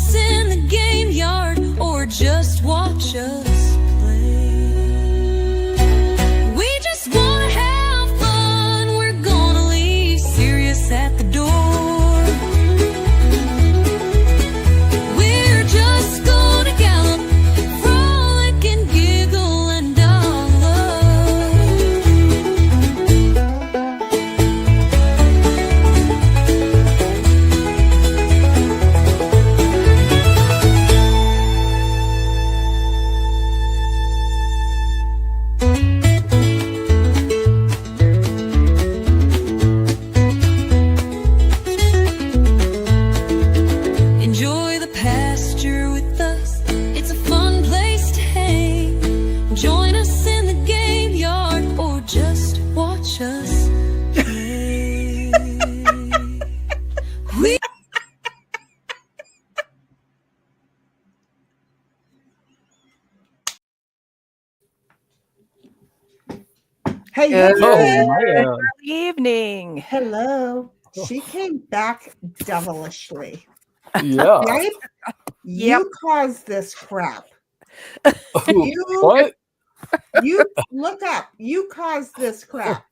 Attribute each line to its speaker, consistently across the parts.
Speaker 1: us in the game yard or just watch us play. We just want to have fun. We're gonna leave serious at the door. We're just gonna gallop, frolic and giggle and enjoy the pasture with us. It's a fun place to hang. Join us in the game yard or just watch us play. We
Speaker 2: Hey,
Speaker 3: Hello.
Speaker 2: hello.
Speaker 3: Good evening.
Speaker 2: Hello. She came back devilishly.
Speaker 4: Yeah.
Speaker 2: Right? You caused this crap. You,
Speaker 4: What?
Speaker 2: you look up. You caused this crap.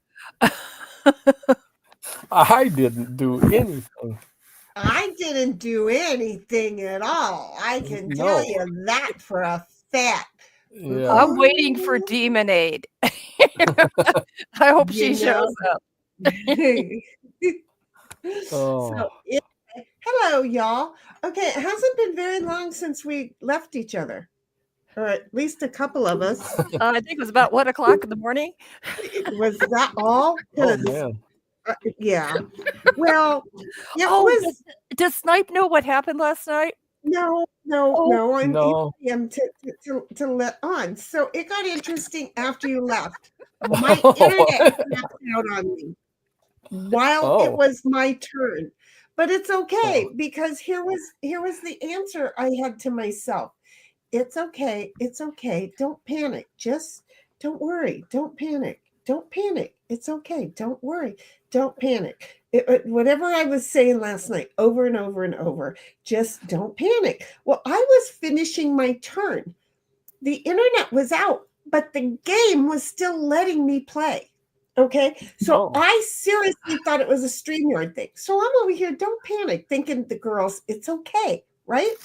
Speaker 4: I didn't do anything.
Speaker 2: I didn't do anything at all. I can tell
Speaker 4: No.
Speaker 2: you that for a fact.
Speaker 4: Yeah.
Speaker 3: I'm waiting for Demonade. I hope she
Speaker 2: You know.
Speaker 3: shows up.
Speaker 4: Oh.
Speaker 2: So, hello, y'all. Okay, it hasn't been very long since we left each other, or at least a couple of us.
Speaker 3: I think it was about 1 o'clock in the morning.
Speaker 2: Was that all?
Speaker 4: Oh
Speaker 2: 'Cause,
Speaker 4: man.
Speaker 2: yeah. Well, it
Speaker 3: Oh,
Speaker 2: was
Speaker 3: does Snipe know what happened last night?
Speaker 2: no. I'm
Speaker 4: No.
Speaker 2: him to let on. So it got interesting after you left. My
Speaker 4: Oh.
Speaker 2: internet snapped out on me while it
Speaker 4: Oh.
Speaker 2: was my turn. But it's okay because here was the answer I had to myself. It's okay. It's okay. Don't panic. Just don't worry. Don't panic. Don't panic. It's okay. Don't worry. Don't panic. Whatever I was saying last night over and over and over, just don't panic. Well, I was finishing my turn. The internet was out, but the game was still letting me play. Okay. So
Speaker 4: Oh.
Speaker 2: I seriously thought it was a StreamYard thing. So I'm over here, don't panic, thinking the girls, it's okay. Right.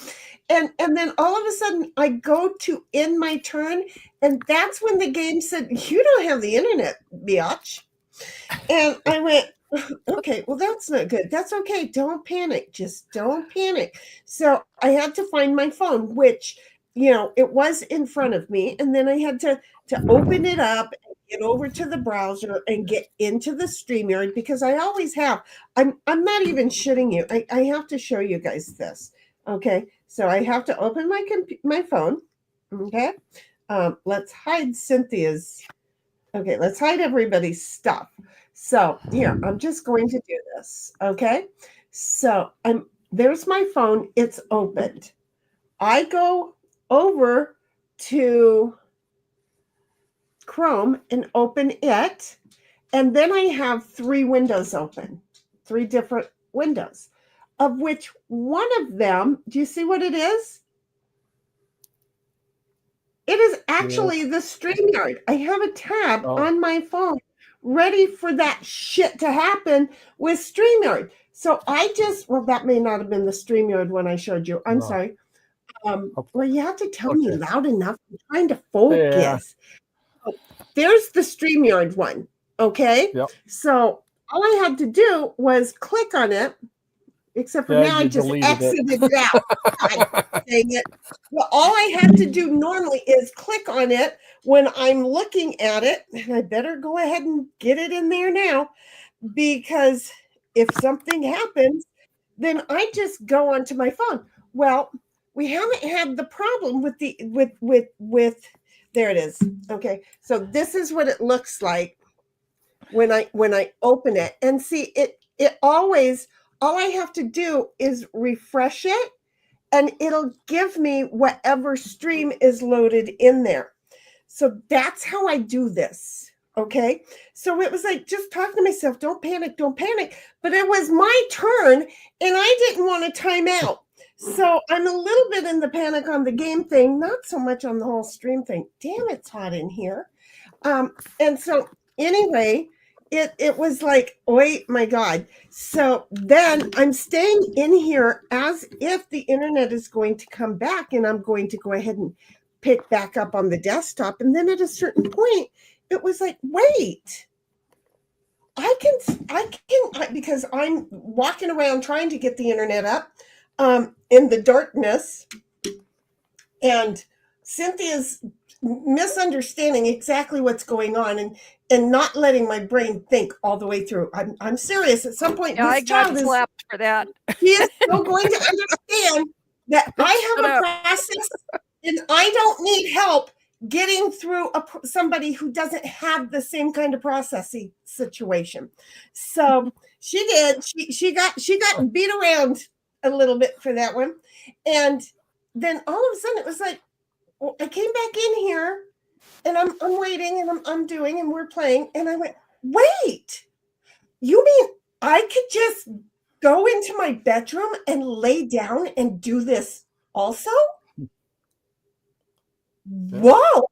Speaker 2: And then all of a sudden I go to end my turn. And that's when the game said, you don't have the internet, biatch. And I went, okay, well, that's not good. That's okay. Don't panic. Just don't panic. So I had to find my phone, which, it was in front of me. And then I had to open it up, get over to the browser and get into the StreamYard because I always have. I'm not even shitting you. I have to show you guys this. Okay. So I have to open my phone. Okay. Let's hide Cynthia's. Okay. Let's hide everybody's stuff. So here, I'm just going to do this. Okay. So there's my phone. It's opened. I go over to Chrome and open it. And then I have 3 windows open, 3 different windows, of which one of them, do you see what it is? It is actually the StreamYard. I have a tab on my phone ready for that shit to happen with StreamYard. So that may not have been the StreamYard one I showed you. I'm sorry. Well, you have to tell me loud enough. I'm trying to focus. Yeah. So there's the StreamYard one. Okay.
Speaker 4: Yep.
Speaker 2: So all I had to do was click on it. Except for now, I just exited it out. God, dang it. Well, all I had to do normally is click on it when I'm looking at it. And I better go ahead and get it in there now, because if something happens, then I just go onto my phone. Well, we haven't had the problem with there it is. Okay. So this is what it looks like when I open it, and see it always. All I have to do is refresh it, and it'll give me whatever stream is loaded in there. So that's how I do this. Okay. So it was like just talking to myself, don't panic, don't panic. But it was my turn, and I didn't want to time out. So I'm a little bit in the panic on the game thing, not so much on the whole stream thing. Damn, it's hot in here. And so anyway, it was like, oh my God. So then I'm staying in here as if the internet is going to come back, and I'm going to go ahead and pick back up on the desktop. And then at a certain point, it was like, wait, I can, because I'm walking around trying to get the internet up in the darkness, and Cynthia's misunderstanding exactly what's going on and not letting my brain think all the way through. I'm serious. At some point,
Speaker 3: Yeah, I
Speaker 2: this
Speaker 3: got
Speaker 2: child is
Speaker 3: slapped for that.
Speaker 2: he is still going to understand that I have
Speaker 3: Shut
Speaker 2: a
Speaker 3: up.
Speaker 2: process and I don't need help getting through somebody who doesn't have the same kind of processing situation. So she did. She got beat around a little bit for that one, and then all of a sudden it was like, well, I came back in here, and I'm waiting, and I'm doing, and we're playing, and I went, wait, you mean I could just go into my bedroom and lay down and do this also? Whoa.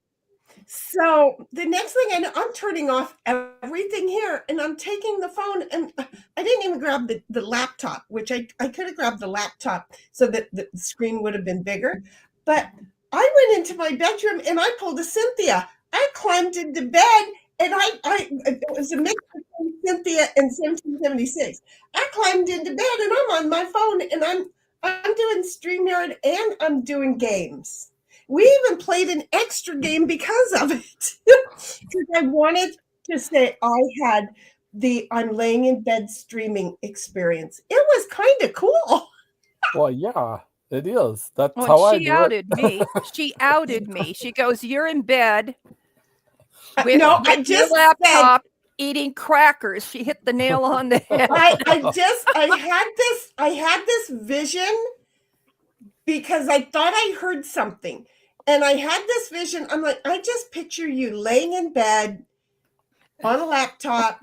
Speaker 2: So the next thing I know, I'm turning off everything here, and I'm taking the phone, and I didn't even grab the laptop, which I could have grabbed the laptop so that the screen would have been bigger. But I went into my bedroom and I pulled a Cynthia. I climbed into bed, and it was a mix between Cynthia and 1776. I climbed into bed and I'm on my phone, and I'm doing StreamYard and I'm doing games. We even played an extra game because of it. Because I wanted to say I had I'm laying in bed streaming experience. It was kind of cool.
Speaker 4: Well, yeah, it is. That's
Speaker 3: Well,
Speaker 4: how I
Speaker 3: she
Speaker 4: do
Speaker 3: outed
Speaker 4: it.
Speaker 3: me. She outed me. She goes, "You're in bed
Speaker 2: I
Speaker 3: with your
Speaker 2: just
Speaker 3: laptop eating crackers." She hit the nail on the head.
Speaker 2: I had this vision because I thought I heard something. And I had this vision. I'm like, I just picture you laying in bed on a laptop,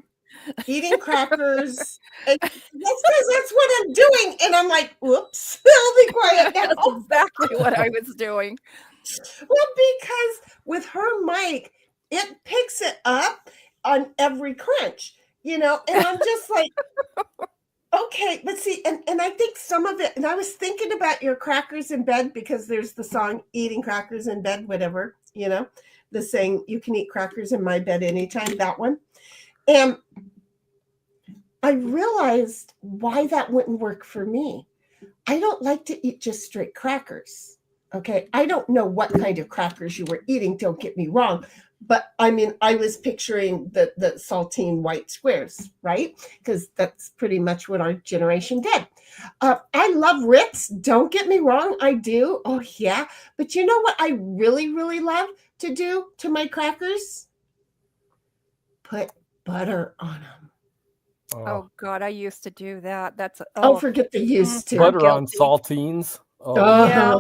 Speaker 2: eating crackers. And that's because that's what I'm doing. And I'm like, whoops, I'll be quiet now.
Speaker 3: That's exactly what I was doing.
Speaker 2: Well, because with her mic, it picks it up on every crunch, and I'm just like, okay, but see, and I think some of it, and I was thinking about your crackers in bed, because there's the song Eating Crackers in Bed, whatever, the saying, you can eat crackers in my bed anytime, that one. And I realized why that wouldn't work for me. I don't like to eat just straight crackers. Okay. I don't know what kind of crackers you were eating, don't get me wrong. But I mean, I was picturing the saltine white squares, right? Because that's pretty much what our generation did. I love Ritz. Don't get me wrong. I do. Oh, yeah. But you know what I really, really love to do to my crackers? Put butter on them.
Speaker 3: Oh God, I used to do that. That's
Speaker 2: Forget the used to.
Speaker 4: Butter on saltines. Oh,
Speaker 3: yeah.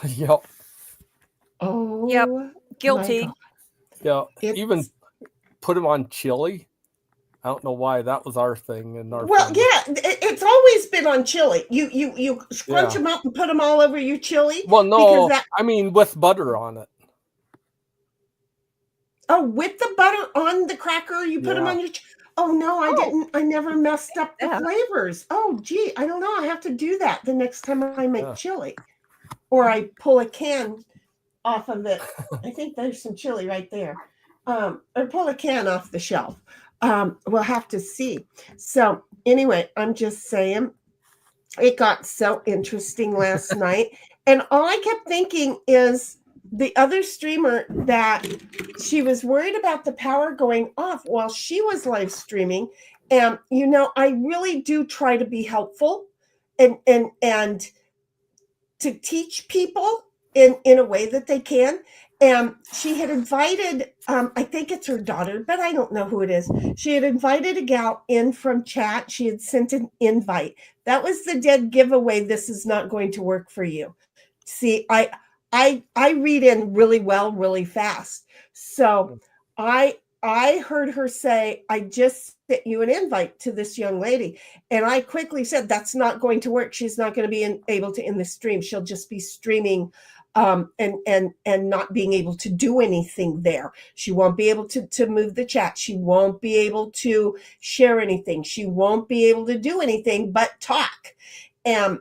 Speaker 4: Yep.
Speaker 2: Oh,
Speaker 3: Yep.
Speaker 2: my
Speaker 3: Guilty.
Speaker 4: Yeah.
Speaker 2: It's-
Speaker 4: Even put them on chili. I don't know why that was our thing in our
Speaker 2: Well,
Speaker 4: family.
Speaker 2: yeah, it's always been on chili. You scrunch them up and put them all over your chili.
Speaker 4: Well, no,
Speaker 2: because
Speaker 4: I mean with butter on it.
Speaker 2: Oh, with the butter on the cracker, you put them on your. Oh no, I didn't. I never messed up the flavors. Oh, gee, I don't know. I have to do that the next time I make chili, or I pull a can off of it. I think there's some chili right there. Or pull a can off the shelf. We'll have to see. So anyway, I'm just saying, it got so interesting last night, and all I kept thinking is the other streamer that she was worried about the power going off while she was live streaming. And, I really do try to be helpful and to teach people in a way that they can. And she had invited, I think it's her daughter, but I don't know who it is. She had invited a gal in from chat. She had sent an invite. That was the dead giveaway. This is not going to work for you. See, I read in really well, really fast. So I I heard her say, I just sent you an invite to this young lady. And I quickly said, that's not going to work. She's not going to be able to in the stream. She'll just be streaming and not being able to do anything there. She won't be able to move the chat. She won't be able to share anything. She won't be able to do anything but talk. And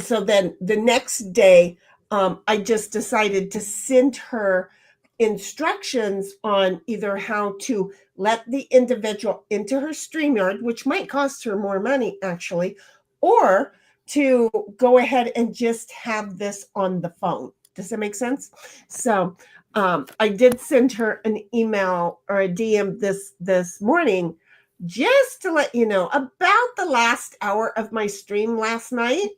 Speaker 2: so then the next day, I just decided to send her instructions on either how to let the individual into her StreamYard, which might cost her more money actually, or to go ahead and just have this on the phone. Does that make sense? So I did send her an email or a DM this morning just to let you know about the last hour of my stream last night.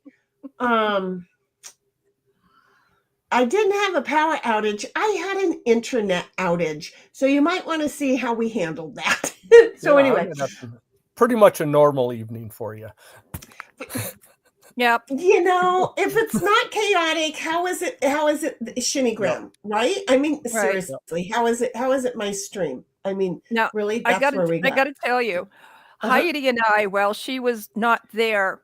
Speaker 2: I didn't have a power outage. I had an internet outage. So you might want to see how we handled that. So anyway.
Speaker 4: Pretty much a normal evening for you.
Speaker 3: Yep.
Speaker 2: You know, if it's not chaotic, how is it Shinnygram, right? I mean, seriously, how is it my stream? I mean,
Speaker 3: now,
Speaker 2: really, that's where we got.
Speaker 3: I got to tell you, Heidi and I, while she was not there,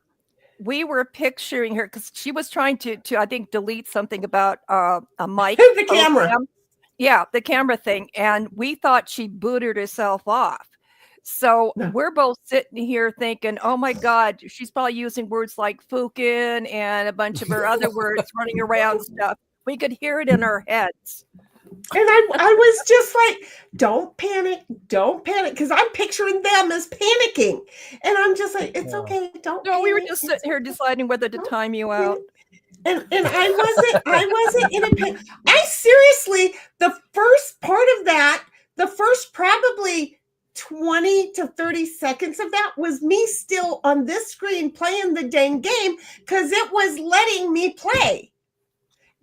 Speaker 3: we were picturing her because she was trying to I think delete something about a mic.
Speaker 2: The camera.
Speaker 3: Yeah, the camera thing. And we thought she booted herself off. So we're both sitting here thinking, oh my God, she's probably using words like fukin and a bunch of her other words running around stuff. We could hear it in our heads.
Speaker 2: And I was just like, don't panic, because I'm picturing them as panicking. And I'm just like, it's okay, don't panic.
Speaker 3: We were just sitting here deciding whether to time you out.
Speaker 2: And I wasn't in a panic. I seriously, the first part of that, the first probably 20 to 30 seconds of that was me still on this screen playing the dang game because it was letting me play.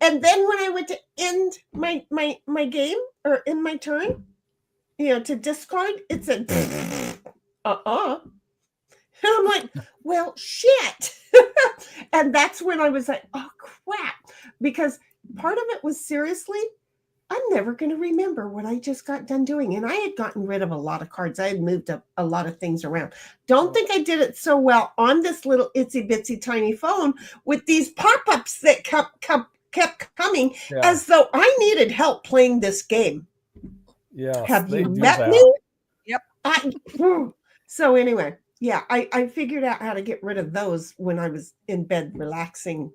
Speaker 2: And then when I went to end my game or end my turn, to discard, it said, And I'm like, well, shit. And that's when I was like, oh, crap. Because part of it was seriously, I'm never going to remember what I just got done doing. And I had gotten rid of a lot of cards. I had moved up a lot of things around. Don't think I did it so well on this little itsy bitsy tiny phone with these pop-ups that kept coming as though I needed help playing this game.
Speaker 4: Yeah.
Speaker 2: Have you met me?
Speaker 3: Yep.
Speaker 2: So anyway, yeah, I figured out how to get rid of those when I was in bed relaxing,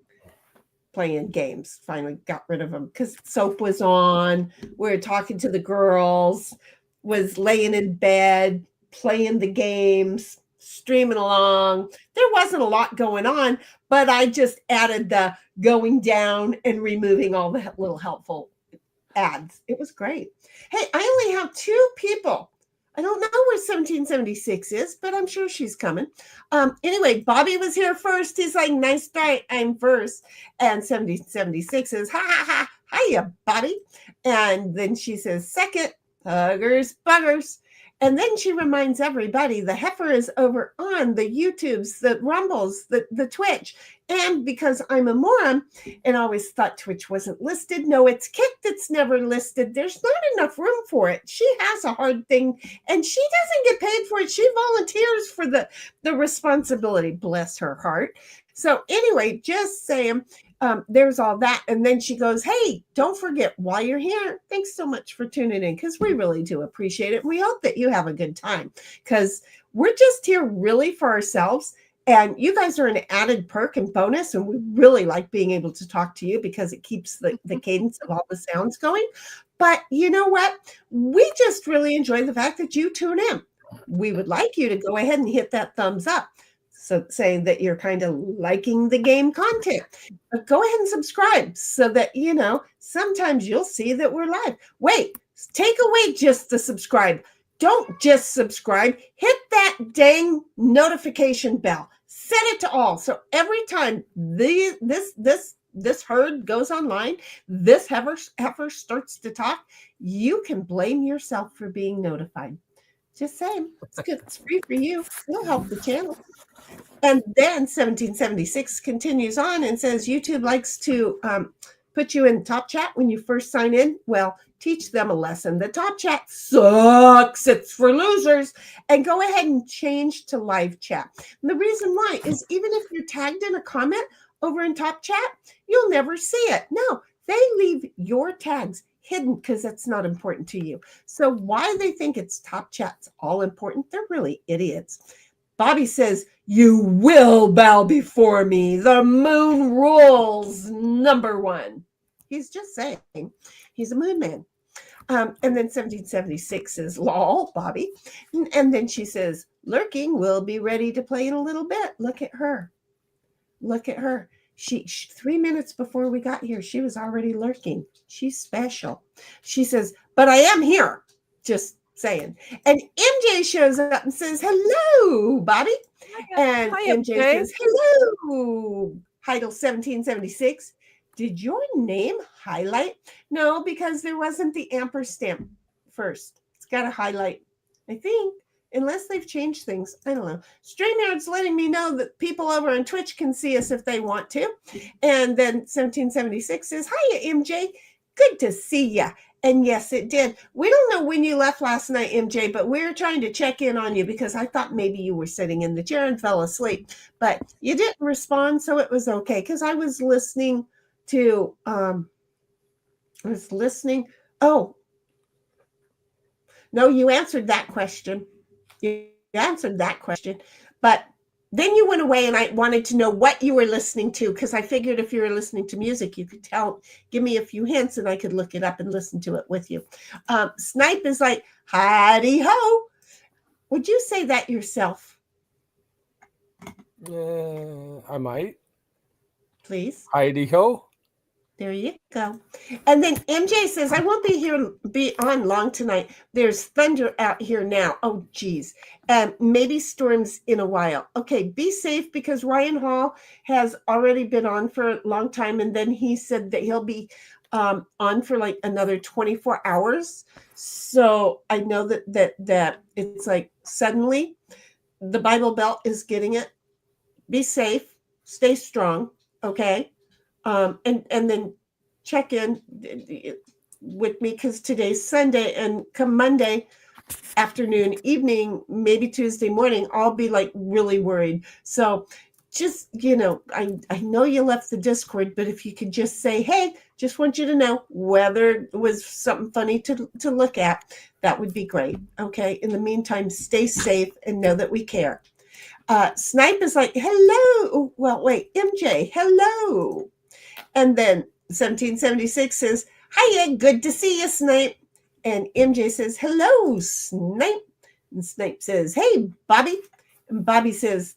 Speaker 2: playing games. Finally got rid of them because soap was on. We were talking to the girls, was laying in bed, playing the games, streaming along. There wasn't a lot going on, but I just added the going down and removing all the little helpful ads. It was great. Hey, I only have 2 people. I don't know where 1776 is, but I'm sure she's coming. Anyway, Bobby was here first. He's like, nice try, I'm first. And 1776 says, ha, ha, ha, hiya, Bobby. And then she says, second, huggers, buggers. And then she reminds everybody the heifer is over on the YouTubes, the Rumbles, the Twitch. And because I'm a moron and always thought Twitch wasn't listed, no, it's kicked, it's never listed. There's not enough room for it. She has a hard thing and she doesn't get paid for it. She volunteers for the responsibility, bless her heart. So anyway, just saying, there's all that. And then she goes, hey, don't forget while you're here, thanks so much for tuning in because we really do appreciate it. We hope that you have a good time because we're just here really for ourselves. And you guys are an added perk and bonus. And we really like being able to talk to you because it keeps the cadence of all the sounds going. But you know what? We just really enjoy the fact that you tune in. We would like you to go ahead and hit that thumbs up. So saying that you're kind of liking the game content, but go ahead and subscribe so that, sometimes you'll see that we're live. Wait, take away just the subscribe. Don't just subscribe. Hit that dang notification bell. Set it to all. So every time this herd goes online, this heifer starts to talk, you can blame yourself for being notified. Just saying, it's good. It's free for you. It'll help the channel. And then 1776 continues on and says YouTube likes to put you in top chat when you first sign in. Well, teach them a lesson. The top chat sucks. It's for losers. And go ahead and change to live chat. And the reason why is even if you're tagged in a comment over in top chat, you'll never see it. No, they leave your tags hidden because that's not important to you. So why they think it's top chat's all important, they're really idiots. Bobby says, you will bow before me. The moon rules. Number one. He's just saying he's a moon man. And then 1776 says, lol, Bobby. And then she says, lurking, will be ready to play in a little bit. Look at her. Look at her. She 3 minutes before we got here, she was already lurking. She's special. She says, but I am here. Just saying. And MJ shows up and says, hello, Bobby. And
Speaker 3: Hi,
Speaker 2: MJ says, hello, Heidel 1776. Did your name highlight? No, because there wasn't the ampersand first. It's got to highlight, I think, unless they've changed things. I don't know. StreamYard's letting me know that people over on Twitch can see us if they want to. And then 1776 says, hiya, MJ. Good to see ya. And yes, it did. We don't know when you left last night, MJ, but we were trying to check in on you because I thought maybe you were sitting in the chair and fell asleep. But you didn't respond, so it was okay because I was listening to Oh, no, you answered that question. You answered that question. But then you went away and I wanted to know what you were listening to because I figured if you were listening to music, you could give me a few hints and I could look it up and listen to it with you. Snipe is like, howdy ho. Would you say that yourself?
Speaker 4: I might.
Speaker 2: Please.
Speaker 4: Heidi ho.
Speaker 2: There you go. And then MJ says, I won't be on long tonight. There's thunder out here now. Oh, geez. Maybe storms in a while. Okay, be safe because Ryan Hall has already been on for a long time. And then he said that he'll be on for like another 24 hours. So I know that it's like suddenly the Bible Belt is getting it. Be safe. Stay strong. Okay. And then check in with me because today's Sunday and come Monday afternoon, evening, maybe Tuesday morning, I'll be like really worried. So just, I know you left the Discord, but if you could just say, hey, just want you to know whether it was something funny to look at, that would be great. Okay. In the meantime, stay safe and know that we care. Snipe is like, hello. Well, wait, MJ, hello. And then 1776 says, hiya, good to see you, Snipe. And MJ says, hello, Snipe. And Snipe says, hey, Bobby. And Bobby says,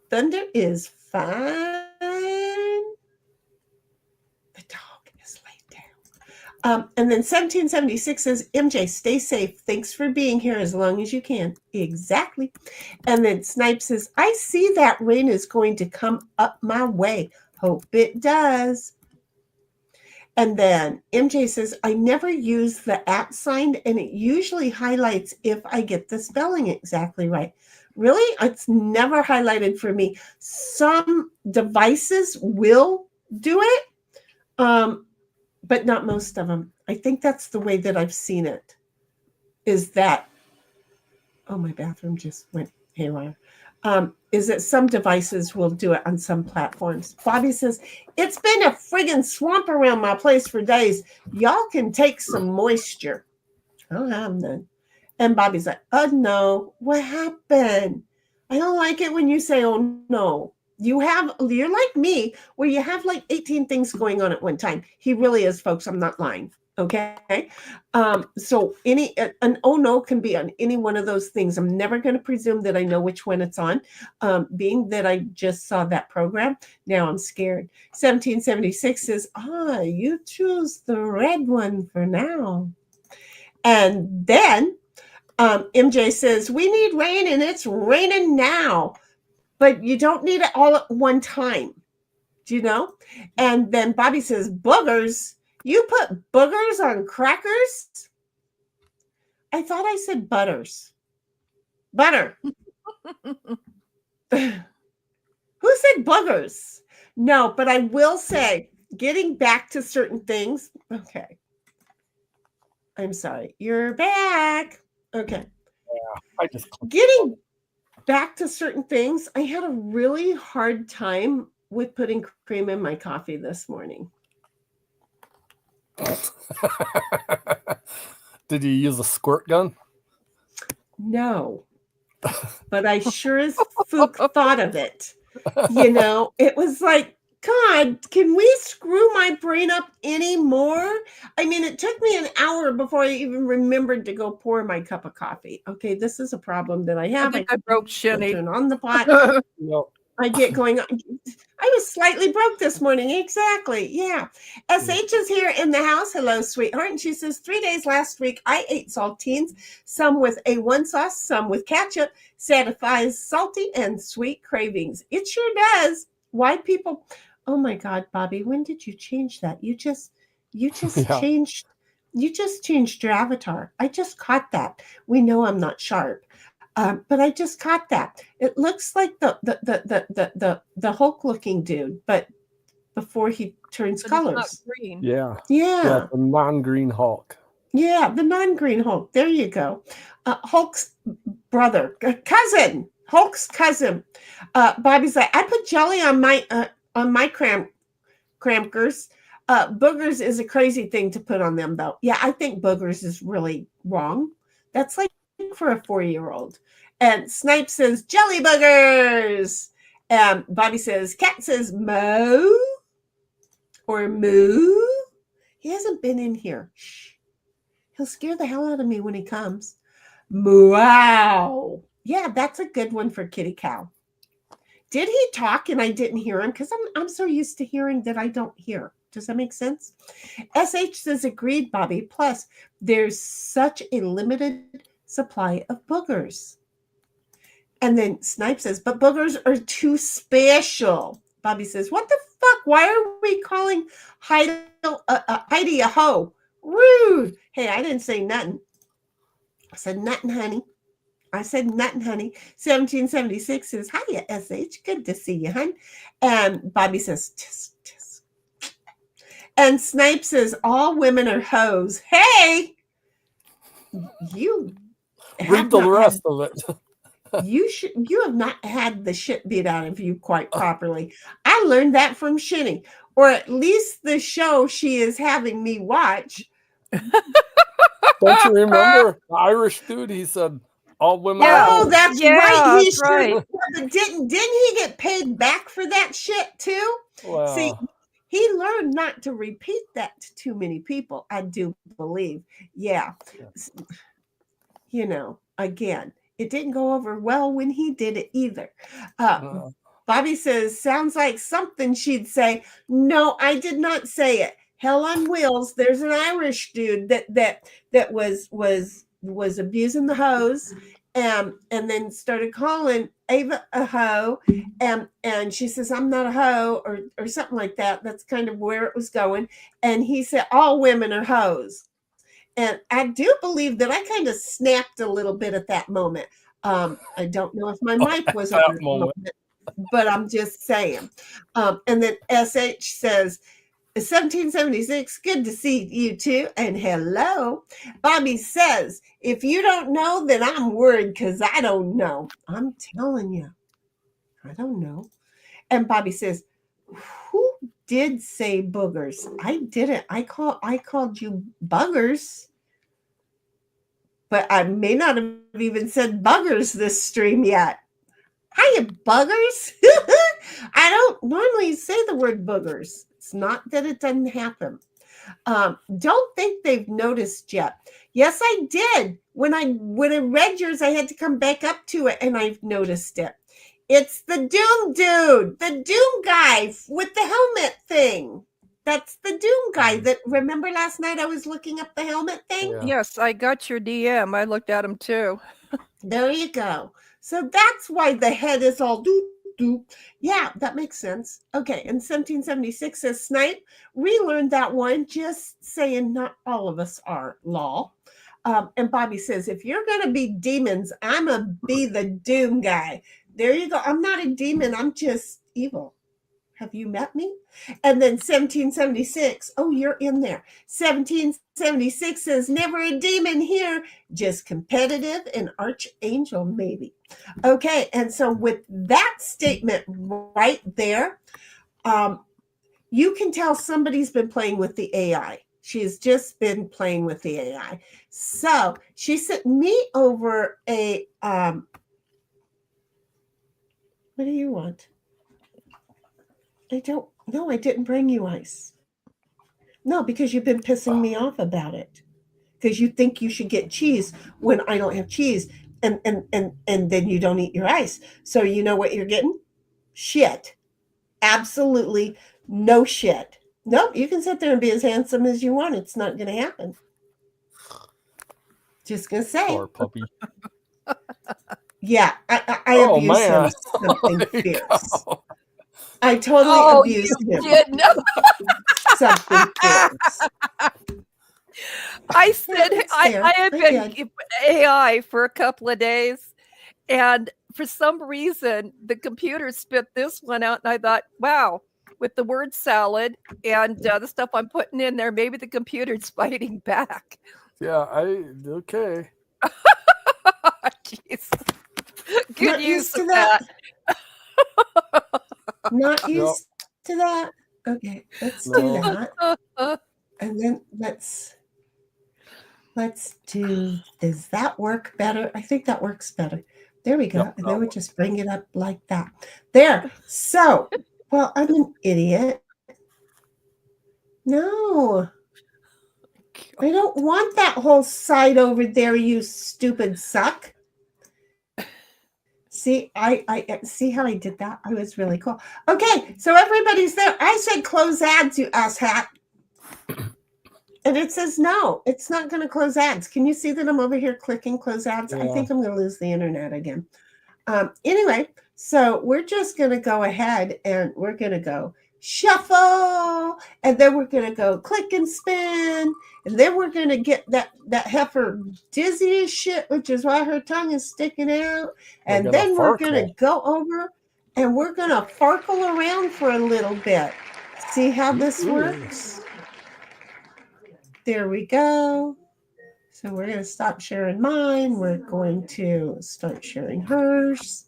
Speaker 2: thunder is fine. The dog is laid down. And then 1776 says, MJ, stay safe. Thanks for being here as long as you can. Exactly. And then Snipe says, I see that rain is going to come up my way. Hope it does. And then MJ says, I never use the @ sign and it usually highlights if I get the spelling exactly right. Really? It's never highlighted for me. Some devices will do it, but not most of them. I think that's the way that I've seen it, is that, oh, my bathroom just went haywire. Is that some devices will do it on some platforms. Bobby says, it's been a friggin' swamp around my place for days. Y'all can take some moisture. I don't have none. And Bobby's like, oh, no. What happened? I don't like it when you say, oh, no. You're like me, where you have like 18 things going on at one time. He really is, folks. I'm not lying. Okay. So an oh no can be on any one of those things. I'm never going to presume that I know which one it's on. Being that I just saw that program, now I'm scared. 1776 says, you choose the red one for now. And then MJ says, we need rain and it's raining now, but you don't need it all at one time. Do you know? And then Bobby says, boogers. You put boogers on crackers? I thought I said butters. Butter. Who said boogers? No, but I will say getting back to certain things. Okay. I'm sorry. You're back. Okay.
Speaker 4: I just
Speaker 2: Getting back to certain things. I had a really hard time with putting cream in my coffee this morning.
Speaker 4: Did you use a squirt gun?
Speaker 2: No. But I sure as fook thought of it. You know, it was like, God, can we screw my brain up anymore? I mean, it took me an hour before I even remembered to go pour my cup of coffee. Okay, this is a problem that I
Speaker 3: I
Speaker 2: have.
Speaker 3: think I broke Shinny.
Speaker 2: Turn on the pot.
Speaker 4: No.
Speaker 2: I get going on. I was slightly broke this morning. Exactly. Yeah. SH is here in the house. Hello, sweetheart. And she says, 3 days last week, I ate saltines, some with A1 sauce, some with ketchup. Satisfies salty and sweet cravings. It sure does. Why people? Oh my God, Bobby, when did you change that? You just
Speaker 4: Yeah.
Speaker 2: changed. You just changed your avatar. I just caught that. We know I'm not sharp. But I just caught that. It looks like the Hulk looking dude, but before he turns
Speaker 3: But it's not
Speaker 2: colors.
Speaker 3: green.
Speaker 4: Yeah.
Speaker 2: Yeah.
Speaker 4: The non-green Hulk.
Speaker 2: Yeah, the non-green Hulk. There you go. Hulk's brother, cousin. Hulk's cousin. Bobby's like, I put jelly on my crampers. Boogers is a crazy thing to put on them, though. Yeah, I think boogers is really wrong. That's like for a 4-year-old. And Snipe says jelly boogers. And Bobby says, Cat says mo or moo. He hasn't been in here. Shh. He'll scare the hell out of me when he comes. Wow. Yeah, that's a good one for Kitty Cow. Did he talk and I didn't hear him? Because I'm so used to hearing that I don't hear. Does that make sense? SH says, agreed, Bobby. Plus, there's such a limited supply of boogers. And then Snipe says, but boogers are too special. Bobby says, what the fuck? Why are we calling Heidi a hoe? Rude. Hey, I didn't say nothing. I said nothing, honey. I said nothing, honey. 1776 says, hiya, SH. Good to see you, hun. And Bobby says, tisk, tisk. And Snipe says, all women are hoes. Hey, you
Speaker 4: Read the rest of it.
Speaker 2: you have not had the shit beat out of you quite properly. I learned that from Shinny, or at least the show she is having me watch.
Speaker 4: Don't you remember the Irish dude? He said all women.
Speaker 2: Oh, that's
Speaker 3: Yeah,
Speaker 2: right. He
Speaker 3: that's
Speaker 2: sure
Speaker 3: right.
Speaker 2: did. But didn't he get paid back for that shit too?
Speaker 4: Well,
Speaker 2: See, he learned not to repeat that to too many people. I do believe. Yeah. You know, again, it didn't go over well when he did it either. Bobby says, sounds like something she'd say. No, I did not say it. Hell on wheels. There's an Irish dude that was abusing the hoes and then started calling Ava a hoe. And she says, I'm not a hoe or something like that. That's kind of where it was going. And he said, all women are hoes. And I do believe that I kind of snapped a little bit at that moment. I don't know if my mic was on
Speaker 4: that
Speaker 2: at the
Speaker 4: moment.
Speaker 2: but I'm just saying. And then SH says, 1776, good to see you too. And hello. Bobby says, if you don't know, then I'm worried because I don't know. I'm telling you, I don't know. And Bobby says, who did say boogers? I didn't. I called you buggers. But I may not have even said buggers this stream yet. Hiya, buggers. I don't normally say the word boogers. It's not that it doesn't happen. Don't think they've noticed yet. Yes, I did. When I read yours, I had to come back up to it, and I've noticed it. It's the Doom dude, the Doom guy with the helmet thing. That's the Doom guy that, remember last night I was looking up the helmet thing?
Speaker 4: Yeah.
Speaker 3: Yes, I got your DM. I looked at him too.
Speaker 2: There you go. So that's why the head is all doo. Yeah, that makes sense. Okay, and 1776 says Snipe, relearned that one, just saying not all of us are, lol. And Bobby says, if you're going to be demons, I'm going to be the Doom guy. There you go. I'm not a demon. I'm just evil. Have you met me? And then 1776, oh, you're in there. 1776 says, never a demon here, just competitive and archangel, maybe. Okay, and so with that statement right there, you can tell somebody's been playing with the AI. She's just been playing with the AI. So she sent me over a, what do you want? I didn't bring you ice. No, because you've been pissing me off about it. Because you think you should get cheese when I don't have cheese. And then you don't eat your ice. So you know what you're getting? Shit. Absolutely no shit. Nope, you can sit there and be as handsome as you want. It's not going to happen. Just going to say.
Speaker 4: Poor puppy.
Speaker 2: Yeah, I
Speaker 4: Oh,
Speaker 2: abused
Speaker 4: man.
Speaker 2: him something
Speaker 4: There you
Speaker 2: fierce.
Speaker 4: go.
Speaker 2: I totally
Speaker 3: Oh,
Speaker 2: abused
Speaker 3: you
Speaker 2: him
Speaker 3: did. No,
Speaker 2: something fierce.
Speaker 3: I said
Speaker 2: It's
Speaker 3: I
Speaker 2: fair.
Speaker 3: had
Speaker 2: I
Speaker 3: been
Speaker 2: did.
Speaker 3: AI for a couple of days, and for some reason the computer spit this one out, and I thought, wow, with the word salad and the stuff I'm putting in there, maybe the computer's fighting back.
Speaker 4: Yeah, okay.
Speaker 3: Jeez. Good
Speaker 2: Not
Speaker 3: use
Speaker 2: used to
Speaker 3: of
Speaker 2: that.
Speaker 3: that.
Speaker 2: Not
Speaker 4: Yep.
Speaker 2: used to that. Okay, let's do
Speaker 4: No.
Speaker 2: that. And then let's do, does that work better? I think that works better. There we go.
Speaker 4: Yep,
Speaker 2: And
Speaker 4: that
Speaker 2: then we just bring it up like that. There. So, well, I'm an idiot. No, I don't want that whole side over there, you stupid suck. See, I see how I did that? I was really cool. Okay, so everybody's there. I said close ads, you asshat. And it says no, it's not going to close ads. Can you see that I'm over here clicking close ads? I
Speaker 4: Yeah.
Speaker 2: think I'm going to lose the internet again. Anyway, so we're just going to go ahead and we're going to go shuffle, and then we're going to go click and spin, and then we're going to get that heifer dizzy as shit, which is why her tongue is sticking out. And
Speaker 4: gonna
Speaker 2: then we're going to
Speaker 4: farkle.
Speaker 2: go over and we're going to farkle around for a little bit. See how this
Speaker 4: Ooh.
Speaker 2: works? There we go. So we're going to stop sharing mine. We're going to start sharing hers.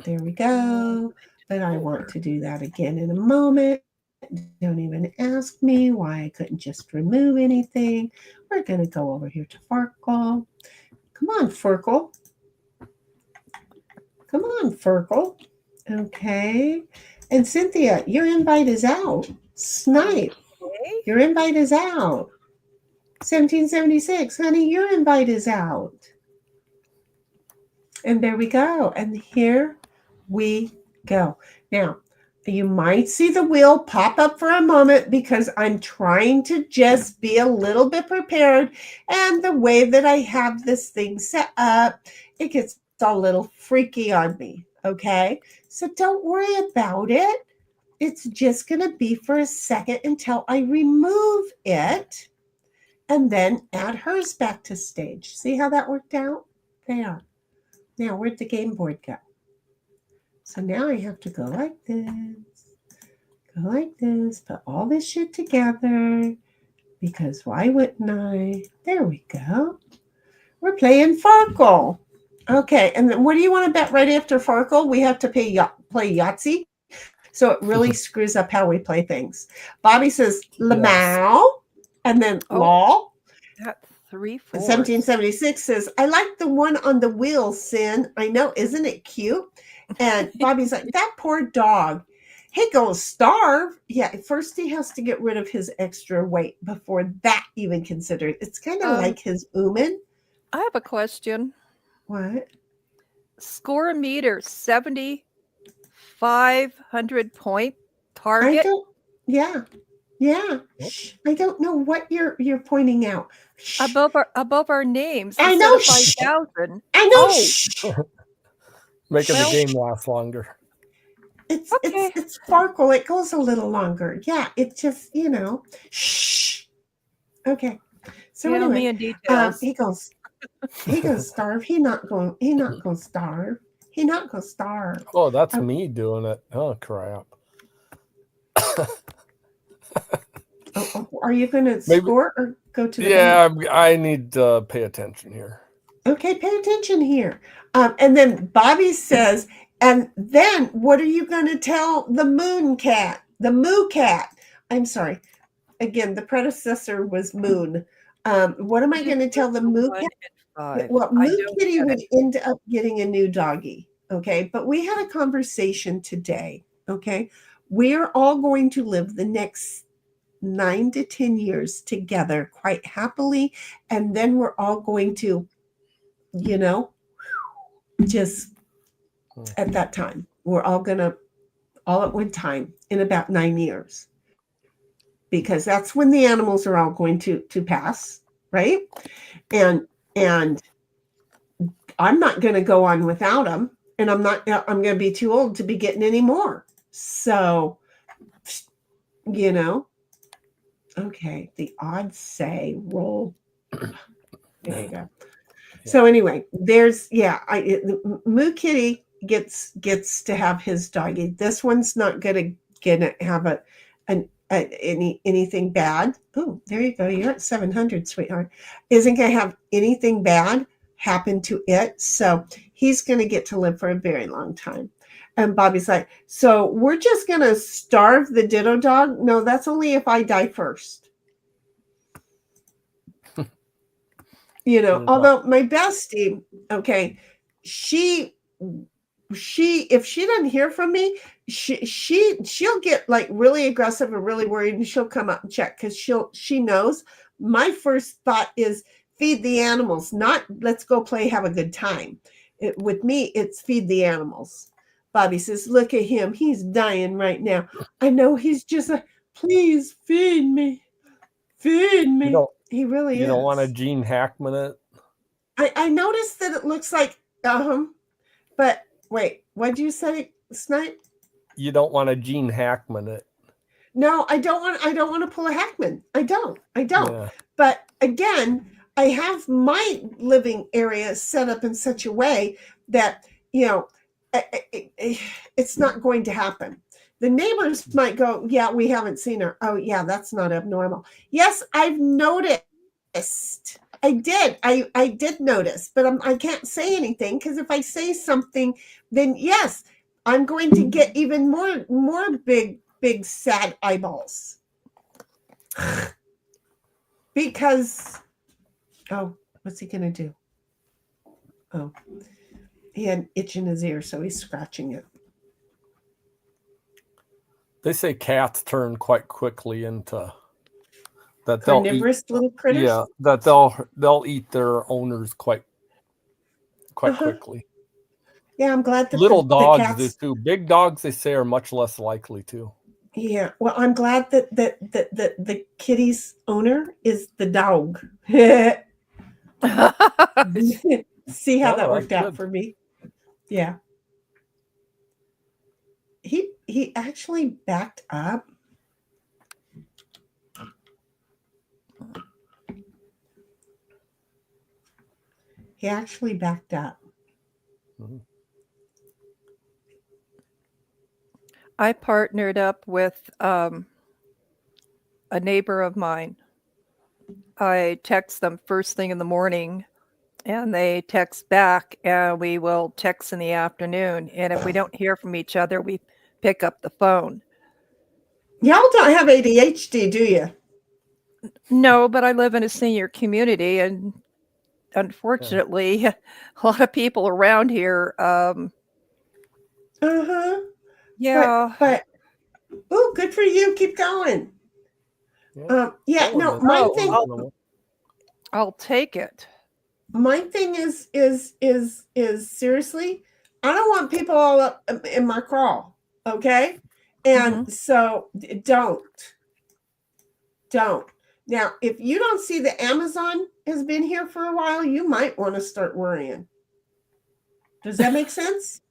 Speaker 2: There we go. But I want to do that again in a moment. Don't even ask me why I couldn't just remove anything. We're going to go over here to Farkle. Come on, Farkle. Come on, Farkle. Okay. And Cynthia, your invite is out. Snipe,
Speaker 3: Okay.
Speaker 2: your invite is out. 1776, honey, your invite is out. And there we go. And here we go. Now, you might see the wheel pop up for a moment because I'm trying to just be a little bit prepared. And the way that I have this thing set up, it gets a little freaky on me. Okay. So don't worry about it. It's just going to be for a second until I remove it and then add hers back to stage. See how that worked out? There. Now, where'd the game board go? So now I have to go like this, put all this shit together, because why wouldn't I? There we go. We're playing Farkle. Okay, and then what do you want to bet right after Farkle? We have to play Yahtzee. So it really screws up how we play things. Bobby says Lamau, and then Law.
Speaker 3: That 3 4.
Speaker 2: 1776 says, I like the one on the wheel, Sin. I know, isn't it cute? And Bobby's like, that poor dog. He goes starve. Yeah, first he has to get rid of his extra weight before that even considered. It's kind of like his Ooman.
Speaker 3: I have a question.
Speaker 2: What?
Speaker 3: Score a meter, 7,500 point target.
Speaker 2: I don't. Yeah. Shh, I don't know what you're pointing out. Shh.
Speaker 3: Above our names.
Speaker 2: I know.
Speaker 3: 5,000.
Speaker 2: I know.
Speaker 3: Oh.
Speaker 2: Shh.
Speaker 4: Making the game last longer.
Speaker 2: It's
Speaker 3: Okay.
Speaker 2: it's Farkle. It goes a little longer. Yeah, it just, shh. Okay. So
Speaker 3: Tell me
Speaker 2: anyway,
Speaker 3: in details.
Speaker 2: he goes starve. He not going starve. He not going starve.
Speaker 4: Oh, that's me doing it. Oh, crap.
Speaker 2: Are you going to
Speaker 4: Maybe-
Speaker 2: score or go to the
Speaker 4: Yeah, I need to pay attention here.
Speaker 2: Okay, pay attention here. And then Bobby says, and then what are you going to tell the moon cat, the moo cat? I'm sorry. Again, the predecessor was moon. What am I going to tell the moo cat? Well, Moo Kitty would end up getting a new doggy. Okay, but we had a conversation today. Okay, we're all going to live the next 9 to 10 years together quite happily, and then we're all going to, just at that time, we're all gonna all at one time in about 9 years, because that's when the animals are all going to pass, right? And I'm not going to go on without them, and I'm going to be too old to be getting any more. So, okay, the odds say roll. There you go. So anyway, there's Moo Kitty gets to have his doggy. This one's not gonna have anything bad. Oh, there you go. You're at 700, sweetheart. Isn't gonna have anything bad happen to it. So he's gonna get to live for a very long time. And Bobby's like, so we're just gonna starve the Ditto dog? No, that's only if I die first. Although my bestie, okay, she if she doesn't hear from me, she'll get like really aggressive and really worried, and she'll come up and check, because she knows my first thought is feed the animals, not let's go play, have a good time. With me, it's feed the animals. Bobby says, look at him, he's dying right now. I know, he's just like, please feed me. He really is.
Speaker 4: You don't want to Gene Hackman it?
Speaker 2: I noticed that it looks like, but wait, what'd you say, Snipe?
Speaker 4: You don't want to Gene Hackman it.
Speaker 2: No, I don't want to pull a Hackman. I don't.
Speaker 4: Yeah.
Speaker 2: But again, I have my living area set up in such a way that, it's not going to happen. The neighbors might go, yeah, we haven't seen her. Oh, yeah, that's not abnormal. Yes, I've noticed. I did notice, but I can't say anything, because if I say something, then yes, I'm going to get even more big sad eyeballs. Because, what's he going to do? Oh, he had an itch in his ear, so he's scratching it.
Speaker 4: They say cats turn quite quickly into that.
Speaker 2: Carnivorous little critters.
Speaker 4: Yeah, that they'll eat their owners quite quickly.
Speaker 2: Yeah, I'm glad that
Speaker 4: little dogs
Speaker 2: cats
Speaker 4: do too. Big dogs, they say, are much less likely to.
Speaker 2: Yeah, well, I'm glad that the kitty's owner is the dog. See how that worked out for me? Yeah. He actually backed up. He actually backed up.
Speaker 4: Mm-hmm.
Speaker 3: I partnered up with a neighbor of mine. I text them first thing in the morning, and they text back, and we will text in the afternoon. And if we don't hear from each other, we pick up the phone.
Speaker 2: Y'all don't have ADHD, do you?
Speaker 3: No, but I live in a senior community, and unfortunately, a lot of people around here. Yeah.
Speaker 2: But oh, good for you. Keep going. My thing.
Speaker 3: I'll take it.
Speaker 2: My thing is seriously, I don't want people all up in my crawl. Okay. And so don't. Now, if you don't see the Amazon has been here for a while, you might want to start worrying. Does that make sense?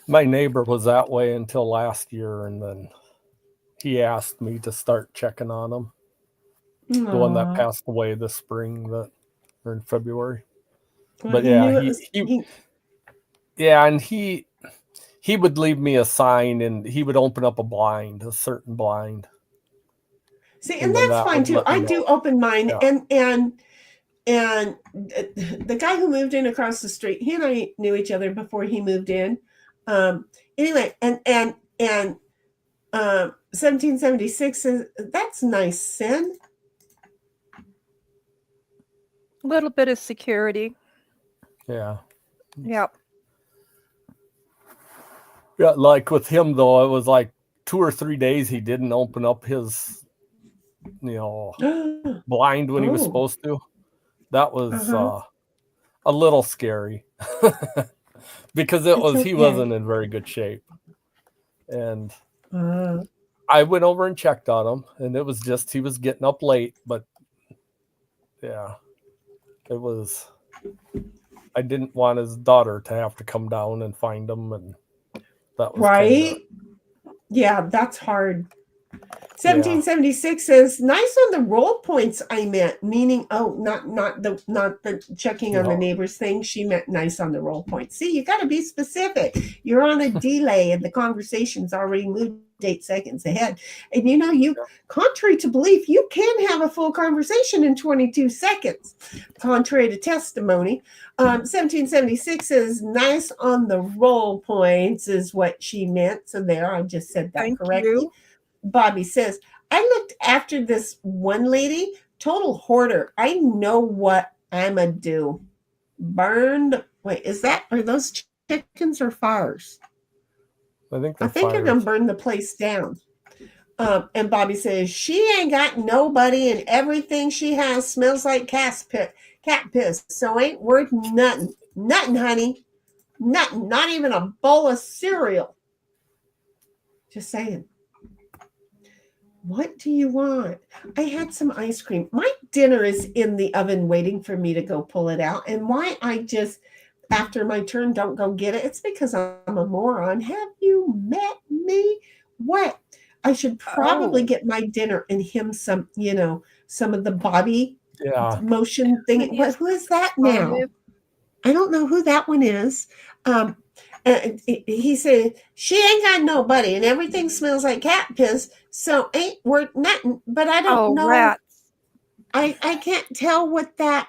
Speaker 4: My neighbor was that way until last year, and then he asked me to start checking on him.
Speaker 2: Aww.
Speaker 4: The one that passed away this spring, or in February.
Speaker 2: Well,
Speaker 4: but yeah, he he would leave me a sign, and he would open up a certain blind.
Speaker 2: See, and that's fine too. I do open mine, and the guy who moved in across the street, he and I knew each other before he moved in. Anyway, and 1776 is that's nice, Sin.
Speaker 3: A little bit of security.
Speaker 4: Yeah.
Speaker 3: Yep.
Speaker 4: Yeah, like with him though, it was like 2 or 3 days he didn't open up his, blind when he was supposed to. That was a little scary because he wasn't in very good shape. And I went over and checked on him, and it was just he was getting up late, but yeah, it was. I didn't want his daughter to have to come down and find him, and that was
Speaker 2: right. Yeah, that's hard. 1776 says nice on the roll points. I meant meaning not the checking on the neighbor's thing. She meant nice on the roll points. See, you got to be specific. You're on a delay, and the conversation's already moved 8 seconds ahead. And contrary to belief, you can have a full conversation in 22 seconds. Contrary to testimony, 1776 says nice on the roll points is what she meant. So there, I just said that correctly. You. Bobby says, I looked after this one lady, total hoarder. I know what I'ma do. Burned. Wait, are those chickens or fires?
Speaker 4: I think
Speaker 2: they're going to burn the place down. And Bobby says, she ain't got nobody, and everything she has smells like cat piss. So ain't worth nothing. Nothing, honey. Nothing. Not even a bowl of cereal. Just saying. What do you want? I had some ice cream. My dinner is in the oven waiting for me to go pull it out. And why I just, after my turn, don't go get it, it's because I'm a moron. Have you met me? What? I should probably get my dinner and him some, some of the body motion thing. Who is that now? I don't know who that one is. He said, she ain't got nobody and everything smells like cat piss, so ain't worth nothing. But I don't know. Rats. I can't tell what that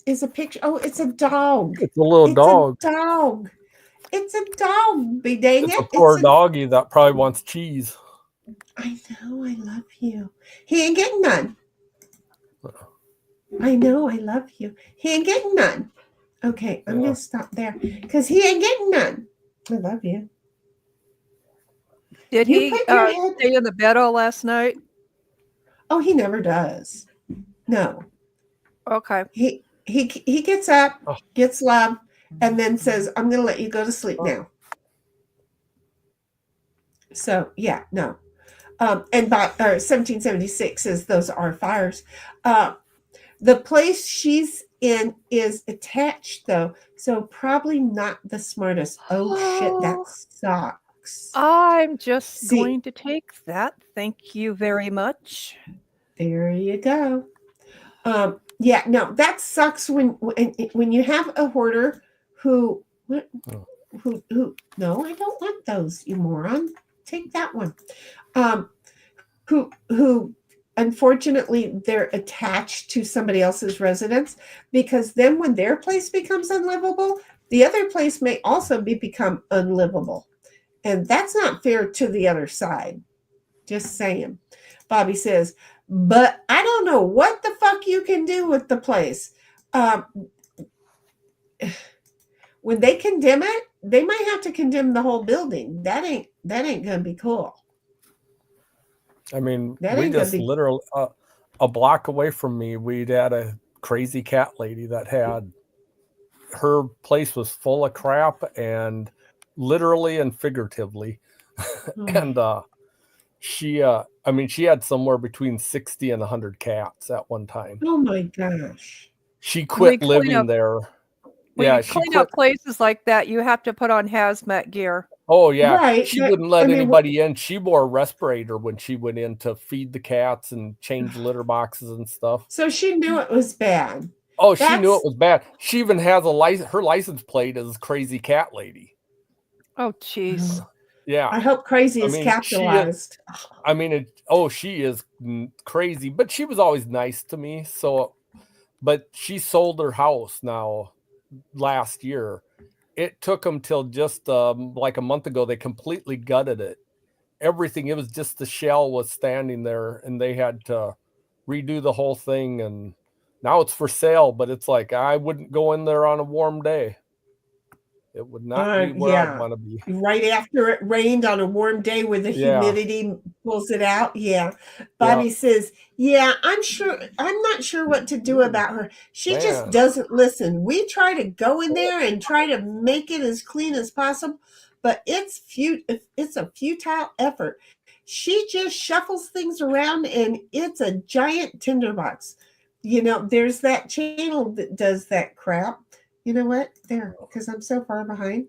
Speaker 2: is a picture. Oh, it's a dog.
Speaker 4: It's a little dog.
Speaker 2: It's a dog. It's a dog, be dang it.
Speaker 4: It's a poor doggy that probably wants cheese.
Speaker 2: I know, I love you. He ain't getting none. I know, I love you. He ain't getting none. Okay, I'm going to stop there because he ain't getting none. I love you.
Speaker 3: Did he stay in the bed all last night?
Speaker 2: Oh, he never does. No.
Speaker 3: Okay.
Speaker 2: He gets up, gets love, and then says, I'm going to let you go to sleep now. So, yeah, no. And by 1776 says those are fires. The place she's in is attached, though, so probably not the smartest. Oh, shit, that sucks.
Speaker 3: I'm just going to take that. Thank you very much.
Speaker 2: There you go. Yeah, no, that sucks when you have a hoarder who no, I don't want those, you moron. Take that one. Who unfortunately they're attached to somebody else's residence, because then when their place becomes unlivable, the other place may also become unlivable. And that's not fair to the other side. Just saying. Bobby says, but I don't know what the fuck you can do with the place. When they condemn it, they might have to condemn the whole building. That ain't gonna be cool.
Speaker 4: I mean, we just literally a block away from me, we'd had a crazy cat lady that had her place was full of crap, and literally and figuratively. And she had somewhere between 60 and 100 cats at one time.
Speaker 2: Oh my gosh.
Speaker 4: She quit living there.
Speaker 3: When you clean up places like that, you have to put on hazmat gear.
Speaker 4: Oh, yeah.
Speaker 2: Right.
Speaker 4: She wouldn't let anybody in. She wore a respirator when she went in to feed the cats and change litter boxes and stuff.
Speaker 2: So she knew it was bad.
Speaker 4: Oh, she knew it was bad. She even has her license plate as Crazy Cat Lady.
Speaker 3: Oh, jeez.
Speaker 4: Yeah.
Speaker 2: I hope crazy
Speaker 4: I
Speaker 2: is
Speaker 4: mean,
Speaker 2: capitalized.
Speaker 4: she is crazy, but she was always nice to me. So, but she sold her house now last year. It took them till just like a month ago. They completely gutted it. Everything. It was just the shell was standing there, and they had to redo the whole thing. And now it's for sale, but it's like I wouldn't go in there on a warm day. It would not be where I'd
Speaker 2: Yeah.
Speaker 4: want to be.
Speaker 2: Right after it rained on a warm day where the humidity pulls it out. Yeah. Bobby says, yeah, I'm not sure what to do about her. She just doesn't listen. We try to go in there and try to make it as clean as possible, but it's a futile effort. She just shuffles things around and it's a giant tinderbox. There's that channel that does that crap. You know what? There, because I'm so far behind.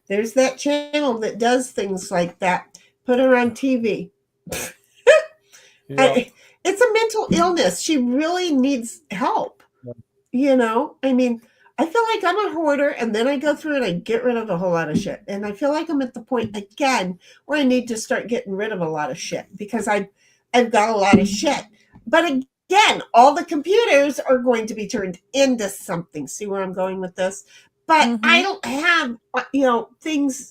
Speaker 2: There's that channel that does things like that. Put her on TV.
Speaker 4: Yeah.
Speaker 2: It's a mental illness. She really needs help. I feel like I'm a hoarder, and then I go through and I get rid of a whole lot of shit. And I feel like I'm at the point again where I need to start getting rid of a lot of shit because I've got a lot of shit. But again, all the computers are going to be turned into something. See where I'm going with this? But I don't have, things.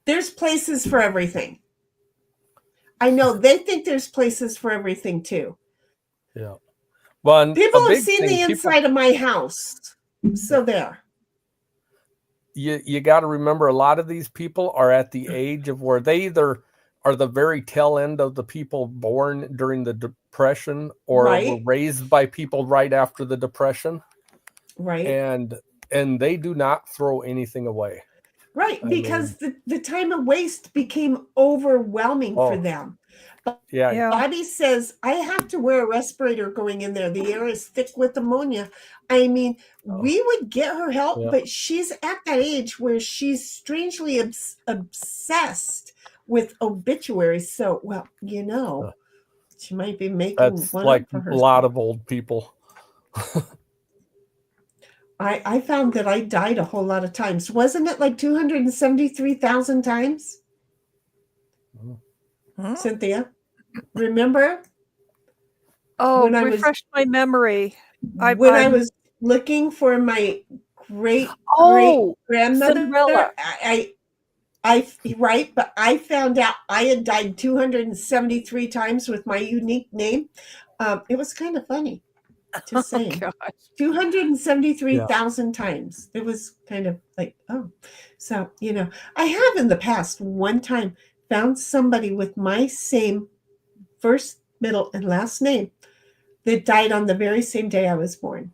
Speaker 2: There's places for everything. I know they think there's places for everything too.
Speaker 4: Yeah. Well,
Speaker 2: people have seen the inside of my house. So there.
Speaker 4: You got to remember, a lot of these people are at the age of where they either are the very tail end of the people born during the Depression or were raised by people right after the Depression.
Speaker 2: Right.
Speaker 4: And they do not throw anything away.
Speaker 2: Right, because the time of waste became overwhelming for them.
Speaker 4: Yeah.
Speaker 2: Bobby says, I have to wear a respirator going in there. The air is thick with ammonia. I mean, we would get her help, but she's at that age where she's strangely obsessed with obituaries. So, she might be making
Speaker 4: that's
Speaker 2: one
Speaker 4: like
Speaker 2: up for
Speaker 4: a lot of old people.
Speaker 2: I found that I died a whole lot of times. Wasn't it like 273,000 times? Cynthia, remember?
Speaker 3: Oh, refresh my memory.
Speaker 2: I was looking for my great grandmother.
Speaker 3: Cinderella.
Speaker 2: But I found out I had died 273 times with my unique name. It was kind of funny. Just saying. 273,000 times. It was kind of like, So, I have in the past one time found somebody with my same first, middle, and last name that died on the very same day I was born.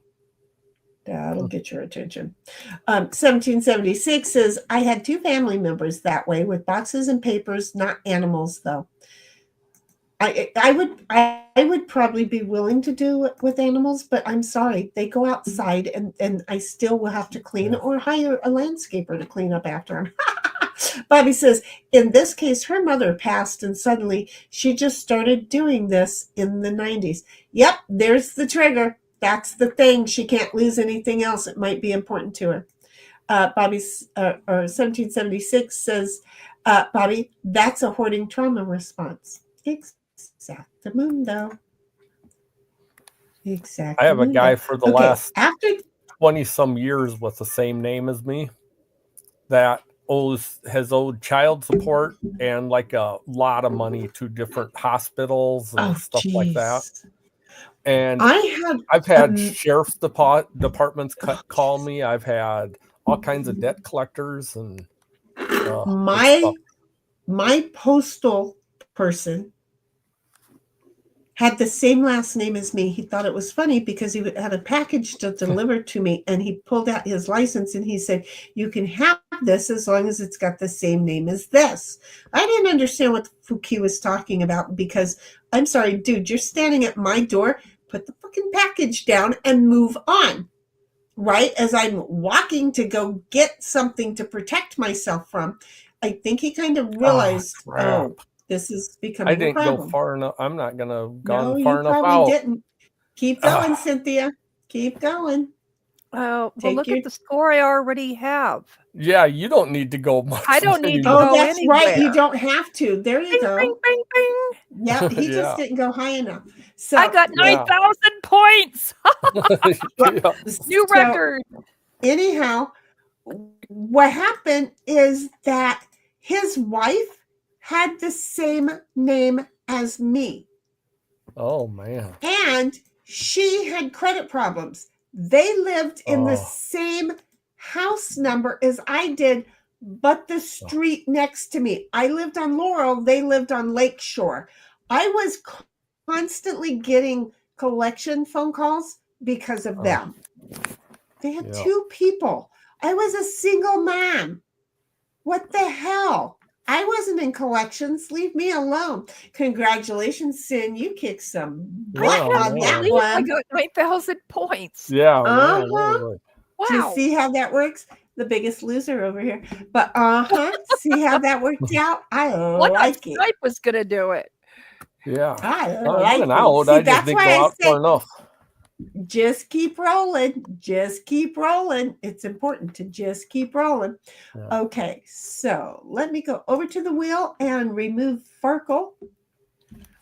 Speaker 2: That'll get your attention. 1776 says, I had two family members that way with boxes and papers, not animals, though. I would probably be willing to do it with animals, but I'm sorry, they go outside and I still will have to clean or hire a landscaper to clean up after them. Bobby says, in this case, her mother passed and suddenly she just started doing this in the 90s. Yep, there's the trigger. That's the thing. She can't lose anything else. It might be important to her. Bobby's 1776 says, Bobby, that's a hoarding trauma response. Exactamundo.
Speaker 4: I have a guy for the last 20 some years with the same name as me that has owed child support and like a lot of money to different hospitals and stuff like that. And I've had sheriff's departments call me. I've had all kinds of debt collectors and
Speaker 2: my postal person had the same last name as me. He thought it was funny because he had a package to deliver to me, and he pulled out his license and he said, you can have this as long as it's got the same name as this. I didn't understand what the fuck he was talking about because, I'm sorry, dude, you're standing at my door. Put the fucking package down and move on. Right? As I'm walking to go get something to protect myself from, I think he kind of realized, this is becoming a problem.
Speaker 4: I didn't go far enough. I'm not going to go far enough out.
Speaker 2: No, you probably didn't. Keep going, Cynthia. Keep going.
Speaker 3: Oh, well,
Speaker 2: Take
Speaker 3: look
Speaker 2: your-
Speaker 3: at the score I already have.
Speaker 4: Yeah, you don't need to go much.
Speaker 3: I don't need to
Speaker 4: anymore.
Speaker 2: Oh,
Speaker 3: go
Speaker 2: that's right. You
Speaker 3: anywhere.
Speaker 2: don't have to. There you
Speaker 3: Bing,
Speaker 2: go.
Speaker 3: bing, bing, bing.
Speaker 2: Yep, he
Speaker 4: Yeah.
Speaker 2: just didn't go high enough. So
Speaker 3: I got
Speaker 4: Yeah.
Speaker 3: 9,000 points.
Speaker 4: Yeah.
Speaker 3: New
Speaker 2: so
Speaker 3: record.
Speaker 2: anyhow, what happened is that his wife had the same name as me.
Speaker 4: Oh man.
Speaker 2: And she had credit problems. They lived in the same house number as I did, but the street next to me. I lived on Laurel, they lived on Lakeshore. I was constantly getting collection phone calls because of them. They had two people. I was a single mom. What the hell? I wasn't in collections. Leave me alone. Congratulations, Sin. You kicked some butt on that one.
Speaker 3: I got 9,000 points.
Speaker 4: Yeah.
Speaker 2: Uh-huh.
Speaker 3: Wow.
Speaker 2: Do you see how that works? The biggest loser over here. But see how that worked out? I like it.
Speaker 3: Snipe was gonna do it.
Speaker 4: Yeah.
Speaker 2: I
Speaker 4: I went
Speaker 2: it.
Speaker 4: out.
Speaker 2: See,
Speaker 4: I just
Speaker 2: that's
Speaker 4: didn't
Speaker 2: why
Speaker 4: go
Speaker 2: I
Speaker 4: out
Speaker 2: said,
Speaker 4: far enough.
Speaker 2: just keep rolling. Just keep rolling. It's important to just keep rolling.
Speaker 4: Yeah.
Speaker 2: Okay, so let me go over to the wheel and remove Farkle.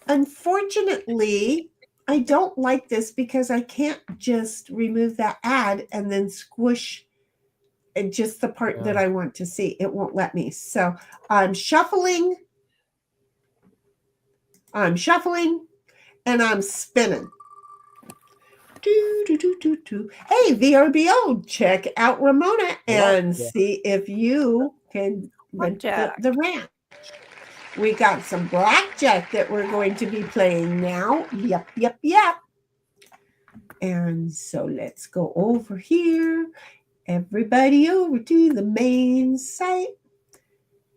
Speaker 2: Unfortunately, I don't like this because I can't just remove that ad and then squish just the part that I want to see. It won't let me. So I'm shuffling, and I'm spinning. Hey, VRBO, check out Ramona and see if you can rent the ranch. We got some blackjack that we're going to be playing now. Yep. And so let's go over here. Everybody over to the main site.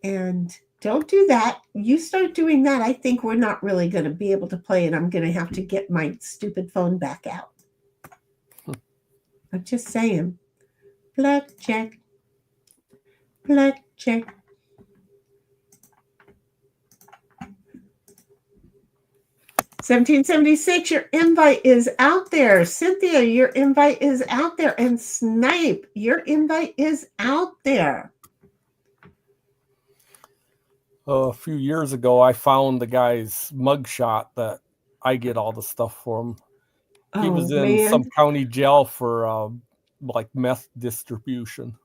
Speaker 2: And don't do that. You start doing that, I think we're not really going to be able to play, and I'm going to have to get my stupid phone back out. I'm just saying. Blackjack. 1776, your invite is out there. Cynthia, your invite is out there. And Snipe, your invite is out there.
Speaker 4: A few years ago, I found the guy's mugshot that I get all the stuff from. He was in some county jail for like meth distribution.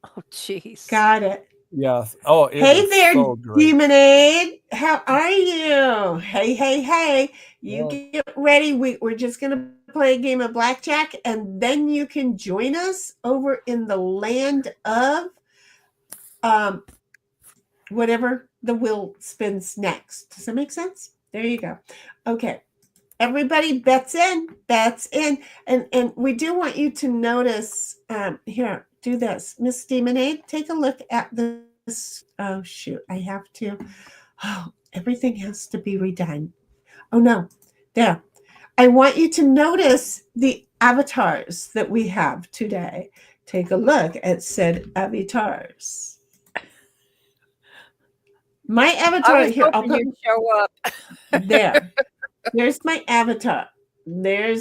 Speaker 3: Oh, jeez.
Speaker 2: Got it.
Speaker 4: Yes. Oh,
Speaker 2: hey there,
Speaker 4: so
Speaker 2: Demonade. How are you? Hey. You get ready. We're just going to play a game of blackjack, and then you can join us over in the land of whatever the wheel spins next. Does that make sense? There you go. Okay. Everybody bets in. And we do want you to notice, here, do this. Miss Demonade, take a look at this. Oh, shoot. I have to. Oh, everything has to be redone. Oh, no. There. I want you to notice the avatars that we have today. Take a look at said avatars. My avatar here. I'll put
Speaker 3: you show up.
Speaker 2: there. There's my avatar. Now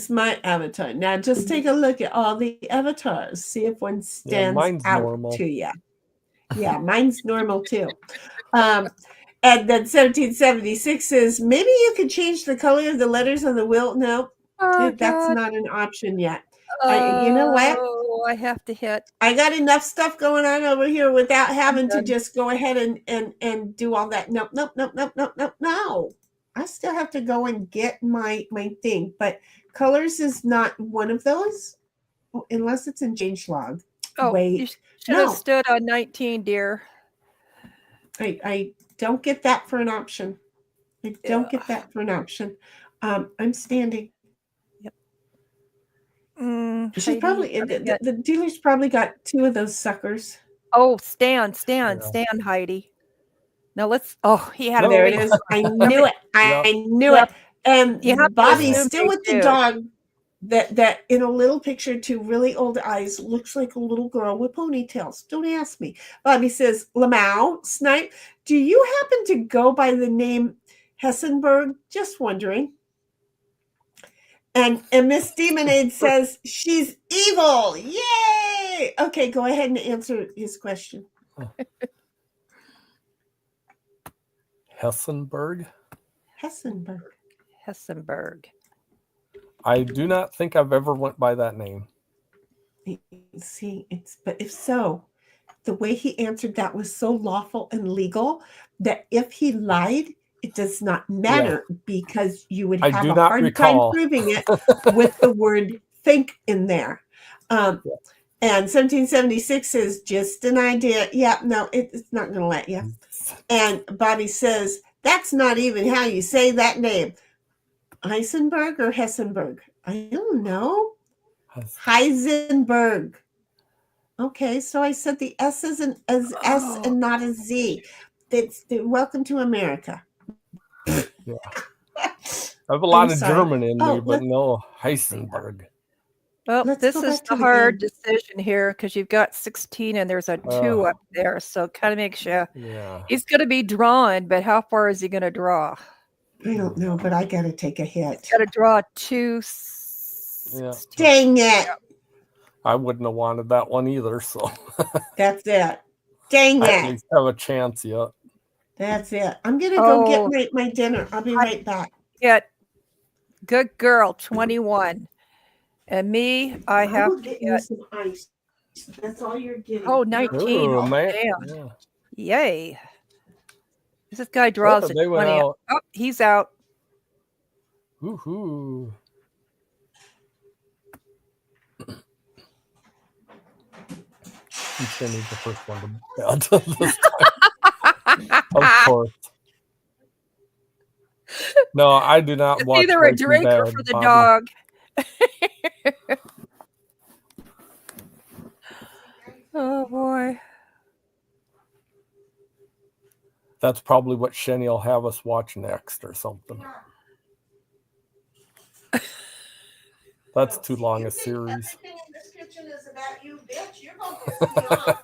Speaker 2: just take a look at all the avatars. See if one stands out
Speaker 4: normal.
Speaker 2: to you. Yeah, mine's normal too. And then 1776 says, maybe you could change the color of the letters on the wheel. No, that's not an option yet. You know what?
Speaker 3: Oh, I have to hit.
Speaker 2: I got enough stuff going on over here without having to just go ahead and do all that. Nope. I still have to go and get my thing, but colors is not one of those unless it's in change log.
Speaker 3: Oh,
Speaker 2: wait,
Speaker 3: you should have stood on 19, dear.
Speaker 2: I don't get that for an option. I'm standing.
Speaker 3: Yep.
Speaker 2: She's probably the dealer's probably got two of those suckers.
Speaker 3: Oh, stand, Heidi. Now let's. Oh, he had.
Speaker 2: There it is. I knew it. I knew it. And Bobby's still with the dog. That in a little picture, two really old eyes, looks like a little girl with ponytails. Don't ask me. Bobby says, Lamau, Snipe, do you happen to go by the name Hessenberg? Just wondering. And Miss Demonade says she's evil. Yay! Okay, go ahead and answer his question.
Speaker 4: Hessenberg.
Speaker 3: Hessenberg.
Speaker 4: I do not think I've ever went by that name.
Speaker 2: See, but if so, the way he answered that was so lawful and legal that if he lied, it does not matter because you would have a hard time proving it with the word think in there. And 1776 says, just an idea. Yeah, no, it's not going to let you. And Bobby says, that's not even how you say that name. Heisenberg or Hessenberg? I don't know. Heisenberg. Okay, so I said the S is an S and not a Z. It's welcome to America.
Speaker 4: Yeah. I have a lot of German in me, but no Heisenberg.
Speaker 3: Well, this is the hard decision here because you've got 16 and there's a 2 up there. So it kind of makes you. Yeah. He's going to be drawing, but how far is he going to draw?
Speaker 2: I don't know, but I got to take a hit.
Speaker 3: Got to draw 2.
Speaker 2: Yeah. Dang it.
Speaker 4: I wouldn't have wanted that one either. So
Speaker 2: that's it. Dang it.
Speaker 4: I at least have a chance yet.
Speaker 2: That's it. I'm going to go get my dinner. I'll be right back.
Speaker 3: Good girl, 21. And me, I have to get
Speaker 2: some ice. That's all you're getting.
Speaker 3: 19.
Speaker 4: Ooh, man.
Speaker 3: Damn. Yeah. Yay. This guy draws at 20. Oh, he's out.
Speaker 4: Woohoo. He's going to need the first one to bed this time. Of course. No, I do not
Speaker 3: it's
Speaker 4: watch
Speaker 3: either a drink or for the dog. Oh boy.
Speaker 4: That's probably what Shenny will have us watch next or something. That's too long a series.
Speaker 2: Everything in this kitchen is about you, bitch. You're going to piss me off.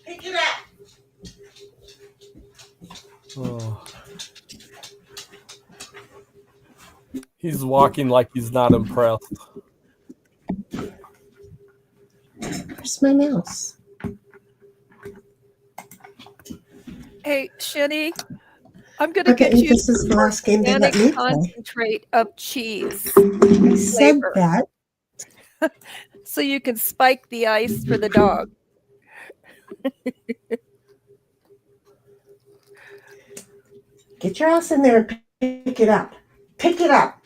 Speaker 2: Pick it up.
Speaker 4: Oh. He's walking like he's not impressed.
Speaker 2: Where's my mouse?
Speaker 3: Hey, Shenny, I'm going to get you
Speaker 2: this is the last game they let me
Speaker 3: concentrate of cheese.
Speaker 2: I said that.
Speaker 3: So you can spike the ice for the dog.
Speaker 2: Get your ass in there and pick it up. Pick it up.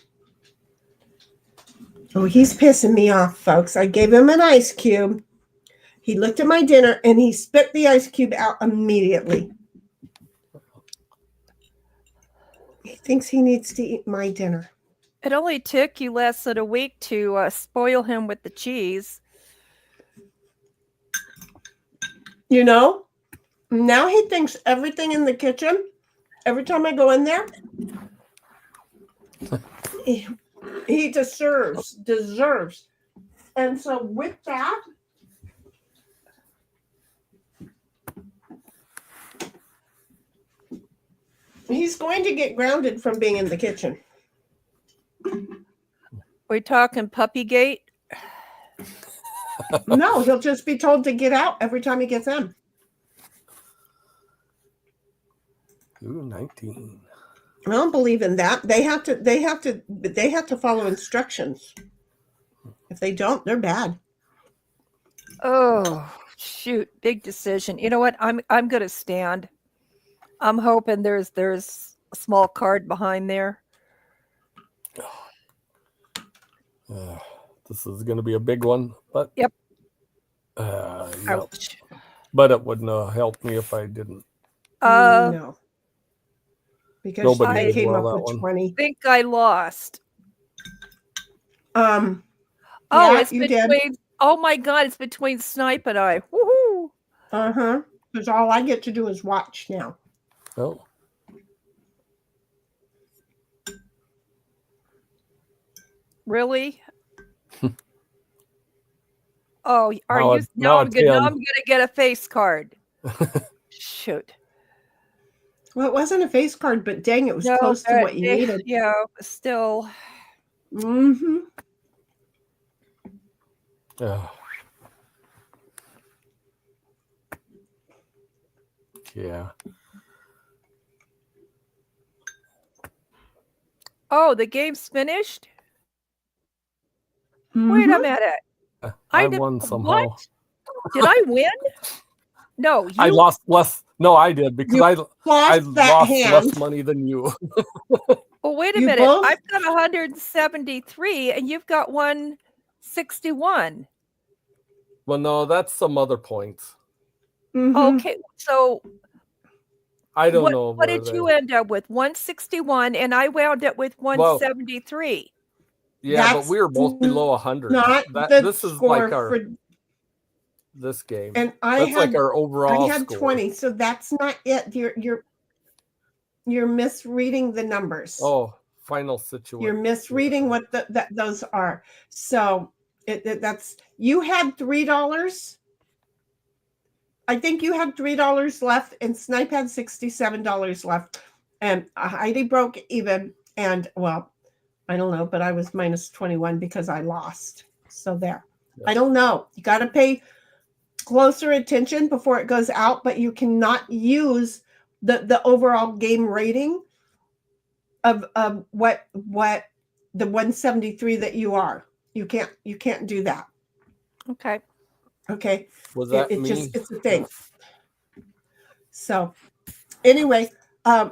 Speaker 2: Oh, he's pissing me off, folks. I gave him an ice cube. He looked at my dinner and he spit the ice cube out immediately. He thinks he needs to eat my dinner.
Speaker 3: It only took you less than a week to spoil him with the cheese.
Speaker 2: You know, now he thinks everything in the kitchen, every time I go in there, he deserves. And so with that, he's going to get grounded from being in the kitchen.
Speaker 3: We talking puppy gate?
Speaker 2: No, he'll just be told to get out every time he gets in.
Speaker 4: Ooh, 19.
Speaker 2: I don't believe in that. They have to follow instructions. If they don't, they're bad.
Speaker 3: Oh, shoot. Big decision. You know what? I'm going to stand. I'm hoping there's a small card behind there.
Speaker 4: This is going to be a big one, but
Speaker 3: yep.
Speaker 4: Ouch. But it wouldn't have helped me if I didn't.
Speaker 2: No, because
Speaker 4: nobody
Speaker 2: came up with 20.
Speaker 3: I think I lost.
Speaker 2: Yeah,
Speaker 3: it's between. Did. Oh my God! It's between Snipe and I. Woohoo!
Speaker 2: Because all I get to do is watch now.
Speaker 4: Oh.
Speaker 3: Really? Oh, are you? No, I'm gonna get a face card. Shoot.
Speaker 2: Well, it wasn't a face card, but dang, it was close to what you needed.
Speaker 3: Yeah, still.
Speaker 2: Mm-hmm.
Speaker 4: Yeah.
Speaker 3: Oh, the game's finished?
Speaker 2: Mm-hmm.
Speaker 3: Wait a minute.
Speaker 4: I won somehow.
Speaker 3: What? Did I win? No,
Speaker 4: I lost less. No, I did because I lost less money than you.
Speaker 3: Well, wait a
Speaker 2: You
Speaker 3: minute.
Speaker 2: both?
Speaker 3: I've got 173 and you've got 161.
Speaker 4: Well, no, that's some other points.
Speaker 2: Mm-hmm.
Speaker 3: Okay, so
Speaker 4: I don't know.
Speaker 3: What did you end up with? 161, and I wound up with 173.
Speaker 4: Yeah, but we were both below 100.
Speaker 2: Not
Speaker 4: This is like our this game.
Speaker 2: And
Speaker 4: that's like our overall.
Speaker 2: I had score. 20, so that's not it. You're misreading the numbers.
Speaker 4: Oh, final situation.
Speaker 2: You're misreading what those are. So that's you had $3. I think you had $3 left, and Snipe had $67 left, and Heidi broke even. And well, I don't know, but I was minus 21 because I lost. So there. Yeah. I don't know. You got to pay closer attention before it goes out, but you cannot use the overall game rating of what the 173 that you are. You can't do that.
Speaker 3: Okay.
Speaker 2: Okay.
Speaker 4: Was that me?
Speaker 2: It's a thing. So anyway,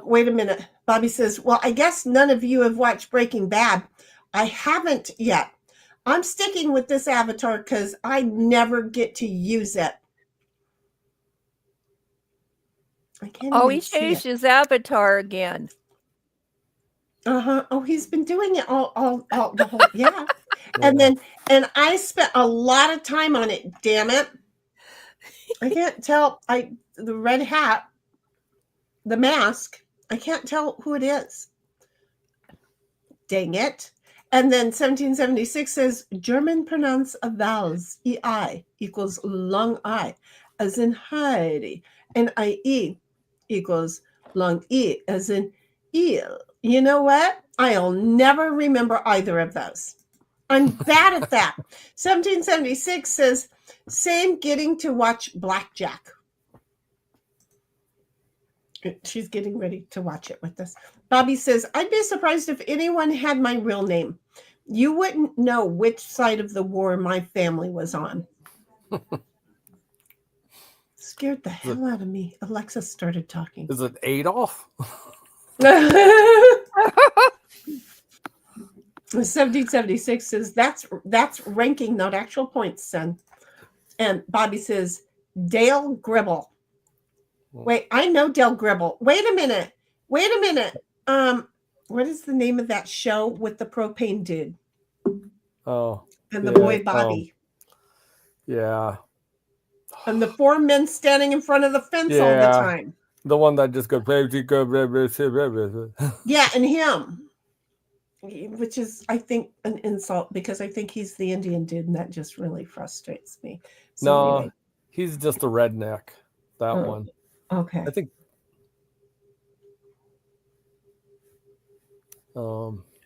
Speaker 2: wait a minute. Bobby says, well, I guess none of you have watched Breaking Bad. I haven't yet. I'm sticking with this avatar because I never get to use it. I can't.
Speaker 3: Oh, he changed his avatar again.
Speaker 2: Oh, he's been doing it all the whole yeah. And I spent a lot of time on it. Damn it! I can't tell. The red hat, the mask. I can't tell who it is. Dang it! And then 1776 says German pronounce of vowels ei equals long I, as in Heidi, and ie equals long e, as in eel. You know what? I'll never remember either of those. I'm bad at that. 1776 says, same getting to watch Blackjack. She's getting ready to watch it with us. Bobby says, I'd be surprised if anyone had my real name. You wouldn't know which side of the war my family was on. Scared the hell out of me. Alexa started talking.
Speaker 4: Is it Adolf?
Speaker 2: 1776 says that's ranking, not actual points, son. And Bobby says Dale Gribble. Wait, I know Dale Gribble. Wait a minute. What is the name of that show with the propane dude?
Speaker 4: Oh.
Speaker 2: And the boy Bobby.
Speaker 4: Yeah.
Speaker 2: And the 4 men standing in front of the fence all the time.
Speaker 4: The one that just goes.
Speaker 2: Yeah, and him. Which is, I think, an insult because I think he's the Indian dude, and that just really frustrates me. So anyway.
Speaker 4: He's just a redneck. That one.
Speaker 2: Okay.
Speaker 4: I think.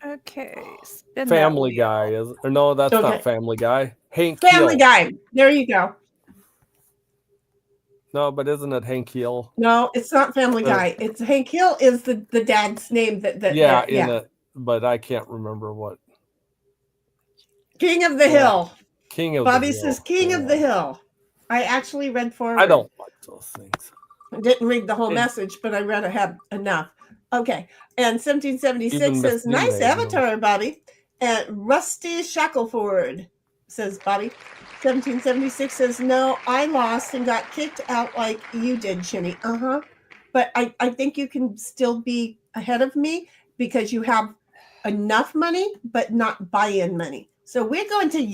Speaker 3: Okay.
Speaker 4: Family Guy is, or no, that's not Family Guy. Hank
Speaker 2: Family
Speaker 4: Hill.
Speaker 2: Guy. There you go.
Speaker 4: No, but isn't it Hank Hill?
Speaker 2: No, it's not Family Guy. It's Hank Hill is the dad's name that
Speaker 4: it, but I can't remember what.
Speaker 2: King of the Hill.
Speaker 4: King of
Speaker 2: Bobby
Speaker 4: the Hill.
Speaker 2: says King of the Hill. I actually read forward.
Speaker 4: I don't like those things.
Speaker 2: I didn't read the whole message, but I read ahead enough. Okay. And 1776 says, nice avatar, Bobby. And Rusty Shackleford, says Bobby. 1776 says, no, I lost and got kicked out like you did, Shinny. But I think you can still be ahead of me because you have enough money, but not buy-in money. So we're going to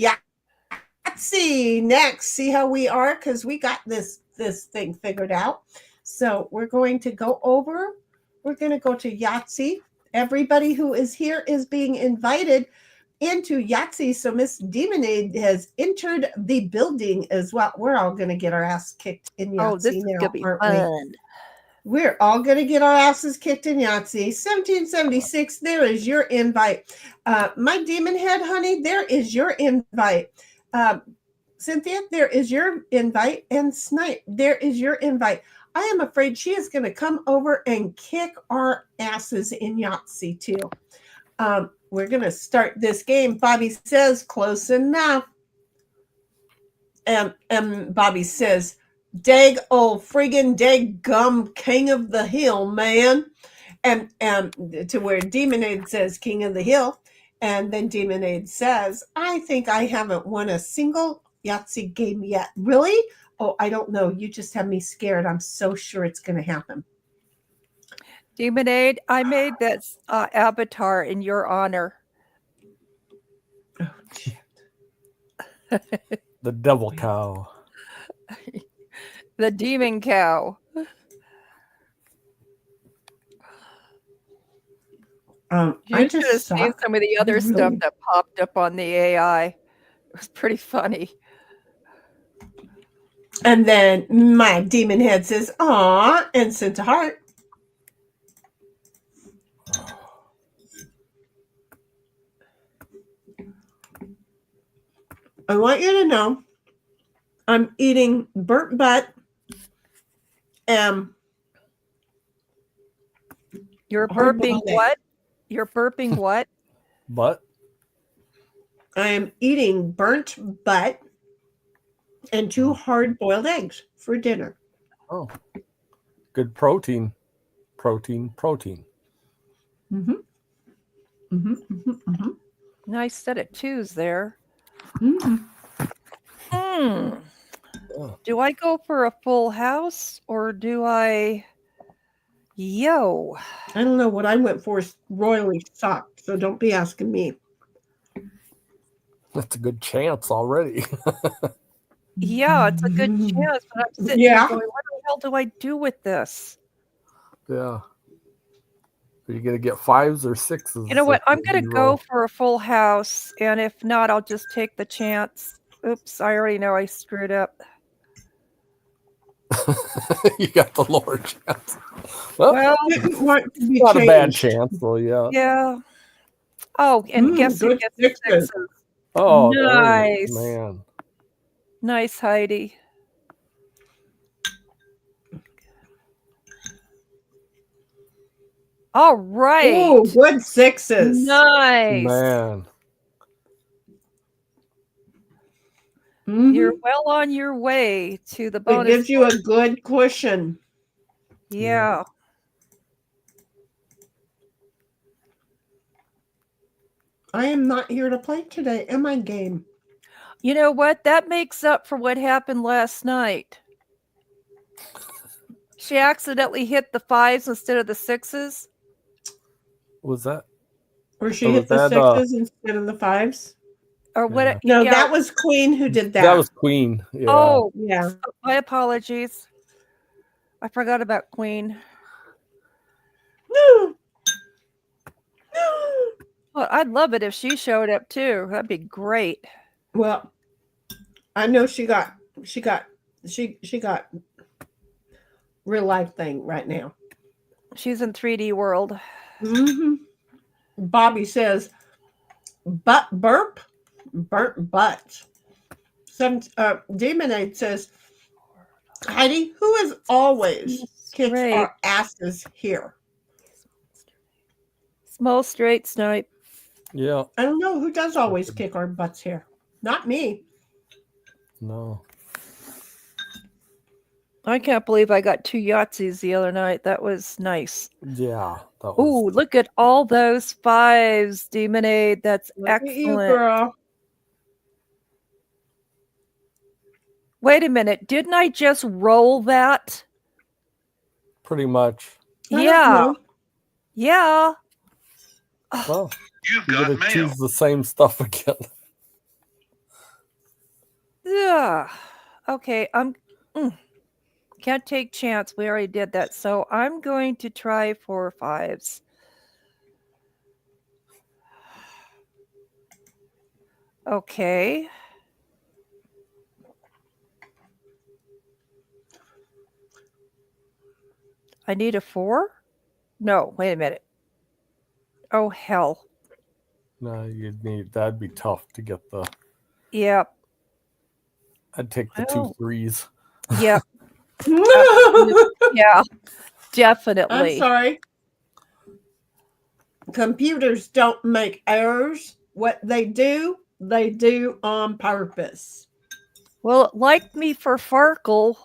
Speaker 2: Yahtzee next. See how we are? Because we got this thing figured out. So we're going to go over. We're going to go to Yahtzee. Everybody who is here is being invited into Yahtzee. So Miss Demonade has entered the building as well. We're all going to get our ass kicked in Yahtzee
Speaker 3: Oh, this is
Speaker 2: now,
Speaker 3: gonna be
Speaker 2: aren't we?
Speaker 3: fun.
Speaker 2: We're all going to get our asses kicked in Yahtzee. 1776, there is your invite. My demon head, honey, there is your invite. Cynthia, there is your invite. And Snipe, there is your invite. I am afraid she is going to come over and kick our asses in Yahtzee too. We're going to start this game. Bobby says, close enough. And Bobby says, dag old friggin' dag gum king of the hill, man. And to where Demonade says king of the hill. And then Demonade says, I think I haven't won a single Yahtzee game yet. Really? Oh, I don't know. You just have me scared. I'm so sure it's going to happen.
Speaker 3: Demonade, I made that avatar in your honor.
Speaker 2: Oh, shit.
Speaker 4: The devil cow.
Speaker 3: The demon cow.
Speaker 2: I
Speaker 3: You should have
Speaker 2: just
Speaker 3: seen
Speaker 2: suck.
Speaker 3: some of the other
Speaker 2: Really?
Speaker 3: stuff that popped up on the AI. It was pretty funny.
Speaker 2: And then my demon head says, aw, and sent a heart. I want you to know I'm eating burnt butt.
Speaker 3: You're
Speaker 2: Hard
Speaker 3: burping
Speaker 2: boiled egg.
Speaker 3: what? You're burping what?
Speaker 4: But
Speaker 2: I am eating burnt butt and 2 hard-boiled eggs for dinner.
Speaker 4: oh, good protein. Protein.
Speaker 2: Mm-hmm. Mm-hmm. Mm-hmm. Mm-hmm.
Speaker 3: Nice set of twos there.
Speaker 2: Mm-hmm.
Speaker 4: Oh.
Speaker 3: Do I go for a full house or do I? Yo.
Speaker 2: I don't know what I went for. Royally sucked, so don't be asking me.
Speaker 4: That's a good chance already.
Speaker 3: Yeah, it's a good chance, but I'm sitting
Speaker 2: Yeah.
Speaker 3: here going, what the hell do I do with this?
Speaker 4: Yeah. Are you gonna get 5s or 6s?
Speaker 3: You know what? I'm going to go
Speaker 4: roll?
Speaker 3: for a full house, and if not, I'll just take the chance. Oops, I already know I screwed up.
Speaker 4: You got the lower chance. Well,
Speaker 3: Well,
Speaker 2: Didn't want to be
Speaker 4: not a bad
Speaker 2: changed.
Speaker 4: chance, though. Yeah.
Speaker 3: yeah. Oh, and guess who
Speaker 2: good
Speaker 3: gets the
Speaker 2: sixes.
Speaker 3: sixes?
Speaker 4: Oh, there you go.
Speaker 3: Nice.
Speaker 4: Man.
Speaker 3: Nice, Heidi. All right.
Speaker 2: Oh, good sixes.
Speaker 3: Nice.
Speaker 4: Man.
Speaker 2: Mhm.
Speaker 3: You're well on your way to the
Speaker 2: It
Speaker 3: bonus.
Speaker 2: gives you a good cushion.
Speaker 3: Yeah.
Speaker 2: I am not here to play today. Am I, game?
Speaker 3: You know what? That makes up for what happened last night. She accidentally hit the 5s instead of the 6s.
Speaker 4: Was that?
Speaker 2: Or she
Speaker 4: Or
Speaker 2: hit
Speaker 4: was
Speaker 2: the
Speaker 4: that,
Speaker 2: 6s instead of the 5s?
Speaker 3: Or what?
Speaker 4: Yeah.
Speaker 2: No,
Speaker 3: yeah.
Speaker 2: that was Queen who did that.
Speaker 4: That was Queen. Yeah.
Speaker 3: Oh,
Speaker 2: yeah.
Speaker 3: my apologies. I forgot about Queen.
Speaker 2: No. No.
Speaker 3: Well, I'd love it if she showed up too. That'd be great.
Speaker 2: Well, I know she got real life thing right now.
Speaker 3: She's in 3D world.
Speaker 2: Mm-hmm. Bobby says, "Butt burp, burnt butt." Demonade says, "Heidi, who is always kicks
Speaker 3: Straight.
Speaker 2: our asses here?"
Speaker 3: Small straight snipe.
Speaker 4: Yeah.
Speaker 2: I don't know who does always kick our butts here. Not me.
Speaker 4: No.
Speaker 3: I can't believe I got 2 Yahtzees the other night. That was nice.
Speaker 4: Yeah. That was.
Speaker 3: Ooh, look at all those 5s, Demonade. That's
Speaker 2: Look at
Speaker 3: excellent.
Speaker 2: you, girl.
Speaker 3: Wait a minute. Didn't I just roll that?
Speaker 4: Pretty much.
Speaker 2: I don't
Speaker 3: Yeah.
Speaker 2: know.
Speaker 3: Yeah.
Speaker 4: Well,
Speaker 5: You've
Speaker 4: you're
Speaker 5: got
Speaker 4: gonna
Speaker 5: mail.
Speaker 4: choose the same stuff again.
Speaker 3: Yeah. Okay. Can't take chance. We already did that. So I'm going to try 4 5s. Okay. I need a 4? No, wait a minute. Oh, hell.
Speaker 4: No, that'd be tough to get the.
Speaker 3: Yep.
Speaker 4: I'd take the 2 3s.
Speaker 3: Yep. Yeah,
Speaker 2: I'm
Speaker 3: definitely.
Speaker 2: sorry. Computers don't make errors. What they do on purpose.
Speaker 3: Well, it liked me for Farkle.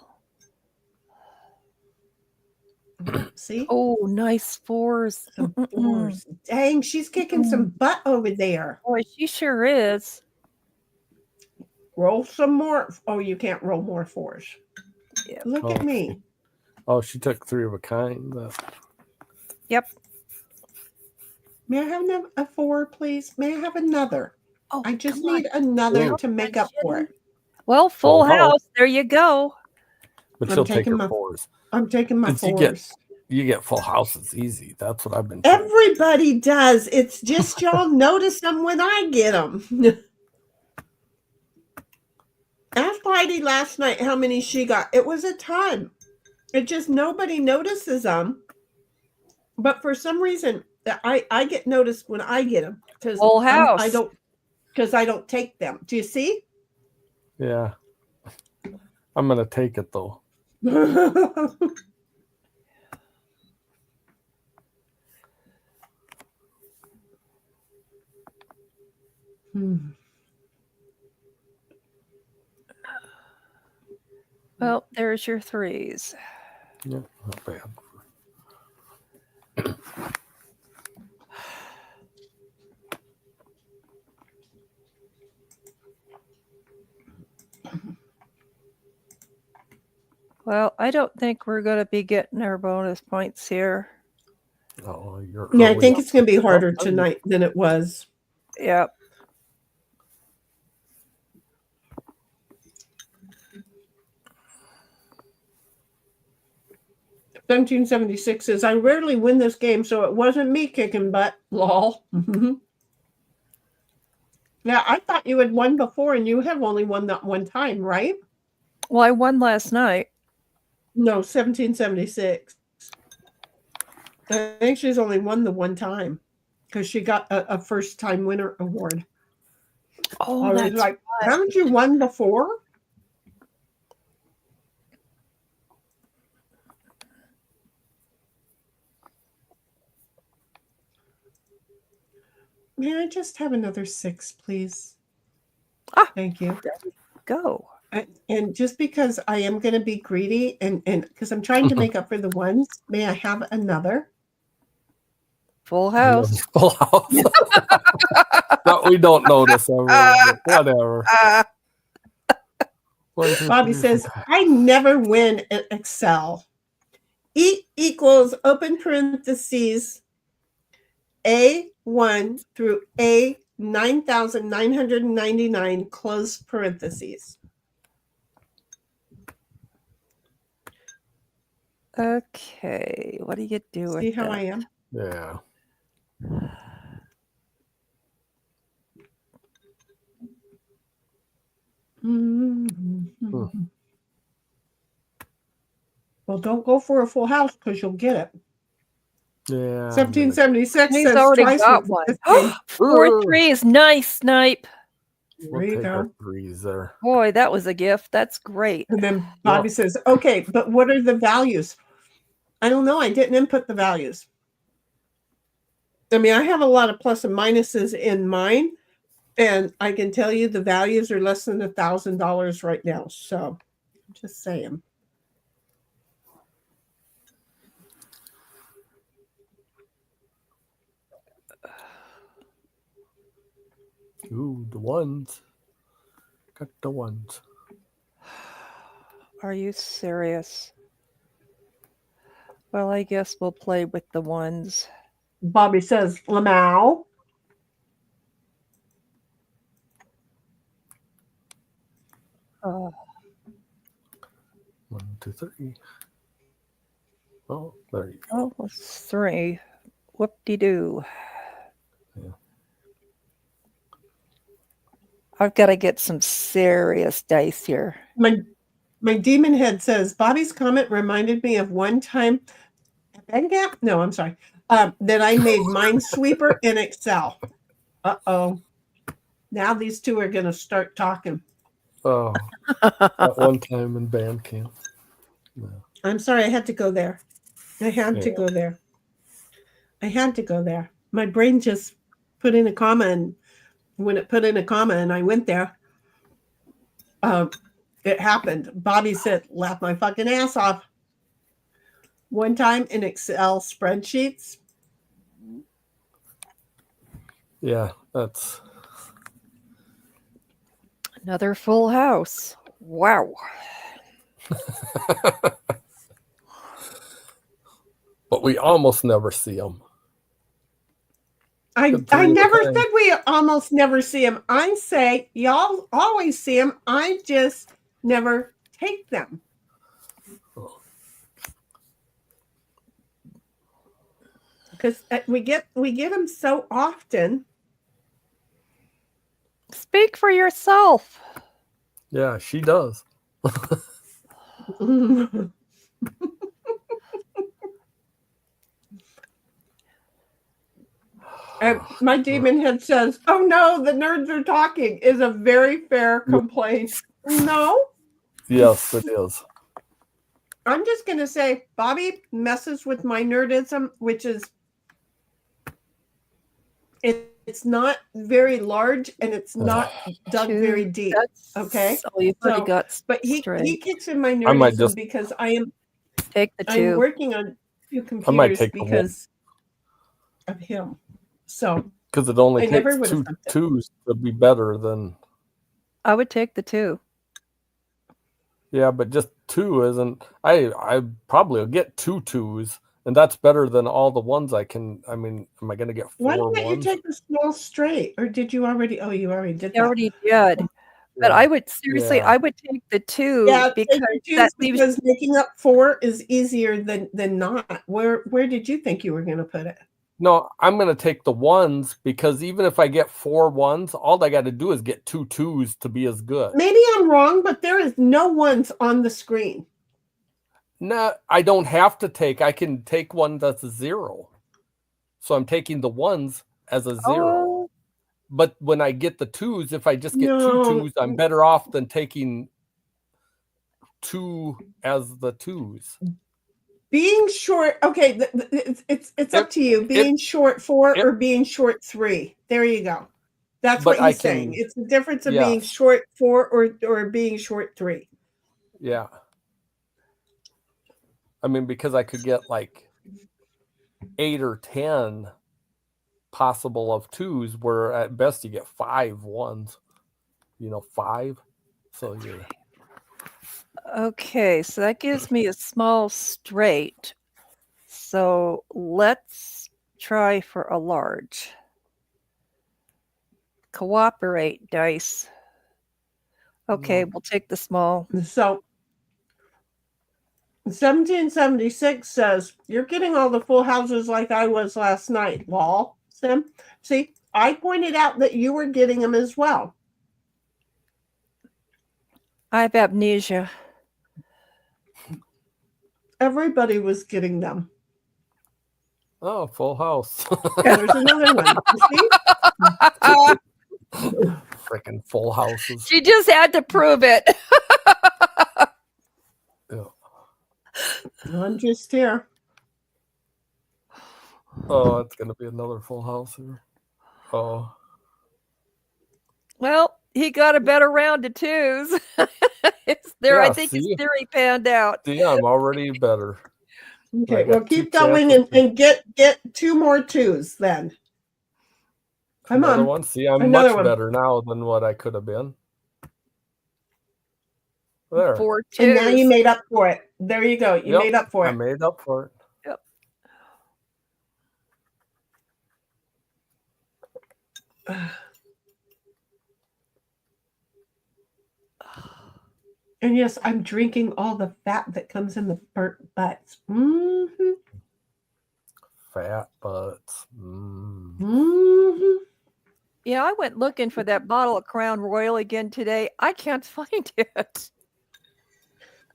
Speaker 2: See?
Speaker 3: Oh, nice 4s.
Speaker 2: Some fours. Dang, she's kicking some butt over there.
Speaker 3: Boy, she sure is.
Speaker 2: Roll some more. Oh, you can't roll more 4s.
Speaker 3: Yep.
Speaker 2: Look at me.
Speaker 4: She took 3 of a kind.
Speaker 3: Yep.
Speaker 2: May I have a 4, please? May I have another?
Speaker 3: Oh,
Speaker 2: I just
Speaker 3: come on.
Speaker 2: need another
Speaker 4: Ooh.
Speaker 2: to make up for it.
Speaker 3: Well, full house. There you go.
Speaker 4: But
Speaker 2: I'm
Speaker 4: she'll take
Speaker 2: taking
Speaker 4: her
Speaker 2: my-
Speaker 4: 4s.
Speaker 2: I'm taking my
Speaker 4: Since
Speaker 2: 4s.
Speaker 4: You get full houses easy. That's what I've been told.
Speaker 2: Everybody does. It's just y'all notice them when I get them. Asked Heidi last night how many she got. It was a ton. It just nobody notices them. But for some reason, I get noticed when I get them because
Speaker 3: Full house.
Speaker 2: I don't take them. Do you see?
Speaker 4: Yeah. I'm gonna take it though.
Speaker 3: Well, there's your 3s.
Speaker 4: Yeah, not bad.
Speaker 3: Well, I don't think we're going to be getting our bonus points here.
Speaker 4: Oh, you're
Speaker 2: Yeah, I
Speaker 4: early
Speaker 2: think
Speaker 4: up.
Speaker 2: it's going to be harder tonight than it was.
Speaker 3: Yep.
Speaker 2: $17.76 says, I rarely win this game, so it wasn't me kicking butt. Lol. Yeah, I thought you had won before, and you have only won that one time, right?
Speaker 3: Well, I won last night.
Speaker 2: No, 1776. I think she's only won the one time because she got a first-time winner award.
Speaker 3: Oh,
Speaker 2: I was
Speaker 3: that's
Speaker 2: like,
Speaker 3: right.
Speaker 2: haven't you won before? May I just have another 6, please? Thank you.
Speaker 3: Go.
Speaker 2: And just because I am going to be greedy and because I'm trying to make up for the ones, may I have another?
Speaker 3: Full house.
Speaker 4: Full house. That we don't notice ever, but whatever. 1, 2,
Speaker 2: Bobby
Speaker 4: 3,
Speaker 2: says,
Speaker 4: 4.
Speaker 2: I never win at Excel. E equals open parentheses A1 through A 9,999 close parentheses.
Speaker 3: Okay. What do you do with
Speaker 2: See how
Speaker 3: that?
Speaker 2: I am?
Speaker 4: Yeah.
Speaker 2: Well, don't go for a full house because you'll get it.
Speaker 4: Yeah.
Speaker 2: 1776
Speaker 3: He's
Speaker 2: says
Speaker 3: already
Speaker 2: twice
Speaker 3: got
Speaker 2: with
Speaker 3: one.
Speaker 2: this game.
Speaker 3: 4
Speaker 4: Ooh.
Speaker 3: 3s. Nice snipe.
Speaker 2: There
Speaker 4: We'll
Speaker 2: you
Speaker 4: take our
Speaker 2: go.
Speaker 4: 3s there.
Speaker 3: Boy, that was a gift. That's great.
Speaker 2: And then Bobby says, okay, but what are the values? I don't know. I didn't input the values. I mean, I have a lot of plus and minuses in mine, and I can tell you the values are less than $1,000 right now. So I'm just saying.
Speaker 4: Ooh, the ones. Got the ones.
Speaker 3: Are you serious? Well, I guess we'll play with the ones.
Speaker 2: Bobby says, Lamau.
Speaker 3: Uh,
Speaker 4: 1, 2, 3. Oh, there you go.
Speaker 3: oh, it's 3. Whoop-de-doo.
Speaker 4: Yeah.
Speaker 3: I've got to get some serious dice here.
Speaker 2: My demon head says Bobby's comment reminded me of one time that I made Minesweeper in Excel. Now these two are going to start talking.
Speaker 4: Oh, at one time in band camp. Yeah.
Speaker 2: I'm sorry, I had to go there. I had to go there. My brain just put in a comma, and when it put in a comma and I went there, it happened. Bobby said, laugh my fucking ass off. One time in Excel spreadsheets.
Speaker 4: Yeah, that's
Speaker 3: Another full house. Wow.
Speaker 4: but we almost never see them.
Speaker 2: I never said we almost never see them. I say y'all always see them. I just never take them. Because we get them so often.
Speaker 3: Speak for yourself.
Speaker 4: Yeah, she does.
Speaker 2: My demon head says, "Oh no, the nerds are talking," is a very fair complaint. No.
Speaker 4: Yes, it is.
Speaker 2: I'm just going to say Bobby messes with my nerdism, which is it's not very large and it's not dug very deep. Okay. But he kicks in my nerdism because I'm working on 2 computers because of him. So
Speaker 4: because it only takes 2 twos to be better than.
Speaker 3: I would take the 2.
Speaker 4: Yeah, but just 2 isn't. I probably will get 2 twos, and that's better than all the ones I can. I mean, am I going to get 4
Speaker 2: Why don't
Speaker 4: ones?
Speaker 2: you take the small straight, or did you already? Oh, you already did.
Speaker 3: You already did. But I would seriously, I would take the 2
Speaker 2: because making up 4 is easier than not. Where did you think you were going to put it?
Speaker 4: No, I'm going to take the 1s because even if I get 4 1s, all I got to do is get 2 2s to be as good.
Speaker 2: Maybe I'm wrong, but there is no 1s on the screen.
Speaker 4: No, I don't have to take. I can take one that's a 0. So I'm taking the 1s as a 0.
Speaker 3: Oh.
Speaker 4: But when I get the 2s, if I just get 2 2s, I'm better off than taking 2 as the 2s.
Speaker 2: Being short, okay, it's up to you. Being short 4 or being short 3. There you go. That's what he's saying. It's the difference of being short 4 or being short 3.
Speaker 4: Yeah. I mean, because I could get like 8 or 10 possible of 2s, where at best you get 5 1s. 5. So you're.
Speaker 3: Okay, so that gives me a small straight. So let's try for a large. Cooperate, dice. Okay, we'll take the small.
Speaker 2: So 1776 says, you're getting all the full houses like I was last night, lol. Sim, see, I pointed out that you were getting them as well.
Speaker 3: I have amnesia.
Speaker 2: Everybody was getting them.
Speaker 4: Oh, full house.
Speaker 2: There's another one. You see?
Speaker 4: Freaking full houses.
Speaker 3: She just had to prove it.
Speaker 4: Yeah.
Speaker 2: I'm just here.
Speaker 4: Oh, it's going to be another full house here. Oh.
Speaker 3: Well, he got a better round of 2s. I think his theory panned out.
Speaker 4: See, I'm already better.
Speaker 2: Okay, well, keep going and get 2 more 2s then. Come
Speaker 4: Another
Speaker 2: on.
Speaker 4: one. See, I'm much better now than what I could have been. There.
Speaker 3: 4 2s.
Speaker 2: And now you made up for it. There you go. You made up for it.
Speaker 4: I made up for it.
Speaker 2: Yep. And yes, I'm drinking all the fat that comes in the burnt butts. Mm-hmm.
Speaker 4: Fat butts.
Speaker 2: Mm-hmm.
Speaker 3: Yeah, I went looking for that bottle of Crown Royal again today. I can't find it.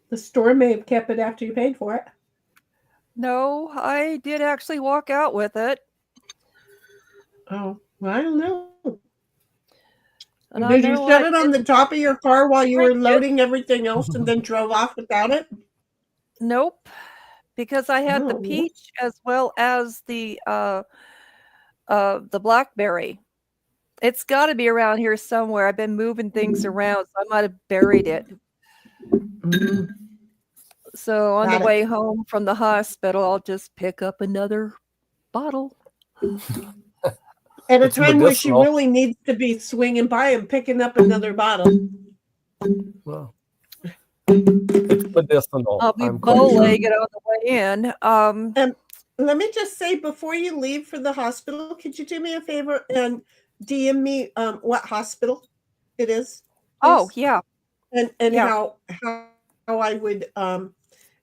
Speaker 2: The store may have kept it after you paid for it.
Speaker 3: No, I did actually walk out with it.
Speaker 2: Oh, well, I don't know.
Speaker 3: And I
Speaker 2: Did you
Speaker 3: know
Speaker 2: set
Speaker 3: I
Speaker 2: it on the
Speaker 3: didn't
Speaker 2: top of your car while you were
Speaker 3: drink it.
Speaker 2: loading everything else and then drove off without it?
Speaker 3: Nope, because I had the
Speaker 2: Oh,
Speaker 3: peach as well as the blackberry. It's got to be around here somewhere. I've been moving things around, so I might have buried it.
Speaker 2: mhm.
Speaker 3: So on the
Speaker 2: Got it.
Speaker 3: way home from the hospital, I'll just pick up another bottle.
Speaker 2: At a
Speaker 4: It's
Speaker 2: time where she
Speaker 4: medicinal.
Speaker 2: really needs to be swinging by and picking up another bottle.
Speaker 4: Well, it's medicinal.
Speaker 3: I'll be
Speaker 4: I'm quite sure.
Speaker 3: bow-legged on the way in.
Speaker 2: And let me just say, before you leave for the hospital, could you do me a favor and DM me what hospital it is?
Speaker 3: Oh,
Speaker 2: please?
Speaker 3: yeah.
Speaker 2: And
Speaker 3: Yeah.
Speaker 2: how I would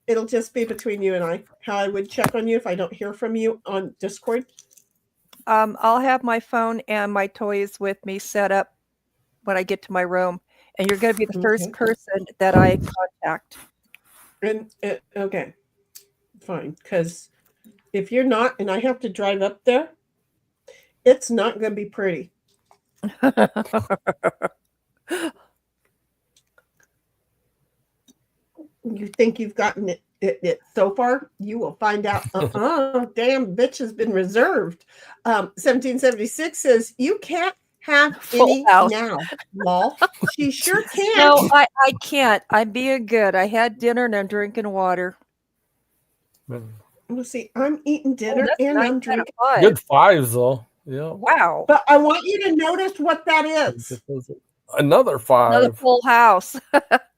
Speaker 2: it'll just be between you and I, how I would check on you if I don't hear from you on Discord.
Speaker 3: I'll have my phone and my toys with me set up when I get to my room, and you're going to be the first
Speaker 2: Okay.
Speaker 3: person that I contact.
Speaker 2: And okay, fine. Because if you're not, and I have to drive up there, it's not going to be pretty. You think you've gotten it so far? You will find out. Damn, bitch has been reserved. 1776 says you can't have
Speaker 3: Full
Speaker 2: any
Speaker 3: house.
Speaker 2: now. Lol. She sure can.
Speaker 3: No, I can't. I'm being good. I had dinner and I'm drinking water.
Speaker 2: Let's see. I'm eating
Speaker 3: Oh,
Speaker 2: dinner
Speaker 3: that's
Speaker 2: and
Speaker 3: nice
Speaker 2: I'm
Speaker 3: out of
Speaker 2: drinking.
Speaker 3: five.
Speaker 4: Good fives though. Yeah.
Speaker 3: Wow.
Speaker 2: But I want you to notice what that is.
Speaker 4: Another five.
Speaker 3: Another full house.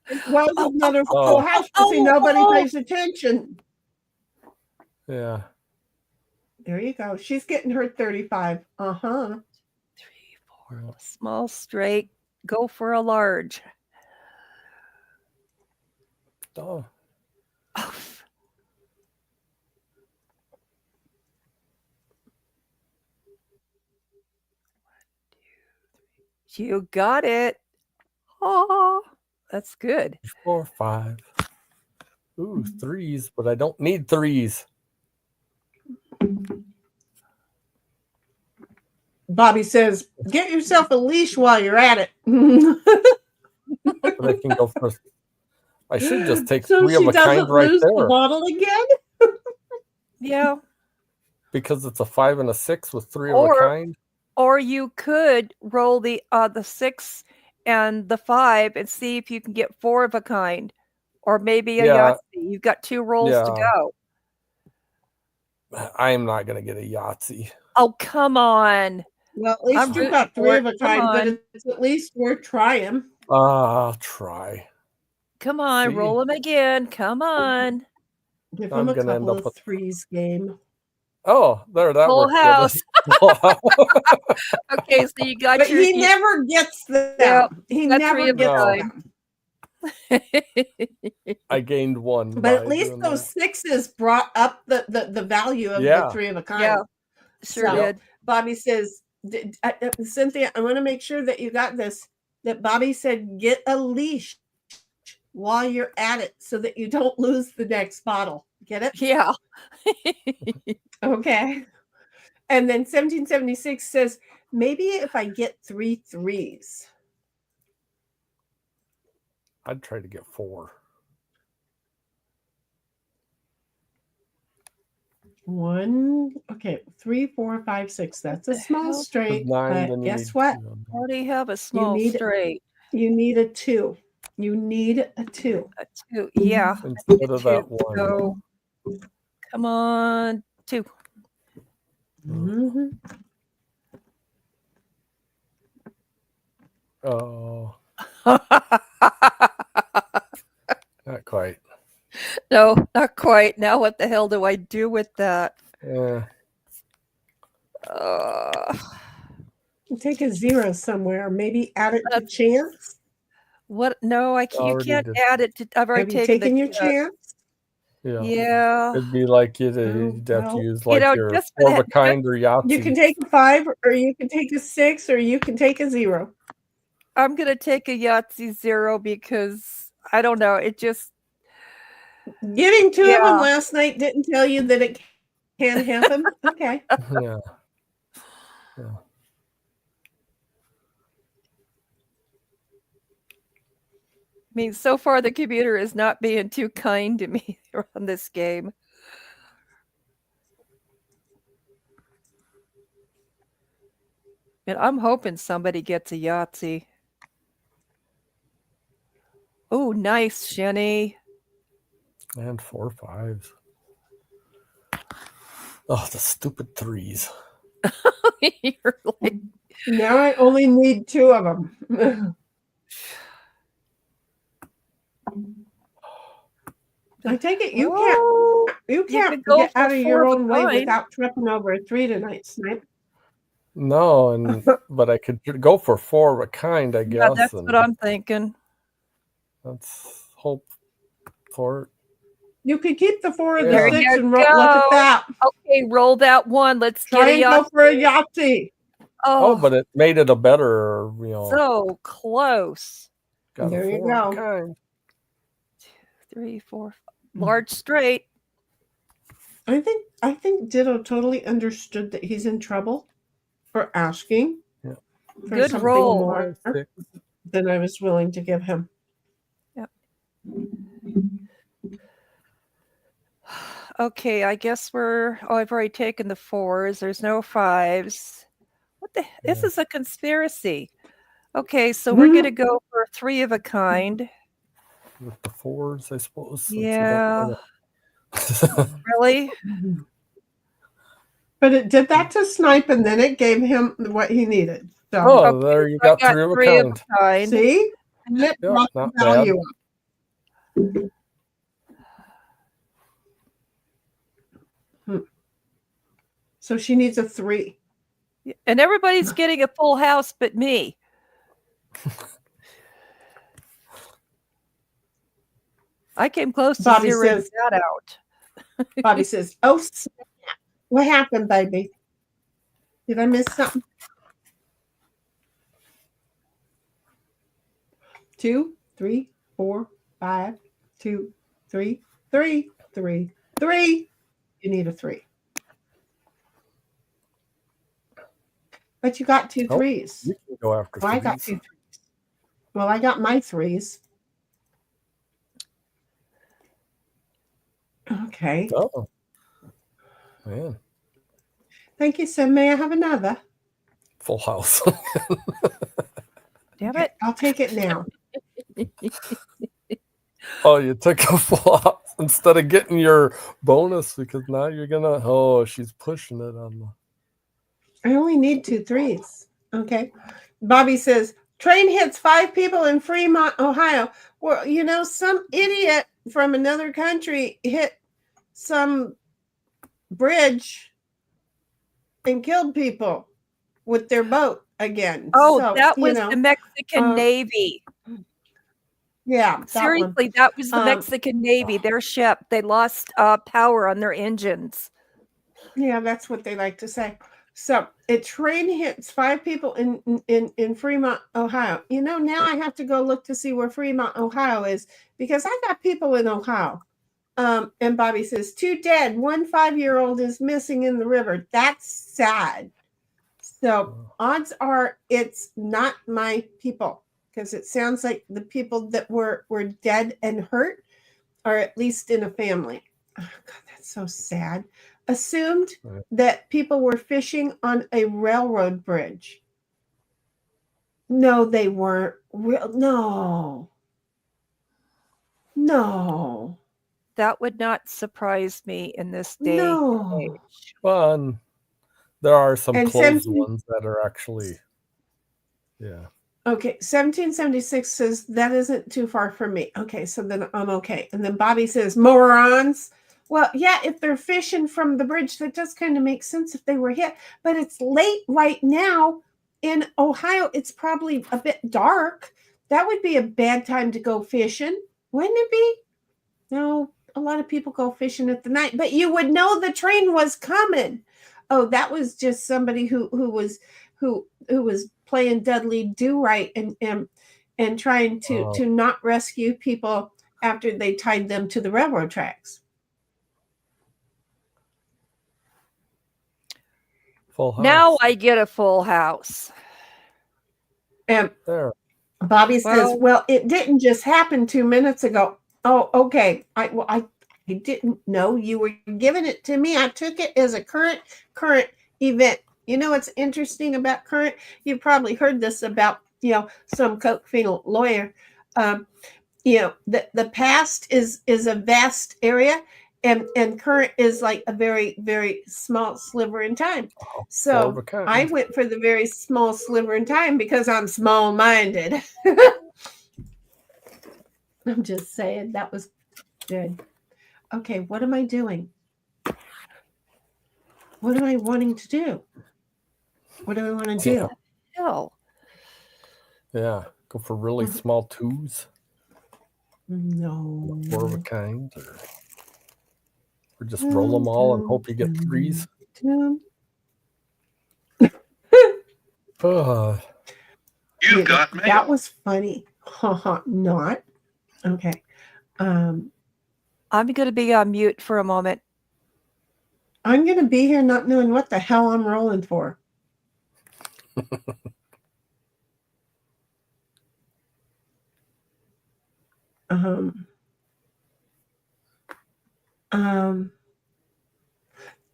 Speaker 2: It was
Speaker 3: Oh,
Speaker 2: another
Speaker 3: oh,
Speaker 2: full
Speaker 3: oh,
Speaker 2: house.
Speaker 3: oh,
Speaker 2: See, nobody
Speaker 3: oh.
Speaker 2: pays attention.
Speaker 4: Yeah.
Speaker 2: There you go. She's getting her 35.
Speaker 3: 3, 4. Small straight. Go for a large.
Speaker 4: Oh.
Speaker 3: Oh. You got it. Oh, that's good.
Speaker 4: 4, 5. Ooh, threes, but I don't need threes.
Speaker 2: Bobby says, get yourself a leash while you're at it.
Speaker 4: But I can go first. I should just take
Speaker 2: so
Speaker 4: 3 of
Speaker 2: she
Speaker 4: a kind
Speaker 2: doesn't
Speaker 4: right
Speaker 2: lose the
Speaker 4: there.
Speaker 2: bottle again?
Speaker 3: Yeah.
Speaker 4: Because it's a 5 and a 6 with 3 of a
Speaker 3: Or
Speaker 4: kind.
Speaker 3: or you could roll the 6 and the 5 and see if you can get 4 of a kind. Or maybe a
Speaker 4: Yeah.
Speaker 3: Yahtzee. You've got 2 rolls to
Speaker 4: Yeah.
Speaker 3: go.
Speaker 4: I am not going to get a Yahtzee.
Speaker 3: Oh, come on.
Speaker 2: Well, at least
Speaker 3: I'm
Speaker 2: you
Speaker 3: rooting
Speaker 2: got
Speaker 3: for
Speaker 2: 3
Speaker 3: it.
Speaker 2: of a
Speaker 3: Come
Speaker 2: kind, but
Speaker 3: on.
Speaker 2: it's at least worth trying.
Speaker 4: I'll try.
Speaker 3: Come on,
Speaker 4: See?
Speaker 3: roll them again. Come on.
Speaker 2: Give
Speaker 4: I'm
Speaker 2: him a
Speaker 4: gonna end
Speaker 2: couple
Speaker 4: up
Speaker 2: of
Speaker 4: with-
Speaker 2: threes game.
Speaker 4: Oh, there, that
Speaker 3: Full
Speaker 4: worked good.
Speaker 3: house.
Speaker 4: Full house.
Speaker 3: Okay, so you got
Speaker 2: But
Speaker 3: your
Speaker 2: he never gets them.
Speaker 3: Yeah,
Speaker 2: he
Speaker 3: got
Speaker 2: never
Speaker 3: 3 of a
Speaker 2: gets
Speaker 4: No.
Speaker 2: them.
Speaker 4: I gained 1.
Speaker 2: But
Speaker 4: by
Speaker 2: at least
Speaker 4: doing
Speaker 2: those
Speaker 4: that.
Speaker 2: 6s brought up the value of
Speaker 4: Yeah.
Speaker 2: the 3 of a kind.
Speaker 3: Yeah, sure
Speaker 2: So,
Speaker 3: did.
Speaker 2: Bobby says, Cynthia, I want to make sure that you got this. That Bobby said, get a leash while you're at it so that you don't lose the next bottle. Get it?
Speaker 3: Yeah.
Speaker 2: Okay. And then 1776 says, maybe if I get 3 threes.
Speaker 4: I'd try to get 4.
Speaker 2: 1, okay, 3, 4, 5, 6. That's a small
Speaker 3: hell?
Speaker 2: straight.
Speaker 4: 9,
Speaker 2: But
Speaker 4: then you
Speaker 2: guess
Speaker 4: need
Speaker 2: what?
Speaker 4: 2 of them.
Speaker 3: Already have a small
Speaker 2: need-
Speaker 3: straight.
Speaker 2: You need a 2. You need a 2.
Speaker 3: A 2. Yeah.
Speaker 4: Instead of that 1.
Speaker 3: So, come on. 2.
Speaker 2: Mm-hmm.
Speaker 4: Oh, not quite.
Speaker 3: No, not quite. Now what the hell do I do with that?
Speaker 2: Take a 0 somewhere. Maybe add it to
Speaker 3: That's-
Speaker 2: chance.
Speaker 3: What? No, you
Speaker 4: Already
Speaker 3: can't
Speaker 4: did.
Speaker 3: add it to. I've already
Speaker 2: Have you taken your
Speaker 3: the,
Speaker 2: chance?
Speaker 4: Yeah.
Speaker 3: Yeah.
Speaker 4: It'd be like you'd have to
Speaker 2: well,
Speaker 4: use like your
Speaker 3: just for
Speaker 4: four of a
Speaker 3: that,
Speaker 4: kind or
Speaker 2: you can
Speaker 4: Yahtzee.
Speaker 2: take a 5, or you can take a 6, or you can take a 0.
Speaker 3: I'm going to take a Yahtzee 0 because I don't know. It just,
Speaker 2: Getting 2 of them
Speaker 3: yeah.
Speaker 2: last night didn't tell you that it can happen. Okay.
Speaker 4: Yeah. Yeah.
Speaker 3: I mean, so far the computer is not being too kind to me on this game. And I'm hoping somebody gets a Yahtzee. Oh, nice, Shenny.
Speaker 4: And 4 5s. Oh, the stupid 3s.
Speaker 3: You're like,
Speaker 2: Now I only need 2 of them. I take it you can't
Speaker 3: could go
Speaker 2: get
Speaker 3: for
Speaker 2: out of
Speaker 3: 4
Speaker 2: your
Speaker 3: of a
Speaker 2: own way
Speaker 3: kind.
Speaker 2: without tripping over a 3 tonight, Snipe.
Speaker 4: No, but I could go for 4 of a kind, I
Speaker 3: Yeah,
Speaker 4: guess.
Speaker 3: that's
Speaker 4: and
Speaker 3: what I'm thinking.
Speaker 4: let's hope for it.
Speaker 2: You could keep the 4 of the
Speaker 3: There
Speaker 2: 6
Speaker 3: you
Speaker 2: and
Speaker 3: go.
Speaker 2: look at that.
Speaker 3: Okay, roll that one. Let's
Speaker 2: Try
Speaker 3: get a
Speaker 2: and go for a
Speaker 3: Yahtzee.
Speaker 2: Yahtzee.
Speaker 4: Oh,
Speaker 3: Oh,
Speaker 4: but it made it a better,
Speaker 3: so close.
Speaker 4: got
Speaker 2: There
Speaker 4: a
Speaker 2: you
Speaker 4: 4 of a
Speaker 2: go.
Speaker 4: kind.
Speaker 3: 3, 4, 5. Large straight.
Speaker 2: I think Ditto totally understood that he's in trouble for asking
Speaker 4: Yeah.
Speaker 2: for
Speaker 3: Good
Speaker 2: something
Speaker 3: roll.
Speaker 2: more
Speaker 4: 6.
Speaker 2: than I was willing to give him.
Speaker 3: Yep. Okay, I guess I've already taken the 4s. There's no 5s. What the? This is a conspiracy. Okay, so we're going to go for a 3 of a kind.
Speaker 4: With the 4s, I suppose. since we don't
Speaker 3: Yeah.
Speaker 4: wanna-
Speaker 3: Really?
Speaker 2: But it did that to Snipe, and then it gave him what he needed. So
Speaker 4: Oh, there you
Speaker 3: so I
Speaker 4: got 3 of a
Speaker 3: 3 of
Speaker 4: kind.
Speaker 3: a kind.
Speaker 2: see, and it
Speaker 4: Yeah,
Speaker 2: brought the
Speaker 4: not
Speaker 2: value up. So she needs a 3.
Speaker 3: And everybody's getting a full house but me. I came close to
Speaker 2: Bobby
Speaker 3: zeroing
Speaker 2: says-
Speaker 3: that out.
Speaker 2: Bobby says, "Oh, snap. What happened, baby? Did I miss something?" 2, 3, 4, 5, 2, 3, 3, 3, 3. You need a 3. But you got 2
Speaker 4: Oh,
Speaker 2: 3s.
Speaker 4: You can go after
Speaker 2: Well, I got
Speaker 4: 3s.
Speaker 2: 2 3s. Well, I got my 3s. Okay.
Speaker 4: Oh, man.
Speaker 2: Thank you, Sim. May I have another?
Speaker 4: Full house.
Speaker 3: Damn
Speaker 2: Okay,
Speaker 3: it.
Speaker 2: I'll take it now.
Speaker 4: Oh, you took a full house instead of getting your bonus because now you're gonna. Oh, she's pushing it on the.
Speaker 2: I only need 2 3s. Okay. Bobby says, train hits 5 people in Fremont, Ohio. Well, some idiot from another country hit some bridge and killed people with their boat again.
Speaker 3: Oh,
Speaker 2: So,
Speaker 3: that was the Mexican Navy.
Speaker 2: Yeah.
Speaker 3: Seriously, that was the Mexican Navy. Their ship. They lost power on their engines.
Speaker 2: Yeah, that's what they like to say. So a train hits 5 people in Fremont, Ohio. Now I have to go look to see where Fremont, Ohio is, because I got people in Ohio. And Bobby says 2 dead, 1 5-year-old is missing in the river. That's sad. So odds are it's not my people, because it sounds like the people that were dead and hurt are at least in a family. Oh, God, that's so sad. Assumed that people were fishing on a railroad bridge. No, they weren't. No.
Speaker 3: That would not surprise me in this day
Speaker 2: No.
Speaker 3: and age.
Speaker 4: Fun. There are some
Speaker 2: And
Speaker 4: closed
Speaker 2: 17
Speaker 4: ones that are actually. Yeah.
Speaker 2: Okay, 1776 says that isn't too far from me. Okay, so then I'm okay. And then Bobby says, morons. Well, yeah, if they're fishing from the bridge, that does kind of make sense if they were hit. But it's late right now in Ohio. It's probably a bit dark. That would be a bad time to go fishing, wouldn't it be? No, a lot of people go fishing at the night, but you would know the train was coming. Oh, that was just somebody who was playing Dudley Do Right and trying to not rescue people after they tied them to the railroad tracks.
Speaker 4: Full house.
Speaker 3: Now I get a full house.
Speaker 2: And
Speaker 4: There.
Speaker 2: Bobby says, well, it didn't just happen 2 minutes ago. Oh, okay. I didn't know you were giving it to me. I took it as a current event. You know what's interesting about current? You've probably heard this about, some coke phenol lawyer. The past is a vast area, and current is like a very, very small sliver in time. So I went for the very small sliver in time because I'm small-minded. I'm just saying that was good. Okay, what am I doing? What am I wanting to do? What do I want to do?
Speaker 3: Hell.
Speaker 4: Yeah, go for really small twos.
Speaker 2: No.
Speaker 4: 4 of a kind. Or just roll them all and hope you get threes.
Speaker 5: You got me.
Speaker 2: That was funny. Not. Okay.
Speaker 3: I'm going to be on mute for a moment.
Speaker 2: I'm going to be here not knowing what the hell I'm rolling for.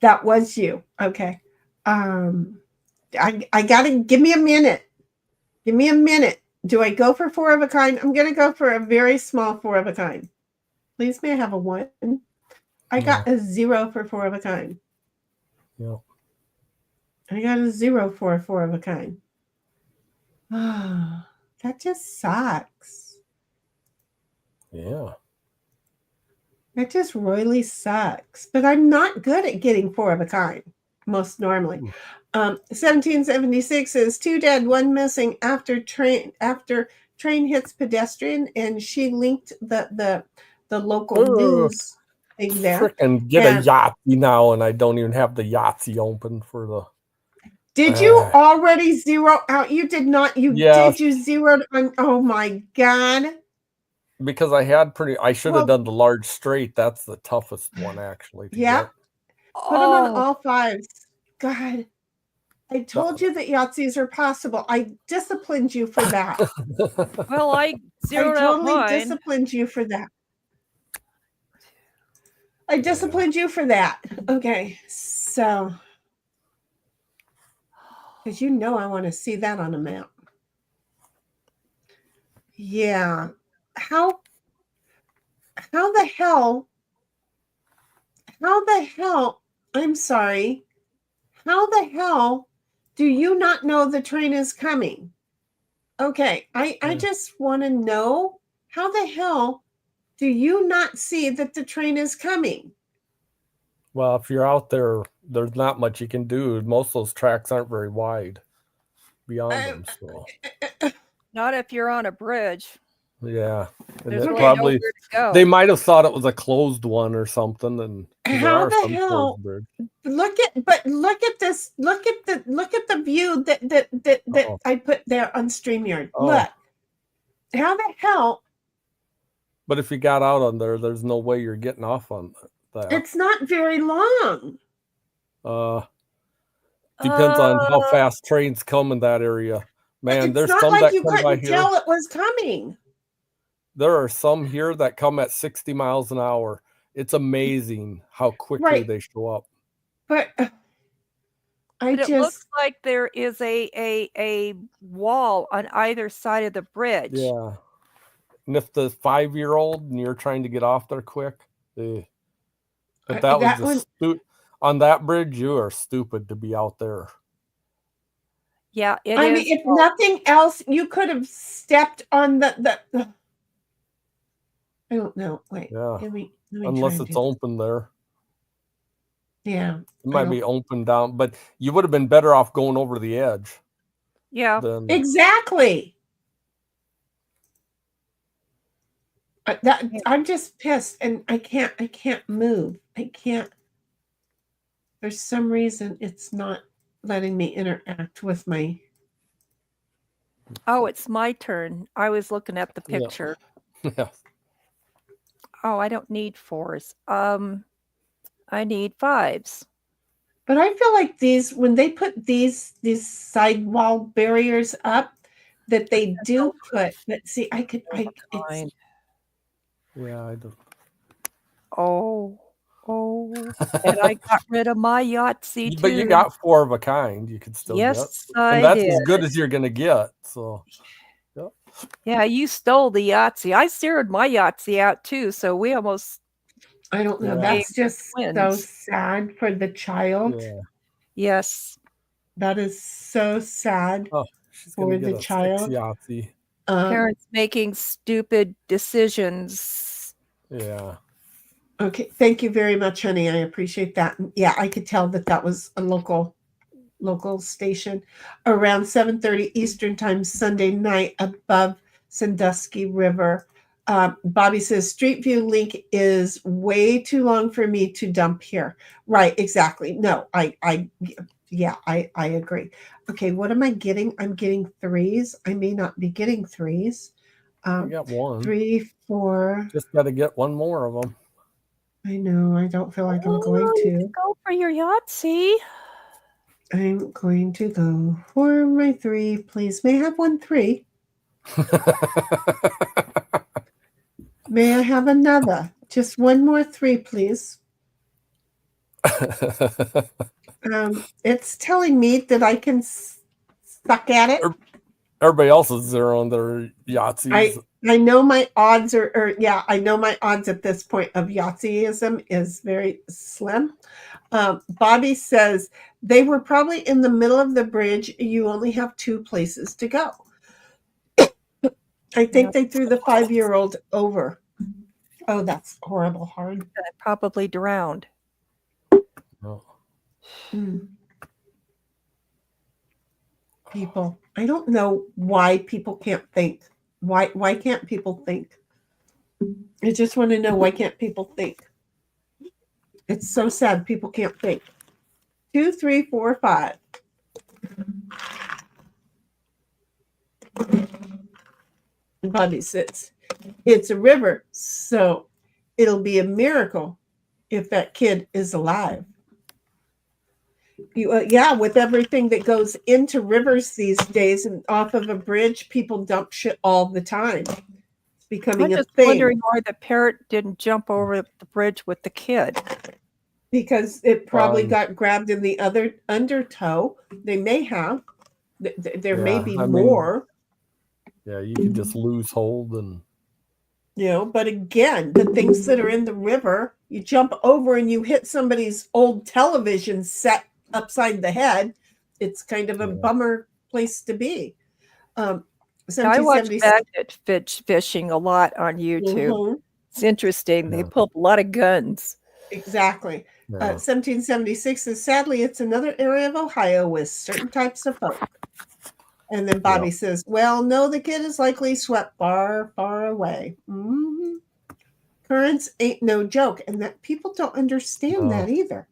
Speaker 2: That was you. Okay. I gotta give me a minute. Give me a minute. Do I go for 4 of a kind? I'm gonna go for a very small 4 of a kind. Please may I have a 1? I got a 0 for 4 of a kind.
Speaker 4: Yeah.
Speaker 2: I got a 0 for a 4 of a kind. That just sucks.
Speaker 4: Yeah.
Speaker 2: That just really sucks. But I'm not good at getting 4 of a kind, most normally. 1776 is 2 dead, 1 missing after train hits pedestrian, and she linked the local news thing there.
Speaker 4: Frickin' get a Yahtzee now, and I don't even have the Yahtzee open for the.
Speaker 2: Did you already zero out? You did not. Did you zero on? Oh my God.
Speaker 4: Because I should have done the large straight. That's the toughest one, actually.
Speaker 2: Yeah. Put them on all 5s. God. I told you that Yahtzees are possible. I disciplined you for that.
Speaker 3: Well, I zeroed out mine.
Speaker 2: I totally disciplined you for that. I disciplined you for that. Okay. So. Because I want to see that on a map. Yeah. How the hell, I'm sorry, how the hell do you not know the train is coming? Okay, I just want to know, how the hell do you not see that the train is coming?
Speaker 4: Well, if you're out there, there's not much you can do. Most of those tracks aren't very wide beyond them. So.
Speaker 3: Not if you're on a bridge.
Speaker 4: Yeah, and
Speaker 3: There's really
Speaker 4: probably
Speaker 3: nowhere to go.
Speaker 4: They might have thought it was a closed one or something. And
Speaker 2: how the hell? Look at this. Look at the view that I put there on StreamYard. Look, how the hell?
Speaker 4: But if you got out on there, there's no way you're getting off on that.
Speaker 2: It's not very long.
Speaker 4: Depends on how fast trains come in that area. Man,
Speaker 2: it's
Speaker 4: there's
Speaker 2: not
Speaker 4: some
Speaker 2: like
Speaker 4: that
Speaker 2: you
Speaker 4: come by
Speaker 2: couldn't
Speaker 4: here.
Speaker 2: tell it was coming.
Speaker 4: There are some here that come at 60 miles an hour. It's amazing how quickly they show up.
Speaker 2: But
Speaker 3: it looks like there is a wall on either side of the bridge.
Speaker 4: Yeah. And if the 5-year-old and you're trying to get off there quick, but that was just on that bridge, you are stupid to be out there.
Speaker 3: Yeah,
Speaker 2: I mean, if nothing else, you could have stepped on the I don't know. Wait.
Speaker 4: Yeah.
Speaker 2: Let me
Speaker 4: unless it's open there.
Speaker 2: Yeah.
Speaker 4: It might be open down, but you would have been better off going over the edge.
Speaker 3: Yeah.
Speaker 2: Exactly. I'm just pissed, and I can't move. I can't. For some reason, it's not letting me interact with my.
Speaker 3: Oh, it's my turn. I was looking at the
Speaker 4: Yeah.
Speaker 3: picture.
Speaker 4: Yeah.
Speaker 3: Oh, I don't need 4s. I need 5s.
Speaker 2: But I feel like when they put these sidewall barriers up, that they do put. But see, it's
Speaker 3: Fine.
Speaker 4: Yeah, I do.
Speaker 3: Oh, and I got rid of my Yahtzee
Speaker 4: But you
Speaker 3: too.
Speaker 4: got 4 of a kind you could still get.
Speaker 3: Yes,
Speaker 4: And
Speaker 3: I
Speaker 4: that's
Speaker 3: did.
Speaker 4: as good as you're gonna get. So
Speaker 3: Yeah, you stole the Yahtzee. I zeroed my Yahtzee out too, so we almost
Speaker 2: I don't know.
Speaker 4: Yeah.
Speaker 2: That's just so
Speaker 3: twins.
Speaker 2: sad for the child.
Speaker 4: yeah.
Speaker 3: Yes.
Speaker 2: That is so sad
Speaker 4: Oh, she's
Speaker 2: for
Speaker 4: gonna
Speaker 2: the
Speaker 4: get a 6
Speaker 2: child.
Speaker 4: Yahtzee.
Speaker 3: Parents making stupid decisions.
Speaker 4: Yeah.
Speaker 2: Okay, thank you very much, honey. I appreciate that. Yeah, I could tell that was a local station around 7:30 Eastern time Sunday night above Sandusky River. Bobby says Street View link is way too long for me to dump here. Right, exactly. No, I agree. Okay, what am I getting? I'm getting 3s. I may not be getting 3s.
Speaker 4: I got 1.
Speaker 2: 3, 4.
Speaker 4: Just got to get 1 more of them.
Speaker 2: I know. I don't feel like I'm going
Speaker 3: You
Speaker 2: to.
Speaker 3: can go for your Yahtzee.
Speaker 2: I'm going to go for my 3. Please, may I have 1 3? May I have another? Just 1 more 3, please. It's telling me that I can suck at it.
Speaker 4: Everybody else is zeroing their Yahtzees.
Speaker 2: I know my odds I know my odds at this point of Yahtzeeism is very slim. Bobby says they were probably in the middle of the bridge. You only have 2 places to go. I think they threw the 5-year-old over. Oh, that's horrible hard.
Speaker 3: Probably drowned.
Speaker 4: No.
Speaker 2: People. I don't know why people can't think. Why can't people think? I just want to know, why can't people think? It's so sad people can't think. 2, 3, 4, 5. Bobby says it's a river, so it'll be a miracle if that kid is alive. Yeah, with everything that goes into rivers these days and off of a bridge, people dump shit all the time. It's becoming
Speaker 3: I'm
Speaker 2: a
Speaker 3: just
Speaker 2: thing.
Speaker 3: wondering why the parrot didn't jump over the bridge with the kid.
Speaker 2: Because it probably got grabbed in the other undertow. They may have. There may be more.
Speaker 4: Yeah, you could just lose hold and.
Speaker 2: But again, the things that are in the river, you jump over and you hit somebody's old television set upside the head. It's kind of a bummer place to be.
Speaker 3: I watch magnet fishing a lot on YouTube.
Speaker 2: Mm-hmm.
Speaker 3: It's interesting. They pull up a lot of guns.
Speaker 2: Exactly. 1776 says, sadly, it's another area of Ohio with certain types of folk. And then Bobby says, well, no, the kid is likely swept far, far away. Mm-hmm. Currents ain't no joke. And that people don't understand that either.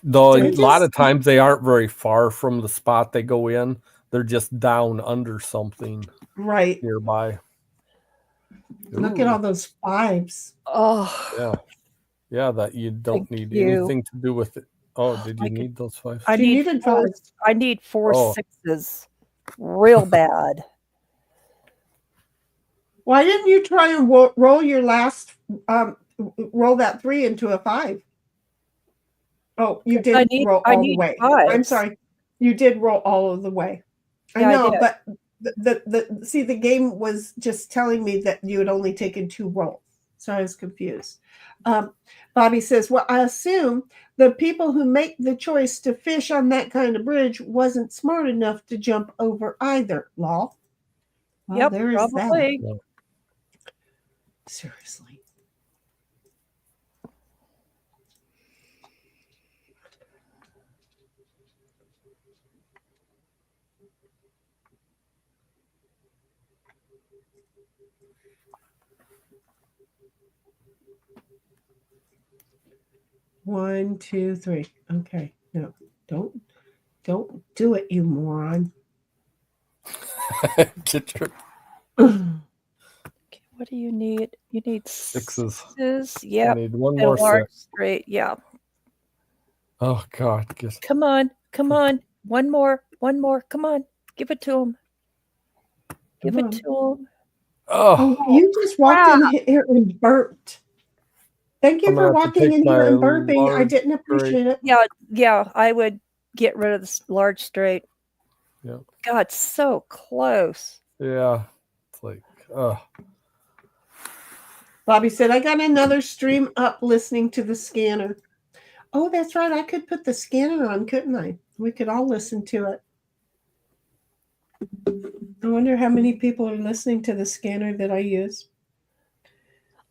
Speaker 4: Though a lot of times they aren't very far from the spot they go in. They're just down under something nearby.
Speaker 2: Look at all those 5s.
Speaker 3: Oh.
Speaker 4: Yeah, that you don't need anything to do with it. Oh, did you need those 5s?
Speaker 3: I need 4 6s real bad.
Speaker 2: Why didn't you try and roll your last roll that 3 into a 5? Oh, you did roll all the way.
Speaker 3: 5s.
Speaker 2: I'm sorry. You did roll all of the way. I know, but the game was just telling me that you had only taken 2 rolls. So I was confused. Bobby says, well, I assume the people who make the choice to fish on that kind of bridge wasn't smart enough to jump over either. Lol. Well, there is
Speaker 3: probably.
Speaker 2: that. Seriously. 1, 2, 3. Okay. No, don't do it, you moron.
Speaker 4: Get your
Speaker 3: Okay, what do you need? You need
Speaker 4: sixes.
Speaker 3: sixes.
Speaker 4: I
Speaker 3: Yep.
Speaker 4: need one
Speaker 3: And
Speaker 4: more
Speaker 3: large
Speaker 4: six.
Speaker 3: straight. Yeah.
Speaker 4: Oh God, just
Speaker 3: Come on. Come on. One more. One more. Come on. Give it to him. Give
Speaker 2: Come
Speaker 3: it
Speaker 2: on.
Speaker 3: to him.
Speaker 2: Oh,
Speaker 4: oh,
Speaker 2: you just walked in here and burped. Thank you
Speaker 4: I'm gonna
Speaker 2: for
Speaker 4: have to
Speaker 2: walking
Speaker 4: take
Speaker 2: in here
Speaker 4: my
Speaker 2: and burping. I
Speaker 4: large
Speaker 2: didn't
Speaker 4: straight.
Speaker 2: appreciate it.
Speaker 3: Yeah. Yeah. I would get rid of the large straight.
Speaker 4: Yeah,
Speaker 3: God, so close.
Speaker 4: yeah. It's like,
Speaker 2: Bobby said, I got another stream up listening to the scanner. Oh, that's right. I could put the scanner on, couldn't I? We could all listen to it. I wonder how many people are listening to the scanner that I use.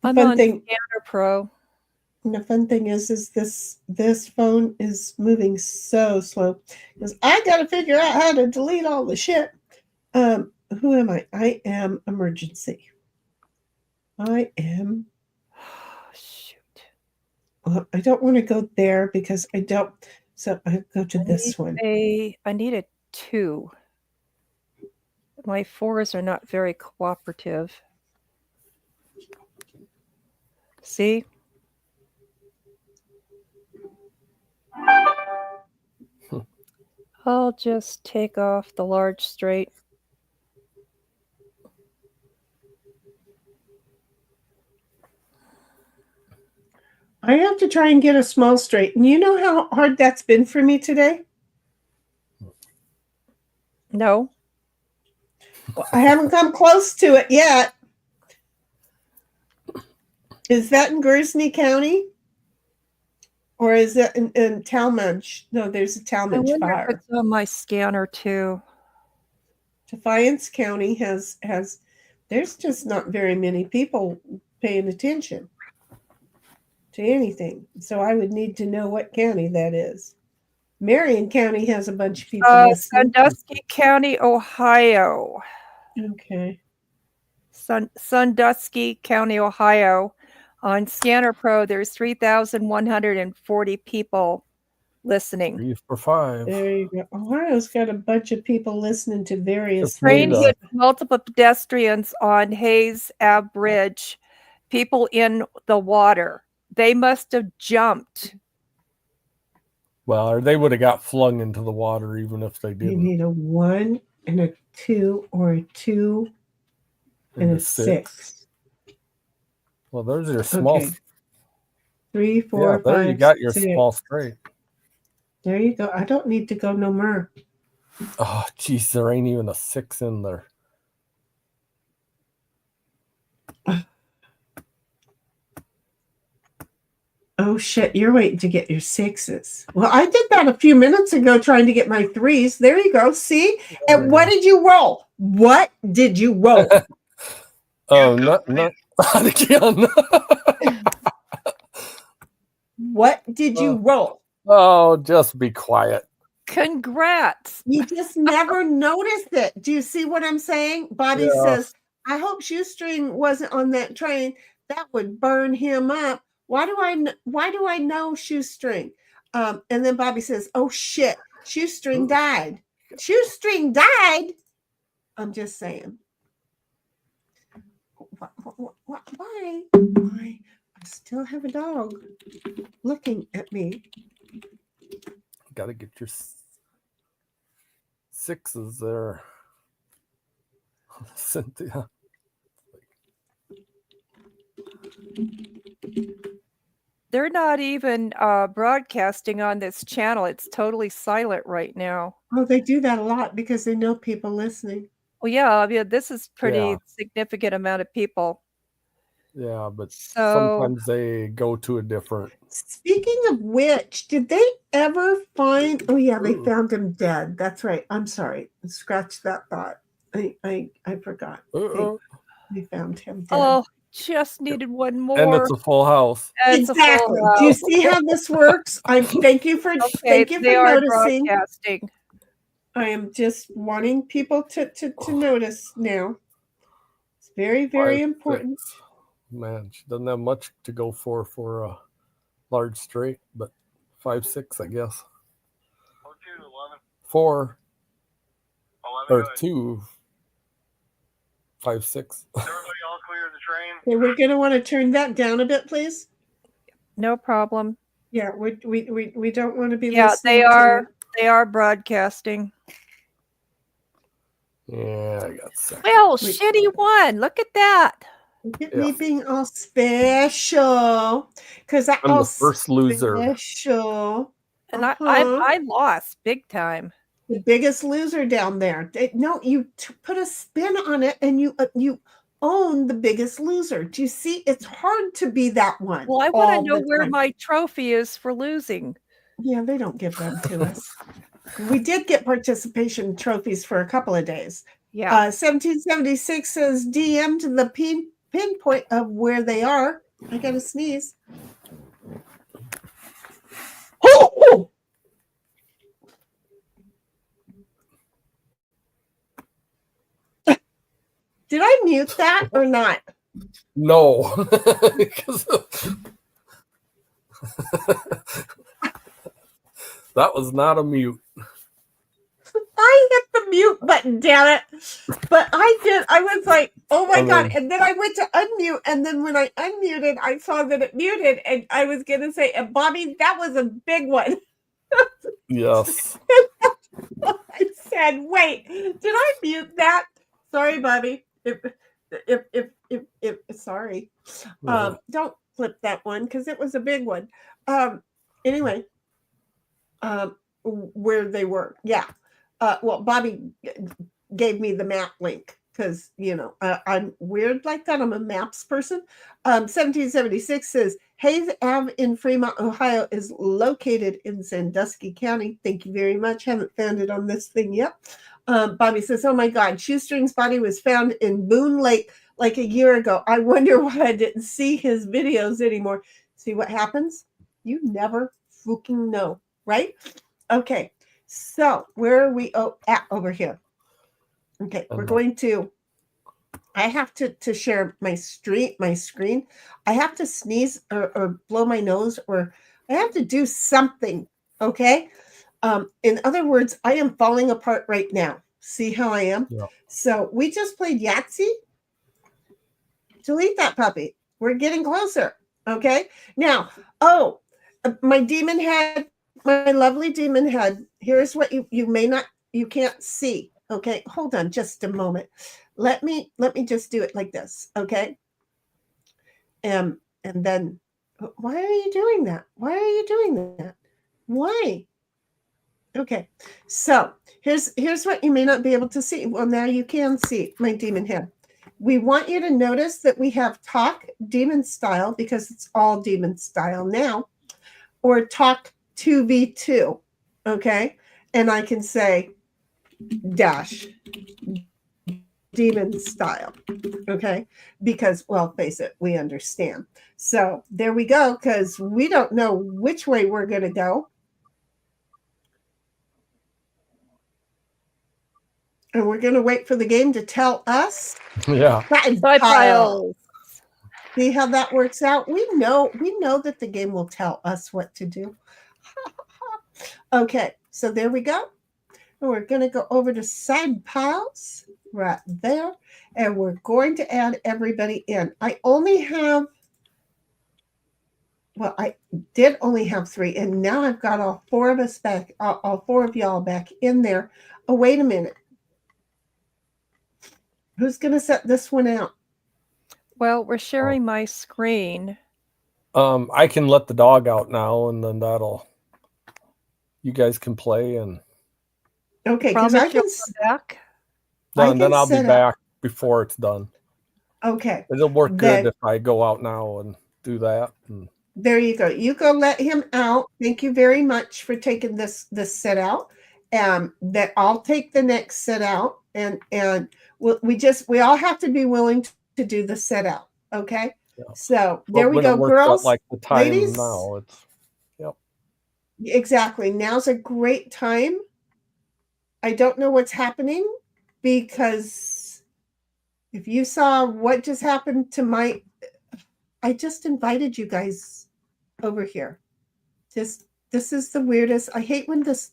Speaker 3: I'm on Scanner Pro.
Speaker 2: And the fun thing is this phone is moving so slow because I got to figure out how to delete all the shit. Who am I? I am emergency. I am.
Speaker 3: Oh, shoot.
Speaker 2: Well, I don't want to go there because I don't. So I go to this one.
Speaker 3: I need a 2. My 4s are not very cooperative. See? I'll just take off the large straight.
Speaker 2: I have to try and get a small straight. And you know how hard that's been for me today?
Speaker 3: No.
Speaker 2: Well, I haven't come close to it yet. Is that in Guernsey County? Or is it in Talmadge? No, there's a
Speaker 3: I
Speaker 2: Talmadge
Speaker 3: wonder
Speaker 2: fire.
Speaker 3: if it's on my scanner too.
Speaker 2: Defiance County has there's just not very many people paying attention to anything. So I would need to know what county that is. Marion County has a bunch of people listening.
Speaker 3: Sandusky County, Ohio.
Speaker 2: Okay.
Speaker 3: Sandusky County, Ohio. On Scanner Pro, there's 3,140 people listening.
Speaker 4: 3 for 5.
Speaker 2: There you go. Ohio's got a bunch of people listening to various
Speaker 3: Train
Speaker 2: things.
Speaker 3: hit multiple pedestrians on Hayes Ave Bridge. People in the water. They must have jumped.
Speaker 4: Well, or they would have got flung into the water even if they
Speaker 2: You
Speaker 4: didn't.
Speaker 2: need a 1 and a 2 or a 2 and a 6.
Speaker 4: Well, there's your small.
Speaker 2: Okay. 3, 4,
Speaker 4: Yeah, there
Speaker 2: 5,
Speaker 4: you got your
Speaker 2: 6.
Speaker 4: small straight.
Speaker 2: There you go. I don't need to go no more.
Speaker 4: Oh, geez, there ain't even a 6 in there.
Speaker 2: Oh shit, you're waiting to get your 6s. Well, I did that a few minutes ago trying to get my 3s. There you go. See? And what did you roll? What did you roll?
Speaker 4: Oh, not again.
Speaker 2: What did you roll?
Speaker 4: Oh, just be quiet.
Speaker 3: Congrats.
Speaker 2: You just never noticed it. Do you see what I'm saying? Bobby says, I hope Shoestring wasn't on that train. That would burn him up. Why do I know Shoestring? And then Bobby says, oh shit, Shoestring died. Shoestring died? I'm just saying. Why? I still have a dog looking at me.
Speaker 4: Got to get your 6s there. Cynthia.
Speaker 3: They're not even broadcasting on this channel. It's totally silent right now.
Speaker 2: Oh, they do that a lot because they know people listening.
Speaker 3: Well, yeah, this is pretty significant amount of people.
Speaker 4: Yeah, but sometimes they go to a different.
Speaker 2: Speaking of which, did they ever find? Oh yeah, they found him dead. That's right. I'm sorry. Scratch that thought. I forgot. They found him dead.
Speaker 3: Oh, just needed one more.
Speaker 4: And it's a full house.
Speaker 2: Exactly. Do you see how this works? Thank you for noticing.
Speaker 3: Broadcasting.
Speaker 2: I am just wanting people to notice now. It's very, very important.
Speaker 4: 6. Man, she doesn't have much to go for large straight, but 5'6", I guess. 4 or 2 5'6".
Speaker 2: Okay, we're going to want to turn that down a bit, please.
Speaker 3: No problem.
Speaker 2: Yeah, we don't want to be
Speaker 3: Yeah,
Speaker 2: listening.
Speaker 3: they are broadcasting.
Speaker 4: Yeah, I got second.
Speaker 3: Well, shitty one. Look at that.
Speaker 2: Look at me being all special, because
Speaker 4: I'm the first loser.
Speaker 2: Special.
Speaker 3: And I lost big time.
Speaker 2: The biggest loser down there. No, you put a spin on it, and you own the biggest loser. Do you see? It's hard to be that one.
Speaker 3: Well, I want to know where my trophy is for losing.
Speaker 2: Yeah, they don't give them to us. We did get participation trophies for a couple of days.
Speaker 3: Yeah.
Speaker 2: 1776 says DM to the pinpoint of where they are. I got to sneeze. Oh! Did I mute that or not?
Speaker 4: No. That was not a mute.
Speaker 2: I hit the mute button, damn it. But I was like, oh my God. And then I went to unmute. And then when I unmuted, I saw that it muted. And I was going to say, Bobby, that was a big one.
Speaker 4: Yes.
Speaker 2: I said, wait, did I mute that? Sorry, Bobby. Sorry.
Speaker 4: Yeah.
Speaker 2: Don't flip that one because it was a big one. Anyway, where they were. Yeah. Well, Bobby gave me the map link because, I'm weird like that. I'm a maps person. 1776 says, Hayes Ave in Fremont, Ohio is located in Sandusky County. Thank you very much. Haven't found it on this thing yet. Bobby says, oh my God, Shoestring's body was found in Boone Lake like a year ago. I wonder why I didn't see his videos anymore. See what happens? You never fucking know, right? Okay. So where are we at over here? Okay, we're going to, I have to share my screen. I have to sneeze or blow my nose, or I have to do something, okay? In other words, I am falling apart right now. See how I am?
Speaker 4: Yeah.
Speaker 2: So we just played Yahtzee. Delete that puppy. We're getting closer, okay? Now, my demon head, my lovely demon head. Here's what you can't see. Okay, hold on just a moment. Let me just do it like this. Okay. And then why are you doing that? Why are you doing that? Why? Okay. So here's what you may not be able to see. Well, now you can see my demon head. We want you to notice that we have talk demon style because it's all demon style now, or talk 2v2, okay? And I can say dash demon style, okay? Because, well, face it, we understand. So there we go, because we don't know which way we're going to go. And we're going to wait for the game to tell us.
Speaker 4: Yeah.
Speaker 3: Bye, piles.
Speaker 2: See how that works out? We know that the game will tell us what to do. Okay, so there we go. And we're going to go over to side piles right there. And we're going to add everybody in. I did only have 3. And now I've got all 4 of us back, all 4 of y'all back in there. Oh, wait a minute. Who's going to set this one out?
Speaker 3: Well, we're sharing my screen.
Speaker 4: I can let the dog out now, and then you guys can play, and
Speaker 2: okay, because I can
Speaker 3: back.
Speaker 4: And then I'll be back before it's done.
Speaker 2: Okay,
Speaker 4: it'll work good if I go out now and do that.
Speaker 2: There you go. You go let him out. Thank you very much for taking this set out. That I'll take the next set out, and we all have to be willing to do the set out. Okay. Yeah. So there we go, girls.
Speaker 4: Like the time
Speaker 2: ladies.
Speaker 4: Now it's
Speaker 2: exactly. Now's a great time. I don't know what's happening because if you saw what just happened to I just invited you guys over here. This is the weirdest. I hate when this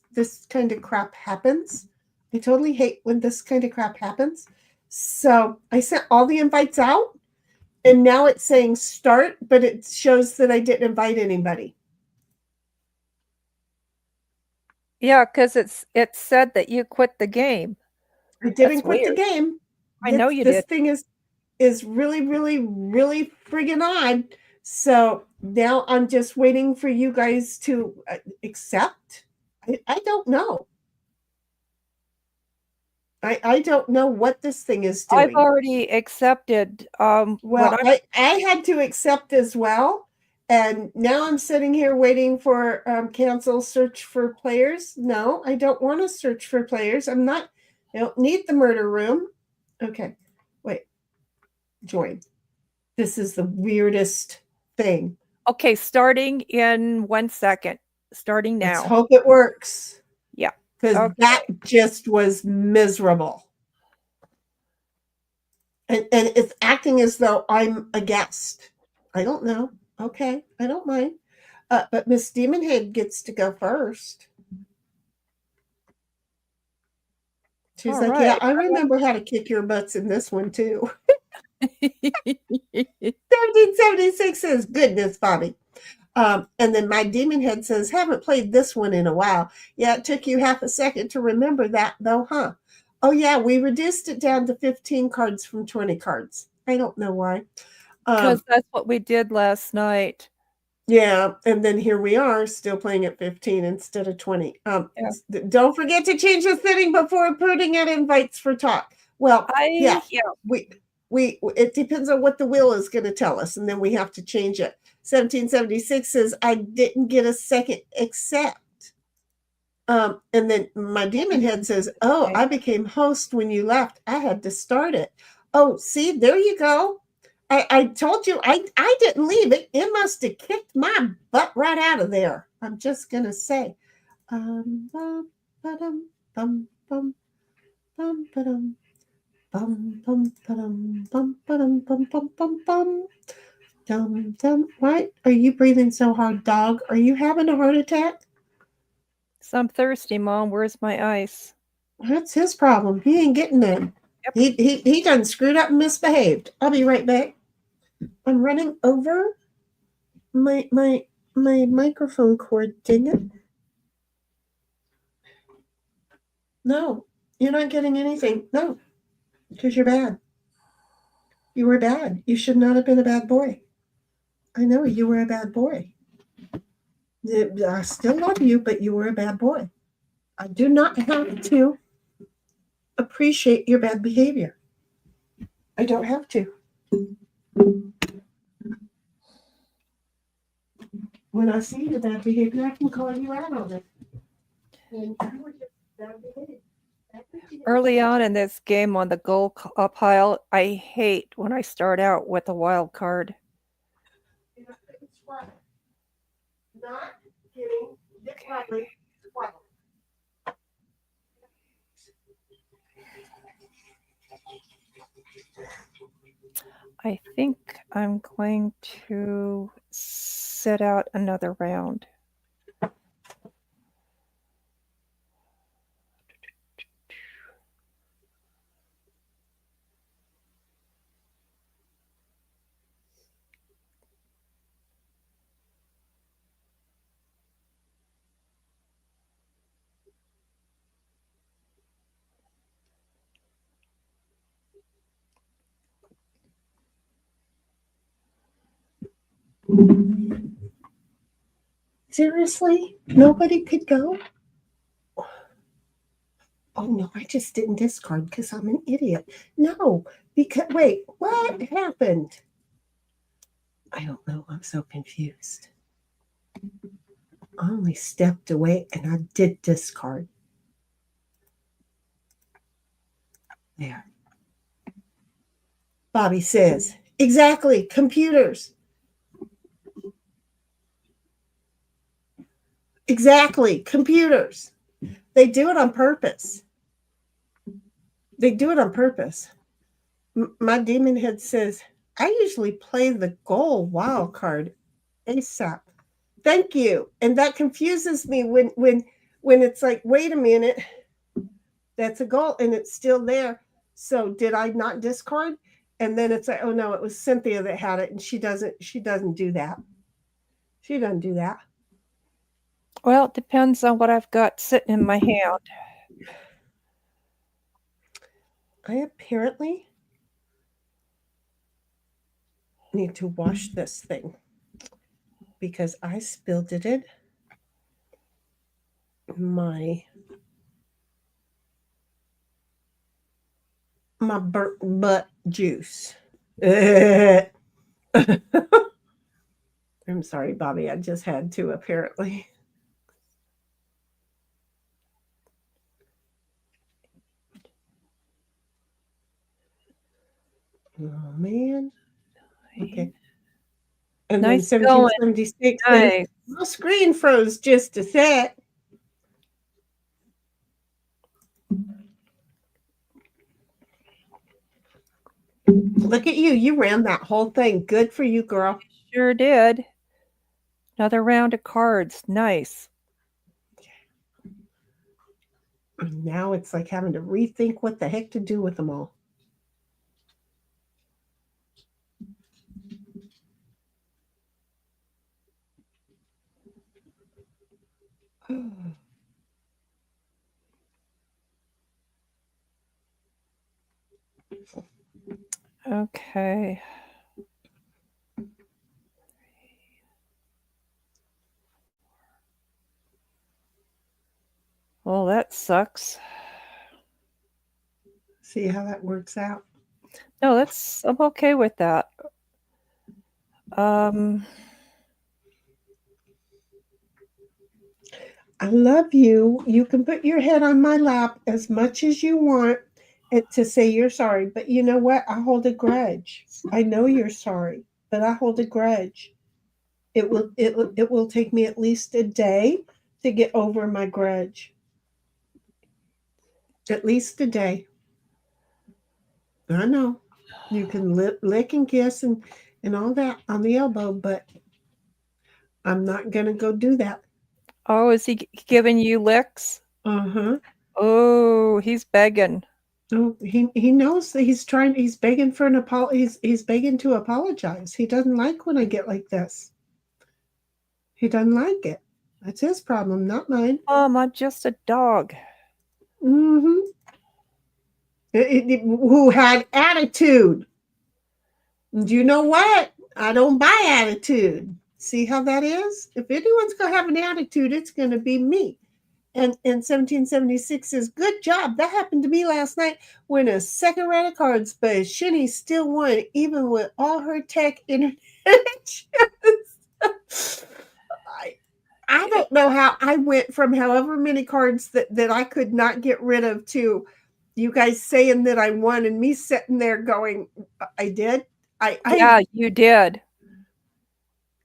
Speaker 2: kind of crap happens. I totally hate when this kind of crap happens. So I sent all the invites out, and now it's saying start, but it shows that I didn't invite anybody.
Speaker 3: Yeah, because it said that you quit the game.
Speaker 2: I didn't
Speaker 3: That's
Speaker 2: quit the
Speaker 3: weird.
Speaker 2: game.
Speaker 3: I know you
Speaker 2: this
Speaker 3: did.
Speaker 2: thing is really, really, really friggin' odd. So now I'm just waiting for you guys to accept. I don't know. I don't know what this thing is doing.
Speaker 3: I've already accepted.
Speaker 2: Well, I had to accept as well. And now I'm sitting here waiting for cancel search for players. No, I don't want to search for players. I don't need the murder room. Okay, wait. Join. This is the weirdest thing.
Speaker 3: Okay, starting in 1 second. Starting now.
Speaker 2: Let's hope it works.
Speaker 3: Yeah.
Speaker 2: Because that just was miserable. And it's acting as though I'm a guest. I don't know. Okay, I don't mind. But Miss Demonhead gets to go first. She's
Speaker 3: All
Speaker 2: like,
Speaker 3: right.
Speaker 2: yeah, I remember how to kick your butts in this one too. 1776 says, goodness, Bobby. And then my demon head says, haven't played this one in a while. Yeah, it took you half a second to remember that though, huh? Oh yeah, we reduced it down to 15 cards from 20 cards. I don't know why.
Speaker 3: Because that's what we did last night.
Speaker 2: Yeah, and then here we are still playing at 15 instead of 20. Don't forget to change the setting before putting out invites for talk. Well, it depends on what the will is going to tell us, and then we have to change it. 1776 says, I didn't get a second accept. And then my demon head says, oh, I became host when you left. I had to start it. Oh, see, there you go. I told you I didn't leave it. It must have kicked my butt right out of there. I'm just going to say. Why are you breathing so hard, dog? Are you having a heart attack?
Speaker 3: So I'm thirsty, Mom. Where's my ice?
Speaker 2: That's his problem. He ain't getting none. Yep. He done screwed up and misbehaved. I'll be right back. I'm running over my microphone cord, dang it. No, you're not getting anything. No, because you're bad. You were bad. You should not have been a bad boy. I know you were a bad boy. I still love you, but you were a bad boy. I do not have to appreciate your bad behavior. I don't have to. When I see your bad behavior, I can call you out on it. And you were just bad behavior.
Speaker 3: Early on in this game on the goal pile, I hate when I start out with a wild card.
Speaker 2: Not getting this lightly.
Speaker 3: I think I'm going to sit out another round.
Speaker 2: Seriously? Nobody could go? Oh no, I just didn't discard because I'm an idiot. No, because wait, what happened? I don't know. I'm so confused. I only stepped away and I did discard. There. Bobby says, exactly, computers. Exactly, computers. They do it on purpose. They do it on purpose. My demon head says, I usually play the goal wild card ASAP. Thank you. And that confuses me when it's like, wait a minute, that's a goal and it's still there. So did I not discard? And then it's like, oh no, it was Cynthia that had it, and she doesn't do that. She doesn't do that.
Speaker 3: Well, it depends on what I've got sitting in my hand.
Speaker 2: I apparently need to wash this thing because I spilled it in my butt juice. I'm sorry, Bobby. I just had to, apparently. Oh, man. Okay. And
Speaker 3: Nice
Speaker 2: then
Speaker 3: going.
Speaker 2: 1776.
Speaker 3: Nice.
Speaker 2: My screen froze just a sec. Look at you. You ran that whole thing. Good for you, girl.
Speaker 3: Sure did. Another round of cards. Nice.
Speaker 2: And now it's like having to rethink what the heck to do with them all.
Speaker 3: Okay. Well, that sucks.
Speaker 2: See how that works out?
Speaker 3: No, I'm okay with that.
Speaker 2: I love you. You can put your head on my lap as much as you want to say you're sorry. But you know what? I hold a grudge. I know you're sorry, but I hold a grudge. It will take me at least a day to get over my grudge. At least a day. I know. You can lick and kiss and all that on the elbow, but I'm not going to go do that.
Speaker 3: Oh, is he giving you licks?
Speaker 2: Uh-huh.
Speaker 3: Oh, he's begging.
Speaker 2: Oh, he knows that he's begging for an apology. He's begging to apologize. He doesn't like when I get like this. He doesn't like it. That's his problem, not mine.
Speaker 3: Mom, I'm just a dog.
Speaker 2: Mm-hmm. Who had attitude. Do you know what? I don't buy attitude. See how that is? If anyone's going to have an attitude, it's going to be me. And 1776 says, good job. That happened to me last night when a second round of cards, but Shinny still won, even with all her tech internet. I don't know how I went from however many cards that I could not get rid of to you guys saying that I won and me sitting there going, I did.
Speaker 3: Yeah, you did.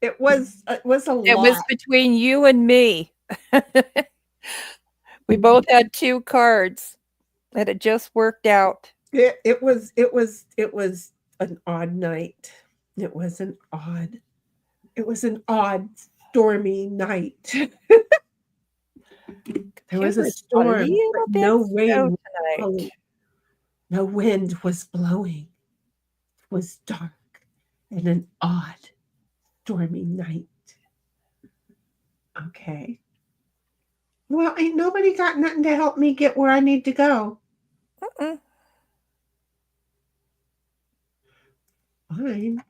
Speaker 2: It was a lot.
Speaker 3: It was between you and me. We both had 2 cards, and it just worked out.
Speaker 2: It was an odd night. It was an odd stormy night. There was a storm, but no wind. No wind was blowing. It was dark and an odd, stormy night. Okay. Well, ain't nobody got nothing to help me get where I need to go. Fine.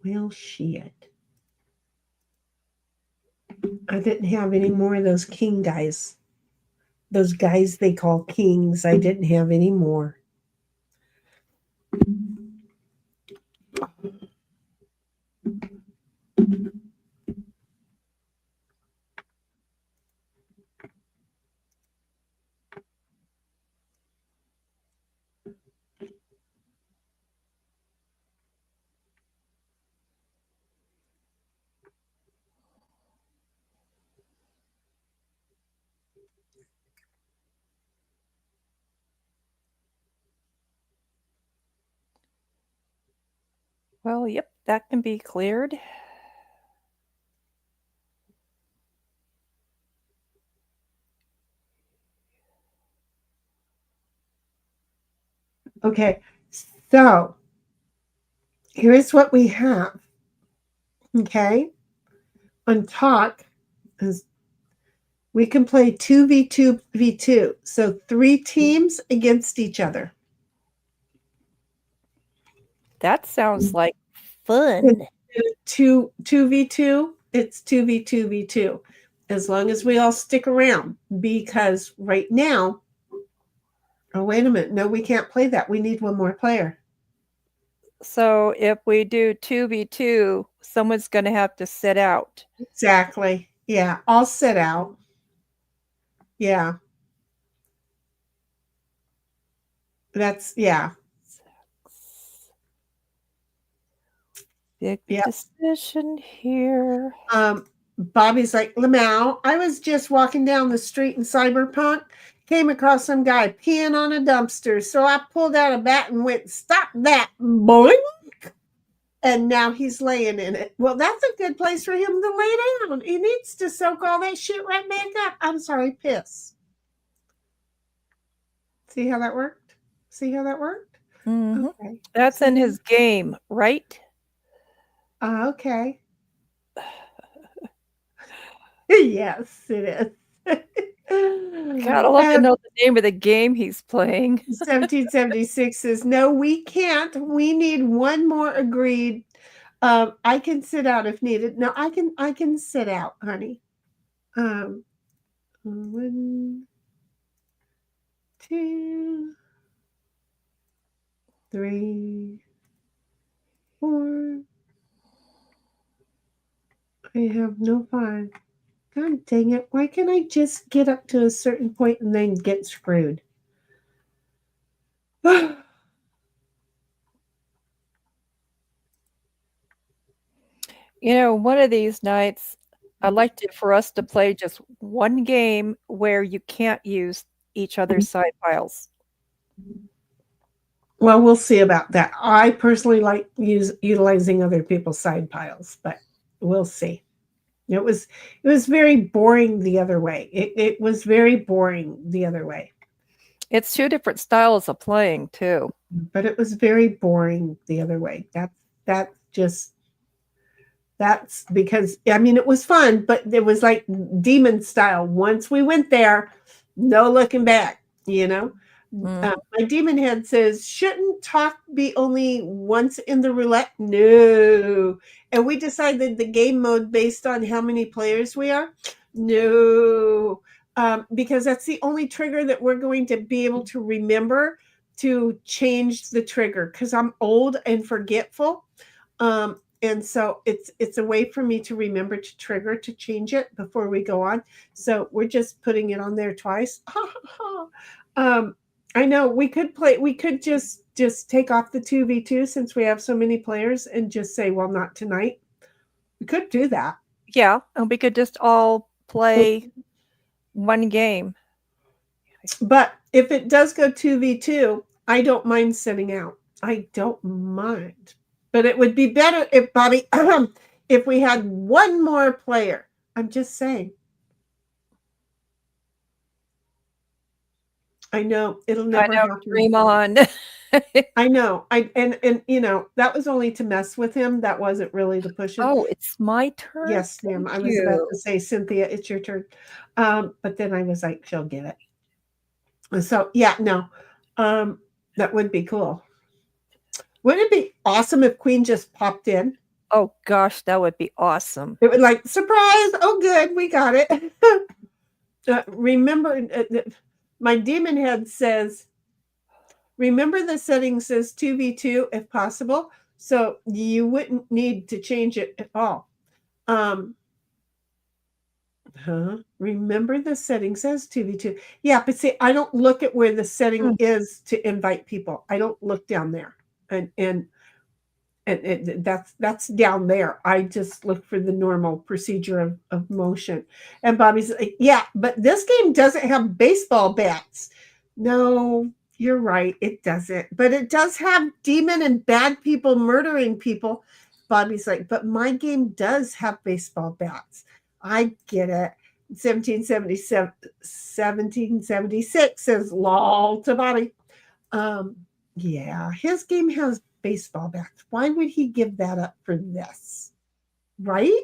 Speaker 2: Well, shit. I didn't have any more of those king guys. Those guys they call kings. I didn't have any more.
Speaker 3: Well, yep, that can be cleared.
Speaker 2: Okay, so here's what we have. Okay, on talk is we can play 2v2v2, so 3 teams against each other.
Speaker 3: That sounds like fun.
Speaker 2: 2v2, it's 2v2v2, as long as we all stick around, because right now, oh, wait a minute, no, we can't play that. We need one more player.
Speaker 3: So if we do 2v2, someone's going to have to sit out.
Speaker 2: Exactly. Yeah, I'll sit out. Yeah. That's, yeah.
Speaker 3: Big decision here.
Speaker 2: Bobby's like, Lamau, I was just walking down the street in Cyberpunk, came across some guy peeing on a dumpster. So I pulled out a bat and went, stop that, boing. And now he's laying in it. Well, that's a good place for him to lay down. He needs to soak all that shit right back up. I'm sorry, piss. See how that worked? See how that worked?
Speaker 3: Mm-hmm.
Speaker 2: Okay.
Speaker 3: That's in his game, right?
Speaker 2: Okay. Yes, it is.
Speaker 3: Gotta love to know the name of the game he's playing.
Speaker 2: 1776 says, no, we can't. We need one more agreed. I can sit out if needed. No, I can sit out, honey. 1, 2, 3, 4. I have no 5. God dang it. Why can't I just get up to a certain point and then get screwed?
Speaker 3: You know, one of these nights, I'd like for us to play just one game where you can't use each other's side piles.
Speaker 2: Well, we'll see about that. I personally like utilizing other people's side piles, but we'll see. It was very boring the other way. It was very boring the other way.
Speaker 3: It's 2 different styles of playing too.
Speaker 2: But it was very boring the other way. That's because, I mean, it was fun, but it was like demon style. Once we went there, no looking back, you know? My demon head says, shouldn't talk be only once in the roulette? No. And we decided the game mode based on how many players we are? No. Because that's the only trigger that we're going to be able to remember to change the trigger, because I'm old and forgetful. And so it's a way for me to remember to trigger to change it before we go on. So we're just putting it on there twice. I know we could just take off the 2v2 since we have so many players and just say, well, not tonight. We could do that.
Speaker 3: Yeah, and we could just all play one game.
Speaker 2: But if it does go 2v2, I don't mind sitting out. I don't mind. But it would be better if, Bobby, if we had one more player. I'm just saying. I know it'll never happen.
Speaker 3: Dream on.
Speaker 2: I know. And you know, that was only to mess with him. That wasn't really to push him.
Speaker 3: Oh, it's my turn.
Speaker 2: Yes, ma'am. I was about to say, Cynthia, it's your turn. But then I was like, she'll get it. So yeah, no. That would be cool. Wouldn't it be awesome if Queen just popped in?
Speaker 3: Oh gosh, that would be awesome.
Speaker 2: It would like, surprise. Oh, good. We got it. Remember, my demon head says, remember the setting says 2v2 if possible. So you wouldn't need to change it at all. Remember the setting says 2v2. Yeah, but see, I don't look at where the setting is to invite people. I don't look down there. And that's down there. I just look for the normal procedure of motion. And Bobby's like, yeah, but this game doesn't have baseball bats. No, you're right, it doesn't. But it does have demon and bad people murdering people. Bobby's like, but my game does have baseball bats. I get it. 1776 says lol to Bobby. Yeah, his game has baseball bats. Why would he give that up for this? Right?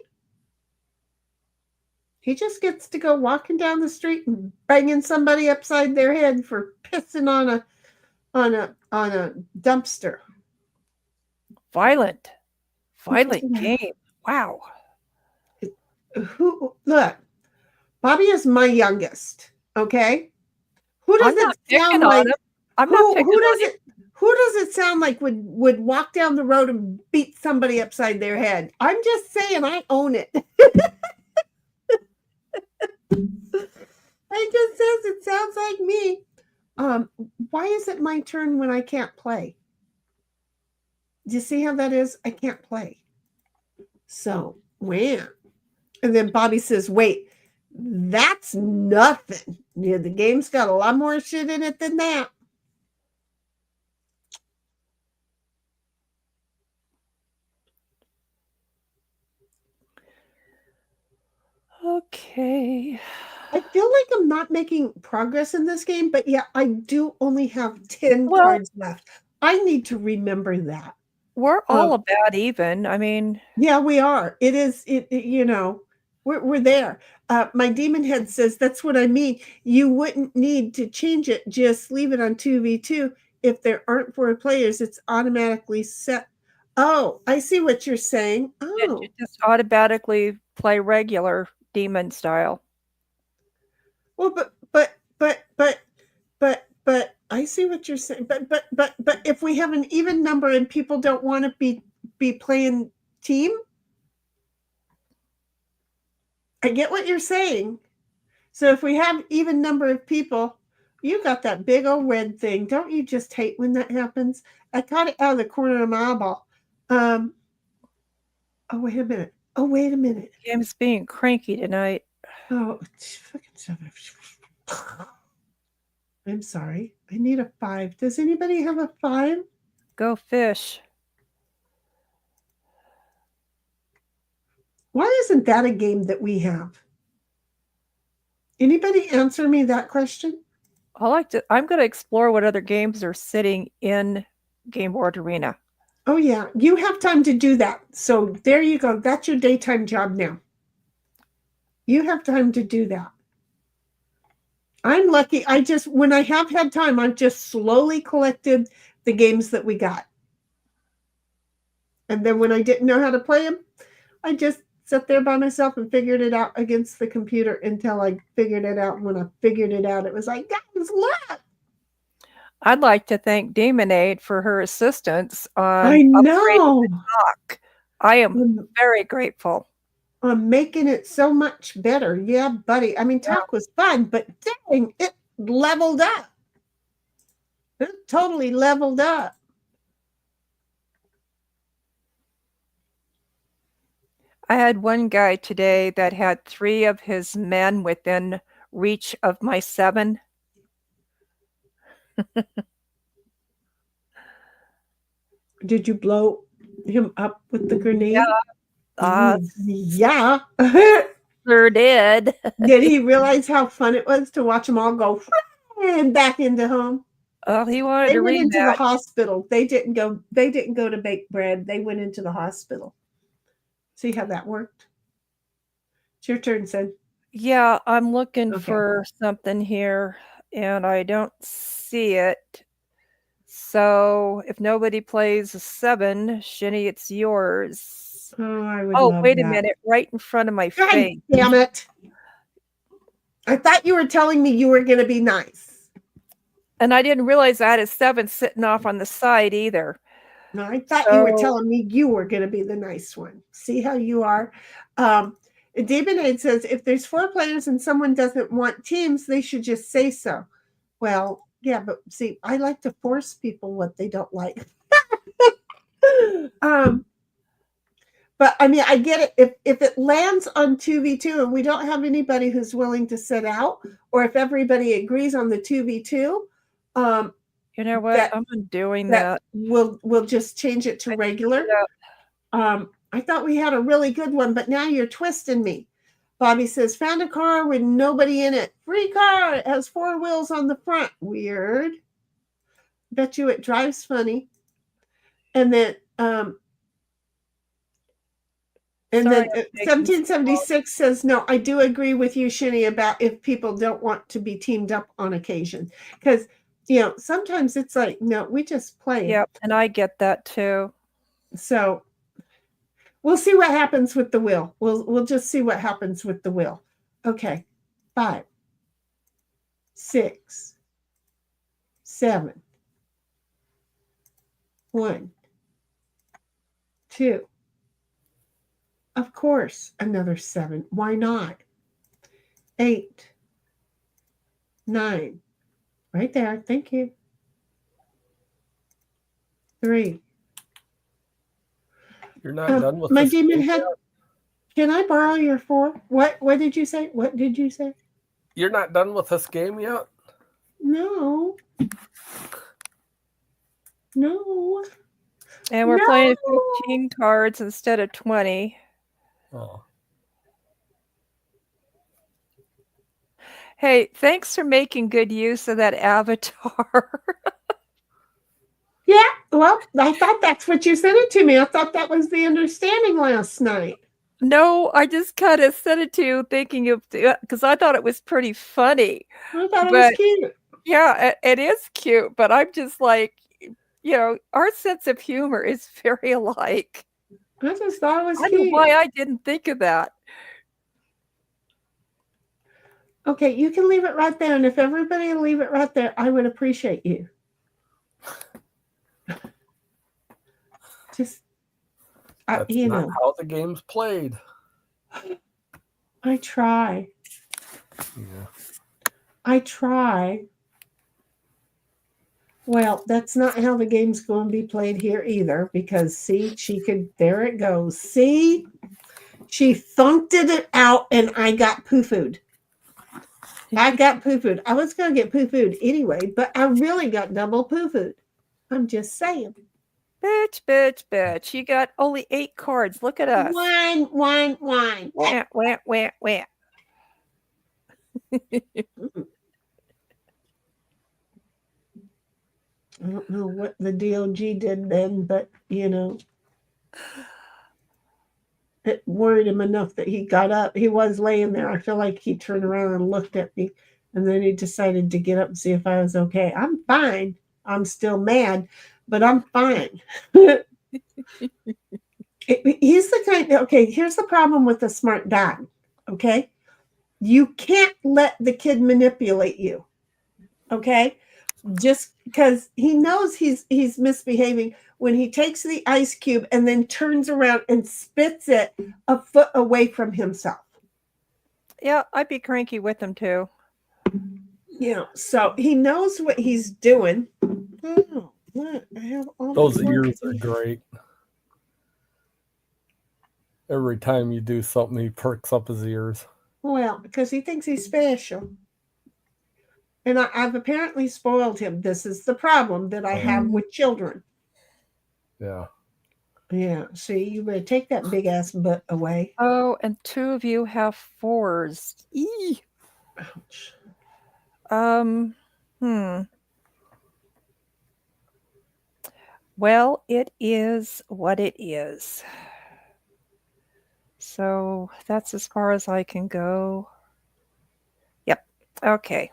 Speaker 2: He just gets to go walking down the street and banging somebody upside their head for pissing on a dumpster.
Speaker 3: Violent game. Wow.
Speaker 2: Who look? Bobby is my youngest. Okay. Who does it sound like? Who does it sound like would walk down the road and beat somebody upside their head? I'm just saying, I own it. It just says it sounds like me. Why is it my turn when I can't play? Do you see how that is? I can't play. So, wham. And then Bobby says, wait, that's nothing. Yeah, the game's got a lot more shit in it than that.
Speaker 3: Okay.
Speaker 2: I feel like I'm not making progress in this game, but yeah, I do only have 10 cards left. I need to remember that.
Speaker 3: We're all about even. I mean,
Speaker 2: yeah, we are. It is, you know, we're there. My demon head says, that's what I mean. You wouldn't need to change it. Just leave it on 2v2. If there aren't 4 players, it's automatically set. Oh, I see what you're saying. Oh,
Speaker 3: you just automatically play regular demon style.
Speaker 2: Well, but I see what you're saying. But if we have an even number and people don't want to be playing team, I get what you're saying. So if we have even number of people, you got that big old red thing. Don't you just hate when that happens? I caught it out of the corner of my eyeball. Oh, wait a minute.
Speaker 3: Game's being cranky tonight.
Speaker 2: Oh, I'm sorry. I need a 5. Does anybody have a 5?
Speaker 3: Go fish.
Speaker 2: Why isn't that a game that we have? Anybody answer me that question?
Speaker 3: I'm going to explore what other games are sitting in Game Board Arena.
Speaker 2: Oh, yeah. You have time to do that. So there you go. That's your daytime job now. You have time to do that. I'm lucky. When I have had time, I've just slowly collected the games that we got. And then when I didn't know how to play them, I just sat there by myself and figured it out against the computer until I figured it out. And when I figured it out, it was like, guys, look.
Speaker 3: I'd like to thank Demonade for her assistance on
Speaker 2: I know.
Speaker 3: upgrading the talk. I am very grateful.
Speaker 2: On making it so much better. Yeah, buddy. I mean, talk was fun, but dang, it leveled up. It totally leveled up.
Speaker 3: I had one guy today that had 3 of his men within reach of my 7.
Speaker 2: Did you blow him up with the grenade?
Speaker 3: Yeah.
Speaker 2: Yeah.
Speaker 3: Sure did.
Speaker 2: Did he realize how fun it was to watch them all go back into home?
Speaker 3: Oh, he wanted
Speaker 2: They
Speaker 3: to
Speaker 2: went
Speaker 3: read
Speaker 2: into
Speaker 3: that.
Speaker 2: the hospital. They didn't go to bake bread. They went into the hospital. See how that worked? It's your turn, son.
Speaker 3: Yeah, I'm looking for something here and I don't see it. So if nobody plays a 7, Shinny, it's yours.
Speaker 2: Oh, I would love
Speaker 3: wait a
Speaker 2: that.
Speaker 3: minute, right in front of my
Speaker 2: God
Speaker 3: face.
Speaker 2: damn it. I thought you were telling me you were going to be nice.
Speaker 3: And I didn't realize I had a 7 sitting off on the side either.
Speaker 2: No, I thought you were telling me you were going to be the nice one. See how you are? David says, if there's 4 players and someone doesn't want teams, they should just say so. Well, yeah, but see, I like to force people what they don't like. But I mean, I get it. If it lands on 2v2 and we don't have anybody who's willing to sit out, or if everybody agrees on the 2v2,
Speaker 3: You know what? I'm doing that.
Speaker 2: We'll just change it to regular. I thought we had a really good one, but now you're twisting me. Bobby says, found a car with nobody in it. Free car. It has 4 wheels on the front. Weird. Bet you it drives funny. And then 1776 says, no, I do agree with you, Shinny, about if people don't want to be teamed up on occasion. Because, sometimes it's like, no, we just play.
Speaker 3: Yep, and I get that too.
Speaker 2: So we'll see what happens with the wheel. We'll just see what happens with the wheel. Okay. 5, 6, 7, 1, 2. Of course, another 7. Why not? 8, 9. Right there. Thank you. 3.
Speaker 4: You're not done with
Speaker 2: my
Speaker 4: this
Speaker 2: demon
Speaker 4: game
Speaker 2: head.
Speaker 4: yet?
Speaker 2: Can I borrow your 4? What did you say? What did you say?
Speaker 4: You're not done with this game yet?
Speaker 2: No. No.
Speaker 3: And we're playing 15 cards instead of 20.
Speaker 4: Oh.
Speaker 3: Hey, thanks for making good use of that avatar.
Speaker 2: Yeah, well, I thought that's what you sent it to me. I thought that was the understanding last night.
Speaker 3: No, I just kind of sent it to you thinking of, because I thought it was pretty funny.
Speaker 2: I thought it was cute.
Speaker 3: Yeah, it is cute, but I'm just like, our sense of humor is very alike.
Speaker 2: I just thought it was cute.
Speaker 3: I don't know why I didn't think of that.
Speaker 2: Okay, you can leave it right there, and if everybody will leave it right there, I would appreciate you. Just,
Speaker 4: That's not how the game's played.
Speaker 2: I try.
Speaker 4: Yeah.
Speaker 2: I try. Well, that's not how the game's going to be played here either, because see, there it goes. See, she thunked it out and I got poo-fooed. I got poo-fooed. I was going to get poo-fooed anyway, but I really got double poo-fooed. I'm just saying.
Speaker 3: Bitch, bitch, bitch. You got only 8 cards. Look at us.
Speaker 2: Wine.
Speaker 3: Wah, wah, wah, wah.
Speaker 2: I don't know what the DOG did then, but it worried him enough that he got up. He was laying there. I feel like he turned around and looked at me, and then he decided to get up and see if I was okay. I'm fine. I'm still mad, but I'm fine. He's the kind. Okay, here's the problem with the smart dog. Okay, you can't let the kid manipulate you. Okay. Just because he knows he's misbehaving when he takes the ice cube and then turns around and spits it a foot away from himself.
Speaker 3: Yeah, I'd be cranky with him too.
Speaker 2: So he knows what he's doing. Oh, I have all
Speaker 4: those ears are great. Every time you do something, he perks up his ears.
Speaker 2: Well, because he thinks he's special. And I've apparently spoiled him. This is the problem that I have with children.
Speaker 4: Yeah.
Speaker 2: Yeah. See, you better take that big ass butt away.
Speaker 3: Oh, and 2 of you have 4s. Eee.
Speaker 2: Ouch.
Speaker 3: Well, it is what it is. So that's as far as I can go. Yep. Okay.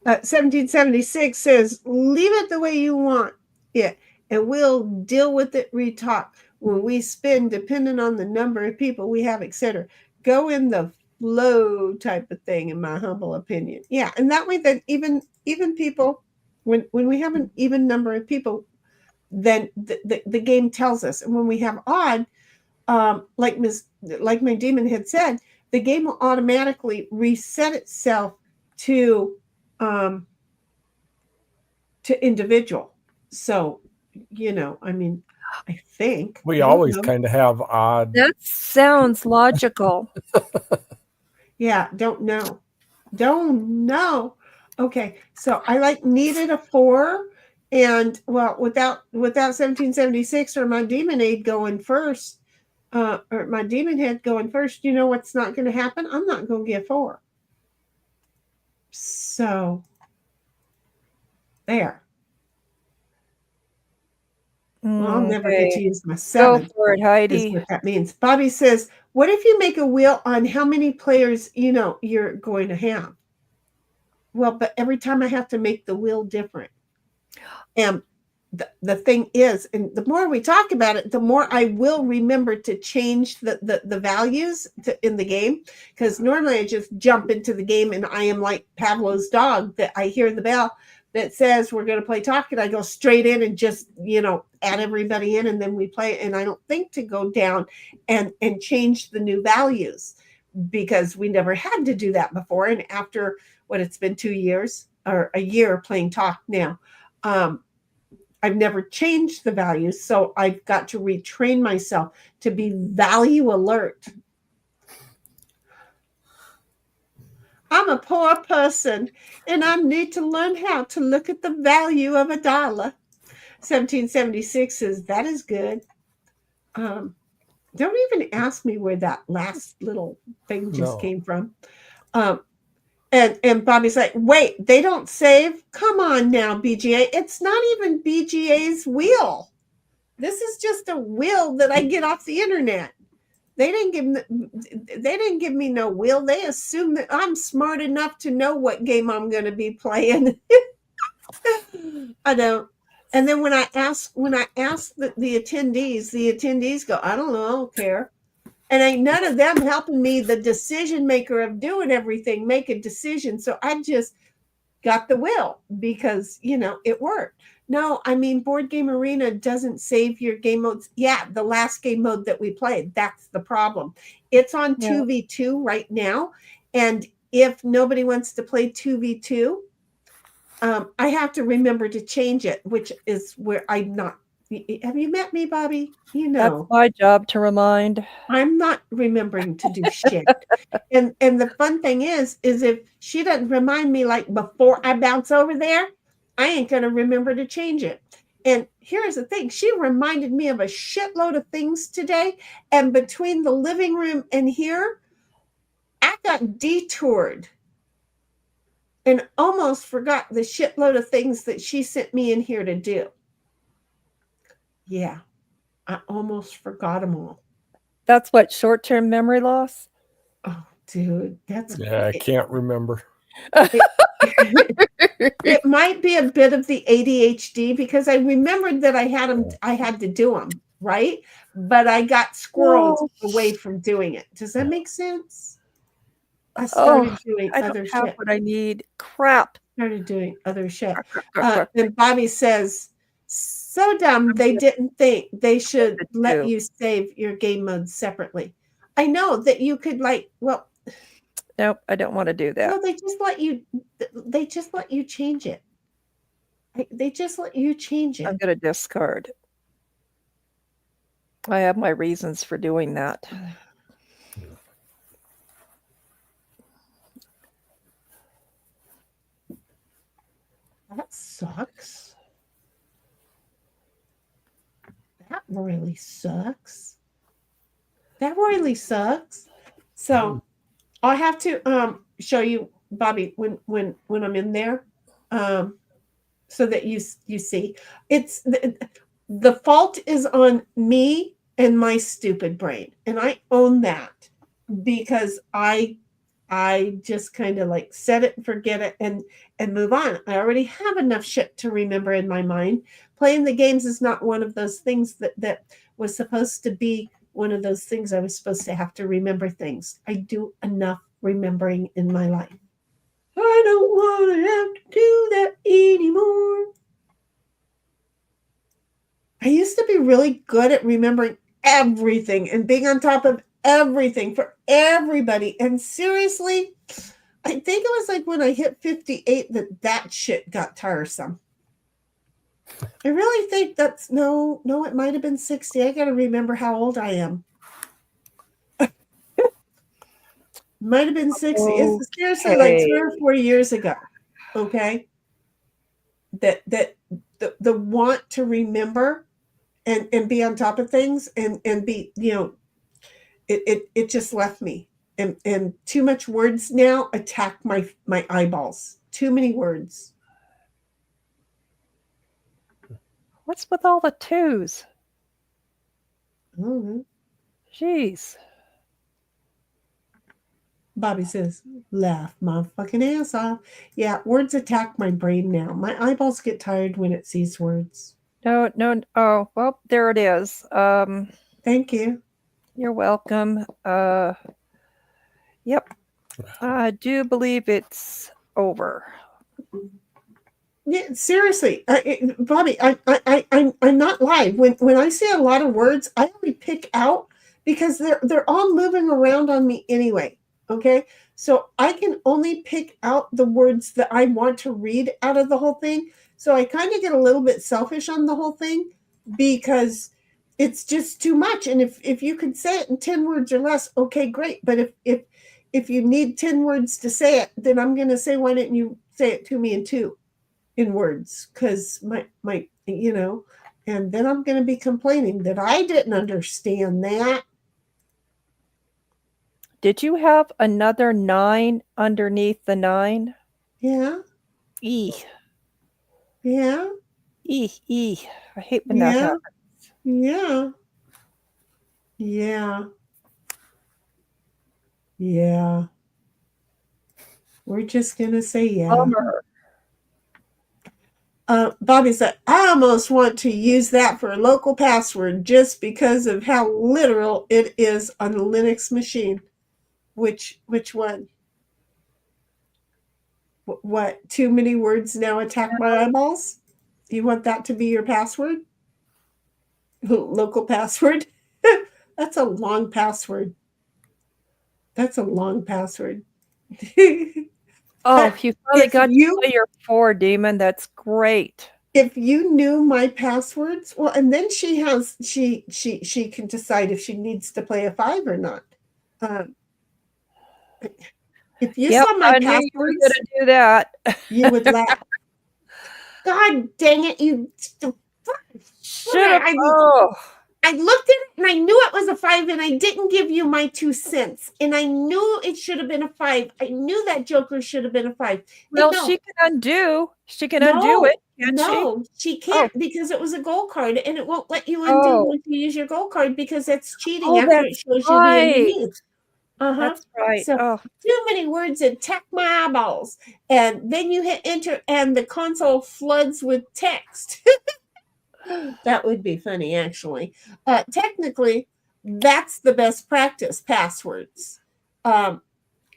Speaker 2: 1776 says, leave it the way you want it, and we'll deal with it re-talk when we spin, depending on the number of people we have, etc. Go in the flow type of thing, in my humble opinion. Yeah, and that way that even people, when we have an even number of people, then the game tells us. And when we have odd, like my demon had said, the game will automatically reset itself to individual. So I mean, I think.
Speaker 4: We
Speaker 2: I don't
Speaker 4: always
Speaker 2: know.
Speaker 4: kind of have odd.
Speaker 3: That sounds logical.
Speaker 2: Yeah, don't know. Don't know. Okay, so I needed a 4, and well, without 1776 or my demon aid going first, or my demon head going first, you know what's not going to happen? I'm not going to get 4. So there. Well, I'll never get to use my 7.
Speaker 3: Go for it,
Speaker 2: Is
Speaker 3: Heidi.
Speaker 2: what that means. Bobby says, "What if you make a wheel on how many players you're going to have?" Well, but every time I have to make the wheel different. And the thing is, and the more we talk about it, the more I will remember to change the values in the game. Because normally I just jump into the game and I am like Pavlov's dog, that I hear the bell that says we're going to play talk, and I go straight in and just add everybody in, and then we play. And I don't think to go down and change the new values, because we never had to do that before. And after it's been 2 years or a year playing talk now, I've never changed the values, so I've got to retrain myself to be value alert. I'm a poor person, and I need to learn how to look at the value of $1. 1776 says, that is good. Don't even ask me where that last little thing just came from. And Bobby's like, wait, they don't save? Come on now, BGA. It's not even BGA's wheel. This is just a wheel that I get off the internet. They didn't give me no wheel. They assume that I'm smart enough to know what game I'm going to be playing. I don't. And then when I ask the attendees go, I don't know, I don't care. And ain't none of them helping me, the decision maker of doing everything, make a decision. So I just got the will because, it worked. No, I mean, Board Game Arena doesn't save your game modes. Yeah, the last game mode that we played, that's the problem. It's on 2v2 right now. And if nobody wants to play 2v2, I have to remember to change it, which is where I'm not. Have you met me, Bobby?
Speaker 3: That's my job to remind.
Speaker 2: I'm not remembering to do shit. And the fun thing is if she doesn't remind me like before I bounce over there, I ain't going to remember to change it. And here's the thing. She reminded me of a shitload of things today. And between the living room and here, I got detoured and almost forgot the shitload of things that she sent me in here to do. Yeah, I almost forgot them all.
Speaker 3: That's what, short-term memory loss?
Speaker 2: Oh, dude, that's...
Speaker 4: Yeah, I can't remember.
Speaker 2: It might be a bit of the ADHD, because I remembered that I had to do them, right? But I got squirreled away from doing it. Does that make sense? I started doing other shit. I don't have
Speaker 3: what I need. Crap.
Speaker 2: Started doing other shit. And Bobby says, so dumb, they didn't think they should let you save your game modes separately. I know that you could
Speaker 3: nope, I don't want to do that.
Speaker 2: No, they just let you change it. They just let you change it.
Speaker 3: I'm going to discard. I have my reasons for doing that.
Speaker 2: That sucks. That really sucks. That really sucks. So I'll have to show you, Bobby, when I'm in there, so that you see. It's the fault is on me and my stupid brain, and I own that, because I just kind of set it and forget it and move on. I already have enough shit to remember in my mind. Playing the games is not one of those things that was supposed to be one of those things I was supposed to have to remember things. I do enough remembering in my life. I don't want to have to do that anymore. I used to be really good at remembering everything and being on top of everything for everybody. And seriously, I think it was when I hit 58 that shit got tiresome. I really think that's no, it might have been 60. I got to remember how old I am. Might have been 60. It's seriously like 3 or 4 years ago. Okay. That the want to remember and be on top of things and be, it just left me. And too much words now attack my eyeballs. Too many words.
Speaker 3: What's with all the twos?
Speaker 2: Mm-hmm.
Speaker 3: Jeez.
Speaker 2: Bobby says, laugh my fucking ass off. Yeah, words attack my brain now. My eyeballs get tired when it sees words.
Speaker 3: No. Oh, well, there it is.
Speaker 2: Thank you.
Speaker 3: You're welcome. Yep. I do believe it's over.
Speaker 2: Yeah, seriously, Bobby, I'm not live. When I see a lot of words, I only pick out because they're all moving around on me anyway. Okay, so I can only pick out the words that I want to read out of the whole thing. So I kind of get a little bit selfish on the whole thing because it's just too much. And if you could say it in 10 words or less, okay, great. But if you need 10 words to say it, then I'm going to say, why didn't you say it to me in 2? In words, because my and then I'm going to be complaining that I didn't understand that.
Speaker 3: Did you have another 9 underneath the 9?
Speaker 2: Yeah.
Speaker 3: E.
Speaker 2: Yeah.
Speaker 3: E. I hate when that happens.
Speaker 2: Yeah. Yeah. Yeah. We're just going to say yeah.
Speaker 3: Bummer.
Speaker 2: Bobby said, I almost want to use that for a local password just because of how literal it is on the Linux machine. Which one? What? Too many words now attack my eyeballs? You want that to be your password? Local password? That's a long password.
Speaker 3: Oh, you finally got
Speaker 2: you,
Speaker 3: to play your 4, Demon. That's great.
Speaker 2: If you knew my passwords, well, and then she can decide if she needs to play a 5 or not. If you saw my passwords,
Speaker 3: you were going to do that.
Speaker 2: You would laugh. God dang it! I looked at it and I knew it was a 5, and I didn't give you my 2 cents. And I knew it should have been a 5. I knew that joker should have been a 5.
Speaker 3: Well, no. She can undo. She can undo it, can't
Speaker 2: she can't because it was a gold card, and it won't let you undo once you use your gold card because that's cheating after it shows you the underneath.
Speaker 3: That's right.
Speaker 2: So too many words attack my eyeballs, and then you hit enter, and the console floods with text. That would be funny, actually. Technically, that's the best practice. Passwords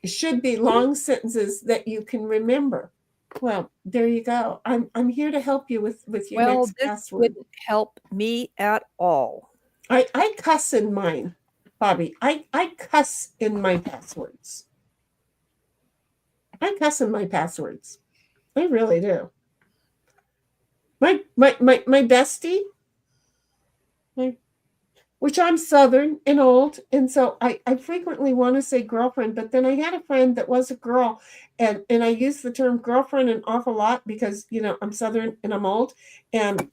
Speaker 2: should be long sentences that you can remember. Well, there you go. I'm here to help you with your next password.
Speaker 3: Wouldn't help me at all.
Speaker 2: I cuss in mine, Bobby. I cuss in my passwords. I really do. My bestie, which I'm Southern and old, and so I frequently want to say girlfriend, but then I had a friend that was a girl, and I use the term girlfriend an awful lot because I'm Southern and I'm old, and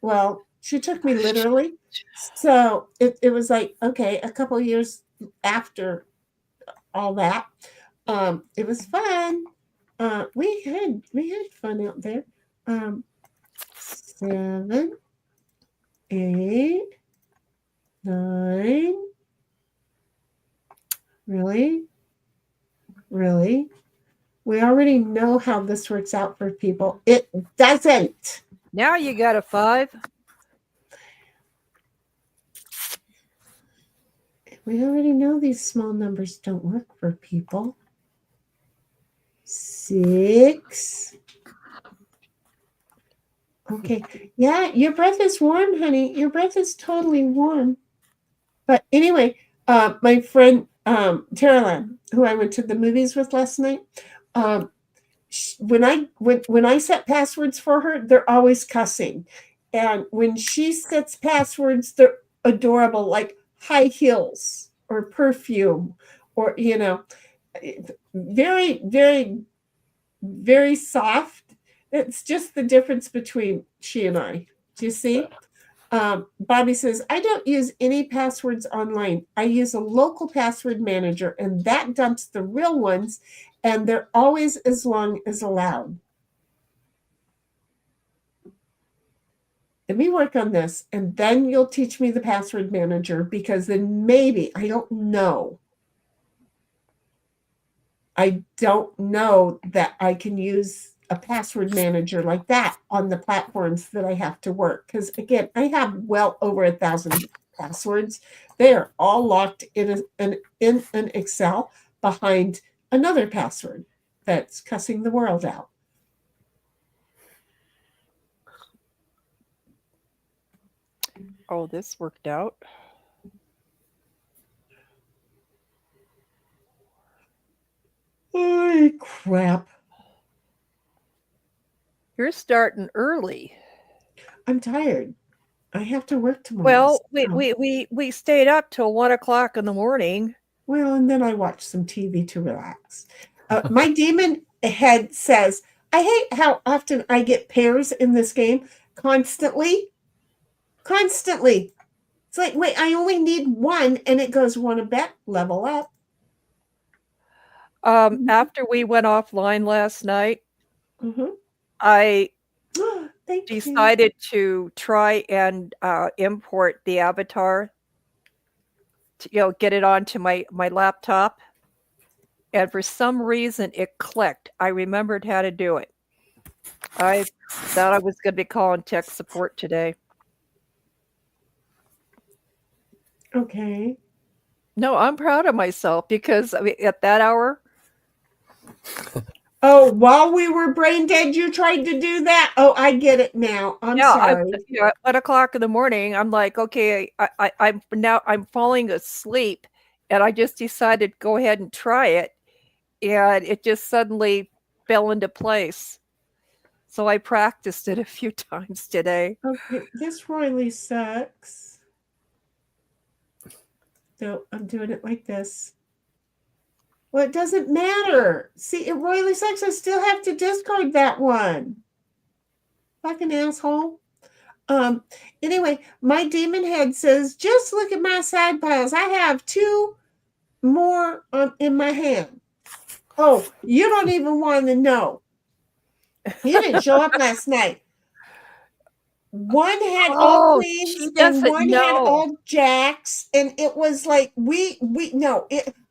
Speaker 2: well, she took me literally, so it was like, okay, a couple of years after all that, it was fun. We had fun out there. 7, 8, 9. Really? We already know how this works out for people. It doesn't.
Speaker 3: Now you got a 5.
Speaker 2: We already know these small numbers don't work for people. 6. Okay. Yeah, your breath is warm, honey. Your breath is totally warm. But anyway, my friend Tara, who I went to the movies with last night, when I set passwords for her, they're always cussing. And when she sets passwords, they're adorable, like high heels or perfume or, very, very, very soft. It's just the difference between she and I. Do you see? Bobby says, I don't use any passwords online. I use a local password manager, and that dumps the real ones, and they're always as long as allowed. Let me work on this, and then you'll teach me the password manager, because then maybe, I don't know that I can use a password manager like that on the platforms that I have to work. Because again, I have well over 1,000 passwords. They are all locked in an Excel behind another password that's cussing the world out.
Speaker 3: Oh, this worked out.
Speaker 2: Oh, crap.
Speaker 3: You're starting early.
Speaker 2: I'm tired. I have to work tomorrow.
Speaker 3: Well, we stayed up till 1 o'clock in the morning.
Speaker 2: Well, and then I watch some TV to relax. My demon head says, I hate how often I get pairs in this game. Constantly. It's like, wait, I only need one, and it goes, want to bet, level up.
Speaker 3: After we went offline last night, I decided to try and import the avatar to, get it onto my laptop. And for some reason, it clicked. I remembered how to do it. I thought I was going to be calling tech support today.
Speaker 2: Okay.
Speaker 3: No, I'm proud of myself because at that hour.
Speaker 2: Oh, while we were brain dead, you tried to do that? Oh, I get it now. I'm sorry.
Speaker 3: At 1 o'clock in the morning, I'm like, okay, I'm falling asleep, and I just decided to go ahead and try it, and it just suddenly fell into place. So I practiced it a few times today.
Speaker 2: Okay, this royally sucks. So I'm doing it like this. Well, it doesn't matter. See, it royally sucks. I still have to discard that one. Fucking asshole. Anyway, my demon head says, just look at my side piles. I have 2 more in my hand. Oh, you don't even want to know. You didn't show up last night. One had all queens and one had all jacks, and it was like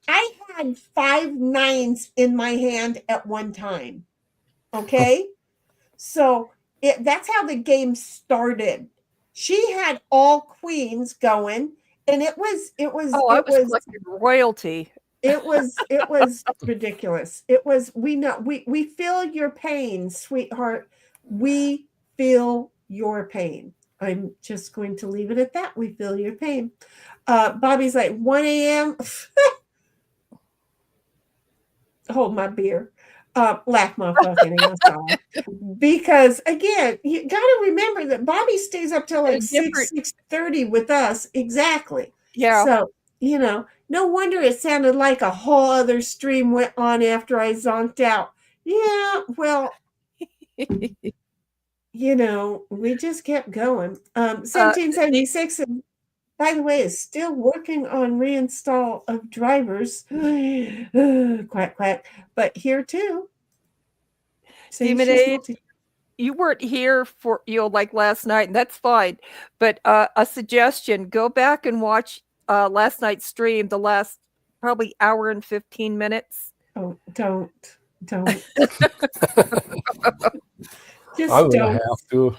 Speaker 2: I had 5 9s in my hand at one time. Okay, so that's how the game started. She had all queens going, and it was
Speaker 3: collecting royalty.
Speaker 2: It was ridiculous. It was we feel your pain, sweetheart. We feel your pain. I'm just going to leave it at that. We feel your pain. Bobby's like 1 a.m. Hold my beer. Laugh my fucking ass off. Because again, you got to remember that Bobby stays up till like 6:30 with us. Exactly.
Speaker 3: Yeah.
Speaker 2: So, no wonder it sounded like a whole other stream went on after I zonked out. Yeah, well, we just kept going. 1776, by the way, is still working on reinstall of drivers. Quack, quack. But here too.
Speaker 3: You weren't here for like last night, and that's fine. But a suggestion: go back and watch last night's stream, the last probably hour and 15 minutes.
Speaker 2: Oh, don't.
Speaker 4: Just I'm gonna have to.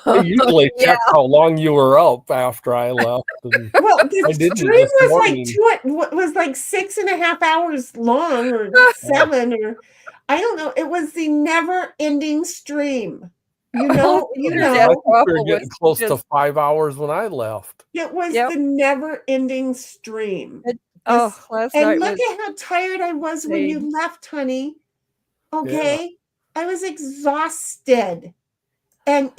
Speaker 4: I usually check how long you were up after I left.
Speaker 2: Well, the stream was like 6.5 hours long, or 7, or I don't know. It was the never-ending stream.
Speaker 4: I think we were getting close to 5 hours when I left.
Speaker 2: It was the never-ending stream.
Speaker 3: Last night.
Speaker 2: And look at how tired I was when you left, honey. Okay. I was exhausted. And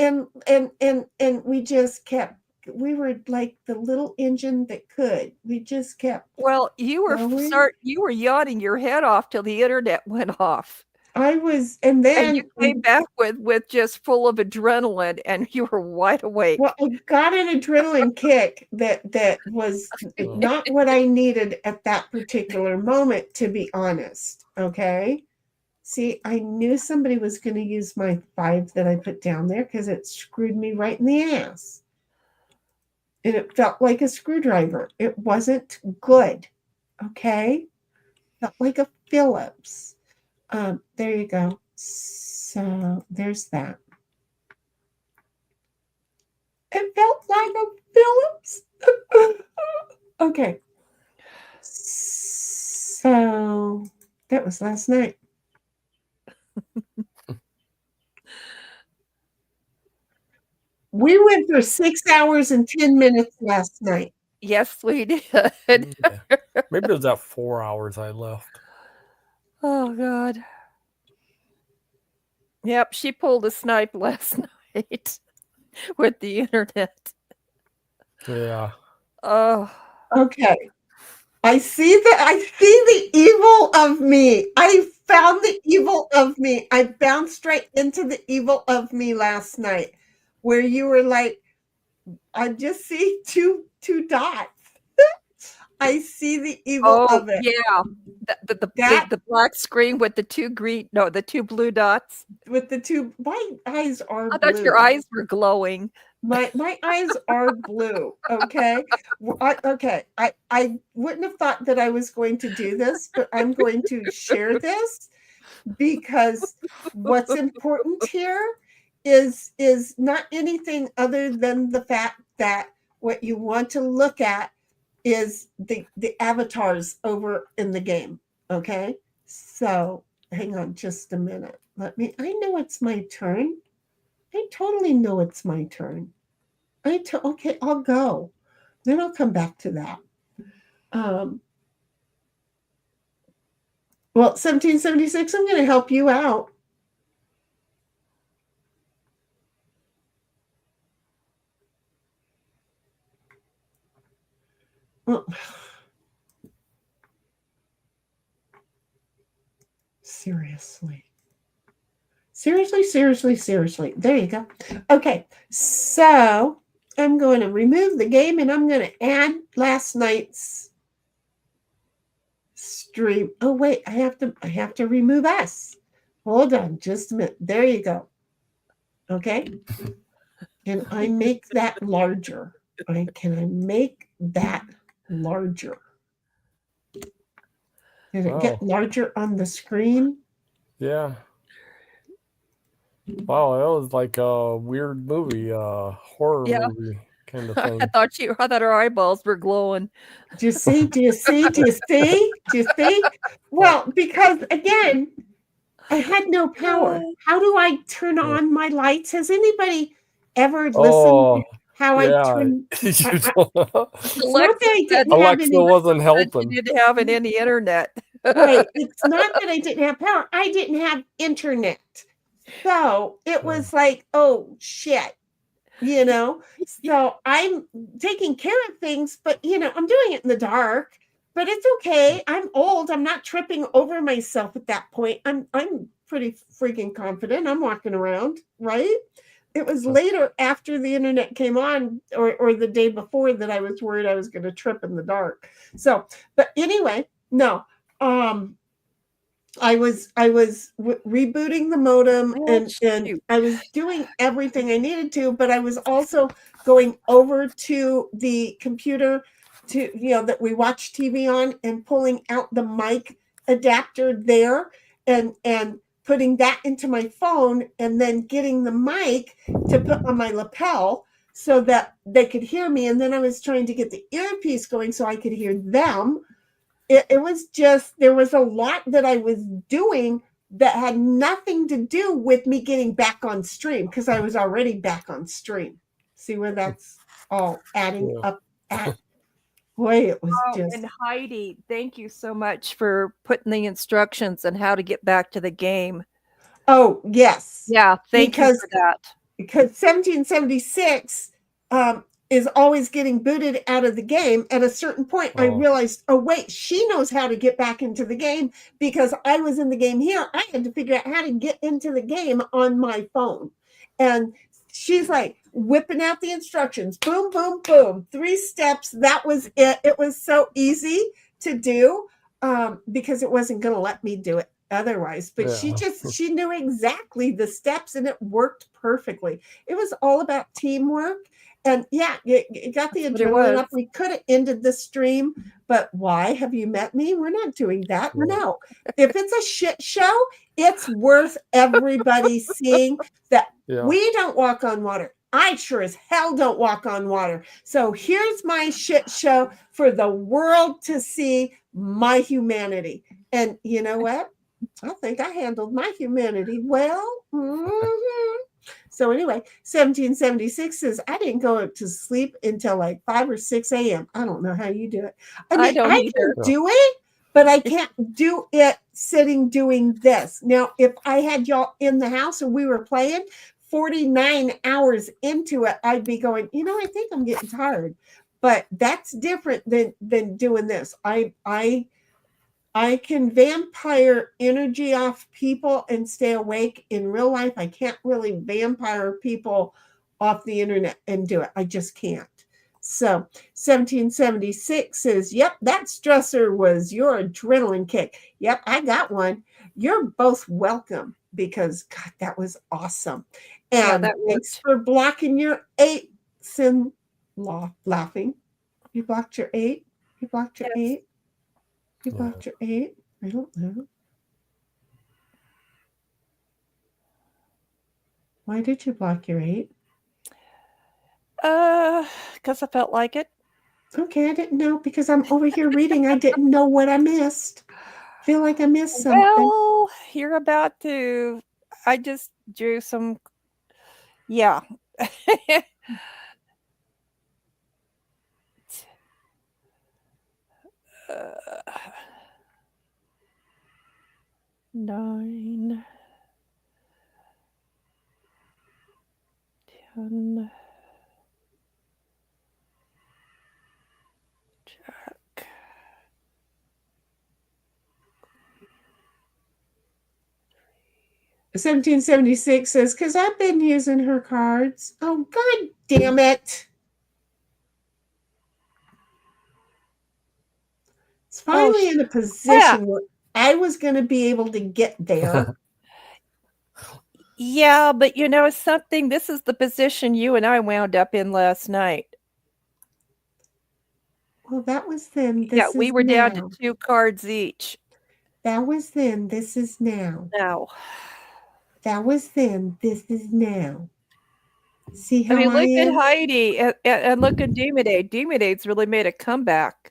Speaker 2: we just kept, we were like the little engine that could. We just kept.
Speaker 3: Well, you were yawning your head off till the internet went off.
Speaker 2: I was, and then
Speaker 3: and you came back with just full of adrenaline, and you were wide awake.
Speaker 2: Well, I got an adrenaline kick that was not what I needed at that particular moment, to be honest. Okay. See, I knew somebody was going to use my 5 that I put down there because it screwed me right in the ass. And it felt like a screwdriver. It wasn't good. Okay. Felt like a Phillips. There you go. So there's that. It felt like a Phillips. Okay. So that was last night. We went for 6 hours and 10 minutes last night.
Speaker 3: Yes, we did.
Speaker 4: Yeah. Maybe it was that 4 hours I left.
Speaker 3: Oh, God. Yep, she pulled a snipe last night with the internet.
Speaker 4: Yeah.
Speaker 3: Oh.
Speaker 2: Okay. I see the evil of me. I found the evil of me. I bounced right into the evil of me last night, where you were like, I just see two dots. I see the evil of it.
Speaker 3: Yeah. The black screen with the two blue dots.
Speaker 2: With the two, my eyes are blue.
Speaker 3: I thought your eyes were glowing.
Speaker 2: My eyes are blue. Okay. I wouldn't have thought that I was going to do this, but I'm going to share this because what's important here is not anything other than the fact that what you want to look at is the avatars over in the game. Okay. So hang on just a minute. I know it's my turn. I totally know it's my turn. Okay, I'll go. Then I'll come back to that. Well, 1776, I'm going to help you out. Well, seriously. There you go. Okay, so I'm going to remove the game and I'm going to add last night's stream. Oh wait, I have to remove us. Hold on just a minute. There you go. Okay. Can I make that larger? Can I make that larger? Did it get larger on the screen?
Speaker 4: Yeah. Wow, that was like a weird movie, horror movie kind of thing.
Speaker 3: I thought her eyeballs were glowing.
Speaker 2: Do you see? Well, because again, I had no power. How do I turn on my lights? Has anybody ever listened to how I turn?
Speaker 4: Alexa wasn't helping.
Speaker 3: She didn't have any internet.
Speaker 2: Right. It's not that I didn't have power. I didn't have internet. So it was like, oh shit, so I'm taking care of things, but I'm doing it in the dark, but it's okay. I'm old. I'm not tripping over myself at that point. I'm pretty freaking confident. I'm walking around, right? It was later after the internet came on or the day before that I was worried I was going to trip in the dark. So, but anyway, no, I was rebooting the modem and I was doing everything I needed to, but I was also going over to the computer that we watch TV on and pulling out the mic adapter there and putting that into my phone and then getting the mic to put on my lapel so that they could hear me. And then I was trying to get the earpiece going so I could hear them. It was just, there was a lot that I was doing that had nothing to do with me getting back on stream because I was already back on stream. See where that's all adding up at? Boy, it was
Speaker 3: Oh,
Speaker 2: just
Speaker 3: and Heidi, thank you so much for putting the instructions on how to get back to the game.
Speaker 2: oh yes,
Speaker 3: Yeah, thank you
Speaker 2: because
Speaker 3: for that.
Speaker 2: 1776 is always getting booted out of the game. At a certain point, I
Speaker 4: Oh.
Speaker 2: realized, oh wait, she knows how to get back into the game because I was in the game here. I had to figure out how to get into the game on my phone, and she's like whipping out the instructions. Boom, boom, boom. 3 steps. That was it. It was so easy to do because it wasn't going to let me do it otherwise, but
Speaker 4: Yeah.
Speaker 2: she knew exactly the steps and it worked perfectly. It was all about teamwork, and yeah, it got the
Speaker 3: That's what it
Speaker 2: adrenaline
Speaker 3: was.
Speaker 2: up. We could have ended the stream, but why? Have you met me? We're not doing that.
Speaker 4: Yeah.
Speaker 2: No, if it's a shit show, it's worth everybody seeing that.
Speaker 4: Yeah.
Speaker 2: We don't walk on water. I sure as hell don't walk on water. So here's my shit show for the world to see my humanity. And you know what? I think I handled my humanity well. Mhm. So anyway, 1776 says I didn't go to sleep until like 5 or 6 a.m. I don't know how you do it. I mean,
Speaker 3: don't
Speaker 2: I
Speaker 3: either.
Speaker 2: can do it, but I can't do it sitting doing this. Now, if I had y'all in the house and we were playing 49 hours into it, I'd be going, I think I'm getting tired. But that's different than doing this. I can vampire energy off people and stay awake in real life. I can't really vampire people off the internet and do it. I just can't. So 1776 says, yep, that stressor was your adrenaline kick. Yep, I got one. You're both welcome because, God, that was awesome.
Speaker 3: Yeah,
Speaker 2: And
Speaker 3: that
Speaker 2: thanks
Speaker 3: worked.
Speaker 2: for blocking your 8s and laughing. You blocked your 8? You blocked your
Speaker 3: Yes.
Speaker 2: 8? You blocked your 8? I don't know. Why did you block your 8?
Speaker 3: Because I felt like it.
Speaker 2: Okay, I didn't know because I'm over here reading. I didn't know what I missed. Feel like I missed something.
Speaker 3: Well, you're about to. I just drew some. Yeah. 9, 10, Jack.
Speaker 2: — 1776 says, because I've been using her cards. Oh, God damn it. It's finally in a position where I was going to be able to get there.
Speaker 3: Yeah, but something. This is the position you and I wound up in last night.
Speaker 2: Well, that was then.
Speaker 3: Yeah,
Speaker 2: This
Speaker 3: we
Speaker 2: is
Speaker 3: were
Speaker 2: now.
Speaker 3: down to 2 cards each.
Speaker 2: That was then. This is now.
Speaker 3: Now.
Speaker 2: That was then. This is now. See how
Speaker 3: I mean, look at
Speaker 2: am?
Speaker 3: Heidi and look at Demide. Demide's really made a comeback.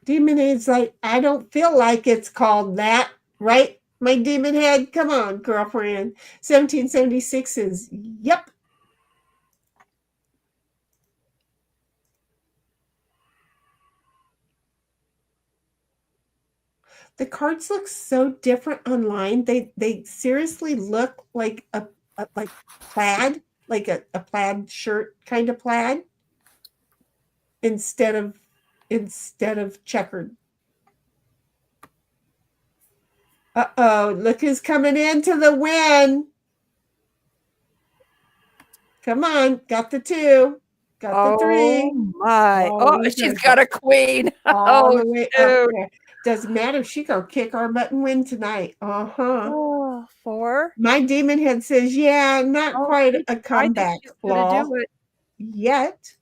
Speaker 2: Demon Head's like, I don't feel like it's called that, right? My demon head, come on, girlfriend. 1776 is, yep. The cards look so different online. They seriously look like a like plaid, like a plaid shirt kind of plaid instead of checkered. Uh-oh, look who's coming into the win. Come on, got the 2, got the 3.
Speaker 3: My. Oh, she's got a queen.
Speaker 2: All the way up
Speaker 3: dude.
Speaker 2: there. Doesn't matter. She gonna kick our butt and win tonight. Uh-huh.
Speaker 3: Oh, 4.
Speaker 2: My demon head says, yeah, not quite a comeback.
Speaker 3: I think she's gonna do it.
Speaker 2: Yet.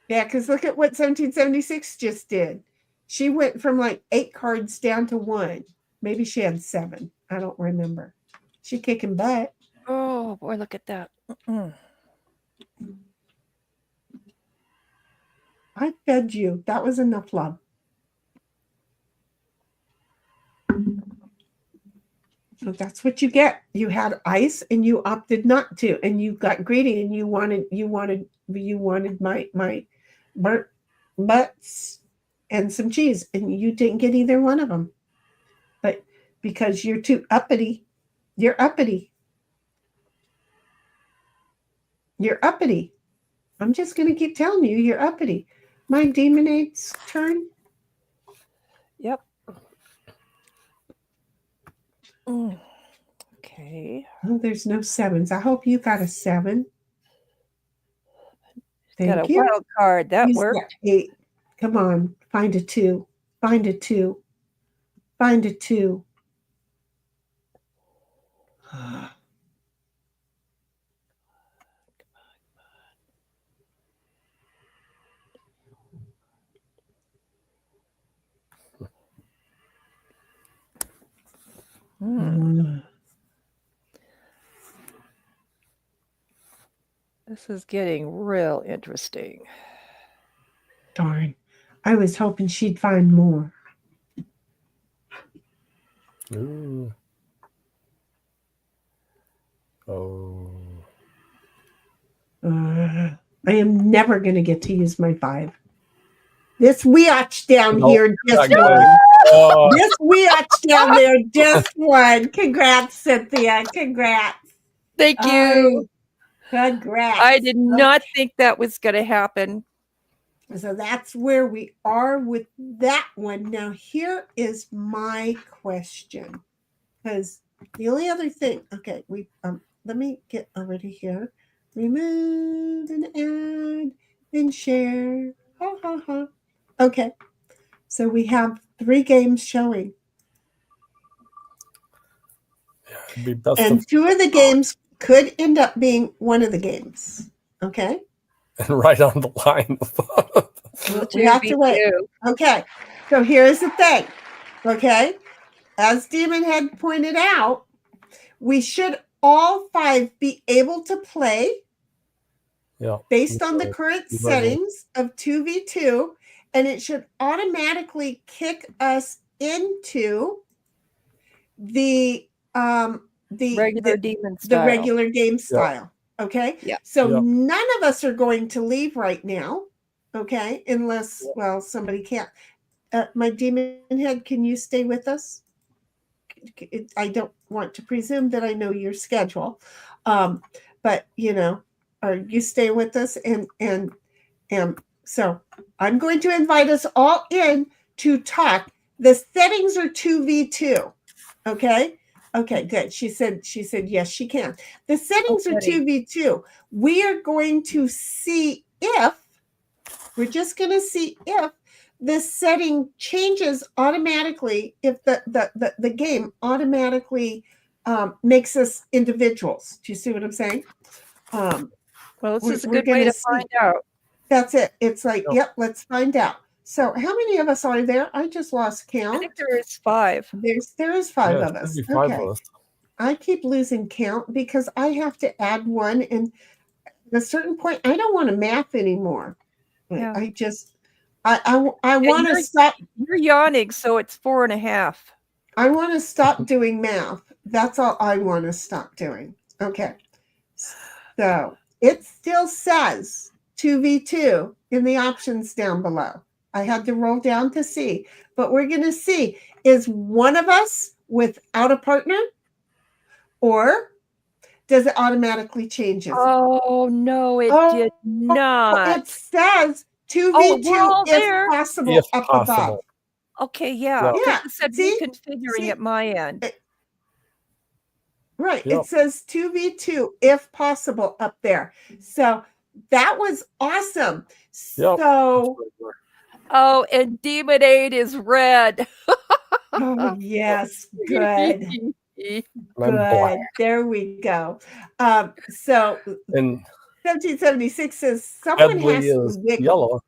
Speaker 2: Yeah, because look at what 1776 just did. She went from like 8 cards down to 1. Maybe she had 7. I don't remember. She kicking butt.
Speaker 3: Oh boy, look at that.
Speaker 2: I fed you. That was enough love. So that's what you get. You had ice and you opted not to, and you got greedy and you wanted you wanted my burnt butts and some cheese, and you didn't get either one of them. But because you're too uppity, you're uppity. You're uppity. I'm just going to keep telling you, you're uppity. My Demonade's turn.
Speaker 3: Yep. Okay.
Speaker 2: Oh, there's no sevens. I hope you got a 7. Thank
Speaker 3: Got a
Speaker 2: you.
Speaker 3: wild card. That
Speaker 2: Use
Speaker 3: worked.
Speaker 2: 8. Come on. Find a 2. Find a 2. Find a 2.
Speaker 3: This is getting real interesting.
Speaker 2: Darn. I was hoping she'd find more.
Speaker 4: Ooh. Oh.
Speaker 2: I am never going to get to use my 5. This weotch down here, just
Speaker 4: not
Speaker 2: one.
Speaker 4: Oh,
Speaker 2: This weotch down there, just one. Congrats, Cynthia. Congrats.
Speaker 3: Thank you.
Speaker 2: Congrats.
Speaker 3: I did not think that was going to happen.
Speaker 2: So that's where we are with that one. Now, here is my question. Because the only other thing, okay, let me get over to here. Remove and add and share. Ha ha ha. Okay. So we have 3 games showing.
Speaker 4: it'd be best
Speaker 2: And 2 of the games could end up being one of the games. Okay.
Speaker 4: and right on the line.
Speaker 2: We have to wait. Okay. So here's the thing. Okay. As Demon had pointed out, we should all 5 be able to play based on the current settings of 2v2, and it should automatically kick us into the
Speaker 3: regular demon style.
Speaker 2: The regular game style. Okay.
Speaker 3: Yeah.
Speaker 2: So none of us are going to leave right now. Okay. Unless, well, somebody can't. My demon head, can you stay with us? I don't want to presume that I know your schedule. But are you staying with us? And so I'm going to invite us all in to talk. The settings are 2v2. Okay. Okay, good. She said yes, she can. The settings are 2v2. We are going to see if the setting changes automatically, if the game automatically makes us individuals. Do you see what I'm saying?
Speaker 3: Well, this is a good way to find out.
Speaker 2: That's it. It's like, yep, let's find out. So how many of us are there? I just lost count.
Speaker 3: I think there is 5.
Speaker 2: There is 5 of us. Okay. I keep losing count because I have to add 1, and at a certain point, I don't want to math anymore. Yeah. I want to stop.
Speaker 3: You're yawning, so it's 4.5.
Speaker 2: I want to stop doing math. That's all I want to stop doing. Okay. So it still says 2v2 in the options down below. I had to roll down to see, but we're going to see, is one of us without a partner, or does it automatically change it?
Speaker 3: Oh, no, it did not.
Speaker 2: It says 2v2 if possible up above.
Speaker 3: Okay, yeah.
Speaker 2: Yeah.
Speaker 3: It said reconfiguring at my end.
Speaker 2: Right. It says 2v2 if possible up there. So that was awesome. So
Speaker 3: oh, and Demonade is red.
Speaker 2: Oh, yes. Good. Good. There we go. So
Speaker 4: and
Speaker 2: 1776 says someone has to wiggle.
Speaker 4: Yellow.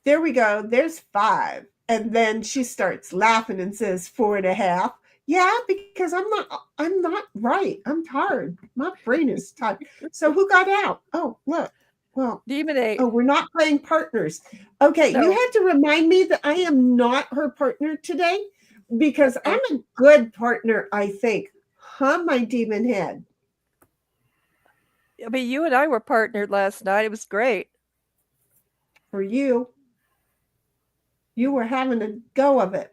Speaker 2: There we go. There's 5. And then she starts laughing and says 4.5. Yeah, because I'm not right. I'm tired. My brain is tired. So who got out? Oh, look. Well,
Speaker 3: Demonade.
Speaker 2: Oh, we're not playing partners. Okay, no. You had to remind me that I am not her partner today, because I'm a good partner, I think. Huh, my demon head?
Speaker 3: I mean, you and I were partnered last night. It was great.
Speaker 2: For you were having a go of it.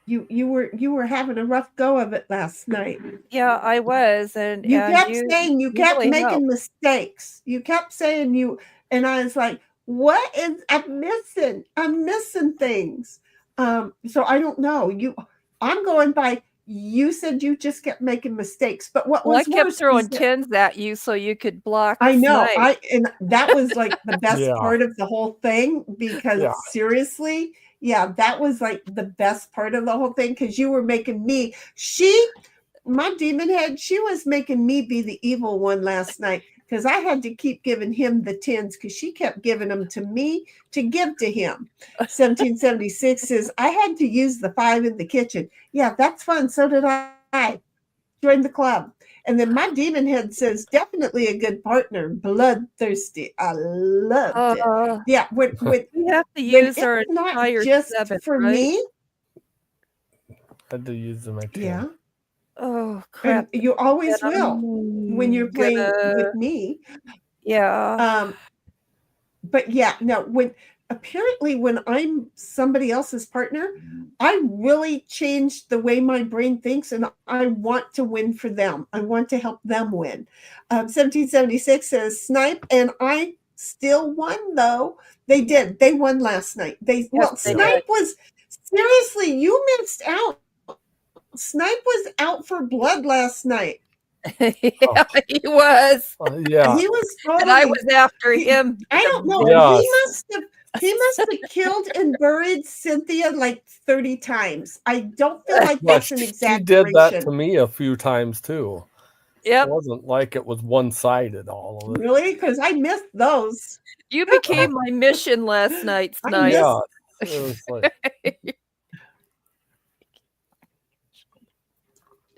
Speaker 2: You were having a rough go of it last night.
Speaker 3: Yeah, I was, and
Speaker 2: You kept
Speaker 3: you
Speaker 2: saying you kept
Speaker 3: really
Speaker 2: making
Speaker 3: helped.
Speaker 2: mistakes. You kept saying and I was like, what is I'm missing? I'm missing things. So I don't know. I'm going by you said you just kept making mistakes. But what
Speaker 3: Well, I
Speaker 2: was
Speaker 3: kept
Speaker 2: worse
Speaker 3: throwing
Speaker 2: was that
Speaker 3: tins at you so you could block
Speaker 2: I know.
Speaker 3: Snipe.
Speaker 2: And that was like the best
Speaker 4: Yeah.
Speaker 2: part of the whole thing because
Speaker 4: Yeah.
Speaker 2: seriously, yeah, that was like the best part of the whole thing because you were making me my demon head, she was making me be the evil one last night because I had to keep giving him the tins because she kept giving them to me to give to him. 1776 says, I had to use the 5 in the kitchen. Yeah, that's fun. So did I. Join the club. And then my demon head says, definitely a good partner, bloodthirsty. I loved it. Yeah, when
Speaker 3: We have to
Speaker 2: when
Speaker 3: use
Speaker 2: it's
Speaker 3: our
Speaker 2: not
Speaker 3: entire
Speaker 2: just
Speaker 3: 7,
Speaker 2: for
Speaker 3: right?
Speaker 2: me,
Speaker 4: Had to use my 10.
Speaker 2: yeah.
Speaker 3: Oh,
Speaker 2: And
Speaker 3: crap.
Speaker 2: you always
Speaker 3: Then
Speaker 2: will when you're
Speaker 3: I'm
Speaker 2: playing
Speaker 3: gonna
Speaker 2: with me.
Speaker 3: yeah.
Speaker 2: But yeah, no, when I'm somebody else's partner, I really changed the way my brain thinks and I want to win for them. I want to help them win. 1776 says Snipe and I still won though. They did. They won last night.
Speaker 3: Yes, they
Speaker 2: Snipe
Speaker 3: did.
Speaker 2: was seriously, you missed out. Snipe was out for blood last night.
Speaker 3: Yeah, he was.
Speaker 4: Yeah.
Speaker 2: He was
Speaker 3: And I
Speaker 2: totally
Speaker 3: was after him.
Speaker 2: I don't know.
Speaker 4: Yes.
Speaker 2: He must have killed and buried Cynthia like 30 times. I don't feel like
Speaker 4: Well,
Speaker 2: that's an
Speaker 4: she
Speaker 2: exaggeration.
Speaker 4: did that to me a few times too.
Speaker 3: Yep.
Speaker 4: It wasn't like it was one-sided, all of it.
Speaker 2: Really? Because I missed those.
Speaker 3: You became my mission last night,
Speaker 2: I
Speaker 3: Snipe.
Speaker 2: missed
Speaker 4: Yeah. It was like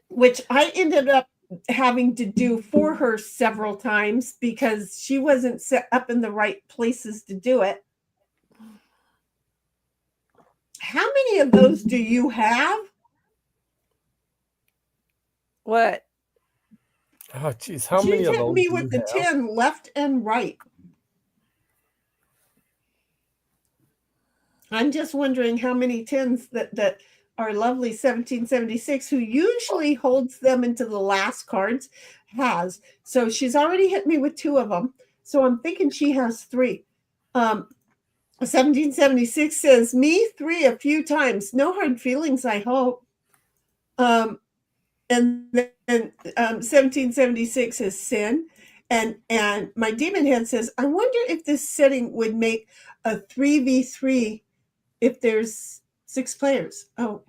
Speaker 2: which I ended up having to do for her several times because she wasn't set up in the right places to do it. How many of those do you have?
Speaker 4: oh
Speaker 3: What?
Speaker 4: geez, how
Speaker 2: She's
Speaker 4: many of
Speaker 2: hitting
Speaker 4: those
Speaker 2: me
Speaker 4: do
Speaker 2: with
Speaker 4: you
Speaker 2: the
Speaker 4: have?
Speaker 2: 10 left and right. I'm just wondering how many 10s that our lovely 1776, who usually holds them into the last cards, has. So she's already hit me with 2 of them. So I'm thinking she has 3. 1776 says, me 3 a few times. No hard feelings, I hope. And then 1776 is sin. And my demon head says, I wonder if this setting would make a 3v3 if there's 6 players. Oh,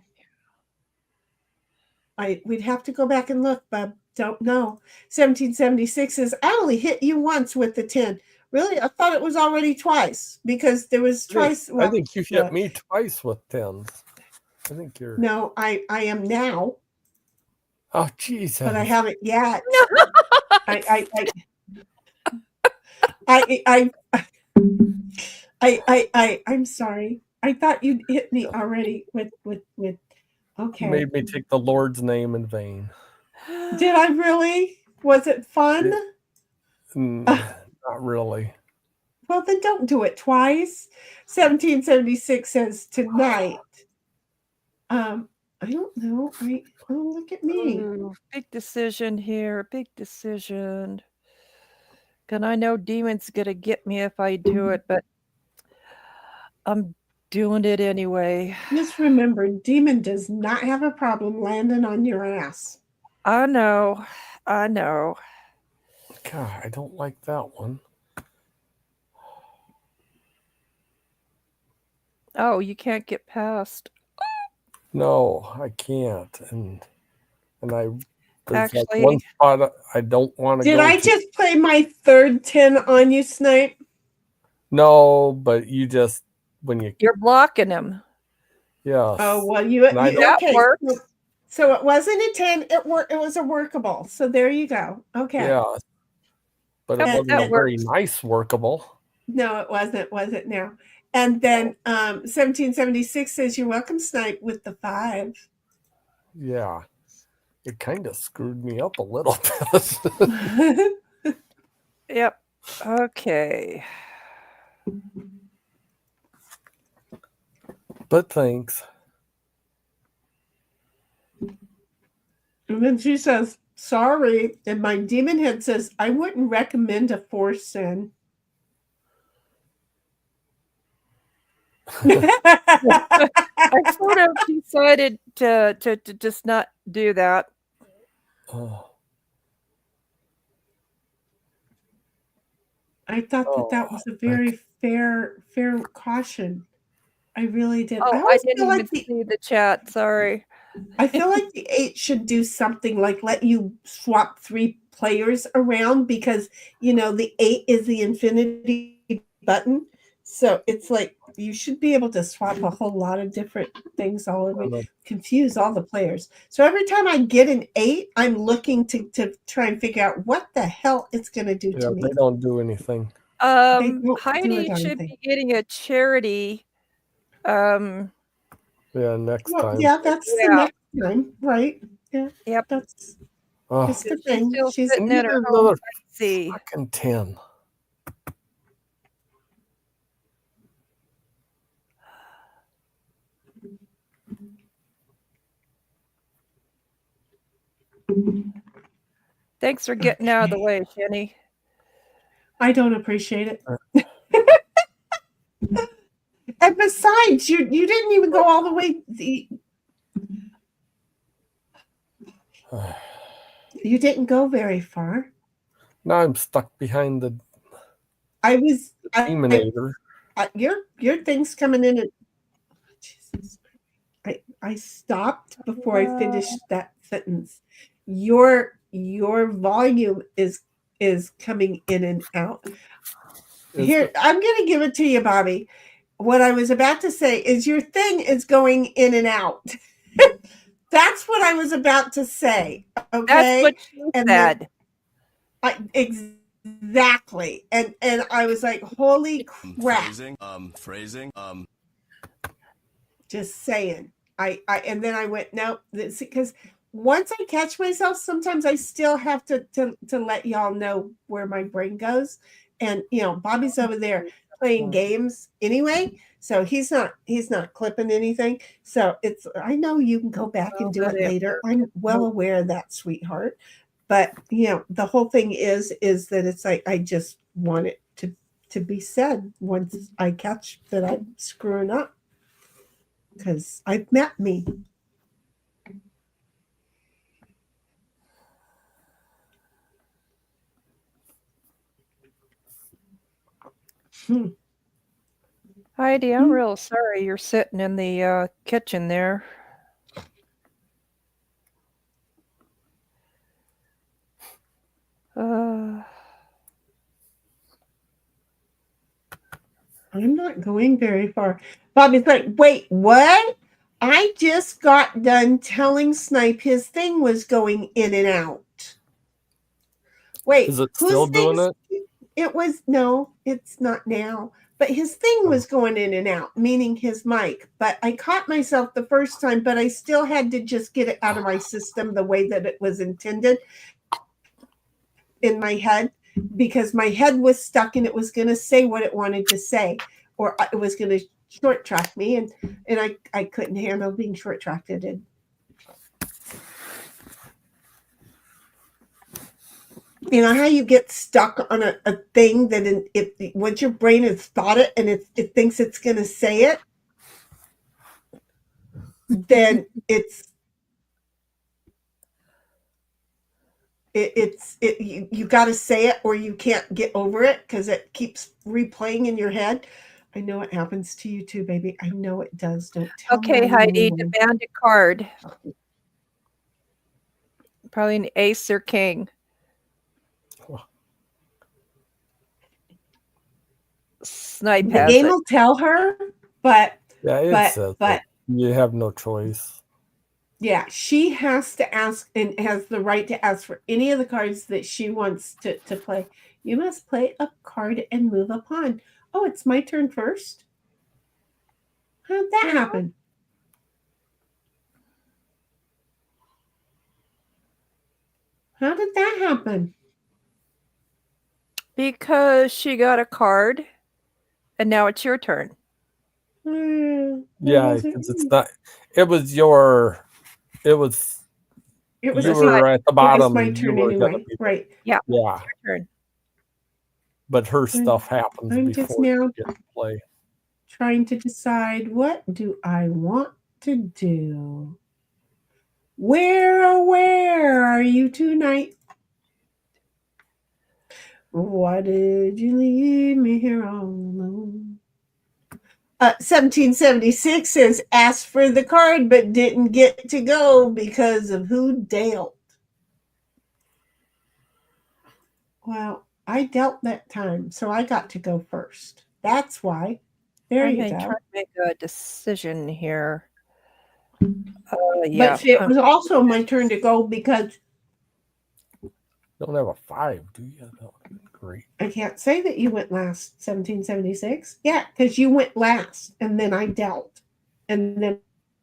Speaker 2: we'd have to go back and look, but don't know. 1776 says, I only hit you once with the 10. Really? I thought it was already twice because there was twice.
Speaker 4: I think you hit me twice with 10s. I think you're.
Speaker 2: No, I am now.
Speaker 4: Oh, geez.
Speaker 2: But I haven't yet. I'm sorry. I thought you'd hit me already with okay.
Speaker 4: You made me take the Lord's name in vain.
Speaker 2: Did I really? Was it fun?
Speaker 4: Not really.
Speaker 2: Well, then don't do it twice. 1776 says tonight. I don't know. Look at me.
Speaker 3: Ooh, big decision here. Big decision. And I know Demon's gonna get me if I do it, but I'm doing it anyway.
Speaker 2: Just remember, Demon does not have a problem landing on your ass.
Speaker 3: I know. I know.
Speaker 4: God, I don't like that one.
Speaker 3: Oh, you can't get past.
Speaker 4: No, I can't. And I there's like
Speaker 3: Actually,
Speaker 4: one spot I don't want to go
Speaker 2: Did I just play my third 10 on you, Snipe?
Speaker 4: No, but you just
Speaker 3: you're blocking him.
Speaker 4: Yes.
Speaker 2: Oh, well, you
Speaker 3: that
Speaker 2: okay.
Speaker 3: worked.
Speaker 2: So it wasn't a 10, it was a workable. So there you go. Okay.
Speaker 4: Yeah. But it wasn't a very
Speaker 3: works.
Speaker 4: nice workable.
Speaker 2: No, it wasn't, was it now? And then 1776 says, you're welcome, Snipe, with the 5.
Speaker 4: Yeah. It kind of screwed me up a little bit.
Speaker 3: Yep. Okay.
Speaker 4: But thanks.
Speaker 2: And then she says, sorry. And my demon head says, I wouldn't recommend a force sin.
Speaker 3: I sort of decided to just not do that.
Speaker 4: Oh,
Speaker 2: I thought that was a very fair caution. I really did. I
Speaker 3: Oh, I
Speaker 2: always
Speaker 3: didn't
Speaker 2: feel
Speaker 3: even
Speaker 2: like
Speaker 3: see the chat. Sorry.
Speaker 2: I feel like the 8 should do something like let you swap 3 players around because the 8 is the infinity button. So it's like you should be able to swap a whole lot of different things all over, confuse all the players. So every time I get an 8, I'm looking to try and figure out what the hell it's going to do to me.
Speaker 4: They don't do anything.
Speaker 2: They don't do
Speaker 3: Heidi
Speaker 2: a
Speaker 3: should
Speaker 2: darn
Speaker 3: be getting a charity.
Speaker 4: Yeah, next time.
Speaker 2: Yeah, that's the next time, right? Yeah.
Speaker 3: Yep.
Speaker 2: That's
Speaker 4: Oh,
Speaker 2: the
Speaker 3: She's
Speaker 2: thing.
Speaker 3: still
Speaker 2: She's
Speaker 3: sitting at her
Speaker 4: another
Speaker 3: home. See.
Speaker 4: fucking 10.
Speaker 3: Thanks for getting out of the way, Shenny.
Speaker 2: I don't appreciate it. And besides, you didn't even go all the way. You didn't go very far.
Speaker 4: Now I'm stuck behind the
Speaker 2: I was.
Speaker 4: Demonator.
Speaker 2: Your thing's coming in. And, Jesus, I stopped before I finished that sentence. Your volume is coming in and out. Here, I'm going to give it to you, Bobby. What I was about to say is your thing is going in and out. That's what I was about to say. Okay.
Speaker 3: That's what you said.
Speaker 2: Exactly. And I was like, holy crap.
Speaker 6: Phrasing.
Speaker 2: Just saying. And then I went, no, because once I catch myself, sometimes I still have to let y'all know where my brain goes. And Bobby's over there playing games anyway, so he's not clipping anything. So I know you can go back and do it later. I'm well aware of that, sweetheart. But the whole thing is that it's like I just want it to be said once I catch that I'm screwing up. Because I've met me.
Speaker 3: Heidi, I'm real sorry you're sitting in the kitchen there.
Speaker 2: I'm not going very far. Bobby's like, wait, what? I just got done telling Snipe his thing was going in and out. Wait,
Speaker 4: is it still doing it?
Speaker 2: It was, no, it's not now. But his thing was going in and out, meaning his mic. But I caught myself the first time, but I still had to just get it out of my system the way that it was intended in my head, because my head was stuck and it was going to say what it wanted to say, or it was going to short track me, and I couldn't handle being short tracked. You know how you get stuck on a thing that once your brain has thought it and it thinks it's going to say it, then you got to say it or you can't get over it because it keeps replaying in your head. I know it happens to you too, baby. I know it does. Don't tell me.
Speaker 3: Okay, Heidi, demand a card. Probably an ace or king. Snipe
Speaker 2: the
Speaker 3: has
Speaker 2: game
Speaker 3: it.
Speaker 2: will tell her, but
Speaker 4: you have no choice.
Speaker 2: Yeah, she has to ask and has the right to ask for any of the cards that she wants to play. You must play a card and move a pawn. Oh, it's my turn first? How did that happen? How did that happen?
Speaker 3: Because she got a card, and now it's your turn.
Speaker 4: Yeah, because it's not. It was your. It was.
Speaker 2: It was
Speaker 4: You
Speaker 2: a five.
Speaker 4: were at the
Speaker 2: It was
Speaker 4: bottom.
Speaker 2: my
Speaker 4: And you
Speaker 2: turn
Speaker 4: were gonna
Speaker 2: anyway.
Speaker 4: be.
Speaker 2: Right.
Speaker 3: Yeah.
Speaker 4: Yeah,
Speaker 3: It's your turn.
Speaker 4: but her stuff happens
Speaker 2: I'm just
Speaker 4: before
Speaker 2: now
Speaker 4: you get to play.
Speaker 2: trying to decide what do I want to do. Where, oh, where are you tonight? Why did you leave me here all alone? 1776 says, asked for the card but didn't get to go because of who dealt. Well, I dealt that time, so I got to go first. That's why. There you
Speaker 3: I'm
Speaker 2: go.
Speaker 3: trying to make a decision here.
Speaker 2: But it was also my turn to go because
Speaker 4: Don't have a 5, do you? That would have been great.
Speaker 2: I can't say that you went last, 1776. Yeah, because you went last, and then I dealt. And then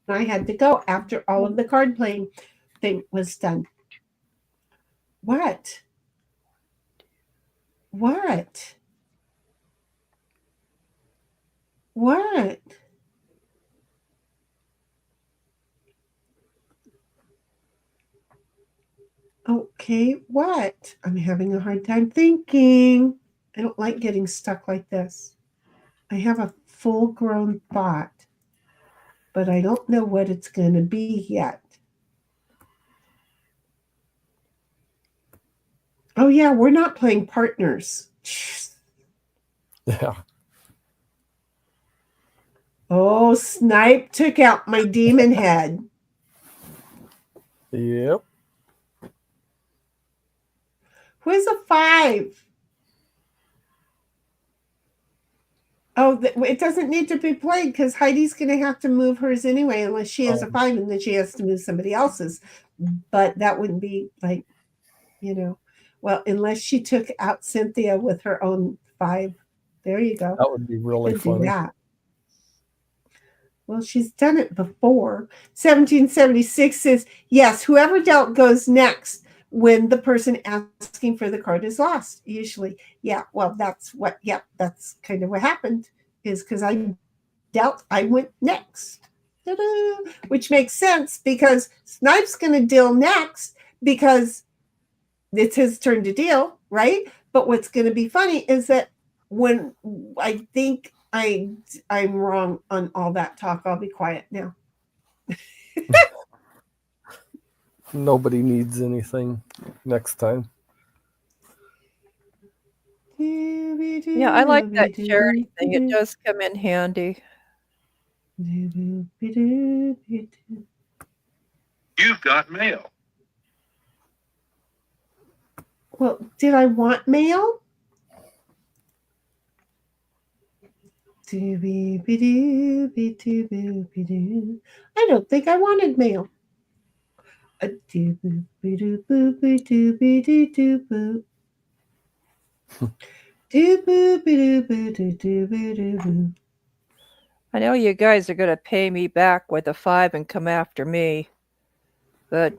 Speaker 2: I had to go after all of the card playing thing was done. What? What? What? Okay, what? I'm having a hard time thinking. I don't like getting stuck like this. I have a full grown thought, but I don't know what it's going to be yet. Oh, yeah, we're not playing partners.
Speaker 4: Yeah.
Speaker 2: Oh, Snipe took out my demon head.
Speaker 4: Yep.
Speaker 2: Who's a 5? Oh, it doesn't need to be played because Heidi's going to have to move hers anyway, unless she has a 5 and then she has to move somebody else's. But that wouldn't be like, well, unless she took out Cynthia with her own 5. There you go.
Speaker 4: That would be really
Speaker 2: Could
Speaker 4: funny.
Speaker 2: do that. Well, she's done it before. 1776 says, yes, whoever dealt goes next when the person asking for the card is lost, usually. Yeah, well, that's kind of what happened, is because I dealt, I went next. Ta-da! Which makes sense because Snipe's going to deal next because it's his turn to deal, right? But what's going to be funny is that when I think I'm wrong on all that talk, I'll be quiet now.
Speaker 4: Nobody needs anything next time.
Speaker 3: Yeah, I like that charity thing. It does come in handy.
Speaker 5: You've got mail.
Speaker 2: Well, did I want mail? I don't think I wanted mail.
Speaker 3: I know you guys are going to pay me back with a 5 and come after me, but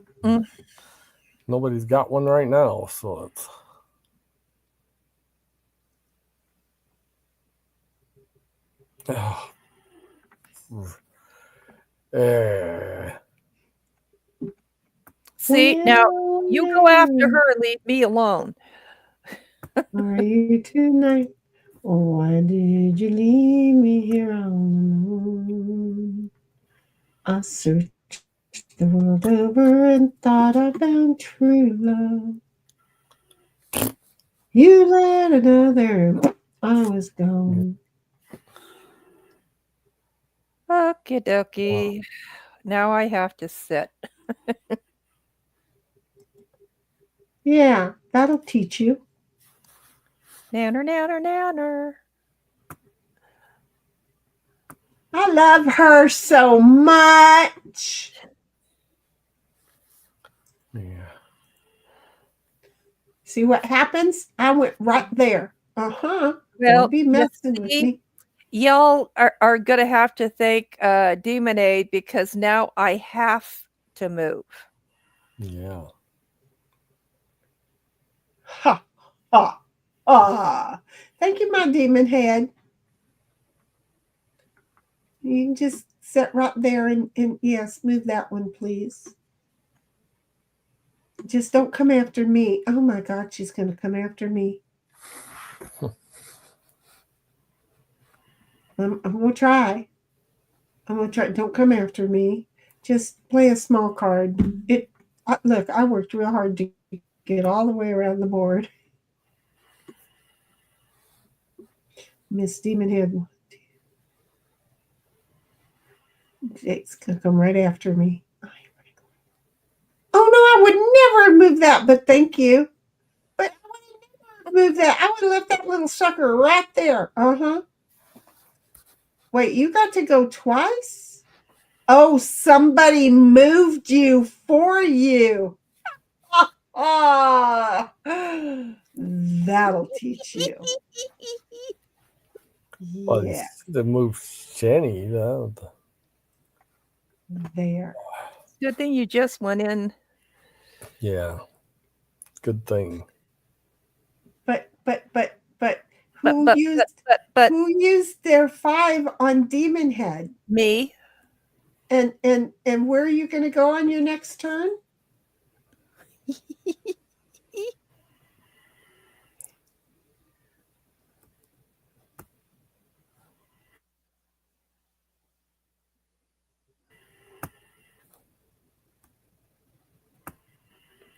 Speaker 4: Nobody's got one right now, so it's.
Speaker 3: see, now you go after her and leave me alone.
Speaker 2: Are you tonight? Why did you leave me here alone? I searched the world over and thought I found true love. You let another, I was gone.
Speaker 3: Okie dokie. Wow. Now I have to sit.
Speaker 2: Yeah, that'll teach you.
Speaker 3: Nanner, nanner, nanner.
Speaker 2: I love her so much.
Speaker 4: Yeah.
Speaker 2: See what happens? I went right there.
Speaker 3: Well,
Speaker 2: don't be messing with me.
Speaker 3: Y'all are going to have to thank Demon Aid because now I have to move.
Speaker 4: Yeah.
Speaker 2: Ha, ha. Ah, thank you, my demon head. You can just sit right there and yes, move that one, please. Just don't come after me. Oh my God, she's going to come after me. I'm going to try. I'm going to try. Don't come after me. Just play a small card. Look, I worked real hard to get all the way around the board. Miss Demon Head. Jake's going to come right after me. Oh, no, I would never have moved that, but thank you. But I would have never moved that. I would have left that little sucker right there. Uh-huh. Wait, you got to go twice? Oh, somebody moved you for you. Ah, that'll teach you.
Speaker 4: Well,
Speaker 2: Yeah,
Speaker 4: the move Jenny.
Speaker 2: there.
Speaker 3: Good thing you just went in.
Speaker 4: Yeah. Good thing.
Speaker 2: But
Speaker 3: But
Speaker 2: who
Speaker 3: but
Speaker 2: used
Speaker 3: but but
Speaker 2: who used their 5 on Demon Head?
Speaker 3: me.
Speaker 2: And where are you going to go on your next turn?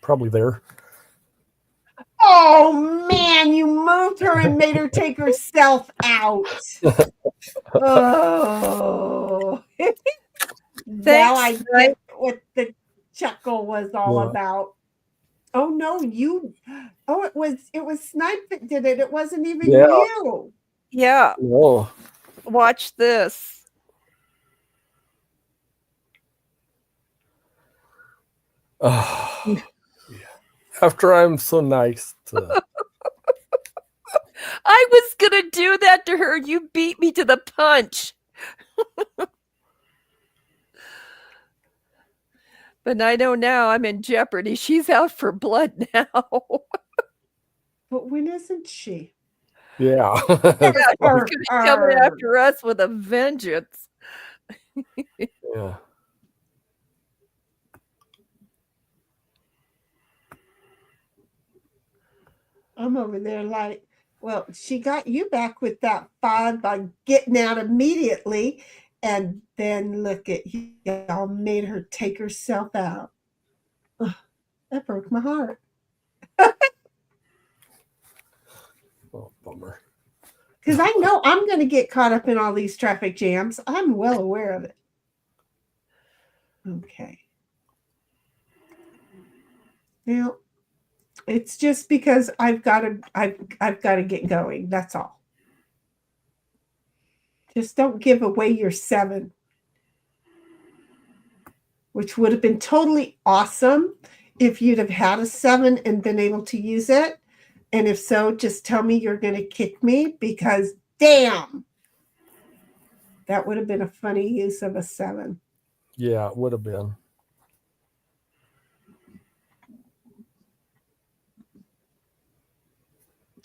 Speaker 4: Probably there.
Speaker 2: Oh man, you moved her and made her take herself out. Oh. Now I get what the chuckle was all about. Oh no, it was Snipe that did it. It wasn't even you.
Speaker 3: Yeah.
Speaker 4: Whoa.
Speaker 3: Watch this.
Speaker 4: After I'm so nice to
Speaker 3: I was gonna do that to her. You beat me to the punch. But I know now I'm in jeopardy. She's out for blood now.
Speaker 2: But when isn't she?
Speaker 4: Yeah.
Speaker 3: Yeah, she's coming after us with a vengeance.
Speaker 4: Yeah.
Speaker 2: I'm over there like, well, she got you back with that 5 by getting out immediately. And then look at y'all made her take herself out. Ugh, that broke my heart.
Speaker 4: Oh, bummer.
Speaker 2: Because I know I'm going to get caught up in all these traffic jams. I'm well aware of it. Okay. Now, it's just because I've got to get going. That's all. Just don't give away your 7, which would have been totally awesome if you'd have had a 7 and been able to use it. And if so, just tell me you're going to kick me because damn, that would have been a funny use of a 7.
Speaker 4: Yeah, it would have been.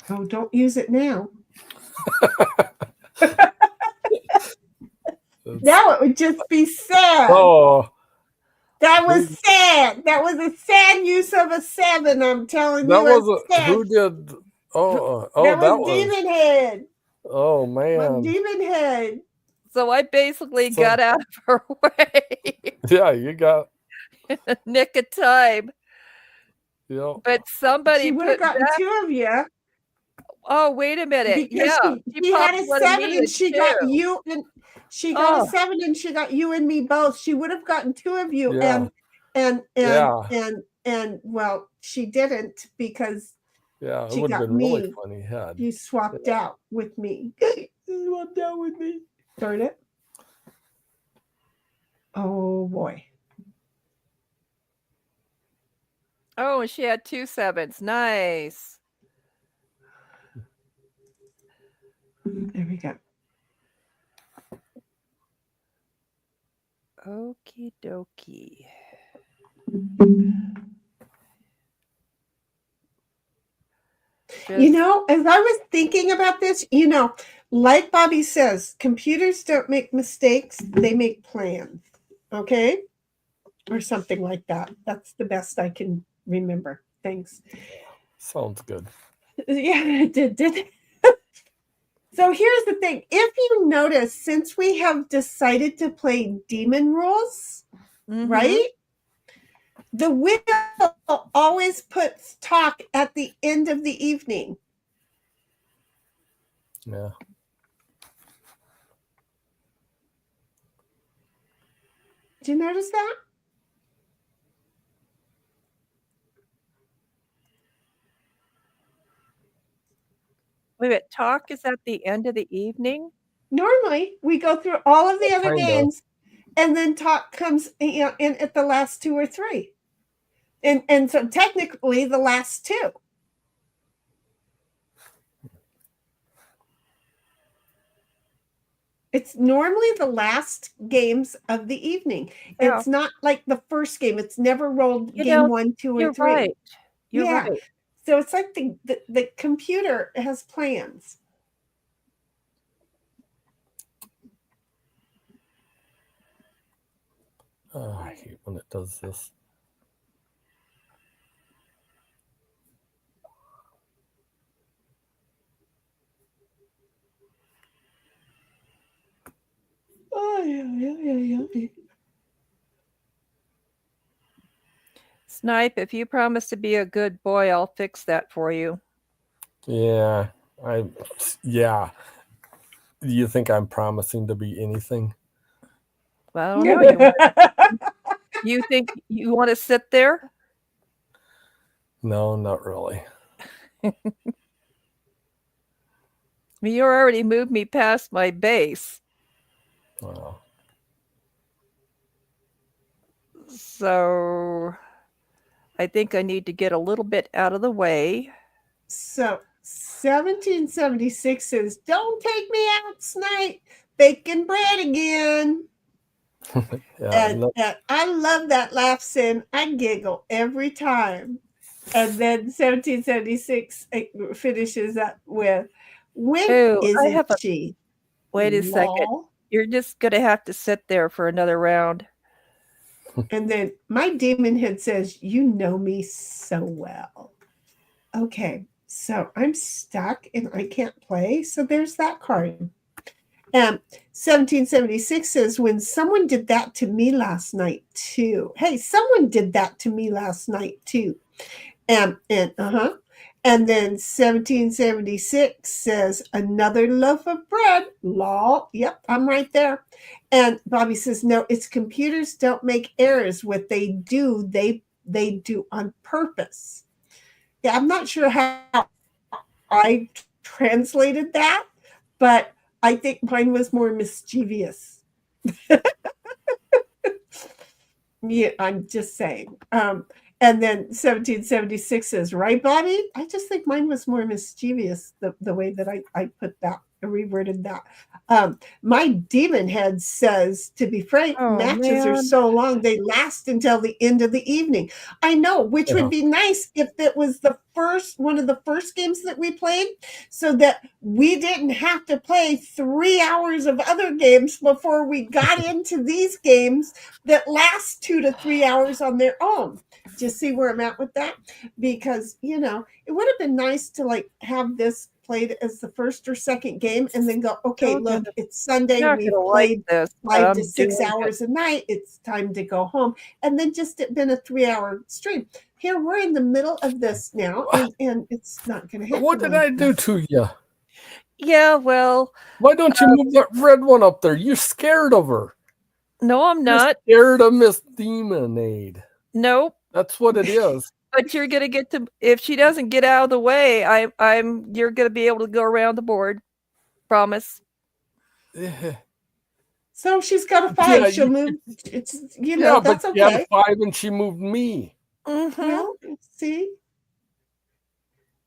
Speaker 2: Oh, don't use it now. Now it would just be sad.
Speaker 4: Oh,
Speaker 2: that was sad. That was a sad use of a 7. I'm telling
Speaker 4: that
Speaker 2: you.
Speaker 4: was who did?
Speaker 2: That was Demon Head.
Speaker 4: Oh man,
Speaker 2: my Demon Head.
Speaker 3: So I basically got out of her way.
Speaker 4: Yeah, you got
Speaker 3: nick of time.
Speaker 4: Yeah.
Speaker 3: But somebody
Speaker 2: she would have gotten 2 of you.
Speaker 3: Oh, wait a minute.
Speaker 2: Because she had a 7 and she got you and she got a 7 and she got you and me both. She would have gotten 2 of you and well, she didn't because
Speaker 4: it
Speaker 2: she
Speaker 4: would have
Speaker 2: got
Speaker 4: been
Speaker 2: me.
Speaker 4: really funny had
Speaker 2: you swapped out with me. You swapped out with me. Darn it. Oh boy.
Speaker 3: Oh, and she had 2 7s. Nice.
Speaker 2: There we go.
Speaker 3: Okie dokie. matches.
Speaker 2: You know, as I was thinking about this, you know, like Bobby says, computers don't make mistakes, they make plans. Okay? Or something like that. That's the best I can remember. Thanks.
Speaker 4: Sounds good.
Speaker 2: Yeah, it did. So here's the thing. If you notice, since we have decided to play demon rules, right? The wheel always puts talk at the end of the evening.
Speaker 4: Yeah.
Speaker 2: Did you notice that?
Speaker 3: Wait a minute, talk is at the end of the evening?
Speaker 2: Normally, we go through all of the other
Speaker 4: Kind of.
Speaker 2: games, and then talk comes in at the last 2 or 3. And so technically the last 2. It's normally the last games of the evening.
Speaker 3: Yeah.
Speaker 2: It's not like the first game. It's never rolled
Speaker 3: You
Speaker 2: game
Speaker 3: know,
Speaker 2: 1, 2, or
Speaker 3: You're
Speaker 2: 3.
Speaker 3: right. You're
Speaker 2: Yeah.
Speaker 3: right.
Speaker 2: So it's like the computer has plans.
Speaker 4: Oh, I hate when it does this.
Speaker 2: Oh, yeah.
Speaker 3: Snipe, if you promise to be a good boy, I'll fix that for you.
Speaker 4: Yeah. Yeah. Do you think I'm promising to be anything?
Speaker 3: Well, I don't know. You think you want to sit there?
Speaker 4: No, not really.
Speaker 3: You already moved me past my base.
Speaker 4: Oh.
Speaker 3: So I think I need to get a little bit out of the way.
Speaker 2: So 1776 says, "Don't take me out, Snipe. Baking bread again."
Speaker 4: Yeah.
Speaker 2: And I love that laugh, Sin. I giggle every time. And then 1776 finishes up with, "When
Speaker 3: Oh, I
Speaker 2: isn't
Speaker 3: have a
Speaker 2: she?"
Speaker 3: wait a second.
Speaker 2: Lol.
Speaker 3: You're just gonna have to sit there for another round.
Speaker 2: And then my demon head says, "You know me so well." Okay, so I'm stuck and I can't play. So there's that card. 1776 says, "When someone did that to me last night too." Hey, someone did that to me last night too. And then 1776 says, "Another loaf of bread." Lol. Yep, I'm right there. And Bobby says, "No, it's computers don't make errors. What they do, they do on purpose." Yeah, I'm not sure how I translated that, but I think mine was more mischievous. Yeah, I'm just saying. And then 1776 says, "Right, Bobby?" I just think mine was more mischievous, the way that I put that, I reworded that. My demon head says, "To be frank,
Speaker 3: Oh,
Speaker 2: matches are
Speaker 3: man.
Speaker 2: so long, they last until the end of the evening." I know, which would be nice if it was one of the first games that we played, so that we didn't have to play 3 hours of other games before we got into these games that last 2 to 3 hours on their own. Do you see where I'm at with that? Because, you know, it would have been nice to like have this played as the first or second game and then go, okay, look, it's Sunday.
Speaker 3: You're not
Speaker 2: We've
Speaker 3: gonna like
Speaker 2: played
Speaker 3: this, but
Speaker 2: 5
Speaker 3: I'm
Speaker 2: to 6
Speaker 3: doing it.
Speaker 2: hours a night. It's time to go home. And then just it been a 3-hour stream. Here we're in the middle of this now, and it's not going to happen.
Speaker 4: What did I do to you?
Speaker 3: Yeah, well,
Speaker 4: Why don't you move that red one up there? You're scared of her.
Speaker 3: no, I'm not.
Speaker 4: You're scared of Miss Demonade.
Speaker 3: Nope.
Speaker 4: That's what it is.
Speaker 3: But you're gonna get to, if she doesn't get out of the way, you're gonna be able to go around the board. Promise.
Speaker 2: So she's got a 5.
Speaker 4: Yeah,
Speaker 2: She'll move. It's that's
Speaker 4: but you had
Speaker 2: okay.
Speaker 4: a 5 and she moved me.
Speaker 3: Mm-hmm.
Speaker 2: Well, see,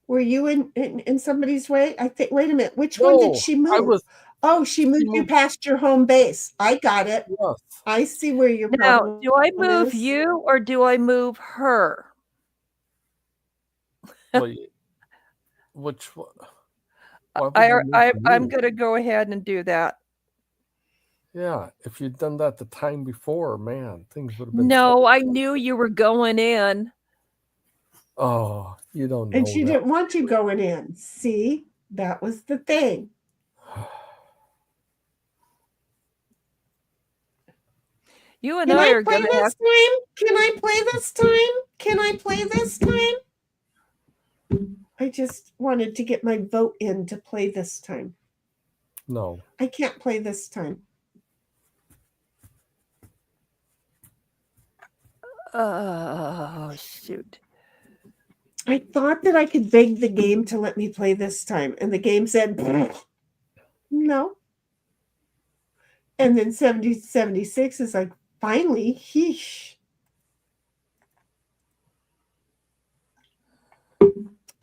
Speaker 2: were you in somebody's way? I think. Wait a minute. Which one did she move? She moved you past your home base. I got it.
Speaker 4: Yes.
Speaker 2: I see where your
Speaker 3: Now,
Speaker 2: problem
Speaker 3: do I move
Speaker 2: is.
Speaker 3: you or do I move her?
Speaker 4: Well, Which one? Why would you move to
Speaker 3: I'm
Speaker 4: me?
Speaker 3: going to go ahead and do that.
Speaker 4: Yeah, if you'd done that the time before, man, things would have been.
Speaker 3: No, I knew you were going in.
Speaker 4: Oh, you don't know
Speaker 2: And she
Speaker 4: that.
Speaker 2: didn't want you going in. See, that was the thing.
Speaker 3: You and
Speaker 2: Can
Speaker 3: I
Speaker 2: I
Speaker 3: are
Speaker 2: play
Speaker 3: going to have.
Speaker 2: this time? Can I play this time? Can I play this time? I just wanted to get my vote in to play this time.
Speaker 4: No.
Speaker 2: I can't play this time.
Speaker 3: Oh, shoot.
Speaker 2: I thought that I could beg the game to let me play this time, and the game said no. And then 76 is like, finally, heesh.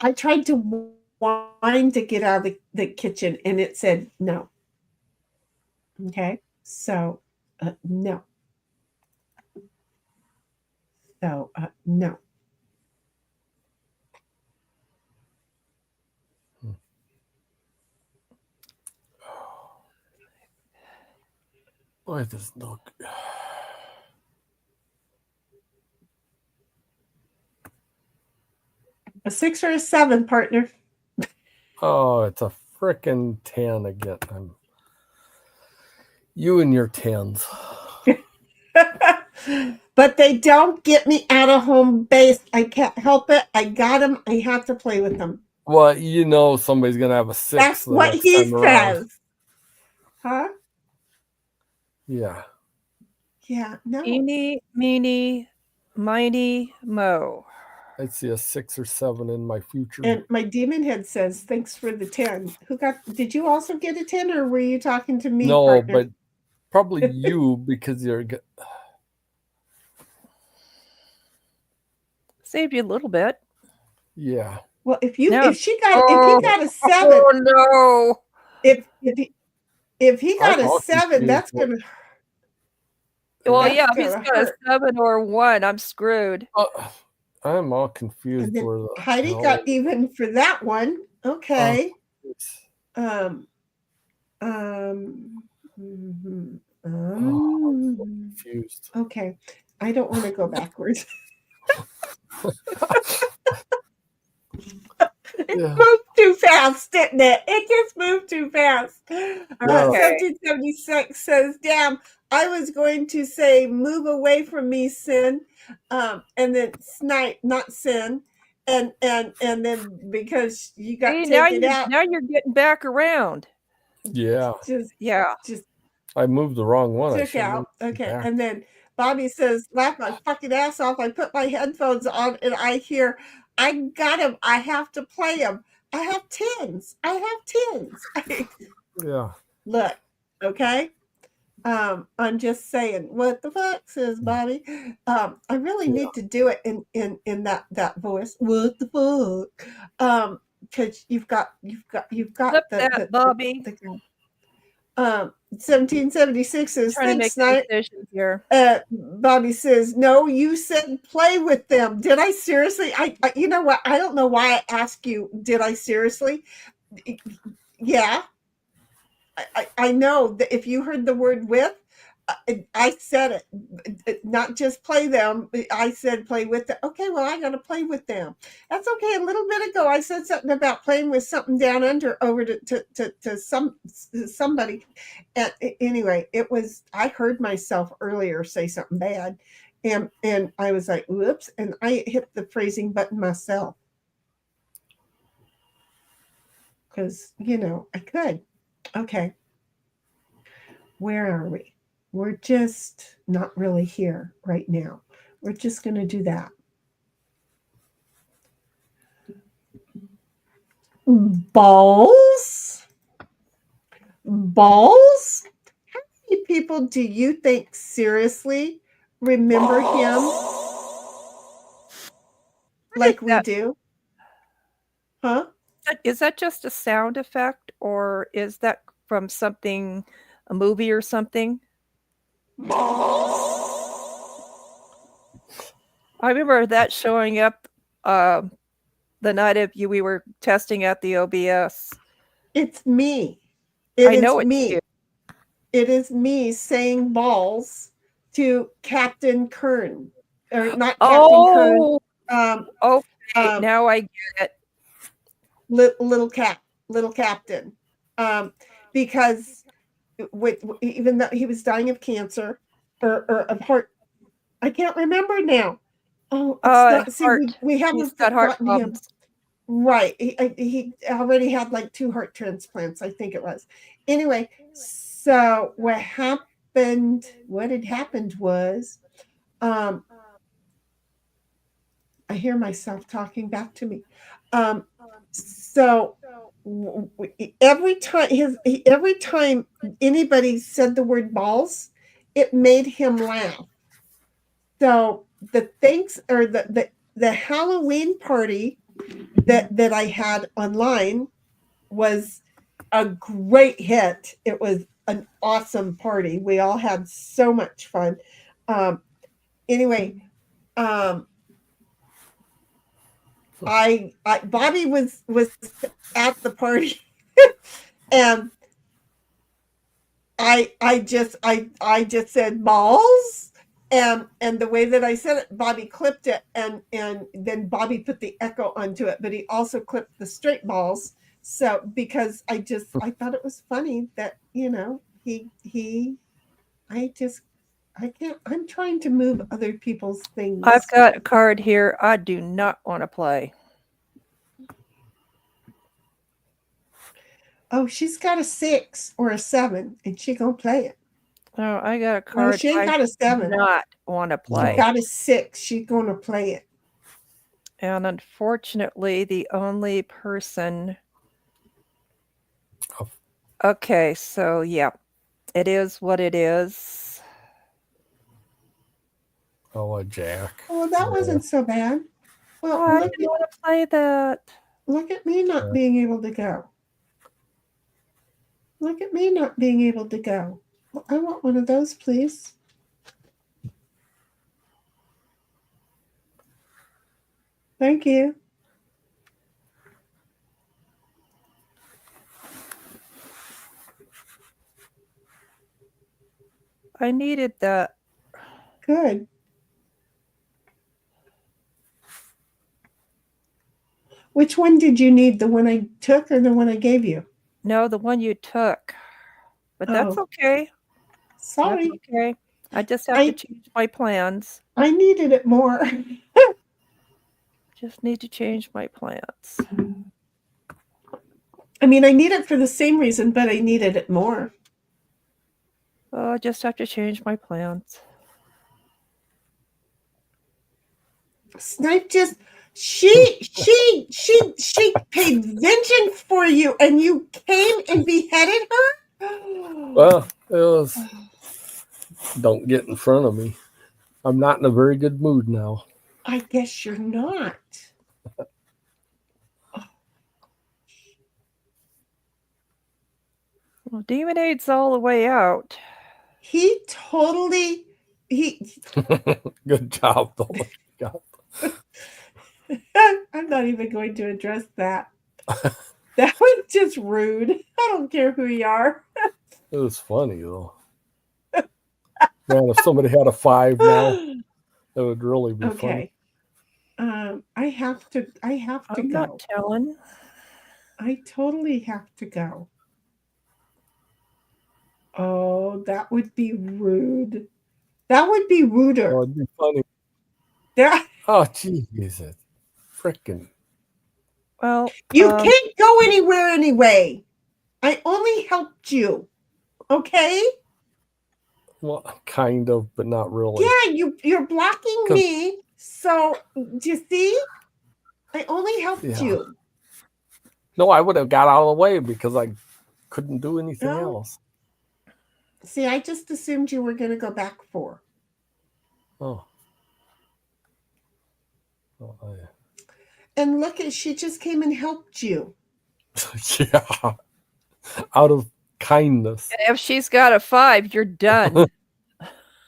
Speaker 2: I tried to whine to get out of the kitchen, and it said no. Okay, so no. So no.
Speaker 4: Why does no?
Speaker 2: A 6 or a 7, partner.
Speaker 4: Oh, it's a frickin' 10 again. You and your 10s.
Speaker 2: But they don't get me out of home base. I can't help it. I got them. I have to play with them.
Speaker 4: Well, you know somebody's gonna have a 6.
Speaker 2: That's
Speaker 4: the
Speaker 2: what
Speaker 4: next
Speaker 2: he
Speaker 4: time around.
Speaker 2: says. Huh?
Speaker 4: Yeah.
Speaker 2: Yeah, no.
Speaker 3: Eeny, meeny, miny, mo.
Speaker 4: I'd see a 6 or 7 in my future.
Speaker 2: And my demon head says, thanks for the 10. Did you also get a 10, or were you talking to me,
Speaker 4: No,
Speaker 2: partner?
Speaker 4: but probably you, because you're.
Speaker 3: Saved you a little bit.
Speaker 4: Yeah.
Speaker 2: Well, if
Speaker 3: No.
Speaker 2: he got a 7,
Speaker 3: Oh no!
Speaker 2: if he got
Speaker 4: I'm
Speaker 2: a
Speaker 4: all
Speaker 2: 7,
Speaker 4: confused
Speaker 2: that's
Speaker 4: what-
Speaker 2: gonna.
Speaker 3: Well,
Speaker 2: That's
Speaker 3: yeah, if he's
Speaker 2: gonna
Speaker 3: got
Speaker 2: hurt.
Speaker 3: a 7 or 1, I'm screwed.
Speaker 4: I'm all confused
Speaker 2: And then
Speaker 4: where the
Speaker 2: Heidi
Speaker 4: hell
Speaker 2: got
Speaker 4: is-
Speaker 2: even for that one. Okay.
Speaker 4: it's-
Speaker 2: Mhm,
Speaker 4: confused.
Speaker 2: okay. I don't want to go backwards. It
Speaker 4: Yeah.
Speaker 2: moved too fast, didn't it? It just moved too fast.
Speaker 3: Okay.
Speaker 2: 1776 says, damn, I was going to say, move away from me, sin. And then snipe, not sin. And then because you got
Speaker 3: See,
Speaker 2: taken out,
Speaker 3: now you're getting back around.
Speaker 4: Yeah.
Speaker 2: just
Speaker 3: Yeah.
Speaker 4: I moved the wrong one. I
Speaker 2: took
Speaker 4: should
Speaker 2: out. Okay.
Speaker 4: back.
Speaker 2: And then Bobby says, laugh my fucking ass off. I put my headphones on and I hear, I got him. I have to play him. I have 10s. I have 10s.
Speaker 4: Yeah.
Speaker 2: Look, okay. I'm just saying, what the fuck, says Bobby. I really need to do it in that voice. What the fuck? Because you've got
Speaker 3: Flip that, Bobby.
Speaker 2: 1776 says,
Speaker 3: Trying to make
Speaker 2: thanks,
Speaker 3: a
Speaker 2: Knight.
Speaker 3: decision here.
Speaker 2: Bobby says, no, you said play with them. Did I seriously? I you know what? I don't know why I asked you, did I seriously? Yeah. I know that if you heard the word with, I said it, not just play them. I said play with them. Okay, well, I got to play with them. That's okay. A little bit ago, I said something about playing with something down under over to somebody. And anyway, it was, I heard myself earlier say something bad, and I was like, whoops, and I hit the phrasing button myself because I could. Okay. Where are we? We're just not really here right now. We're just going to do that. Balls? Balls? How many people do you think seriously remember him like we do? Huh?
Speaker 3: Is that just a sound effect, or is that from something, a movie or something? I remember that showing up the night of we were testing at the OBS.
Speaker 2: It's me.
Speaker 3: I know it's
Speaker 2: me.
Speaker 3: you.
Speaker 2: It is me saying balls to Captain Kern. Or not Captain Kern.
Speaker 3: Okay, now I get it.
Speaker 2: Little captain. Because even though he was dying of cancer or of heart, I can't remember now. Oh, it's not, see, we haven't
Speaker 3: got heart
Speaker 2: gotten him.
Speaker 3: problems.
Speaker 2: Right. He already had like 2 heart transplants, I think it was. Anyway, so what had happened was, I hear myself talking back to me. So every time anybody said the word balls, it made him laugh. So the Halloween party that I had online was a great hit. It was an awesome party. We all had so much fun. Anyway, Bobby was at the party, and I just said balls, and the way that I said it, Bobby clipped it, and then Bobby put the echo onto it, but he also clipped the straight balls. So because I thought it was funny that I'm trying to move other people's things.
Speaker 3: I've got a card here I do not want to play.
Speaker 2: Oh, she's got a 6 or a 7, and she gonna play it.
Speaker 3: Oh, I got a card.
Speaker 2: No, she ain't got a 7.
Speaker 3: Not want to play.
Speaker 2: She got a 6. She's gonna play it.
Speaker 3: And unfortunately, the only person.
Speaker 4: Oh.
Speaker 3: Okay, so yeah, it is what it is.
Speaker 4: Oh, a jack.
Speaker 2: Oh, that wasn't so bad. Well,
Speaker 3: I didn't want to play that.
Speaker 2: Look at me not being able to go. Look at me not being able to go. Well, I want one of those, please. Thank you.
Speaker 3: I needed that.
Speaker 2: Good. Which one did you need? The one I took or the one I gave you?
Speaker 3: No, the one you took. But that's okay.
Speaker 2: Sorry.
Speaker 3: That's okay. I just have to change my plans.
Speaker 2: I needed it more.
Speaker 3: Just need to change my plans.
Speaker 2: I mean, I need it for the same reason, but I needed it more.
Speaker 3: Oh, I just have to change my plans.
Speaker 2: Snipe just she paid vengeance for you, and you came and beheaded her.
Speaker 4: Well, it was. Don't get in front of me. I'm not in a very good mood now.
Speaker 2: I guess you're not.
Speaker 3: Well, Demonade's all the way out.
Speaker 2: He totally.
Speaker 4: Good job, though.
Speaker 2: I'm not even going to address that. That was just rude. I don't care who you are.
Speaker 4: It was funny, though. Man, if somebody had a 5 now, that would really be funny.
Speaker 2: I have to
Speaker 3: I'm
Speaker 2: go.
Speaker 3: not telling.
Speaker 2: I totally have to go. Oh, that would be rude. That would be ruder.
Speaker 4: Oh, it'd be funny.
Speaker 2: Yeah.
Speaker 4: Oh, Jesus. Frickin'.
Speaker 3: Well,
Speaker 2: you can't go anywhere anyway. I only helped you. Okay?
Speaker 4: Well, kind of, but not really.
Speaker 2: Yeah, you're blocking me. So, do you see? I only helped you.
Speaker 4: No, I would have got out of the way because I couldn't do anything else.
Speaker 2: See, I just assumed you were going to go back 4.
Speaker 4: Oh. Oh, yeah.
Speaker 2: And look, she just came and helped you.
Speaker 4: Yeah. Out of kindness.
Speaker 3: And if she's got a 5, you're done.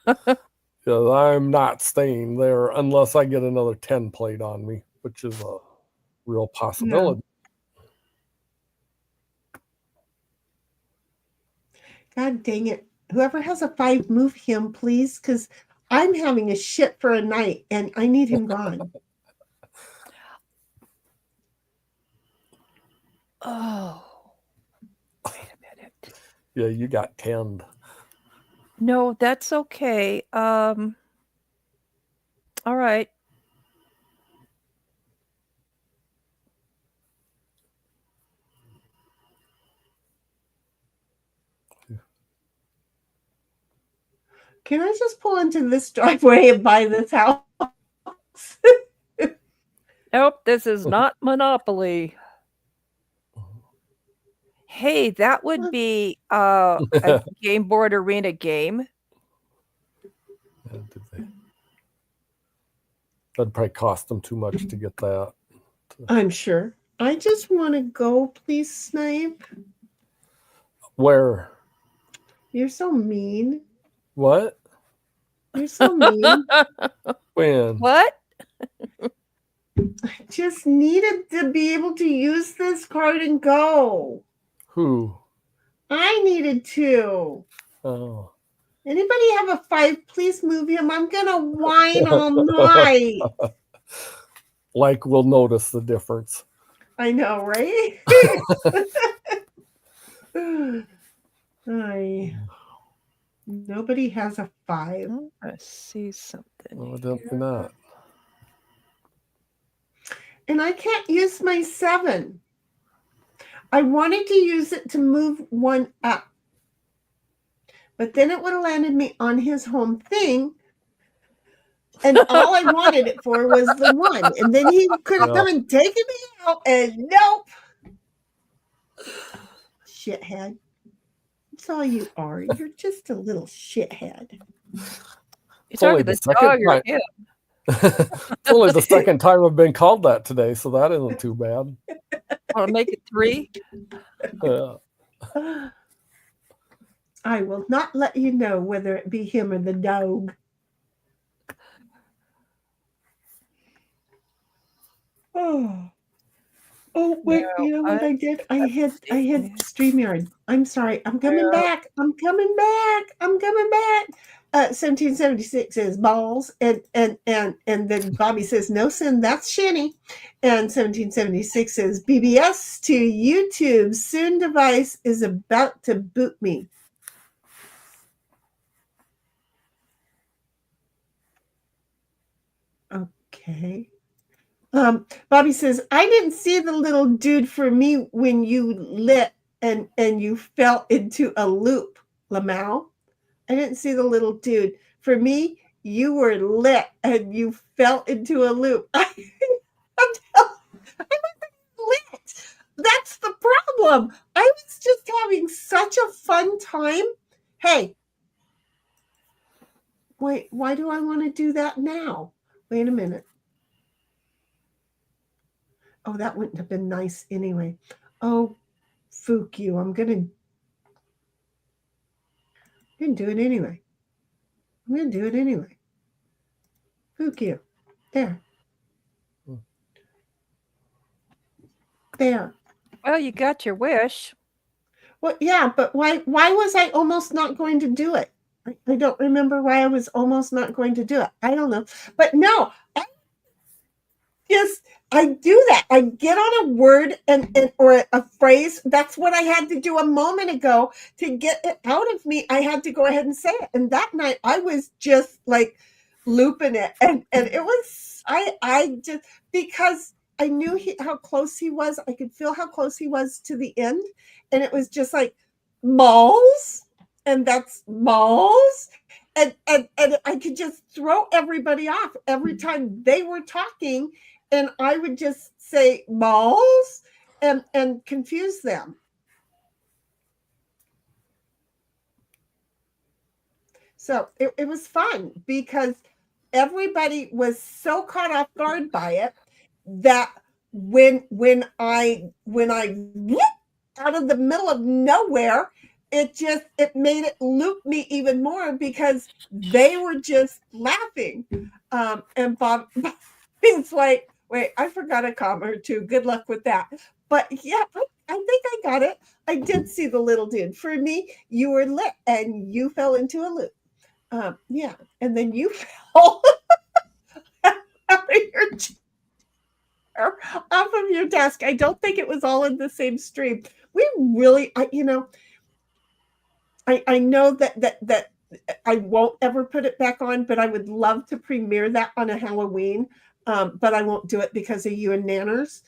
Speaker 4: Because I'm not staying there unless I get another 10 played on me, which is real possibility.
Speaker 2: God dang it. Whoever has a 5, move him, please, because I'm having a shit for a night and I need him gone.
Speaker 3: Oh, wait a minute.
Speaker 4: Yeah, you got 10.
Speaker 3: No, that's okay. All right.
Speaker 2: Can I just pull into this driveway and buy this house?
Speaker 3: Nope, this is not Monopoly. Hey, that would be a Game Board Arena game.
Speaker 4: That'd probably cost them too much to get that.
Speaker 2: I'm sure. I just want to go, please, Snipe.
Speaker 4: Where?
Speaker 2: You're so mean.
Speaker 4: What?
Speaker 2: You're so mean.
Speaker 4: When?
Speaker 3: What?
Speaker 2: I just needed to be able to use this card and go.
Speaker 4: Who?
Speaker 2: I needed to.
Speaker 4: Oh.
Speaker 2: Anybody have a 5? Please move him. I'm gonna whine all night.
Speaker 4: Like we'll notice the difference.
Speaker 2: I know, right? Nobody has a 5.
Speaker 3: I see something.
Speaker 4: Oh, definitely not.
Speaker 2: And I can't use my 7. I wanted to use it to move 1 up. But then it would have landed me on his home thing. And all I wanted it for was the 1. And then he could have come and taken me out. And nope. Shithead. That's all you are. You're just a little shithead.
Speaker 3: You're talking the dog or him?
Speaker 4: It's only the second time I've been called that today, so that isn't too bad.
Speaker 3: Want to make it 3?
Speaker 2: I will not let you know whether it be him or the dog. Oh, wait,
Speaker 3: No,
Speaker 2: you know what I did? I hit StreamYard. I'm sorry. I'm coming back. 1776 says balls, and then Bobby says no sin, that's shinny. And 1776 says BBS to YouTube. Soon device is about to boot me. Okay. Bobby says, I didn't see the little dude for me when you lit and you fell into a loop, Lamau. I didn't see the little dude. For me, you were lit and you fell into a loop. I'm lit. That's the problem. I was just having such a fun time. Hey, wait, why do I want to do that now? Wait a minute. Oh, that wouldn't have been nice anyway. Oh, fook you. I'm gonna do it anyway. Fook you. There. There.
Speaker 3: Well, you got your wish.
Speaker 2: Well, yeah, but why was I almost not going to do it? I don't remember why I was almost not going to do it. I don't know. But no, I do that. I get on a word or a phrase. That's what I had to do a moment ago to get it out of me. I had to go ahead and say it. And that night I was just like looping it. And it was, I just, because I knew how close he was. I could feel how close he was to the end. And it was just like balls. And that's balls. And I could just throw everybody off every time they were talking. And I would just say balls and confuse them. So it was fun because everybody was so caught off guard by it that when I out of the middle of nowhere, it made it loop me even more because they were just laughing. And Bob is like, Wait, I forgot a comma or two. Good luck with that. But yeah, I think I got it. I did see the little dude. For me, you were lit and you fell into a loop. Yeah, and then you fell out of your chair, off of your desk. I don't think it was all in the same stream. We really, I know that I won't ever put it back on, but I would love to premiere that on a Halloween. But I won't do it because of you and Nanners.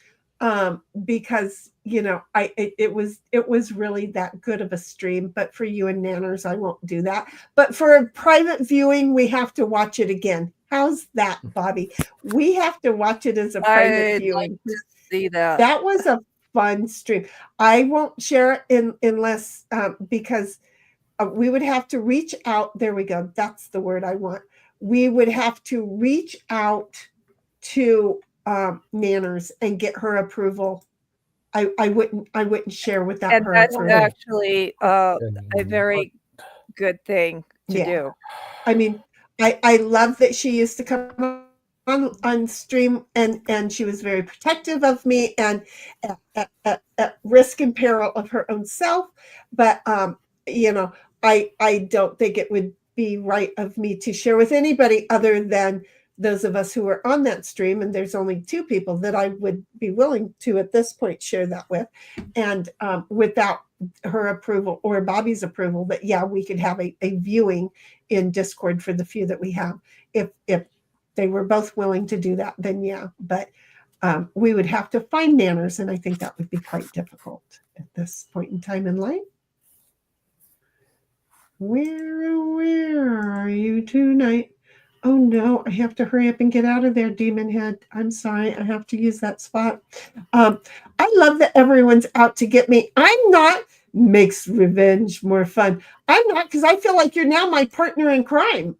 Speaker 2: Because it was really that good of a stream. But for you and Nanners, I won't do that. But for a private viewing, we have to watch it again. How's that, Bobby? We have to watch it as a private viewing.
Speaker 3: Like to see that.
Speaker 2: That was a fun stream. I won't share it unless because we would have to reach out. There we go. That's the word I want. We would have to reach out to Nanners and get her approval. I wouldn't share without
Speaker 3: And
Speaker 2: her
Speaker 3: that's
Speaker 2: approval.
Speaker 3: actually a very good thing to do.
Speaker 2: I mean, I love that she used to come on stream and she was very protective of me and at risk and peril of her own self. But I don't think it would be right of me to share with anybody other than those of us who are on that stream. And there's only 2 people that I would be willing to at this point share that with. And without her approval or Bobby's approval, that yeah, we could have a viewing in Discord for the few that we have. If they were both willing to do that, then yeah. But we would have to find Nanners, and I think that would be quite difficult at this point in time in life. Where are you tonight? Oh no, I have to hurry up and get out of there, Demon Head. I'm sorry, I have to use that spot. I love that everyone's out to get me. I'm not. Makes revenge more fun. I'm not, because I feel like you're now my partner in crime.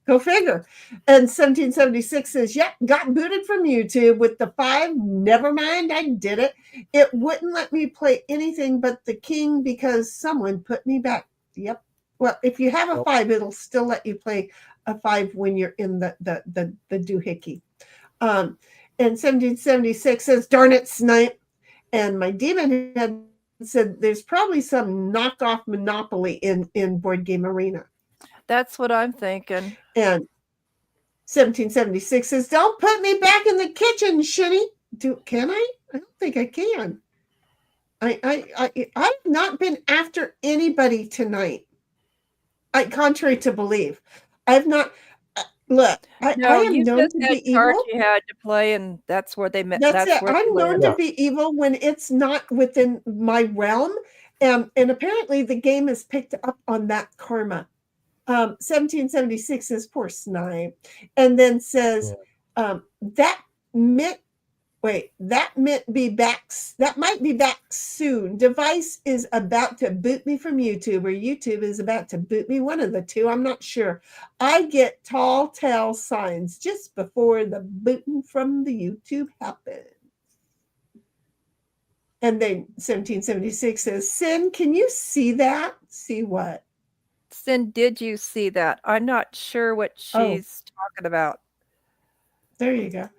Speaker 2: Go figure. And 1776 says, yep, got booted from YouTube with the 5. Never mind, I did it. It wouldn't let me play anything but the king because someone put me back. Yep. Well, if you have a 5, it'll still let you play a 5 when you're in the doohickey. And 1776 says, darn it, snipe. And my demon had said, there's probably some knockoff Monopoly in Board Game Arena.
Speaker 3: That's what I'm thinking.
Speaker 2: And 1776 says, don't put me back in the kitchen, Shinny. Can I? I don't think I can. I've not been after anybody tonight. Contrary to belief, I've not. Look, I am known to be evil.
Speaker 3: You had to play, and that's where they met.
Speaker 2: That's it. I'm known to be evil when it's not within my realm, and apparently the game has picked up on that karma. 1776 says, poor snipe, and then says that might be back soon. Device is about to boot me from YouTube, or YouTube is about to boot me. One of the two. I'm not sure. I get tall tale signs just before the booting from the YouTube happens. And then 1776 says, Sin, can you see that? See what?
Speaker 3: Sin, did you see that? I'm not sure what she's talking about.
Speaker 2: There you go.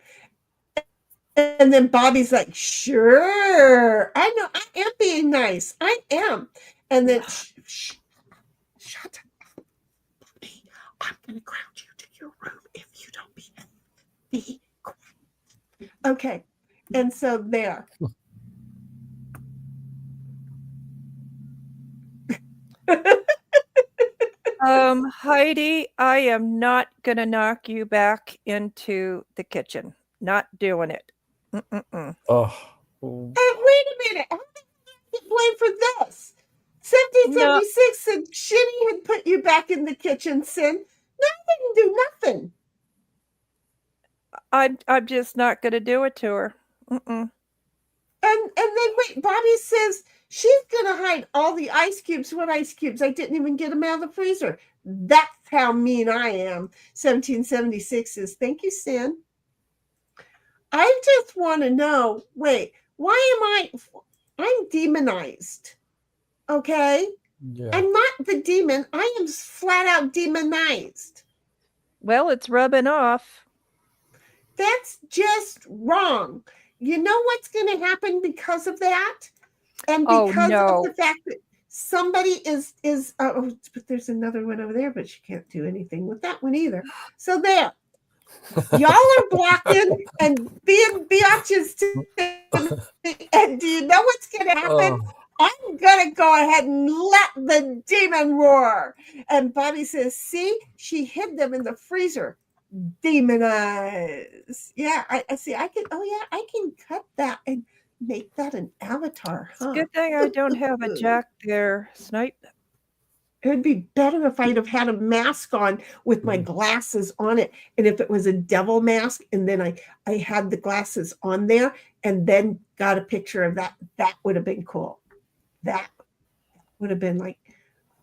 Speaker 2: And then Bobby's like, sure, I know, I am being nice. I am. And then, shut up, Bobby. I'm going to ground you to your room if you don't be quiet. Okay. And so there.
Speaker 3: Heidi, I am not going to knock you back into the kitchen. Not doing it.
Speaker 4: Oh.
Speaker 2: Wait a minute. How did I get blamed for this? 1776 said Shinny had put you back in the kitchen, Sin. No, I didn't do nothing.
Speaker 3: I'm just not going to do it to her.
Speaker 2: And then wait, Bobby says she's going to hide all the ice cubes. What ice cubes? I didn't even get them out of the freezer. That's how mean I am. 1776 says, thank you, Sin. I just want to know, wait, why am I'm demonized? Okay? Yeah. I'm not the demon. I am flat out demonized.
Speaker 3: Well, it's rubbing off.
Speaker 2: That's just wrong. You know what's going to happen because of that? And because of the fact that somebody is but there's another one over there, but she can't do anything with that one either. So there. Y'all are blocking and being biatches to me. And do you know what's going to happen? I'm going to go ahead and let the demon roar. And Bobby says, see, she hid them in the freezer. Demon eyes. Yeah, I see. I can cut that and make that an avatar.
Speaker 3: It's a good thing I don't have a jack there, Snipe.
Speaker 2: It would be better if I'd have had a mask on with my glasses on it. And if it was a devil mask, and then I had the glasses on there and then got a picture of that, that would have been cool. That would have been like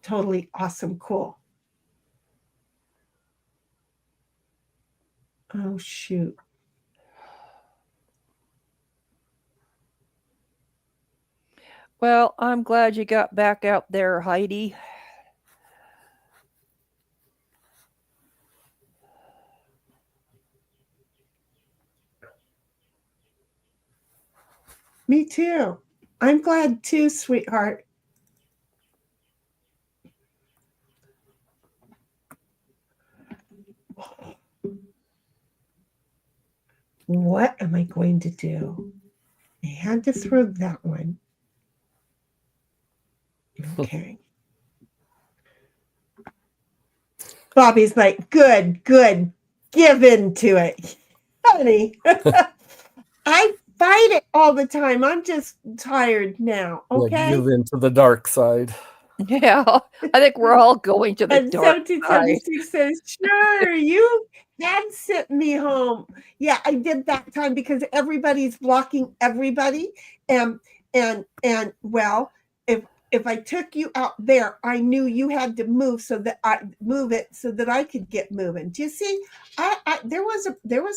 Speaker 2: totally awesome, cool. Oh, shoot.
Speaker 3: Well, I'm glad you got back out there, Heidi.
Speaker 2: Me too. I'm glad too, sweetheart. What am I going to do? I had to throw that one. Okay. Bobby's like, good, give in to it. Honey, I fight it all the time. I'm just tired now, okay?
Speaker 4: Give in to the dark side.
Speaker 3: Yeah, I think we're all going to the
Speaker 2: And
Speaker 3: dark side.
Speaker 2: 1776 says, sure, you can sent me home. Yeah, I did that time because everybody's blocking everybody. And well, if I took you out there, I knew you had to move so that I could get moving. Do you see? There was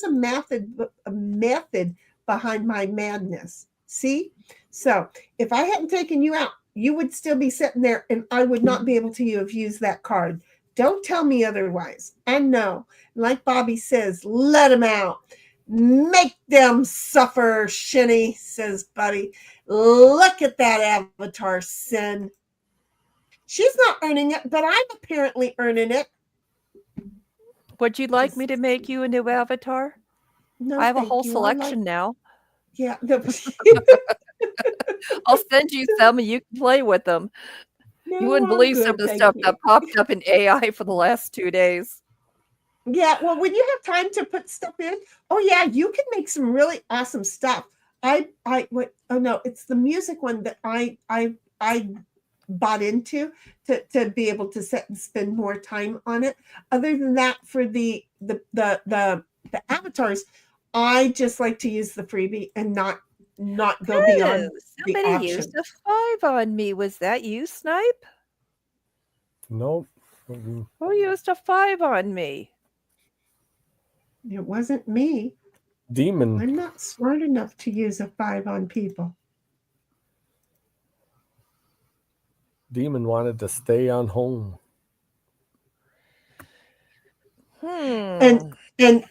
Speaker 2: a method behind my madness. See? So if I hadn't taken you out, you would still be sitting there and I would not be able to have used that card. Don't tell me otherwise. I know. Like Bobby says, let them out. Make them suffer, Shinny, says Buddy. Look at that avatar, Sin. She's not earning it, but I'm apparently earning it.
Speaker 3: Would you like me to make you a new avatar?
Speaker 2: No,
Speaker 3: I have a
Speaker 2: thank
Speaker 3: whole
Speaker 2: you.
Speaker 3: selection now.
Speaker 2: Yeah.
Speaker 3: I'll send you some and you can play with them.
Speaker 2: No,
Speaker 3: You wouldn't
Speaker 2: I'm
Speaker 3: believe
Speaker 2: good,
Speaker 3: some of the
Speaker 2: thank
Speaker 3: stuff
Speaker 2: you.
Speaker 3: that popped up in AI for the last 2 days.
Speaker 2: Yeah, well, when you have time to put stuff in, oh yeah, you can make some really awesome stuff. It's the music one that I bought into to be able to sit and spend more time on it. Other than that, for the avatars, I just like to use the freebie and not go beyond the
Speaker 3: Somebody
Speaker 2: option.
Speaker 3: used a 5 on me. Was that you, Snipe?
Speaker 4: Nope.
Speaker 3: Who used a 5 on me?
Speaker 2: It wasn't me.
Speaker 4: Demon.
Speaker 2: I'm not smart enough to use a 5 on people.
Speaker 4: Demon wanted to stay on home.
Speaker 2: And then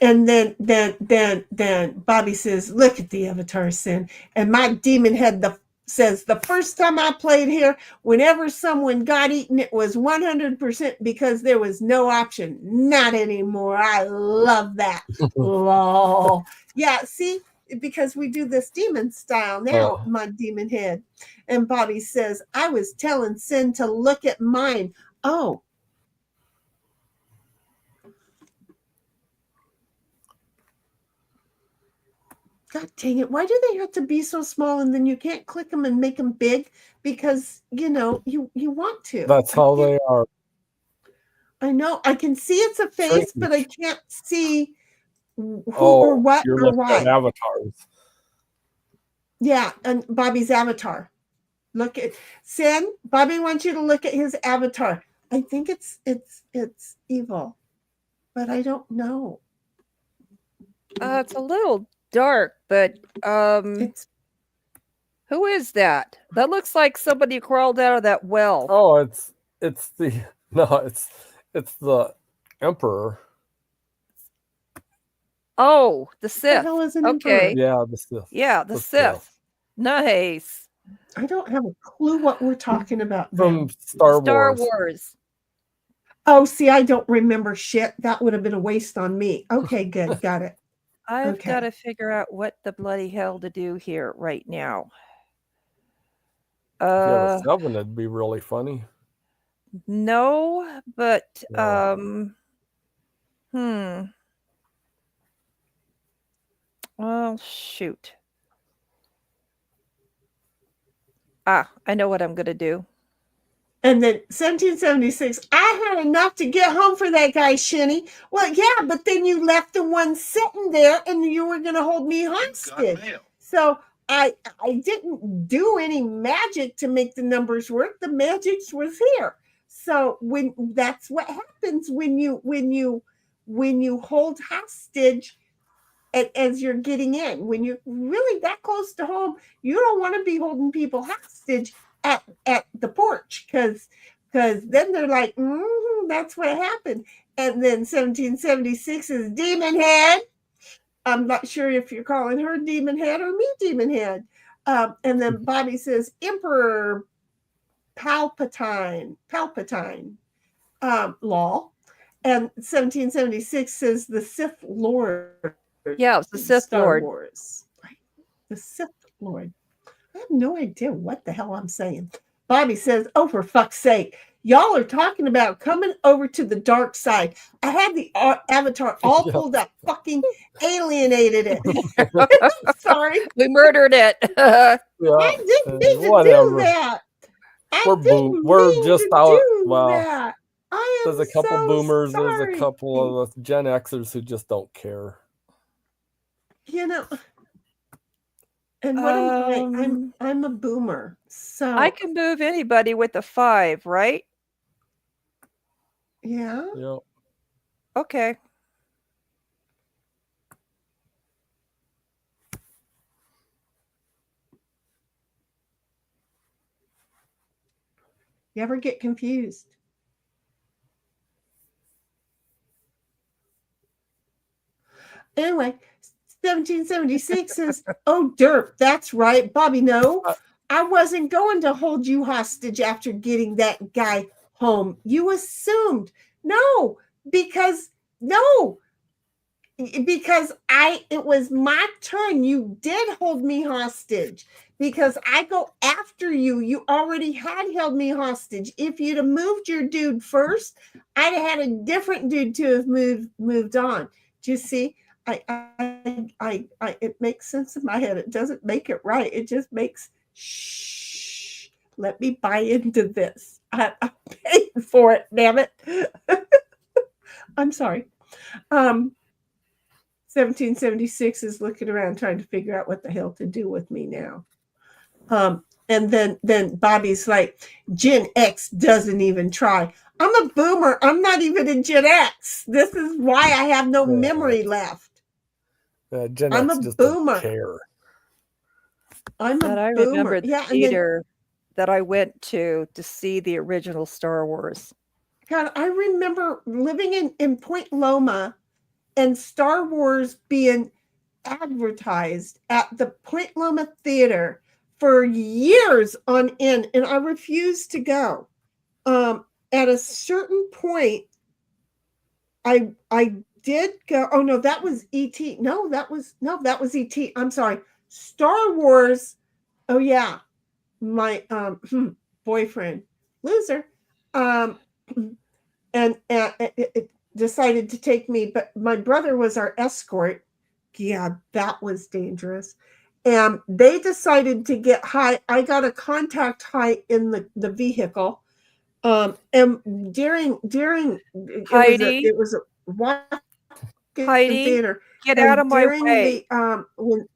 Speaker 2: Bobby says, look at the avatar, Sin. And my demon head says, the first time I played here, whenever someone got eaten, it was 100% because there was no option. Not anymore. I love that. Lol. Yeah, see, because we do this demon style now, my demon head. And Bobby says, I was telling Sin to look at mine. Oh. God dang it. Why do they have to be so small and then you can't click them and make them big? Because, you want to.
Speaker 4: That's how they are.
Speaker 2: I know. I can see it's a face, but I can't see who or what or why.
Speaker 4: Avatars.
Speaker 2: Yeah, and Bobby's avatar. Look at Sin. Bobby wants you to look at his avatar. I think it's evil, but I don't know.
Speaker 3: It's a little dark, but who is that? That looks like somebody crawled out of that well.
Speaker 4: Oh, it's the Emperor.
Speaker 3: Oh, the
Speaker 2: The
Speaker 3: Sith.
Speaker 2: hell is an
Speaker 3: Okay.
Speaker 2: inverter?
Speaker 4: Yeah, the Sith.
Speaker 3: Yeah, the Sith. Nice.
Speaker 2: I don't have a clue what we're talking about
Speaker 4: From
Speaker 2: then.
Speaker 4: Star
Speaker 3: Star
Speaker 4: Wars.
Speaker 3: Wars.
Speaker 2: Oh, see, I don't remember shit. That would have been a waste on me. Okay, good. Got it.
Speaker 3: I've got
Speaker 2: Okay.
Speaker 3: to figure out what the bloody hell to do here right now.
Speaker 4: If you had a 7, it'd be really funny.
Speaker 3: No, but
Speaker 4: No.
Speaker 3: Well, shoot. I know what I'm gonna do.
Speaker 2: And then 1776, I had enough to get home for that guy, Shinny. Well, yeah, but then you left the one sitting there and you were going to hold me
Speaker 5: You've got
Speaker 2: hostage.
Speaker 5: mail.
Speaker 2: So I didn't do any magic to make the numbers work. The magic was here. So when that's what happens when you hold hostage as you're getting in. When you're really that close to home, you don't want to be holding people hostage at the porch because then they're like, that's what happened. And then 1776 is Demon Head. I'm not sure if you're calling her Demon Head or me Demon Head. And then Bobby says Emperor Palpatine, lol. And 1776 says the Sith Lord.
Speaker 3: Yeah, it's the Sith
Speaker 2: Star
Speaker 3: Lord.
Speaker 2: Wars. The Sith Lord. I have no idea what the hell I'm saying. Bobby says, oh, for fuck's sake. Y'all are talking about coming over to the dark side. I had the avatar all pulled up, fucking alienated it. Sorry.
Speaker 3: We murdered it.
Speaker 2: I didn't mean to do that.
Speaker 4: We're just out. Well,
Speaker 2: that. I am
Speaker 4: there's a couple
Speaker 2: so
Speaker 4: boomers.
Speaker 2: sorry.
Speaker 4: There's a couple of Gen Xers who just don't care.
Speaker 2: You know, and what am I? I'm a boomer, so
Speaker 3: I can move anybody with a 5, right?
Speaker 2: Yeah.
Speaker 4: Yep.
Speaker 3: Okay.
Speaker 2: You ever get confused? Anyway, 1776 says, oh, derp, that's right. Bobby, no, I wasn't going to hold you hostage after getting that guy home. You assumed. No, because it was my turn. You did hold me hostage because I go after you. You already had held me hostage. If you'd have moved your dude first, I'd have had a different dude to have moved on. Do you see? It makes sense in my head. It doesn't make it right. It just makes shh. Let me buy into this. I'm paying for it. Damn it. I'm sorry. 1776 is looking around trying to figure out what the hell to do with me now. And then Bobby's like, Gen X doesn't even try. I'm a boomer. I'm not even in Gen X. This is why I have no memory left.
Speaker 4: Gen
Speaker 2: I'm
Speaker 4: X
Speaker 2: a
Speaker 4: just
Speaker 2: boomer.
Speaker 4: don't care.
Speaker 2: I'm
Speaker 3: But
Speaker 2: a
Speaker 3: I
Speaker 2: boomer.
Speaker 3: remember the
Speaker 2: Yeah, and then,
Speaker 3: theater that I went to see the original Star Wars.
Speaker 2: God, I remember living in Point Loma and Star Wars being advertised at the Point Loma Theater for years on end, and I refused to go. At a certain point, I did go. Oh no, that was E.T. No, that was E.T. I'm sorry. Star Wars. Oh yeah, my boyfriend, loser, and it decided to take me, but my brother was our escort. Yeah, that was dangerous. And they decided to get high. I got a contact high in the vehicle. And during
Speaker 3: Heidi,
Speaker 2: it was a walk-in
Speaker 3: Heidi,
Speaker 2: theater.
Speaker 3: get
Speaker 2: And
Speaker 3: out of my
Speaker 2: during
Speaker 3: way.
Speaker 2: when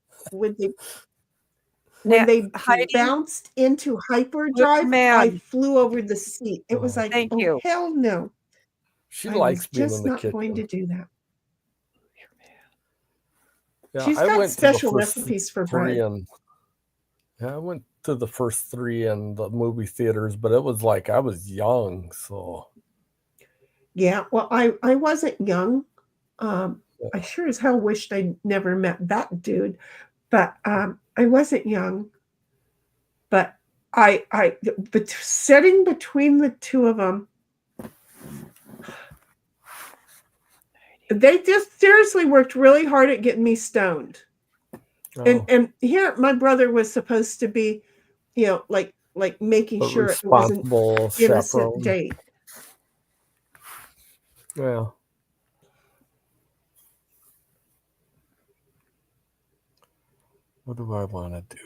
Speaker 2: they
Speaker 3: Heidi,
Speaker 2: bounced into hyperdrive, I
Speaker 3: man.
Speaker 2: flew over the seat. It was like,
Speaker 3: Thank
Speaker 2: oh
Speaker 3: you.
Speaker 2: hell no.
Speaker 4: She
Speaker 2: I
Speaker 4: likes
Speaker 2: was
Speaker 4: being
Speaker 2: just
Speaker 4: in the
Speaker 2: not
Speaker 4: kitchen.
Speaker 2: going to do that.
Speaker 4: Yeah,
Speaker 2: She's
Speaker 4: I
Speaker 2: got
Speaker 4: went
Speaker 2: special
Speaker 4: to the first
Speaker 2: recipes for
Speaker 4: three,
Speaker 2: bread.
Speaker 4: and I went to the first 3 in the movie theaters, but it was like I was young, so
Speaker 2: Yeah, well, I wasn't young. I sure as hell wished I never met that dude. But I wasn't young. But but sitting between the two of them, they just seriously worked really hard at getting me stoned.
Speaker 4: Oh,
Speaker 2: And here my brother was supposed to be, like making
Speaker 4: a
Speaker 2: sure it was an
Speaker 4: responsible
Speaker 2: innocent
Speaker 4: chaperone.
Speaker 2: date.
Speaker 4: Yeah. What do I want to do?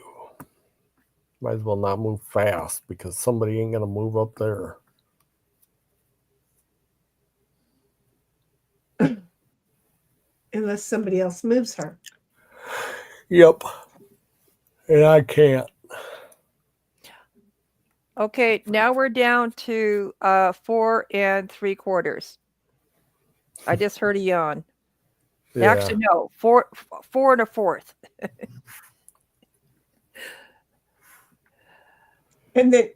Speaker 4: Might as well not move fast because somebody ain't gonna move up there.
Speaker 2: Unless somebody else moves her.
Speaker 4: Yep. And I can't.
Speaker 3: Okay, now we're down to 4 3/4. I just heard a yawn.
Speaker 4: Yeah.
Speaker 3: Actually, no, 4 1/4.
Speaker 2: And then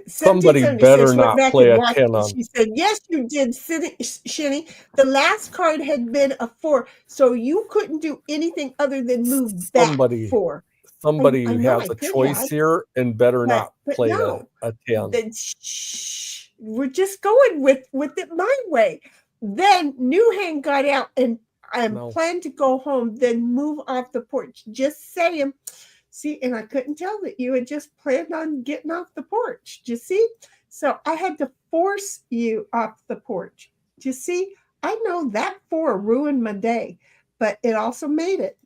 Speaker 4: somebody
Speaker 2: 1776
Speaker 4: better
Speaker 2: went
Speaker 4: not
Speaker 2: back
Speaker 4: play
Speaker 2: and
Speaker 4: a
Speaker 2: watched
Speaker 4: 10
Speaker 2: it.
Speaker 4: on.
Speaker 2: She said, "Yes, you did, Shinny. The last card had been a 4, so you couldn't do anything other than move back 4."
Speaker 4: Somebody
Speaker 2: I know
Speaker 4: has
Speaker 2: I
Speaker 4: a
Speaker 2: could
Speaker 4: choice
Speaker 2: have,
Speaker 4: here and better not
Speaker 2: but
Speaker 4: play
Speaker 2: no.
Speaker 4: a 10.
Speaker 2: Then we're just going with it my way. Then Newhand got out and planned to go home, then move off the porch. Just saying. See, and I couldn't tell that you had just planned on getting off the porch. Do you see? So I had to force you off the porch. Do you see? I know that 4 ruined my day, but it also made it.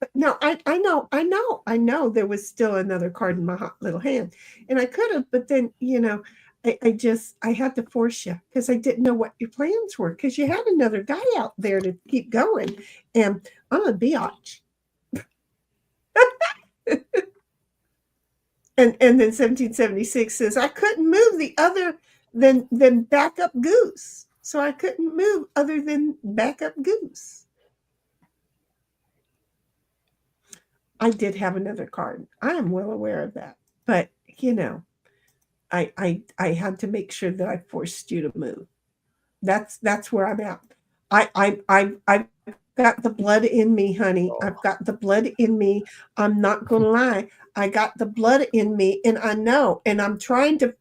Speaker 2: But no, I know there was still another card in my hot little hand. And I could have, but then, I had to force you because I didn't know what your plans were because you had another guy out there to keep going. And I'm a biatch. And then 1776 says I couldn't move the other than backup goose. So I couldn't move other than backup goose. I did have another card. I am well aware of that. But I had to make sure that I forced you to move. That's where I'm at. I've got the blood in me, honey. I've got the blood in me. I'm not gonna lie. I got the blood in me, and I know, and I'm trying to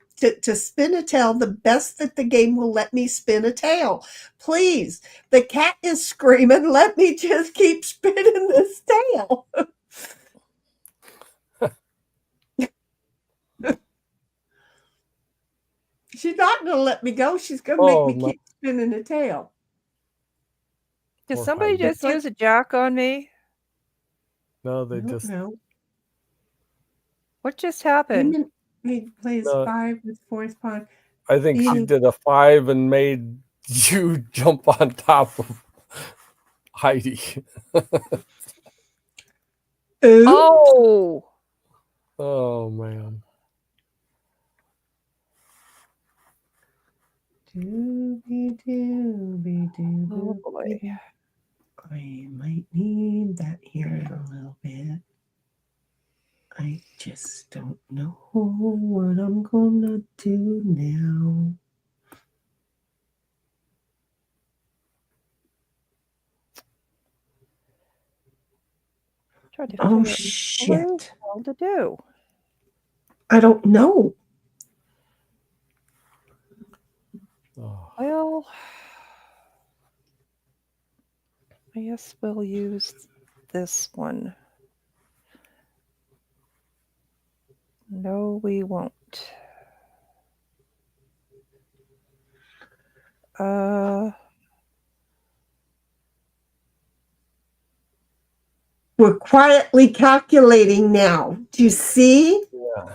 Speaker 2: spin a tail the best that the game will let me spin a tail. Please, the cat is screaming. Let me just keep spinning this tail. She's not going to let me go. She's going to make me keep spinning the tail.
Speaker 3: Did somebody just use a jack on me?
Speaker 4: No, they just.
Speaker 2: No.
Speaker 3: What just happened?
Speaker 2: He plays 5 with 4th pawn.
Speaker 4: I think she did a 5 and made you jump on top of Heidi.
Speaker 3: Oh.
Speaker 4: Oh, man.
Speaker 2: Oh, boy. I might need that here in a little bit. I just don't know what I'm gonna do now. Oh, shit.
Speaker 3: What to do?
Speaker 2: I don't know.
Speaker 3: Well, I guess we'll use this one. No, we won't.
Speaker 2: We're quietly calculating now. Do you see?
Speaker 4: Yeah.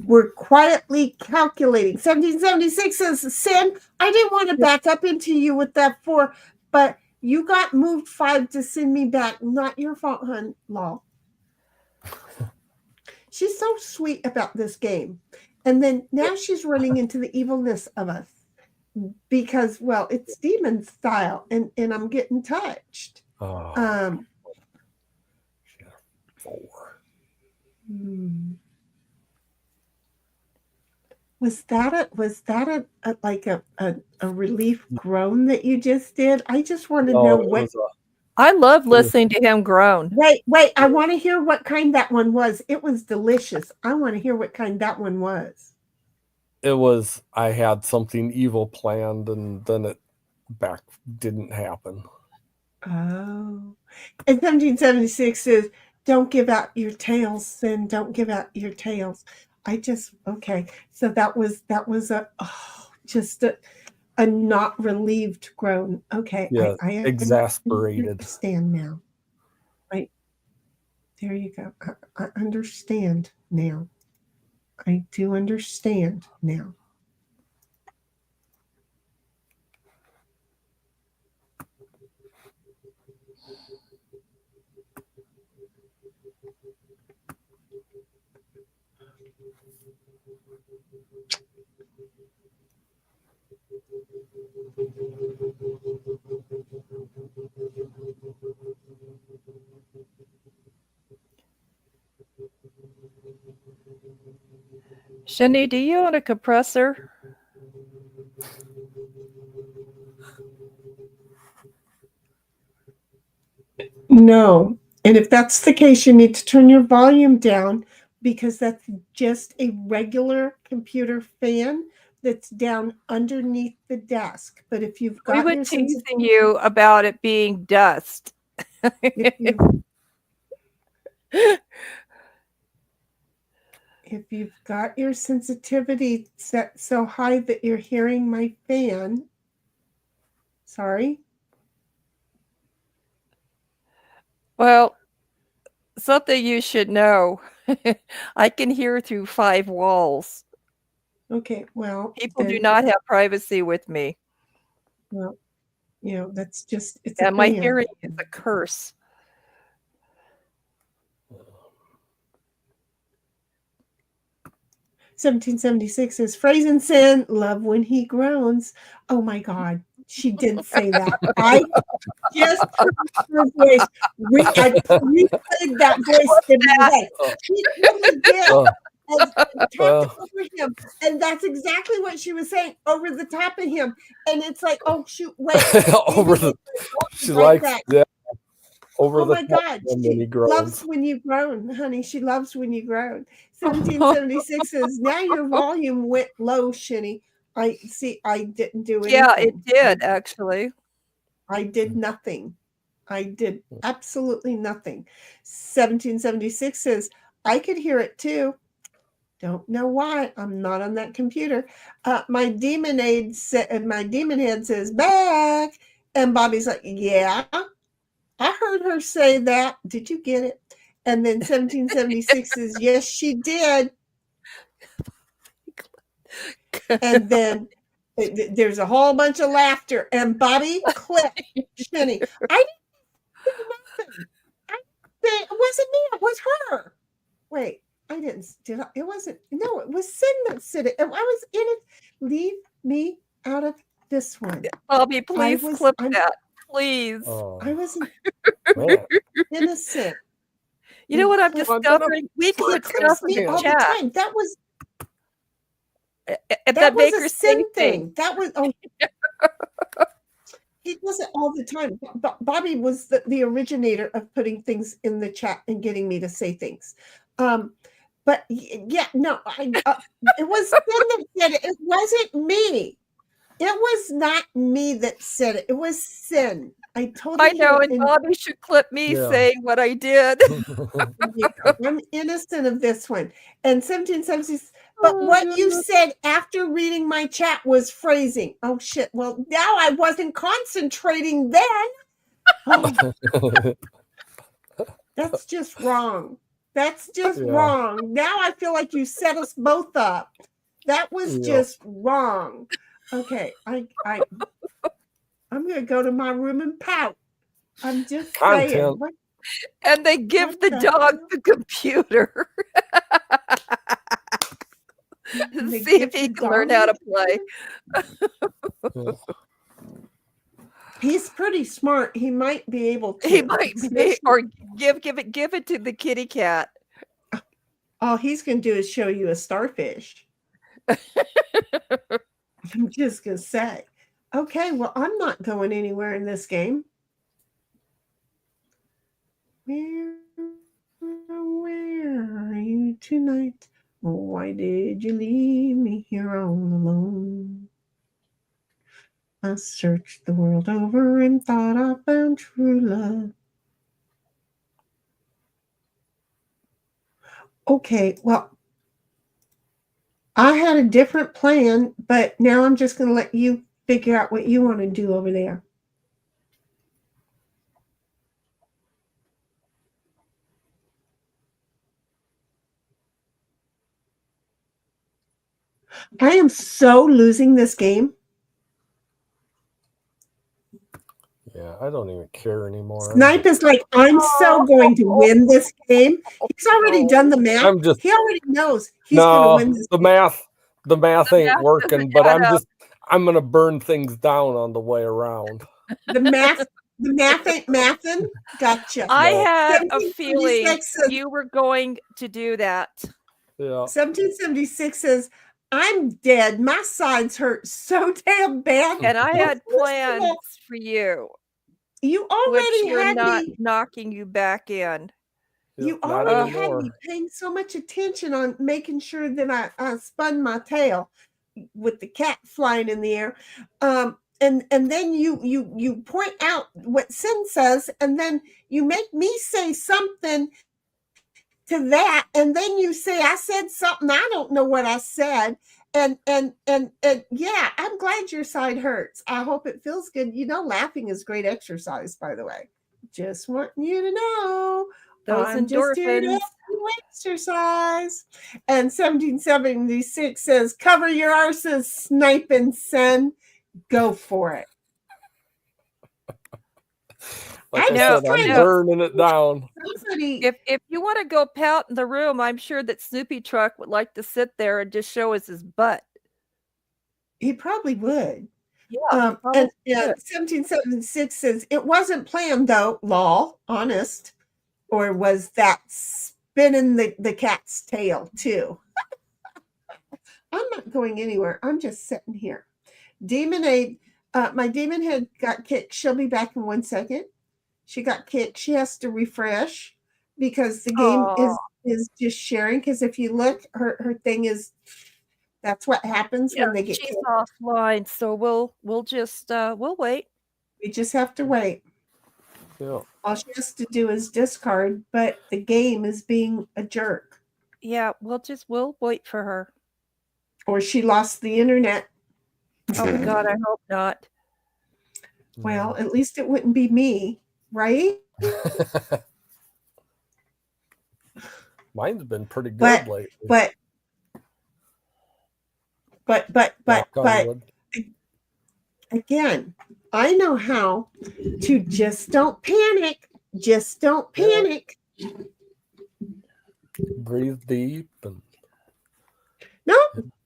Speaker 2: We're quietly calculating. 1776 says, Sin, I didn't want to back up into you with that 4, but you got moved 5 to send me back. Not your fault, hun. Law. She's so sweet about this game. And then now she's running into the evilness of us because, well, it's demon style and I'm getting touched.
Speaker 4: Oh. 4.
Speaker 2: Was that a relief groan that you just did? I just want to
Speaker 4: No,
Speaker 2: know
Speaker 4: it
Speaker 2: what.
Speaker 4: was
Speaker 3: I love
Speaker 4: it was
Speaker 3: listening to him groan.
Speaker 2: Wait! I want to hear what kind that one was. It was delicious. I want to hear what kind that one was.
Speaker 4: I had something evil planned and then it didn't happen.
Speaker 2: Oh. And 1776 says, don't give out your tails, sin, don't give out your tails. Okay. So that was just a not relieved groan. Okay.
Speaker 4: Yeah,
Speaker 2: I
Speaker 4: exasperated.
Speaker 2: understand now. Right. There you go. I understand now. I do understand now.
Speaker 3: Shani, do you own a compressor?
Speaker 2: No. And if that's the case, you need to turn your volume down because that's just a regular computer fan that's down underneath the desk. But if you've
Speaker 3: We
Speaker 2: got
Speaker 3: were
Speaker 2: your
Speaker 3: teasing you about it being dust.
Speaker 2: if you've got your sensitivity set so high that you're hearing my fan, sorry.
Speaker 3: Well, something you should know. I can hear through 5 walls.
Speaker 2: Okay, well,
Speaker 3: People do not have privacy with me.
Speaker 2: Well, that's just, it's
Speaker 3: And
Speaker 2: a
Speaker 3: my
Speaker 2: fan.
Speaker 3: hearing is a curse.
Speaker 2: "1776 is phrase and sin, love when he groans." Oh my God, she did say that. I just heard her voice. I replayed that voice in my head. She really did. And talked over him, and that's exactly what she was saying, over the top of him. And it's like, oh shoot, wait,
Speaker 4: she likes that.
Speaker 2: Oh my God, she loves when you groan, honey. She loves when you groan. 1776 says, now your volume went low, Shinny. I didn't do anything.
Speaker 3: Yeah, it did, actually.
Speaker 2: I did nothing. I did absolutely nothing. 1776 says, I could hear it too. Don't know why. I'm not on that computer. My demon head says, back. And Bobby's like, yeah. I heard her say that. Did you get it? And then 1776 says, yes, she did. And then there's a whole bunch of laughter. And Bobby clicked Shinny. I didn't do nothing. It wasn't me. It was her. Wait, I didn't. It wasn't. No, it was Sin that said it. I was in it. Leave me out of this one.
Speaker 3: Bobby, please clip that. Please.
Speaker 2: I wasn't innocent.
Speaker 3: You know what I'm discovering? We clip stuff in the chat.
Speaker 2: Time. That was
Speaker 3: that
Speaker 2: was a Sin thing. That was he does it all the time. Bobby was the originator of putting things in the chat and getting me to say things. But yeah, no, it was Sin that said it. It wasn't me. It was not me that said it. It was Sin. I
Speaker 3: know, and Bobby should clip me saying what I did.
Speaker 2: I'm innocent of this one. And 1776. But what you said after reading my chat was phrasing. Oh shit. Well, now I wasn't concentrating then. Oh. That's just wrong. That's just wrong. Now I feel like you set us both up. That was just wrong. Okay, I'm gonna go to my room and pout. I'm just saying.
Speaker 3: And they give the dog the computer. See if he can learn how to play.
Speaker 2: He's pretty smart. He might be able to.
Speaker 3: He might be, or give it to the kitty cat.
Speaker 2: All he's gonna do is show you a starfish. I'm just going to say. Okay, well, I'm not going anywhere in this game. Where are you tonight? Why did you leave me here all alone? I searched the world over and thought I found true love. Okay, well, I had a different plan, but now I'm just going to let you figure out what you want to do over there. I am so losing this game.
Speaker 4: Yeah, I don't even care anymore.
Speaker 2: Snipe is like, I'm so going to win this game. He's already done the math. He already knows he's going to win this
Speaker 4: game. The math ain't working, but I'm going to burn things down on the way around.
Speaker 2: The math ain't mathin'. Gotcha.
Speaker 3: I had a feeling you were going to do that.
Speaker 4: Yeah.
Speaker 2: 1776 says, I'm dead. My sides hurt so damn bad.
Speaker 3: And I had plans for you.
Speaker 2: You already had me
Speaker 3: knocking you back in.
Speaker 2: You already had me paying so much attention on making sure that I spun my tail with the cat flying in the air. And then you point out what Sin says, and then you make me say something to that, and then you say I said something, I don't know what I said. And yeah, I'm glad your side hurts. I hope it feels good. You know, laughing is great exercise, by the way. Just wanting you to know.
Speaker 3: Those
Speaker 2: I'm just here to help you exercise. And 1776 says, cover your arses, sniping, son. Go for it.
Speaker 4: Like I know, I'm burning it down.
Speaker 3: If you want to go pout in the room, I'm sure that Snoopy Truck would like to sit there and just show us his butt.
Speaker 2: He probably would.
Speaker 3: Yeah.
Speaker 2: And 1776 says, it wasn't planned though, lol, honest. Or was that spinning the cat's tail too? I'm not going anywhere. I'm just sitting here. Demonade, my demon head got kicked. She'll be back in 1 second. She got kicked. She has to refresh because the game is just sharing. Because if you look, her thing is, that's what happens when they get
Speaker 3: she's
Speaker 2: kicked.
Speaker 3: Offline. So we'll just we'll wait.
Speaker 2: We just have to wait.
Speaker 4: Yeah.
Speaker 2: All she has to do is discard, but the game is being a jerk.
Speaker 3: Yeah, we'll wait for her.
Speaker 2: Or she lost the internet.
Speaker 3: Oh God, I hope not.
Speaker 2: Well, at least it wouldn't be me, right?
Speaker 4: Mine's been pretty good lately.
Speaker 2: But again, I know how to just don't panic. Just don't panic.
Speaker 4: Breathe deep.
Speaker 2: No,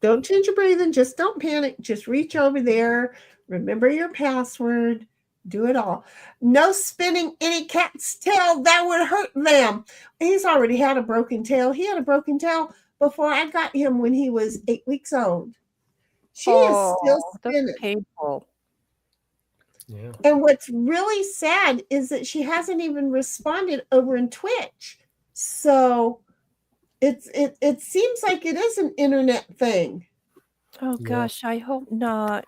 Speaker 2: don't change your breathing. Just don't panic. Just reach over there. Remember your password. Do it all. No spinning any cat's tail. That would hurt them. He's already had a broken tail. He had a broken tail before I got him when he was 8 weeks old. She is still spinning.
Speaker 3: That's painful.
Speaker 4: Yeah.
Speaker 2: And what's really sad is that she hasn't even responded over in Twitch. So it seems like it is an internet thing.
Speaker 3: Oh gosh, I hope not.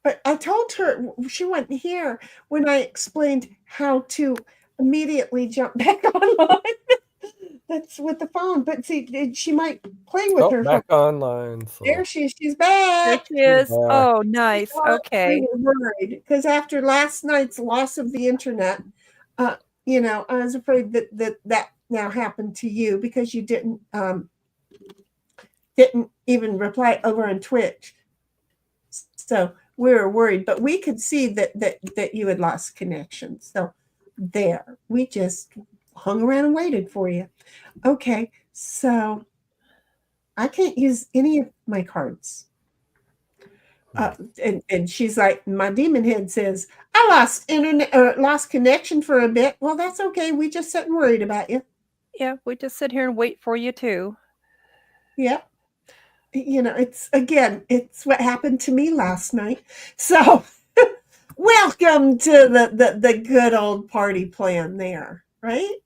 Speaker 2: But I told her she wasn't here when I explained how to immediately jump back online. That's with the phone. But see, she might play with her
Speaker 4: back
Speaker 2: phone.
Speaker 4: online. So.
Speaker 2: There she is. She's back.
Speaker 3: There she is. Oh, nice. Okay.
Speaker 2: We were worried because after last night's loss of the internet, I was afraid that now happened to you because you didn't even reply over on Twitch. So we were worried, but we could see that you had lost connection. So there, we just hung around and waited for you. Okay, so I can't use any of my cards. And she's like, my demon head says, I lost connection for a bit. Well, that's okay. We just sat and worried about you.
Speaker 3: Yeah, we just sit here and wait for you too.
Speaker 2: Yep. It's what happened to me last night. So welcome to the good old party plan there, right?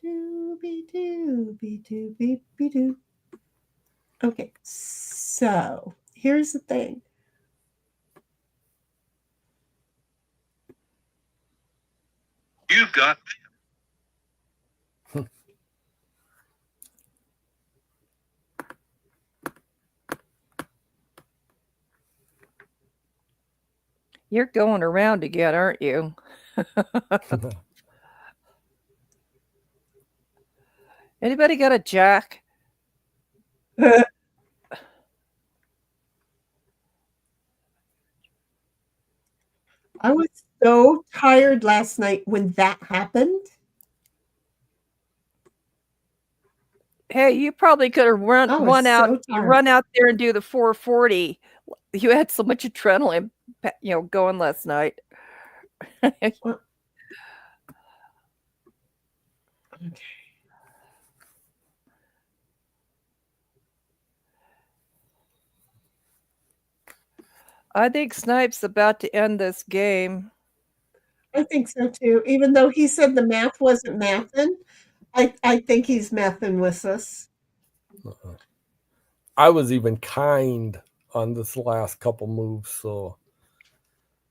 Speaker 2: Doo-be-doo-be-doo-be-be-doo. Okay, so here's the thing.
Speaker 5: You've got
Speaker 3: You're going around again, aren't you? Anybody got a jack?
Speaker 2: I was so tired last night when that happened.
Speaker 3: Hey, you probably could have
Speaker 2: I was so tired.
Speaker 3: run out there and do the 440. You had so much adrenaline, going last night.
Speaker 2: Okay.
Speaker 3: I think Snipe's about to end this game.
Speaker 2: I think so too. Even though he said the math wasn't mathing, I think he's mathing with us.
Speaker 4: I was even kind on this last couple moves, so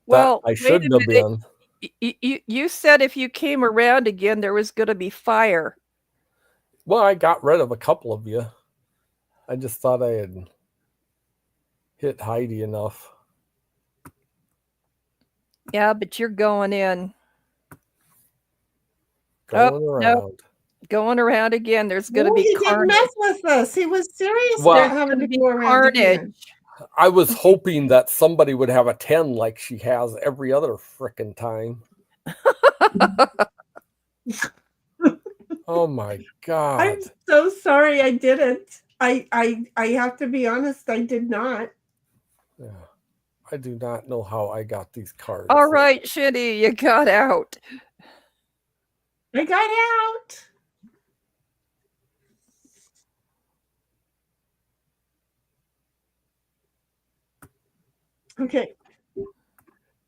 Speaker 3: Well,
Speaker 4: I
Speaker 3: wait
Speaker 4: should
Speaker 3: a
Speaker 4: have
Speaker 3: minute.
Speaker 4: been.
Speaker 3: You said if you came around again, there was going to be fire.
Speaker 4: Well, I got rid of a couple of you. I just thought I had hit Heidi enough.
Speaker 3: Yeah, but you're going in.
Speaker 4: Going around.
Speaker 3: No. Going around again. There's going to be
Speaker 2: He didn't
Speaker 3: carnage.
Speaker 2: mess with us. He was serious
Speaker 4: Well,
Speaker 2: about having to go around again.
Speaker 4: I was hoping that somebody would have a 10 like she has every other frickin' time. Oh my God.
Speaker 2: I'm so sorry I didn't. I have to be honest, I did not.
Speaker 4: Yeah. I do not know how I got these cards.
Speaker 3: All right, Shitty, you got out.
Speaker 2: I got out. Okay.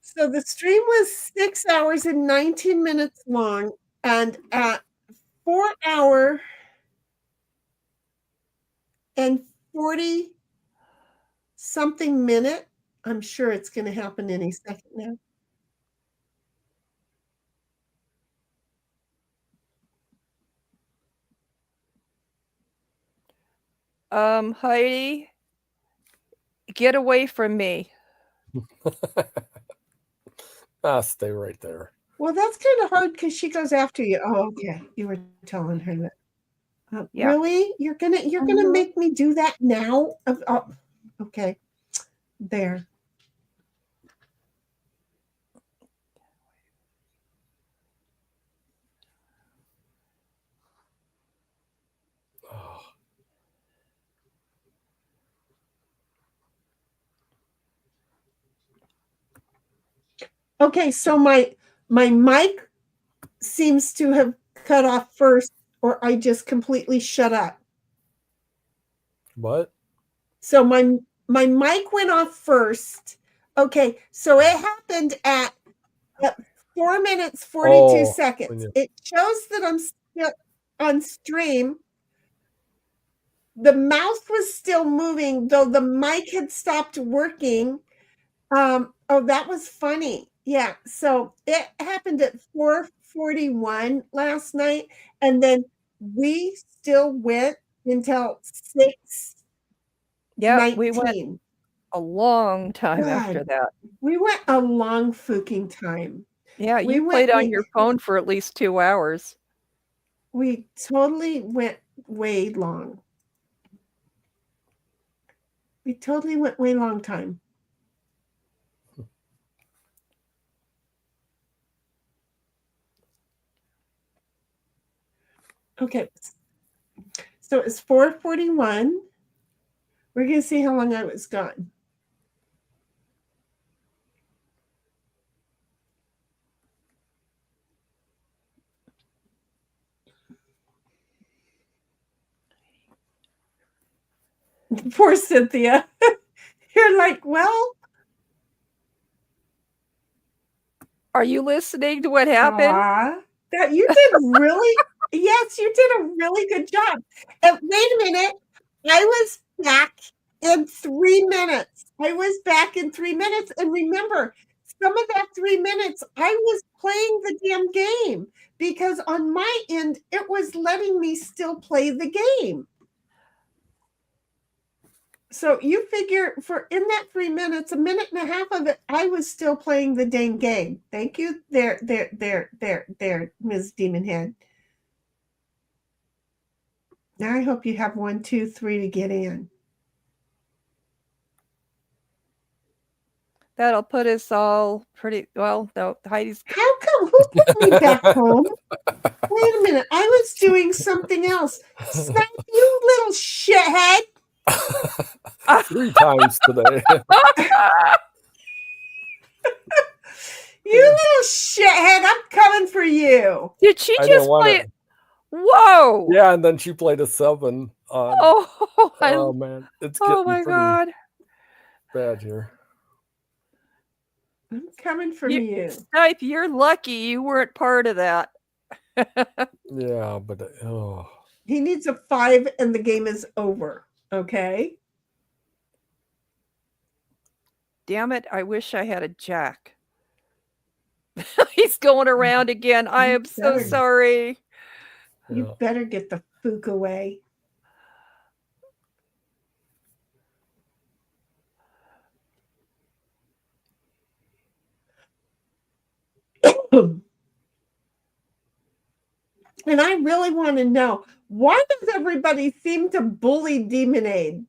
Speaker 2: So the stream was 6 hours and 19 minutes long, and at 4 hour and 40 something minute, I'm sure it's going to happen any second now.
Speaker 3: Heidi, get away from me.
Speaker 4: I'll stay right there.
Speaker 2: Well, that's kind of hard because she goes after you. Oh, okay. You were telling her that.
Speaker 3: Yeah.
Speaker 2: Really? You're gonna make me do that now? Okay. There.
Speaker 4: Oh.
Speaker 2: Okay, so my mic seems to have cut off first, or I just completely shut up.
Speaker 4: What?
Speaker 2: So my mic went off first. Okay, so it happened at 4 minutes 42 seconds. It shows that I'm still on stream. The mouth was still moving, though the mic had stopped working. That was funny. Yeah, so it happened at 4:41 last night, and then we still went until 6.
Speaker 3: Yeah, we went a long time after that.
Speaker 2: We went a long fucking time.
Speaker 3: Yeah, you played on your phone for at least 2 hours.
Speaker 2: We totally went way long. We totally went way long time. Okay. So it's 4:41. We're going to see how long I was gone. Poor Cynthia. You're like, well,
Speaker 3: Are you listening to what happened?
Speaker 2: that you did really, yes, you did a really good job. And wait a minute, I was back in 3 minutes. I was back in 3 minutes. And remember, some of that 3 minutes, I was playing the damn game because on my end, it was letting me still play the game. So you figure for in that 3 minutes, a minute and a half of it, I was still playing the dang game. Thank you. There, Ms. Demon Head. Now I hope you have 1, 2, 3 to get in.
Speaker 3: That'll put us all pretty well. No, Heidi's.
Speaker 2: How come? Who put me back home? Wait a minute. I was doing something else. Snap, you little shithead.
Speaker 4: 3 times today.
Speaker 2: You little shithead. I'm coming for you.
Speaker 3: Did she
Speaker 4: I
Speaker 3: just
Speaker 4: didn't want
Speaker 3: play
Speaker 4: it.
Speaker 3: it? Whoa!
Speaker 4: Yeah, and then she played a 7 on.
Speaker 3: Oh,
Speaker 4: Man, it's getting
Speaker 3: oh my
Speaker 4: pretty
Speaker 3: God!
Speaker 4: bad here.
Speaker 2: I'm coming for you.
Speaker 3: Snipe, you're lucky you weren't part of that.
Speaker 4: Yeah, but oh.
Speaker 2: He needs a 5 and the game is over. Okay.
Speaker 3: Damn it! I wish I had a jack. He's going around again. I am so
Speaker 2: Better.
Speaker 3: sorry.
Speaker 2: You
Speaker 4: Yeah.
Speaker 2: better get the fook away. And I really want to know, why does everybody seem to bully Demonade?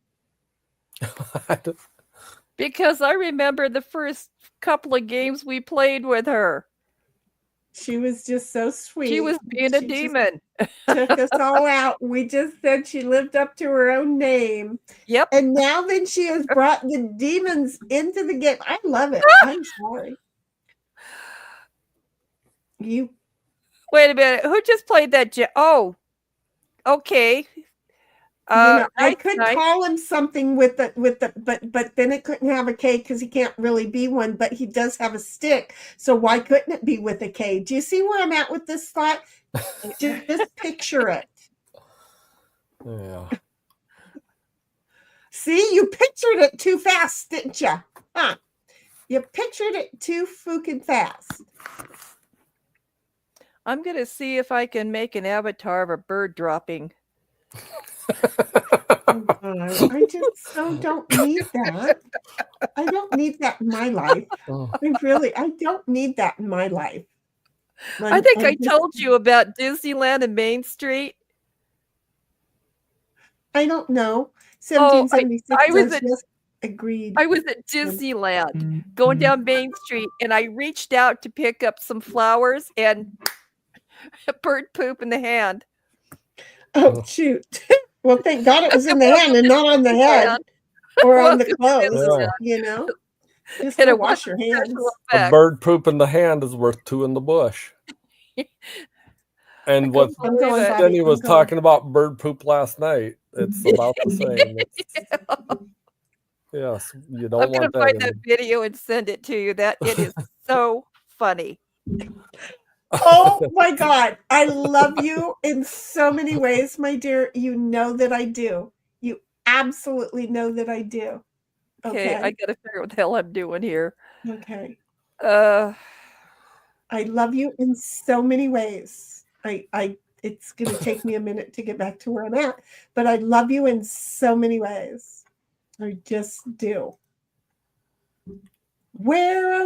Speaker 3: Because I remember the first couple of games we played with her.
Speaker 2: She was just so sweet.
Speaker 3: She was being a
Speaker 2: She just
Speaker 3: demon.
Speaker 2: took us all out. We just said she lived up to her own name.
Speaker 3: Yep.
Speaker 2: And now that she has brought the demons into the game, I love it. I'm sorry. You
Speaker 3: Wait a minute. Who just played that? Oh, okay.
Speaker 2: I
Speaker 3: Nice,
Speaker 2: could
Speaker 3: nice.
Speaker 2: call him something with the but then it couldn't have a K because he can't really be one, but he does have a stick. So why couldn't it be with a K? Do you see where I'm at with this thought? Just picture it.
Speaker 4: Yeah.
Speaker 2: See, you pictured it too fast, didn't you? Huh? You pictured it too fucking fast.
Speaker 3: I'm gonna see if I can make an avatar of a bird dropping.
Speaker 2: Oh, God. I just so don't need that. I don't need that in my life. I don't need that in my life.
Speaker 3: I think I told you about Disneyland and Main Street.
Speaker 2: I don't know.
Speaker 3: Oh,
Speaker 2: 1776
Speaker 3: I was
Speaker 2: says
Speaker 3: at-
Speaker 2: yes, agreed.
Speaker 3: I was at Disneyland going down Main Street, and I reached out to pick up some flowers and a bird poop in the hand.
Speaker 2: Oh, shoot. Well, thank God it was in the hand and not on the head or on the clothes, you know? Just
Speaker 3: And
Speaker 2: to
Speaker 3: it
Speaker 2: wash your
Speaker 3: wasn't
Speaker 2: hands.
Speaker 3: special
Speaker 4: A
Speaker 3: effect.
Speaker 4: bird poop in the hand is worth 2 in the bush. And what
Speaker 2: I'm going, Bobby,
Speaker 4: Jenny
Speaker 2: I'm
Speaker 4: was
Speaker 2: going.
Speaker 4: talking about bird poop last night, it's about the same. Yes, you don't
Speaker 3: I'm gonna
Speaker 4: want that.
Speaker 3: find
Speaker 4: in
Speaker 3: that video and send it to you. That it is so funny.
Speaker 2: Oh my God. I love you in so many ways, my dear. You know that I do. You absolutely know that I do.
Speaker 3: Okay, I gotta figure out what the hell I'm doing here.
Speaker 2: Okay.
Speaker 3: Uh,
Speaker 2: I love you in so many ways. It's going to take me a minute to get back to where I'm at, but I love you in so many ways. I just do. Where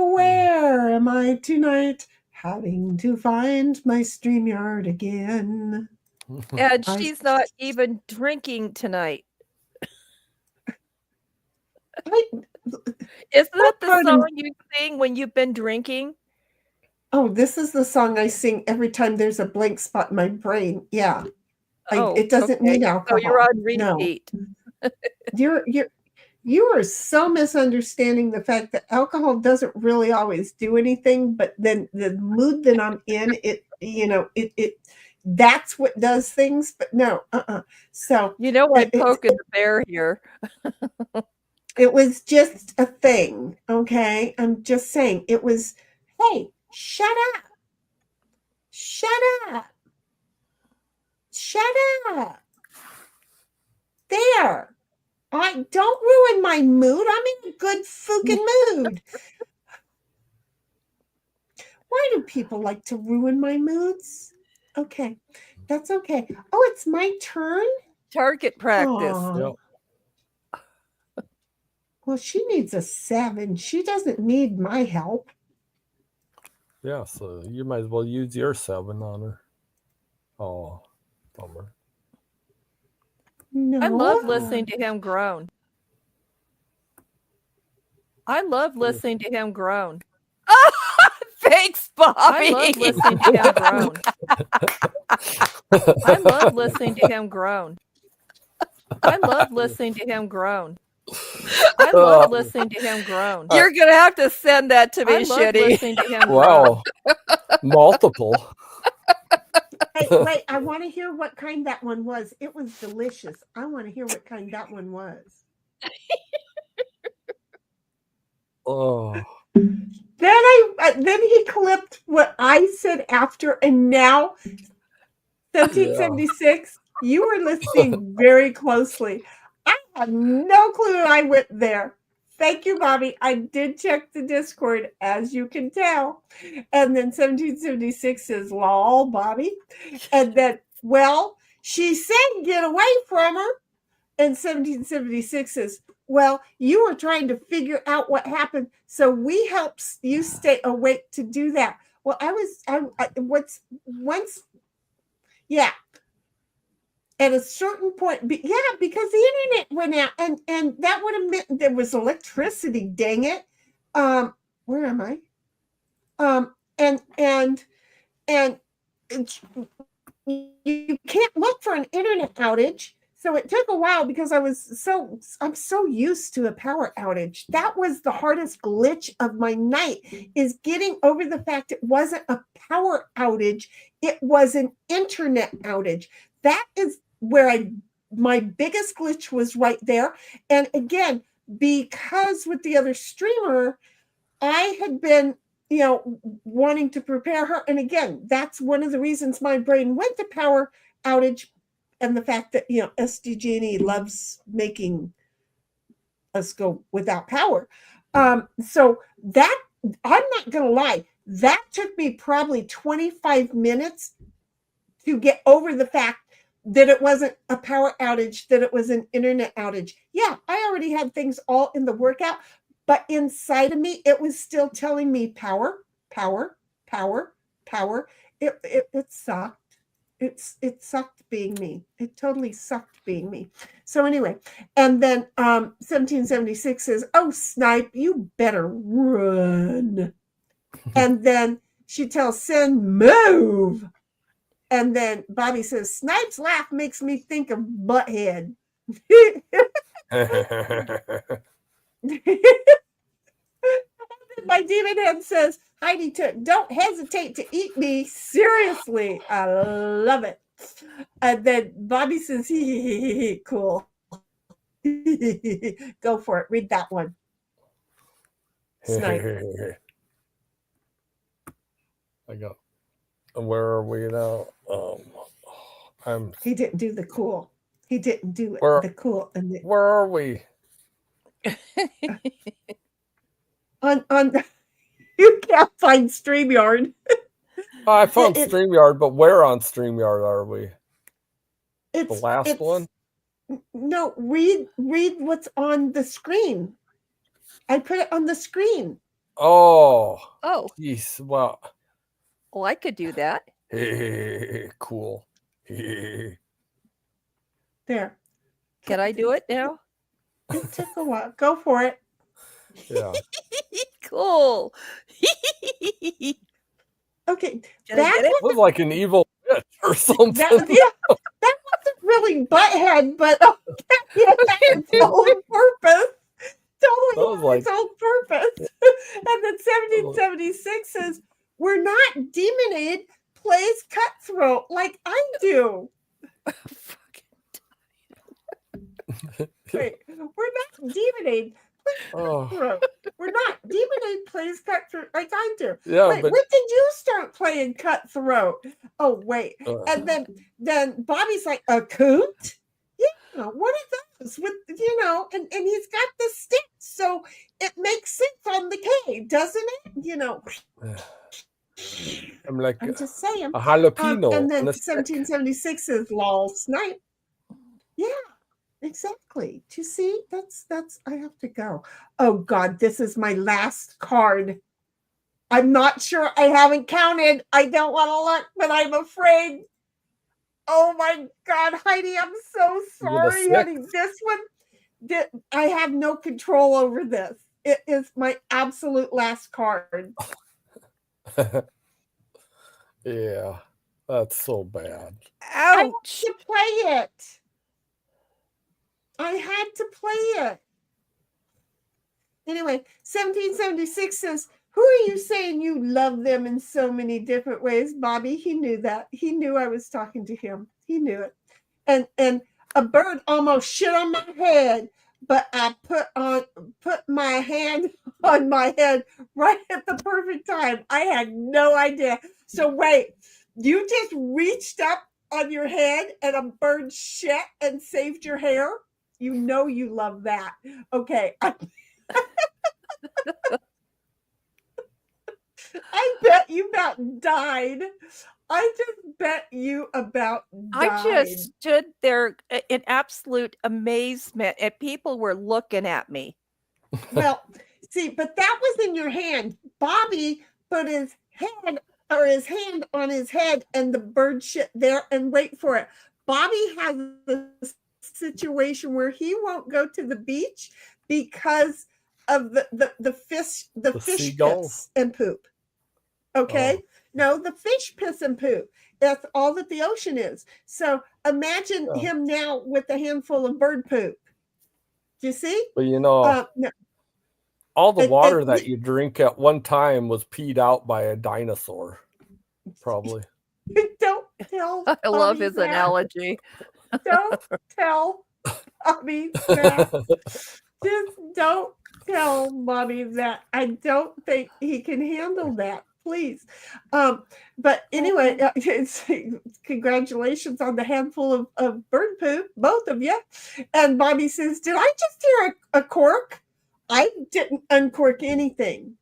Speaker 2: am I tonight? Having to find my StreamYard again.
Speaker 3: and she's not even drinking tonight. Isn't that the song you sing when you've been drinking?
Speaker 2: Oh, this is the song I sing every time there's a blank spot in my brain. Yeah. It doesn't need alcohol.
Speaker 3: So you're on repeat.
Speaker 2: No. You are so misunderstanding the fact that alcohol doesn't really always do anything, but then the mood that I'm in, that's what does things, but no, So
Speaker 3: You know, I'm poking the bear here.
Speaker 2: it was just a thing, okay? I'm just saying it was, hey, shut up. Shut up. Shut up. There. Don't ruin my mood. I'm in a good fucking mood. Why do people like to ruin my moods? Okay, that's okay. Oh, it's my turn?
Speaker 3: Target practice.
Speaker 2: Aw.
Speaker 4: Yep.
Speaker 2: Well, she needs a 7. She doesn't need my help.
Speaker 4: Yeah, so you might as well use your 7 on her. Oh, bummer.
Speaker 2: No.
Speaker 3: I love listening to him groan. I love listening to him groan.
Speaker 6: Thanks, Bobby.
Speaker 3: I love listening to him groan. I love listening to him groan. I love listening to him groan. I love listening to him groan.
Speaker 6: You're gonna have to send that to
Speaker 3: I
Speaker 6: me,
Speaker 3: love
Speaker 6: Shitty.
Speaker 3: listening to him groan.
Speaker 4: Wow. Multiple.
Speaker 2: Hey, wait, I want to hear what kind that one was. It was delicious. I want to hear what kind that one was.
Speaker 4: Oh.
Speaker 2: Then he clipped what I said after, and now 1776, you were listening very closely. I had no clue I went there. Thank you, Bobby. I did check the Discord, as you can tell. And then 1776 says, lol, Bobby. And then, well, she said get away from her. And 1776 says, well, you were trying to figure out what happened, so we helped you stay awake to do that. Well, yeah. At a certain point, because the internet went out, and that would have meant there was electricity. Dang it! Where am I? And you can't look for an internet outage. So it took a while because I'm so used to a power outage. That was the hardest glitch of my night, is getting over the fact it wasn't a power outage, it was an internet outage. That is where my biggest glitch was right there. And again, because with the other streamer, I had been, wanting to prepare her. And again, that's one of the reasons my brain went to power outage, and the fact that, SDG&E loves making us go without power. So that, I'm not going to lie, that took me probably 25 minutes to get over the fact that it wasn't a power outage, that it was an internet outage. Yeah, I already had things all in the workout, but inside of me, it was still telling me power, power, power, power. It sucked. It sucked being me. It totally sucked being me. So anyway, and then 1776 says, oh, Snipe, you better run. And then she tells Sin, move. And then Bobby says, Snipe's laugh makes me think of Butthead. My demon head says, Heidi Took, don't hesitate to eat me. Seriously, I love it. And then Bobby says, cool. Go for it. Read that one. Snipe.
Speaker 4: I got. Where are we now?
Speaker 2: He didn't do the cool. He didn't do it. The cool. And
Speaker 4: where are we?
Speaker 2: on you can't find StreamYard.
Speaker 4: I found StreamYard, but where on StreamYard are we? The last one?
Speaker 2: No, read what's on the screen. I put it on the screen.
Speaker 3: Oh.
Speaker 4: Jeez. Well,
Speaker 3: I could do that.
Speaker 4: Cool.
Speaker 2: There.
Speaker 3: Can I do it now?
Speaker 2: It took a while. Go for it.
Speaker 4: Yeah.
Speaker 6: Cool.
Speaker 2: Okay.
Speaker 4: That was like an evil bitch or something.
Speaker 2: That wasn't really Butthead, but that had its own purpose. Totally its own purpose. And then 1776 says, we're not demonated. plays cutthroat like I do. Wait, we're not Demonade.
Speaker 4: Oh,
Speaker 2: We're not. Demonade plays cutthroat like I do.
Speaker 4: yeah,
Speaker 2: Wait,
Speaker 4: but
Speaker 2: when did you start playing cutthroat? Oh, wait. And then Bobby's like, a coot? Yeah, what are those? With and he's got the sticks, so it makes sense on the K, doesn't it?
Speaker 4: I'm like
Speaker 2: I'm just saying.
Speaker 4: a jalapeno.
Speaker 2: And then
Speaker 4: on a stick.
Speaker 2: 1776 is lol snipe. Yeah. Exactly. Do you see? That's I have to go. Oh God, this is my last card. I'm not sure. I haven't counted. I don't want to look, but I'm afraid. Oh my God, Heidi, I'm so sorry, honey. This one, I have no control over this. It is my absolute last card.
Speaker 4: Yeah, that's so bad.
Speaker 2: I had
Speaker 6: Ouch.
Speaker 2: to play it. I had to play it. Anyway, 1776 says, who are you saying you love them in so many different ways? Bobby, he knew that. He knew I was talking to him. He knew it. And a bird almost shit on my head, but I put my hand on my head right at the perfect time. I had no idea. So wait, you just reached up on your head and a bird shit and saved your hair? You know you love that. Okay. I bet you about died. I just bet you about died.
Speaker 6: I just stood there in absolute amazement, and people were looking at me.
Speaker 2: Well, see, but that was in your hand. Bobby put his hand on his head and the bird shit there, and wait for it. Bobby has the situation where he won't go to the beach because of the fish piss and poop. Okay. Oh. No, the fish piss and poop. That's all that the ocean is. So imagine him now with a handful of bird poop. Do you see?
Speaker 4: But no. All the water that you drink at one time was peed out by a dinosaur. Probably.
Speaker 2: Don't tell.
Speaker 6: I love his analogy.
Speaker 2: Don't tell Bobby that. Just don't tell Bobby that. I don't think he can handle that. Please. But anyway, congratulations on the handful of bird poop, both of you. And Bobby says, did I just hear a cork? I didn't uncork anything.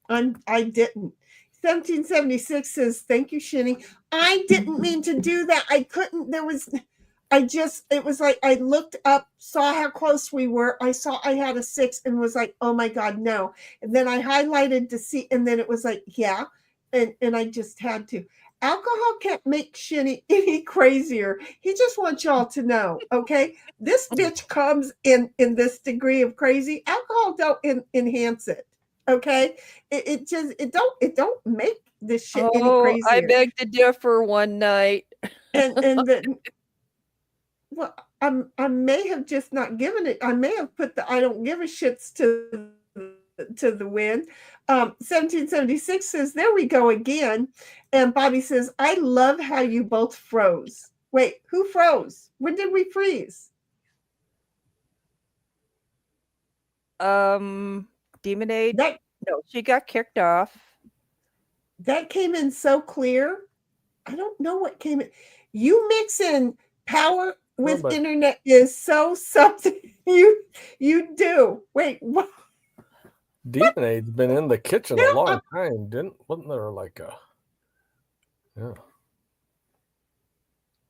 Speaker 2: I didn't. 1776 says, thank you, Shinny. I didn't mean to do that. I couldn't. It was like I looked up, saw how close we were. I saw I had a 6 and was like, oh my God, no. And then I highlighted to see, and then it was like, yeah. And I just had to. Alcohol can't make Shinny any crazier. He just wants y'all to know, okay? This bitch comes in this degree of crazy. Alcohol don't enhance it, okay? It don't make this shit any crazier.
Speaker 6: I beg to differ one night.
Speaker 2: Well, I may have just not given it. I may have put the I don't give a shits to the wind. 1776 says, there we go again. And Bobby says, I love how you both froze. Wait, who froze? When did we freeze?
Speaker 6: Demonade? No, she got kicked off.
Speaker 2: That came in so clear. I don't know what came in. You mix in power with internet is so something you do. Wait, what?
Speaker 4: Demonade's been in the kitchen a long time, wasn't there like a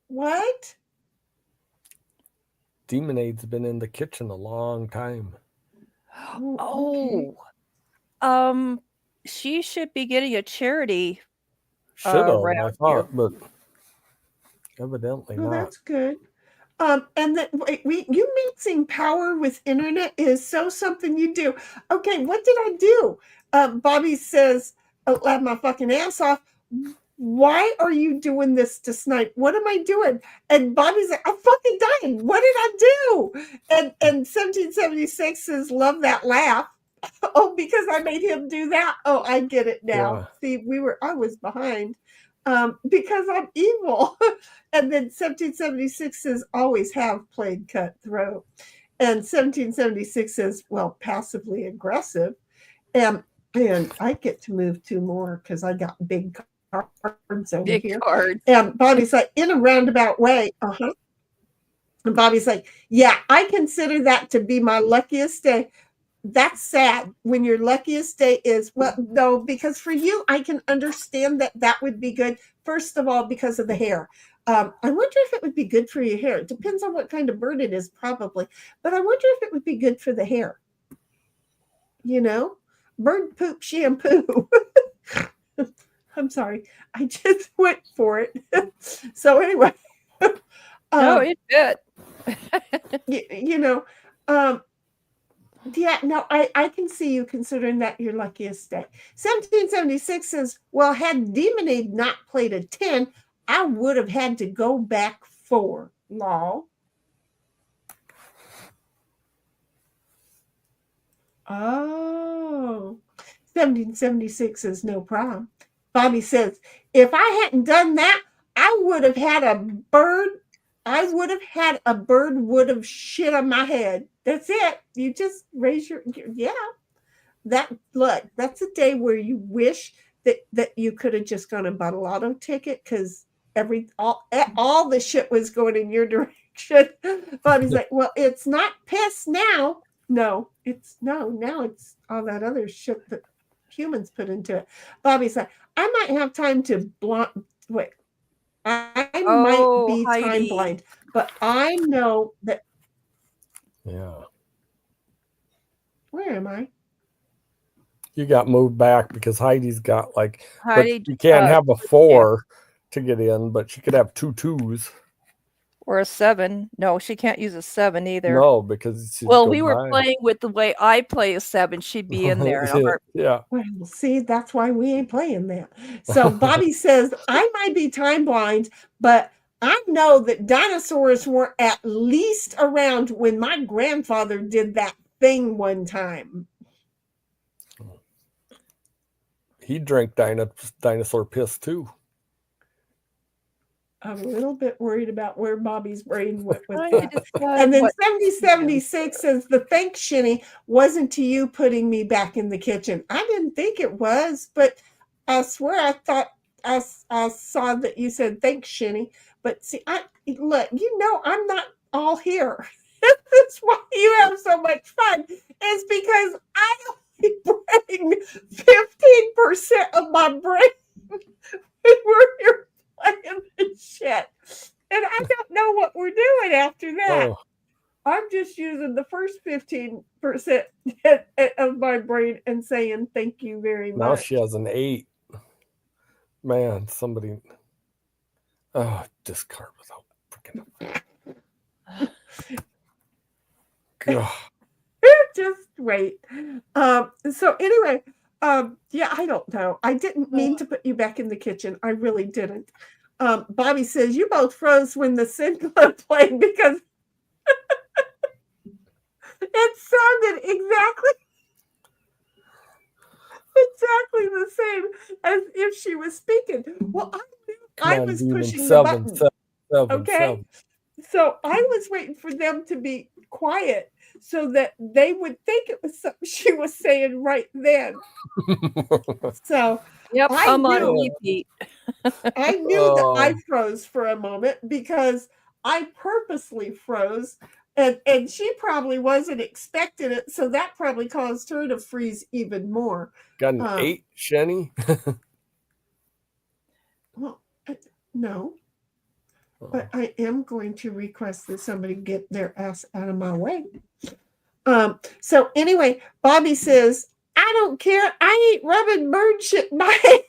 Speaker 2: What?
Speaker 4: Demonade's been in the kitchen a long time.
Speaker 6: Oh, she should be getting a charity.
Speaker 4: Should have, I thought, but evidently not.
Speaker 2: That's good. And then you mixing power with internet is so something you do. Okay, what did I do? Bobby says, I'll laugh my fucking ass off. Why are you doing this to Snipe? What am I doing? And Bobby's like, I'm fucking dying. What did I do? And 1776 says, love that laugh. Oh, because I made him do that. Oh, I get it now. Yeah. See, I was behind. because I'm evil. And then 1776 says, always have played cutthroat. And 1776 says, well, passively aggressive. And I get to move 2 more because I got big cards over
Speaker 3: Big
Speaker 2: here.
Speaker 3: cards.
Speaker 2: And Bobby's like, in a roundabout way. And Bobby's like, yeah, I consider that to be my luckiest day. That's sad when your luckiest day is, well, no, because for you, I can understand that would be good. First of all, because of the hair. I wonder if it would be good for your hair. It depends on what kind of bird it is, probably. But I wonder if it would be good for the hair. You know, bird poop shampoo. I'm sorry. I just went for it. So anyway.
Speaker 3: No, it fit.
Speaker 2: You know, yeah, no, I can see you considering that your luckiest day. 1776 says, well, had Demonade not played a 10, I would have had to go back 4. Law. Oh. 1776 says, no problem. Bobby says, if I hadn't done that, I would have had a bird would have shit on my head. That's it. You just raise your, yeah. That's a day where you wish that you could have just gone and bought a lotto ticket because all the shit was going in your direction. Bobby's like, well, it's not piss now. No, now it's all that other shit that humans put into it. Bobby's like, I might have time to wait. I might be
Speaker 3: Heidi.
Speaker 2: time blind, but I know that.
Speaker 4: Yeah.
Speaker 2: Where am I?
Speaker 4: You got moved back because Heidi's got like,
Speaker 3: Heidi,
Speaker 4: but you can't have a 4 to get in, but she could have 2 2s.
Speaker 3: Or a 7. No, she can't use a 7 either.
Speaker 4: No, because
Speaker 3: well, we were playing with the way I play a 7. She'd be in there.
Speaker 4: Yeah.
Speaker 2: Well, see, that's why we ain't playing that. So Bobby says, I might be time blind, but I know that dinosaurs were at least around when my grandfather did that thing one time.
Speaker 4: He drank dinosaur piss too.
Speaker 2: I'm a little bit worried about where Bobby's brain went with
Speaker 3: Trying
Speaker 2: that.
Speaker 3: to decide
Speaker 2: And then
Speaker 3: what-
Speaker 2: 7076 says, the thanks, Shinny, wasn't to you putting me back in the kitchen. I didn't think it was, but I swear I thought I saw that you said thanks, Shinny. But see, look, you know I'm not all here. That's why you have so much fun. It's because I only bring 15% of my brain when we're here playing this shit. And I don't know what we're doing after that.
Speaker 4: Oh,
Speaker 2: I'm just using the first 15% of my brain and saying thank you very much.
Speaker 4: now she has an 8. Man, somebody. Oh, discard without freaking. God.
Speaker 2: Just wait. So anyway, yeah, I don't know. I didn't mean to put you back in the kitchen. I really didn't. Bobby says you both froze when the Sinclair played because it sounded exactly the same as if she was speaking. Well, I was pushing the button.
Speaker 4: 7,
Speaker 2: Okay.
Speaker 4: 7.
Speaker 2: So I was waiting for them to be quiet so that they would think it was something she was saying right then. So
Speaker 3: Yep, I'm on
Speaker 2: knew-
Speaker 3: repeat.
Speaker 2: I knew that I froze for a moment because I purposely froze, and she probably wasn't expecting it, so that probably caused her to freeze even more.
Speaker 4: Got an 8, Shenny?
Speaker 2: Well, no. But I am going to request that somebody get their ass out of my way. So anyway, Bobby says, I don't care. I ain't rubbing bird shit in my head.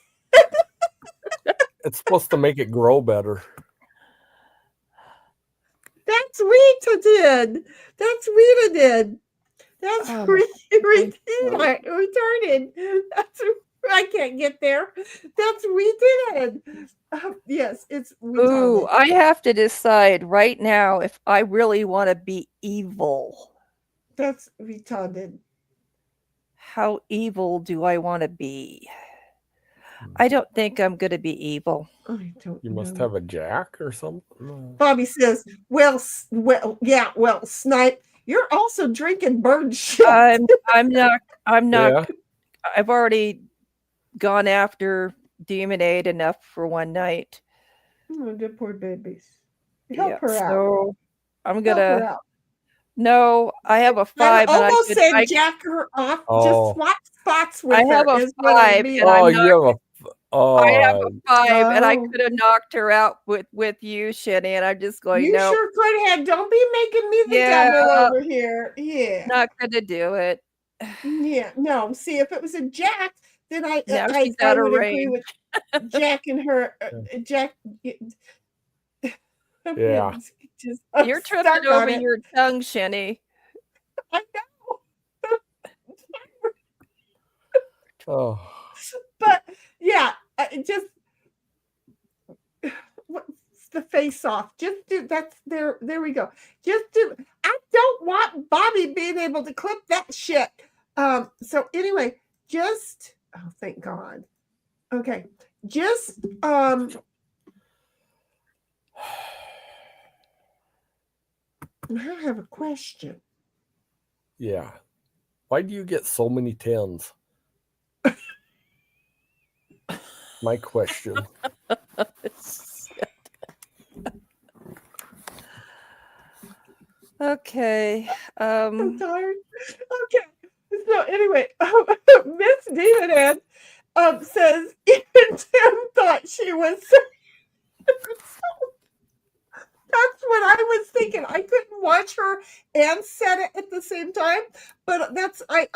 Speaker 4: It's supposed to make it grow better.
Speaker 2: That's Rita did. That's Rita did. That's retarded. That's I can't get there. That's retarded. Yes, it's retarded.
Speaker 3: Ooh, I have to decide right now if I really want to be evil.
Speaker 2: That's retarded.
Speaker 3: How evil do I want to be?
Speaker 6: I don't think I'm going to be evil.
Speaker 2: I don't
Speaker 4: You must
Speaker 2: know.
Speaker 4: have a jack or something. No.
Speaker 2: Bobby says, well, Snipe, you're also drinking bird shit.
Speaker 6: I'm not.
Speaker 4: Yeah.
Speaker 6: I've already gone after Demonade enough for one night.
Speaker 2: Oh, the poor babies. Help her out.
Speaker 6: So I'm
Speaker 2: Help her
Speaker 6: gonna.
Speaker 2: out.
Speaker 6: No, I have a
Speaker 2: I
Speaker 6: 5, and
Speaker 2: almost said
Speaker 6: I
Speaker 2: jack her off.
Speaker 4: Oh.
Speaker 2: Just swap spots with
Speaker 6: I have
Speaker 2: her
Speaker 6: a
Speaker 2: is what I
Speaker 6: 5,
Speaker 2: mean.
Speaker 6: and
Speaker 4: Oh,
Speaker 6: I'm not.
Speaker 4: you have a.
Speaker 6: I have
Speaker 4: Oh,
Speaker 6: a 5, and I
Speaker 2: Oh.
Speaker 6: could have knocked her out with you, Shinny, and I'm just going.
Speaker 2: You
Speaker 6: No,
Speaker 2: sure could have. Don't be making me the
Speaker 6: Yeah.
Speaker 2: devil over here. Yeah.
Speaker 6: not gonna do it.
Speaker 2: Yeah. No. See, if it was a jack, then I
Speaker 6: Now
Speaker 2: I,
Speaker 6: she's
Speaker 2: I
Speaker 6: out of
Speaker 2: would agree
Speaker 6: range.
Speaker 2: with Jack and her. Jack.
Speaker 4: Yeah.
Speaker 2: Just
Speaker 6: You're
Speaker 2: stuck
Speaker 6: tripping
Speaker 2: on
Speaker 6: over
Speaker 2: it.
Speaker 6: your tongue, Shinny.
Speaker 2: I know.
Speaker 4: Oh.
Speaker 2: But yeah, just what's the face off. Just do that's there. There we go. Just do. I don't want Bobby being able to clip that shit. So anyway, just oh, thank God. Okay, just I have a question.
Speaker 4: Yeah. Why do you get so many 10s? My question.
Speaker 6: Okay.
Speaker 2: I'm tired. Okay. So anyway, Miss David says even Tim thought she was. That's what I was thinking. I couldn't watch her and set it at the same time, but that's I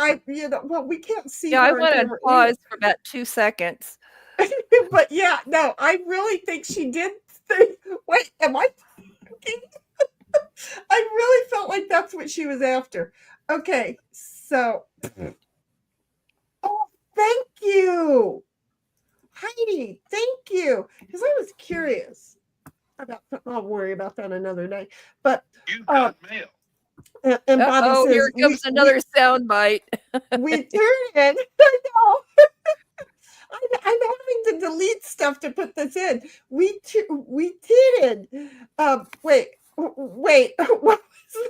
Speaker 2: well, we can't see
Speaker 6: Yeah, I
Speaker 2: her.
Speaker 6: went
Speaker 2: and
Speaker 6: on
Speaker 2: hear her
Speaker 6: pause for about 2 seconds.
Speaker 2: but yeah, no, I really think she did think. Wait, am I thinking? I really felt like that's what she was after. Okay, so oh, thank you, Heidi. Thank you, because I was curious about. I'll worry about that another day. But
Speaker 5: You got mail.
Speaker 2: and Bobby
Speaker 6: Oh,
Speaker 2: says,
Speaker 6: here comes another sound bite.
Speaker 2: we turned it. I know. I'm having to delete stuff to put this in. We did. Wait. What was that?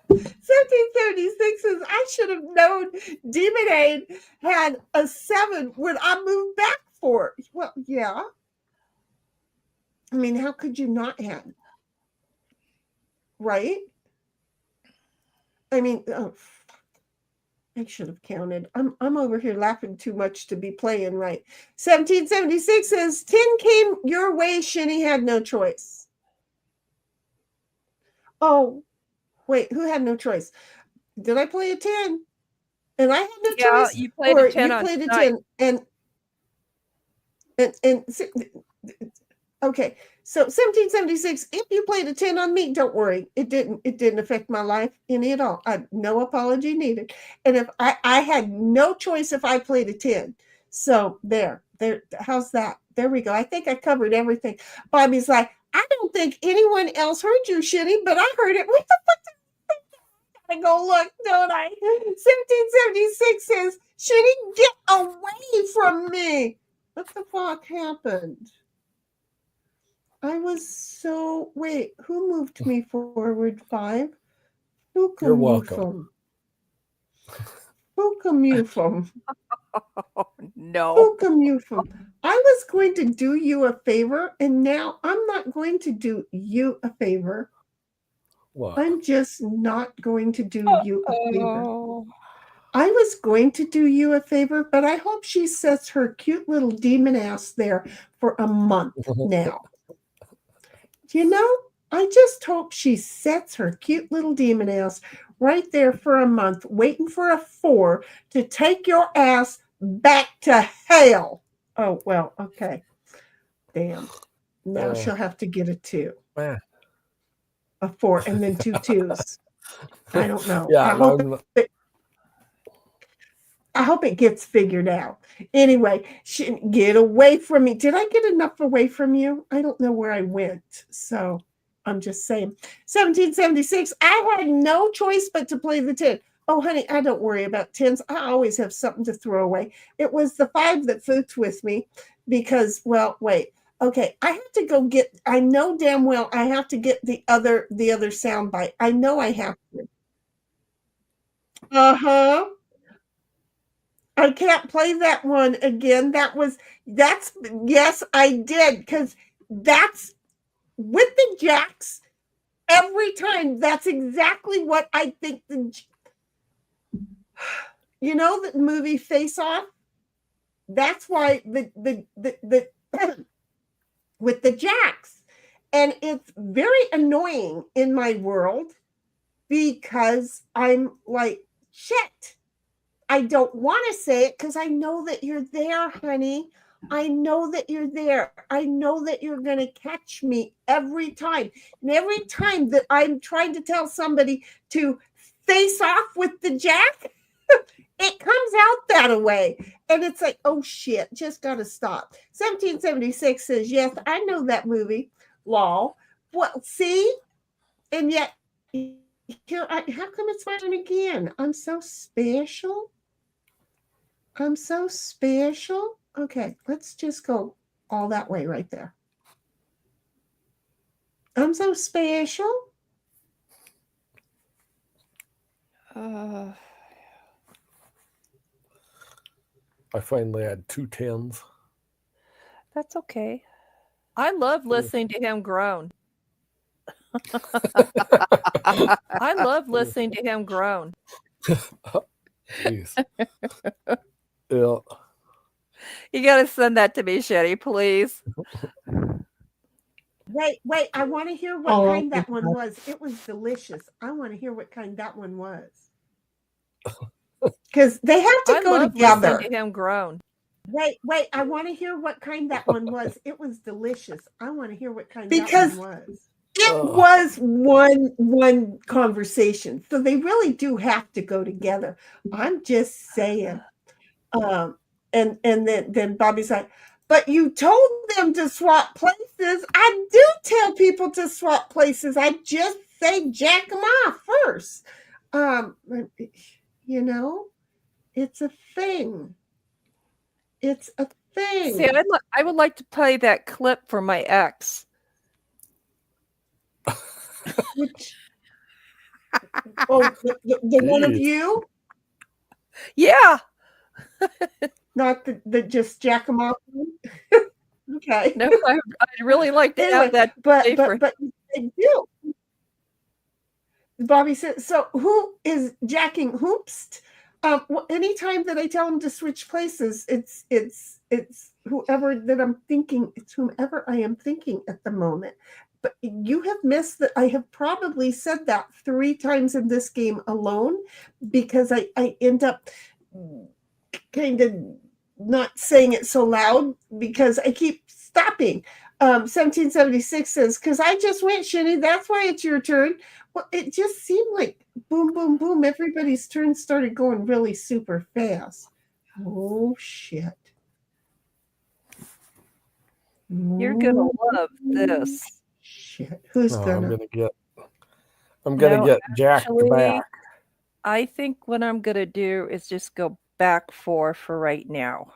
Speaker 2: 1776 says I should have known Demonade had a 7 when I moved back for it. Well, yeah. I mean, how could you not have? Right? I mean, oh, I should have counted. I'm over here laughing too much to be playing right. 1776 says 10 came your way. Shinny had no choice. Oh, wait, who had no choice? Did I play a 10? And I had no
Speaker 6: Yeah,
Speaker 2: choice.
Speaker 6: you played
Speaker 2: Or
Speaker 6: a 10
Speaker 2: you
Speaker 6: on
Speaker 2: played a
Speaker 6: tonight.
Speaker 2: 10 and okay. So 1776, if you played a 10 on me, don't worry. It didn't affect my life any at all. No apology needed. And if I had no choice if I played a 10. So there, how's that? There we go. I think I covered everything. Bobby's like, I don't think anyone else heard you, Shitty, but I heard it. What the fuck? I go look, don't I? 1776 says, Shitty, get away from me. What the fuck happened? I was so wait. Who moved me forward 5? Who
Speaker 4: You're
Speaker 2: come you
Speaker 4: welcome.
Speaker 2: from? Who come you from?
Speaker 6: Oh, no.
Speaker 2: Who come you from? I was going to do you a favor, and now I'm not going to do you a favor.
Speaker 4: What?
Speaker 2: I'm just not going to do you a favor.
Speaker 6: Oh.
Speaker 2: I was going to do you a favor, but I hope she sets her cute little demon ass there for a month now. You know, I just hope she sets her cute little demon ass right there for a month, waiting for a 4 to take your ass back to hell. Oh, well, okay. Damn. Now she'll have to get a 2.
Speaker 4: Man.
Speaker 2: A 4 and then 2 2s. I don't know.
Speaker 4: Yeah,
Speaker 2: I hope it gets figured out. Anyway, get away from me. Did I get enough away from you? I don't know where I went. So I'm just saying. 1776, I had no choice but to play the 10. Oh, honey, I don't worry about tens. I always have something to throw away. It was the 5 that fooked with me because, well, wait. Okay, I have to go get. I know damn well I have to get the other sound bite. I know I have to. Uh-huh. I can't play that one again. That's yes, I did, because that's with the jacks every time. That's exactly what I think you know the movie Face Off? That's why the with the jacks. And it's very annoying in my world because I'm like, shit. I don't want to say it because I know that you're there, honey. I know that you're there. I know that you're going to catch me every time. And every time that I'm trying to tell somebody to face off with the jack, it comes out that way. And it's like, oh shit, just got to stop. 1776 says, yes, I know that movie. Lol. Well, see? And yet, how come it's my turn again? I'm so special. I'm so special. Okay, let's just go all that way right there. I'm so special.
Speaker 4: I finally had 2 tens.
Speaker 6: That's okay.
Speaker 3: I love listening to him groan. I love listening to him groan.
Speaker 4: Jeez. Yeah.
Speaker 6: You got to send that to me, Shetty, please.
Speaker 2: Wait, I want to hear what kind that one was. It was delicious. I want to hear what kind that one was. Because they have to go together.
Speaker 3: Listening to him groan.
Speaker 2: Wait, I want to hear what kind that one was. It was delicious. I want to hear what kind that one was. It was one conversation. So they really do have to go together. I'm just saying. And then Bobby's like, but you told them to swap places. I do tell people to swap places. I just say jack them off first. You know, it's a thing. It's a thing.
Speaker 6: See, I would like to play that clip for my ex.
Speaker 2: Which, the one of you?
Speaker 6: Yeah.
Speaker 2: Not the just jack them off. Okay.
Speaker 6: No, I'd really like to have that.
Speaker 2: But they do. Bobby said, so who is jacking hoops? Anytime that I tell them to switch places, it's whoever that I'm thinking, it's whomever I am thinking at the moment. But you have missed that. I have probably said that 3 times in this game alone because I end up kind of not saying it so loud because I keep stopping. 1776 says, because I just went, Shinny, that's why it's your turn. Well, it just seemed like boom, boom, boom. Everybody's turn started going really super fast. Oh, shit.
Speaker 6: You're going to love this.
Speaker 2: Shit. Who's
Speaker 4: gonna? I'm gonna
Speaker 6: No,
Speaker 4: get jacked
Speaker 6: actually,
Speaker 4: back.
Speaker 6: I think what I'm going to do is just go back 4 for right now.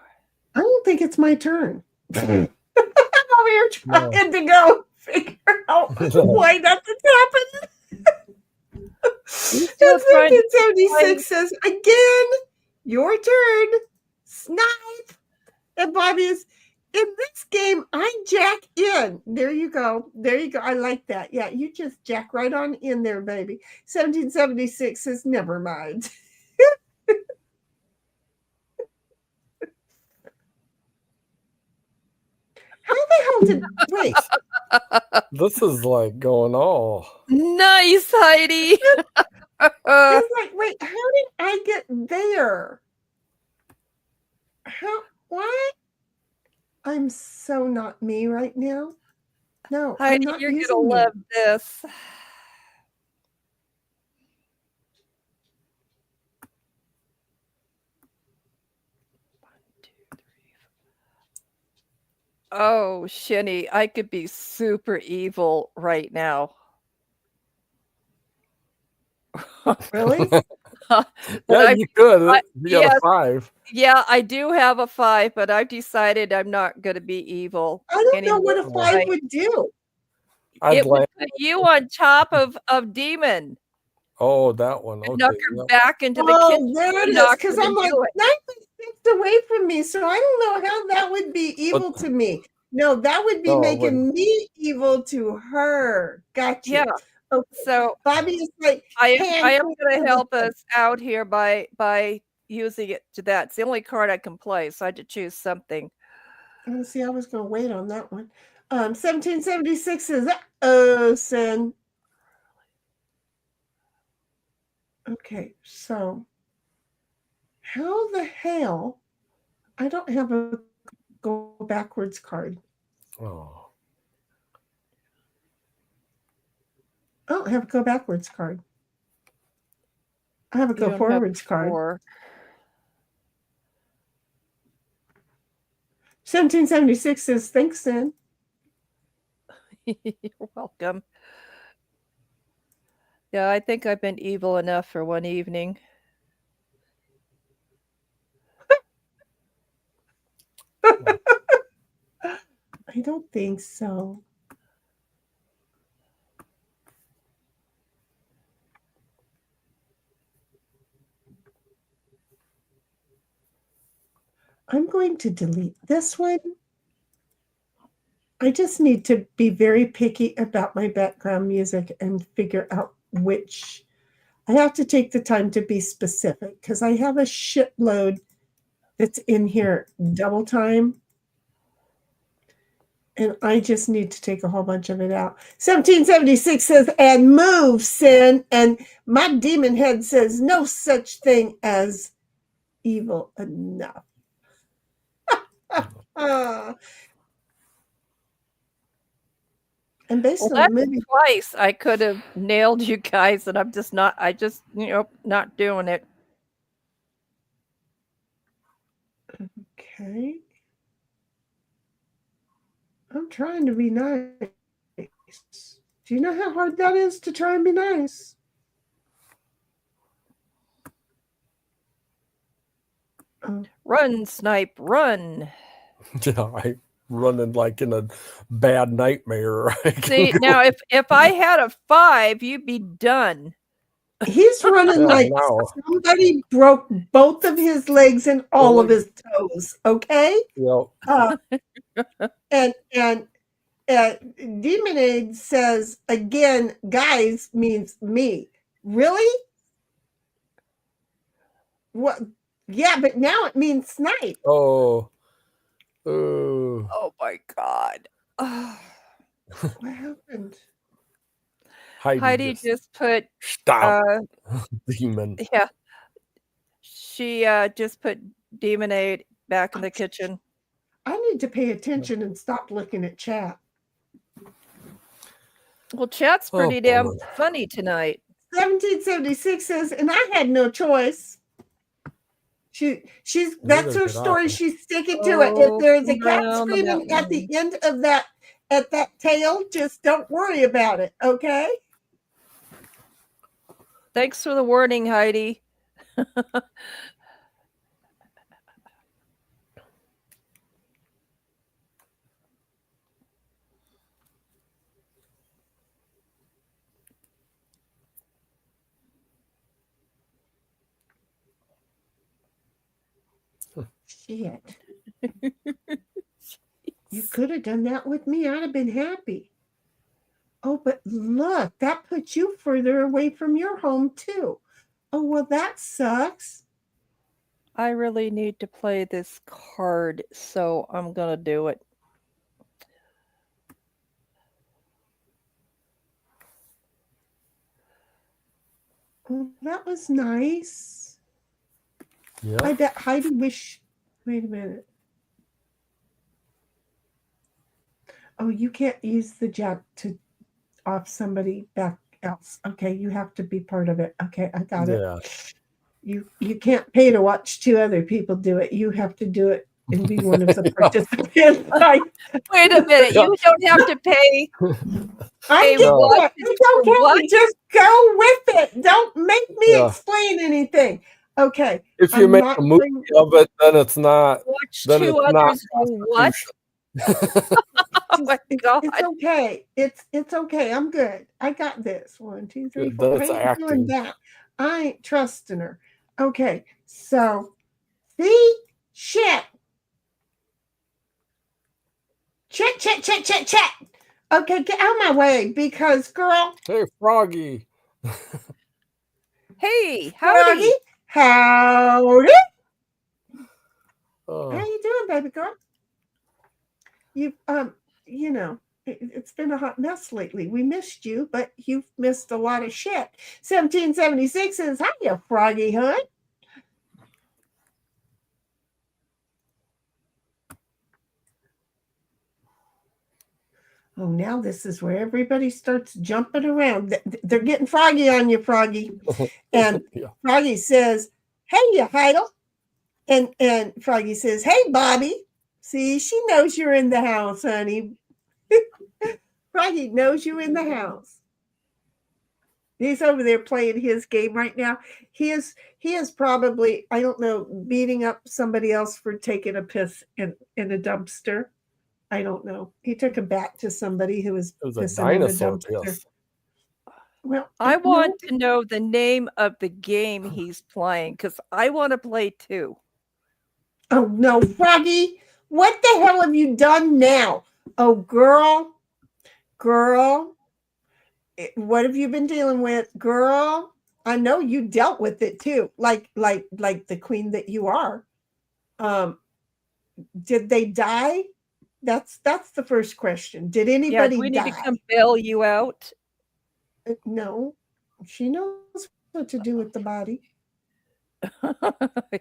Speaker 2: I don't think it's my turn. I'm over here trying to go figure out why nothing's happening. 1776 says, again, your turn. Snipe. And Bobby is, in this game, I jack in. There you go. I like that. Yeah, you just jack right on in there, baby. 1776 says, never mind. How the hell did wait?
Speaker 4: This is like going all
Speaker 6: nice, Heidi.
Speaker 2: It's like, wait, how did I get there? What? I'm so not me right now. No,
Speaker 6: Heidi, you're gonna love this. Oh, Shinny, I could be super evil right now.
Speaker 2: Really?
Speaker 4: Yeah, you could. You got
Speaker 3: yes.
Speaker 4: a 5.
Speaker 3: Yeah, I do have a 5, but I've decided I'm not going to be evil
Speaker 2: I don't know
Speaker 3: anymore.
Speaker 2: what a 5 would do.
Speaker 4: I'd
Speaker 3: It would
Speaker 4: like.
Speaker 3: put you on top of demon
Speaker 4: Oh, that one.
Speaker 3: and knock
Speaker 4: Okay.
Speaker 3: her
Speaker 4: Yep.
Speaker 3: back into the
Speaker 2: Oh,
Speaker 3: kitchen.
Speaker 2: there it is.
Speaker 3: Knock
Speaker 2: Because
Speaker 3: her to
Speaker 2: I'm like
Speaker 3: do it.
Speaker 2: 9 feet away from me, so I don't know how that would be evil to me. No, that would be
Speaker 4: No, it
Speaker 2: making
Speaker 4: wouldn't.
Speaker 2: me evil to her. Got you.
Speaker 3: Yeah.
Speaker 2: Okay.
Speaker 3: So
Speaker 2: Bobby is like,
Speaker 3: I am
Speaker 2: pancake
Speaker 3: going
Speaker 2: to
Speaker 3: to
Speaker 2: the
Speaker 3: help
Speaker 2: face.
Speaker 3: us out here by using it to that. It's the only card I can play, so I had to choose something.
Speaker 2: Oh, see, I was going to wait on that one. 1776 is oh, sin. Okay, so how the hell? I don't have a go backwards card.
Speaker 4: Oh.
Speaker 2: I don't have a go backwards card. I have a
Speaker 3: You
Speaker 2: go
Speaker 3: don't have
Speaker 2: forwards card.
Speaker 3: 4.
Speaker 2: 1776 says, thanks, Sin.
Speaker 3: You're welcome. Yeah, I think I've been evil enough for one evening.
Speaker 2: I don't think so. I'm going to delete this one. I just need to be very picky about my background music and figure out which. I have to take the time to be specific because I have a shitload that's in here double time. And I just need to take a whole bunch of it out. 1776 says, and move, Sin. And my demon head says, no such thing as evil enough. And based
Speaker 3: Well,
Speaker 2: on
Speaker 3: that's
Speaker 2: the movie,
Speaker 3: twice I could have nailed you guys, and I'm just not. I just not doing it.
Speaker 2: okay. I'm trying to be nice. Do you know how hard that is to try and be nice?
Speaker 3: Run, snipe, run.
Speaker 4: Yeah, I running like in a bad nightmare.
Speaker 3: See, now if I had a 5, you'd be done.
Speaker 2: He's running
Speaker 4: Yeah,
Speaker 2: like
Speaker 4: now.
Speaker 2: somebody broke both of his legs and all of his toes. Okay.
Speaker 4: Yep.
Speaker 2: And Demonade says again, guys means me. Really? What? Yeah, but now it means snipe.
Speaker 4: Oh.
Speaker 3: Oh my God.
Speaker 2: What happened?
Speaker 3: Heidi just put
Speaker 4: stop. Demon.
Speaker 3: Yeah. She just put Demonade back in the kitchen.
Speaker 2: I need to pay attention and stop looking at chat.
Speaker 3: Well, chat's pretty damn funny tonight.
Speaker 2: 1776 says, and I had no choice. She's that's her story. She's sticking to it. If there's a cat screaming at the end of that tail, just don't worry about it. Okay.
Speaker 3: Thanks for the warning, Heidi.
Speaker 2: Shit. You could have done that with me. I'd have been happy. Oh, but look, that puts you further away from your home too. Oh, well, that sucks.
Speaker 3: I really need to play this card, so I'm going to do it.
Speaker 2: Well, that was nice.
Speaker 4: Yeah.
Speaker 2: I bet Heidi wish. Wait a minute. Oh, you can't use the jack to off somebody back else. Okay, you have to be part of it. Okay, I got it. You can't pay to watch two other people do it. You have to do it and be one of the participants.
Speaker 3: Wait a minute. You don't have to pay.
Speaker 2: I get it. It's okay.
Speaker 3: What?
Speaker 2: Just go go with it. Don't make me
Speaker 4: Yeah.
Speaker 2: explain anything. Okay.
Speaker 4: If you
Speaker 2: I'm
Speaker 4: make
Speaker 2: not
Speaker 4: a movie
Speaker 2: going-
Speaker 4: of it, then it's not.
Speaker 6: Watch
Speaker 4: Then
Speaker 6: two
Speaker 4: it's not
Speaker 6: others do what?
Speaker 4: prostitution.
Speaker 6: Oh my God.
Speaker 2: It's okay. It's okay. I'm good. I got this. 1, 2, 3,
Speaker 4: Good,
Speaker 2: 4. I
Speaker 4: that's
Speaker 2: ain't doing
Speaker 4: acting.
Speaker 2: that. I ain't trusting her. Okay. So, see? Shit. Check. Okay, get out of my way because, girl,
Speaker 4: Hey, Froggy.
Speaker 6: Hey,
Speaker 2: Froggy,
Speaker 6: howdy.
Speaker 2: howdy.
Speaker 4: Oh,
Speaker 2: How you doing, baby girl? You you know, it's been a hot mess lately. We missed you, but you've missed a lot of shit. 1776 says, hiya, Froggy Hunt. Oh, now this is where everybody starts jumping around. They're getting froggy on you, Froggy. And
Speaker 4: yeah.
Speaker 2: Froggy says, hey, you Heidel. And Froggy says, hey, Bobby. See, she knows you're in the house, honey. Froggy knows you in the house. He's over there playing his game right now. He is probably, I don't know, beating up somebody else for taking a piss in a dumpster. I don't know. He took a bat to somebody who was
Speaker 4: It was a
Speaker 2: pissing in a
Speaker 4: dinosaur
Speaker 2: dumpster.
Speaker 4: piss.
Speaker 2: Well,
Speaker 6: I
Speaker 2: no,
Speaker 6: want to know the name of the game he's playing because I want to play too.
Speaker 2: oh no, Froggy, what the hell have you done now? Oh, girl, what have you been dealing with, girl? I know you dealt with it too, like the queen that you are. Did they die? That's the first question. Did
Speaker 6: Yeah,
Speaker 2: anybody
Speaker 6: do we need
Speaker 2: die?
Speaker 6: to come bail you out?
Speaker 2: No, she knows what to do with the body.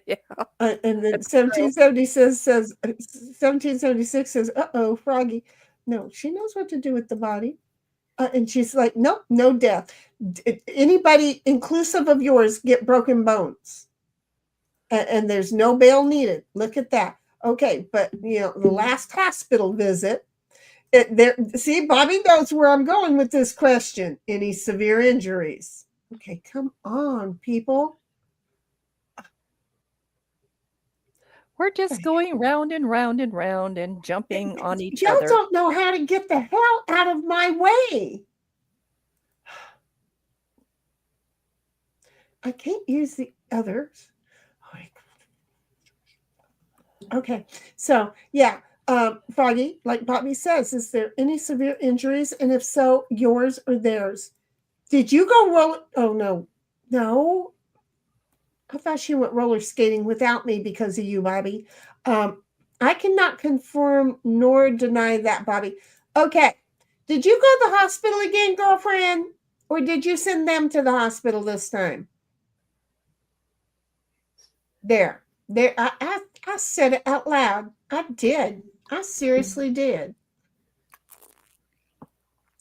Speaker 6: Yeah.
Speaker 2: And then
Speaker 6: That's true.
Speaker 2: 1776 says, uh-oh, Froggy. No, she knows what to do with the body. And she's like, nope, no death. Anybody, inclusive of yours, get broken bones. And there's no bail needed. Look at that. Okay, but, the last hospital visit, see, Bobby knows where I'm going with this question. Any severe injuries? Okay, come on, people.
Speaker 6: We're just going round and round and round and jumping on each
Speaker 2: Y'all
Speaker 6: other.
Speaker 2: don't know how to get the hell out of my way. I can't use the others. Okay, so yeah, Froggy, like Bobby says, is there any severe injuries? And if so, yours or theirs? Did you go roller? Oh, no. I thought she went roller skating without me because of you, Bobby. I cannot confirm nor deny that, Bobby. Okay, did you go to the hospital again, girlfriend? Or did you send them to the hospital this time? There. I said it out loud. I did. I seriously did.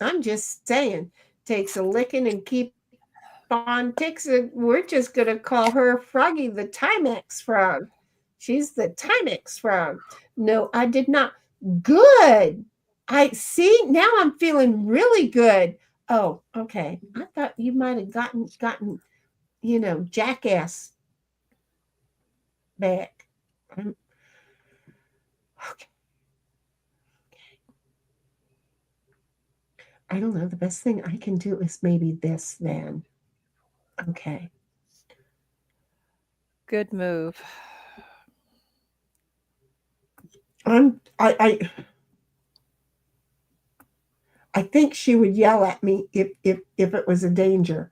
Speaker 2: I'm just saying, takes a licking and keep on ticking. We're just going to call her Froggy the Timex frog. She's the Timex frog. No, I did not. Good. I see. Now I'm feeling really good. Oh, okay. I thought you might have gotten, jackass back. Okay. I don't know. The best thing I can do is maybe this then. Okay.
Speaker 6: Good move.
Speaker 2: I think she would yell at me if it was a danger.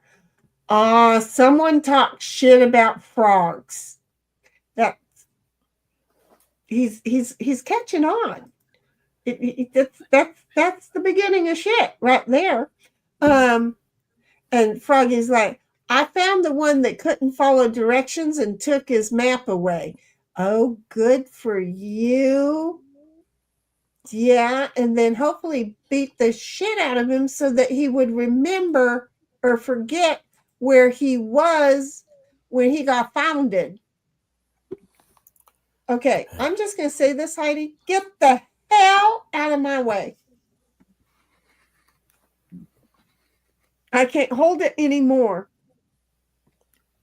Speaker 2: Someone talks shit about frogs. That he's catching on. That's the beginning of shit right there. And Froggy's like, I found the one that couldn't follow directions and took his map away. Oh, good for you. Yeah, and then hopefully beat the shit out of him so that he would remember or forget where he was when he got founded. Okay, I'm just going to say this, Heidi. Get the hell out of my way. I can't hold it anymore.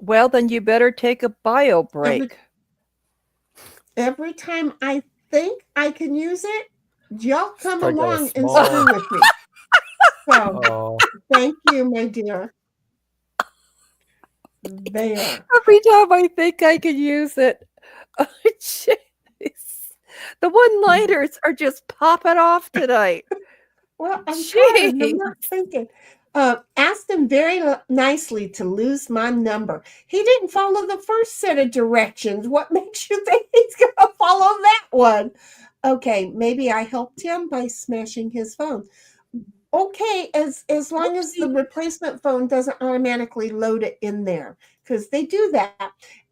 Speaker 6: Well, then you better take a bio break.
Speaker 2: Every time I think I can use it, y'all come
Speaker 4: Strike out a
Speaker 2: along and
Speaker 4: small-
Speaker 2: screw with me. So
Speaker 4: Oh,
Speaker 2: thank you, my dear. There.
Speaker 6: Every time I think I can use it. Oh, jeez. The one-liners are just popping off tonight.
Speaker 2: Well, I'm trying. I'm not
Speaker 6: Jeez.
Speaker 2: thinking. Asked him very nicely to lose my number. He didn't follow the first set of directions. What makes you think he's going to follow that one? Okay, maybe I helped him by smashing his phone. Okay, as long as the replacement phone doesn't automatically load it in there, because they do that.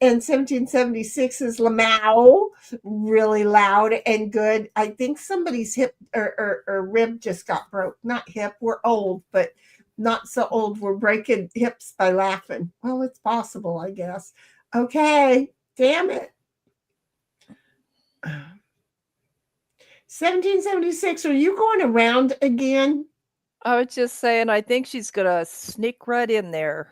Speaker 2: And 1776 is Lamau, really loud and good. I think somebody's hip or rib just got broke. Not hip, we're old, but not so old we're breaking hips by laughing. Well, it's possible, I guess. Okay, damn it. 1776, are you going around again?
Speaker 6: I was just saying, I think she's gonna sneak right in there.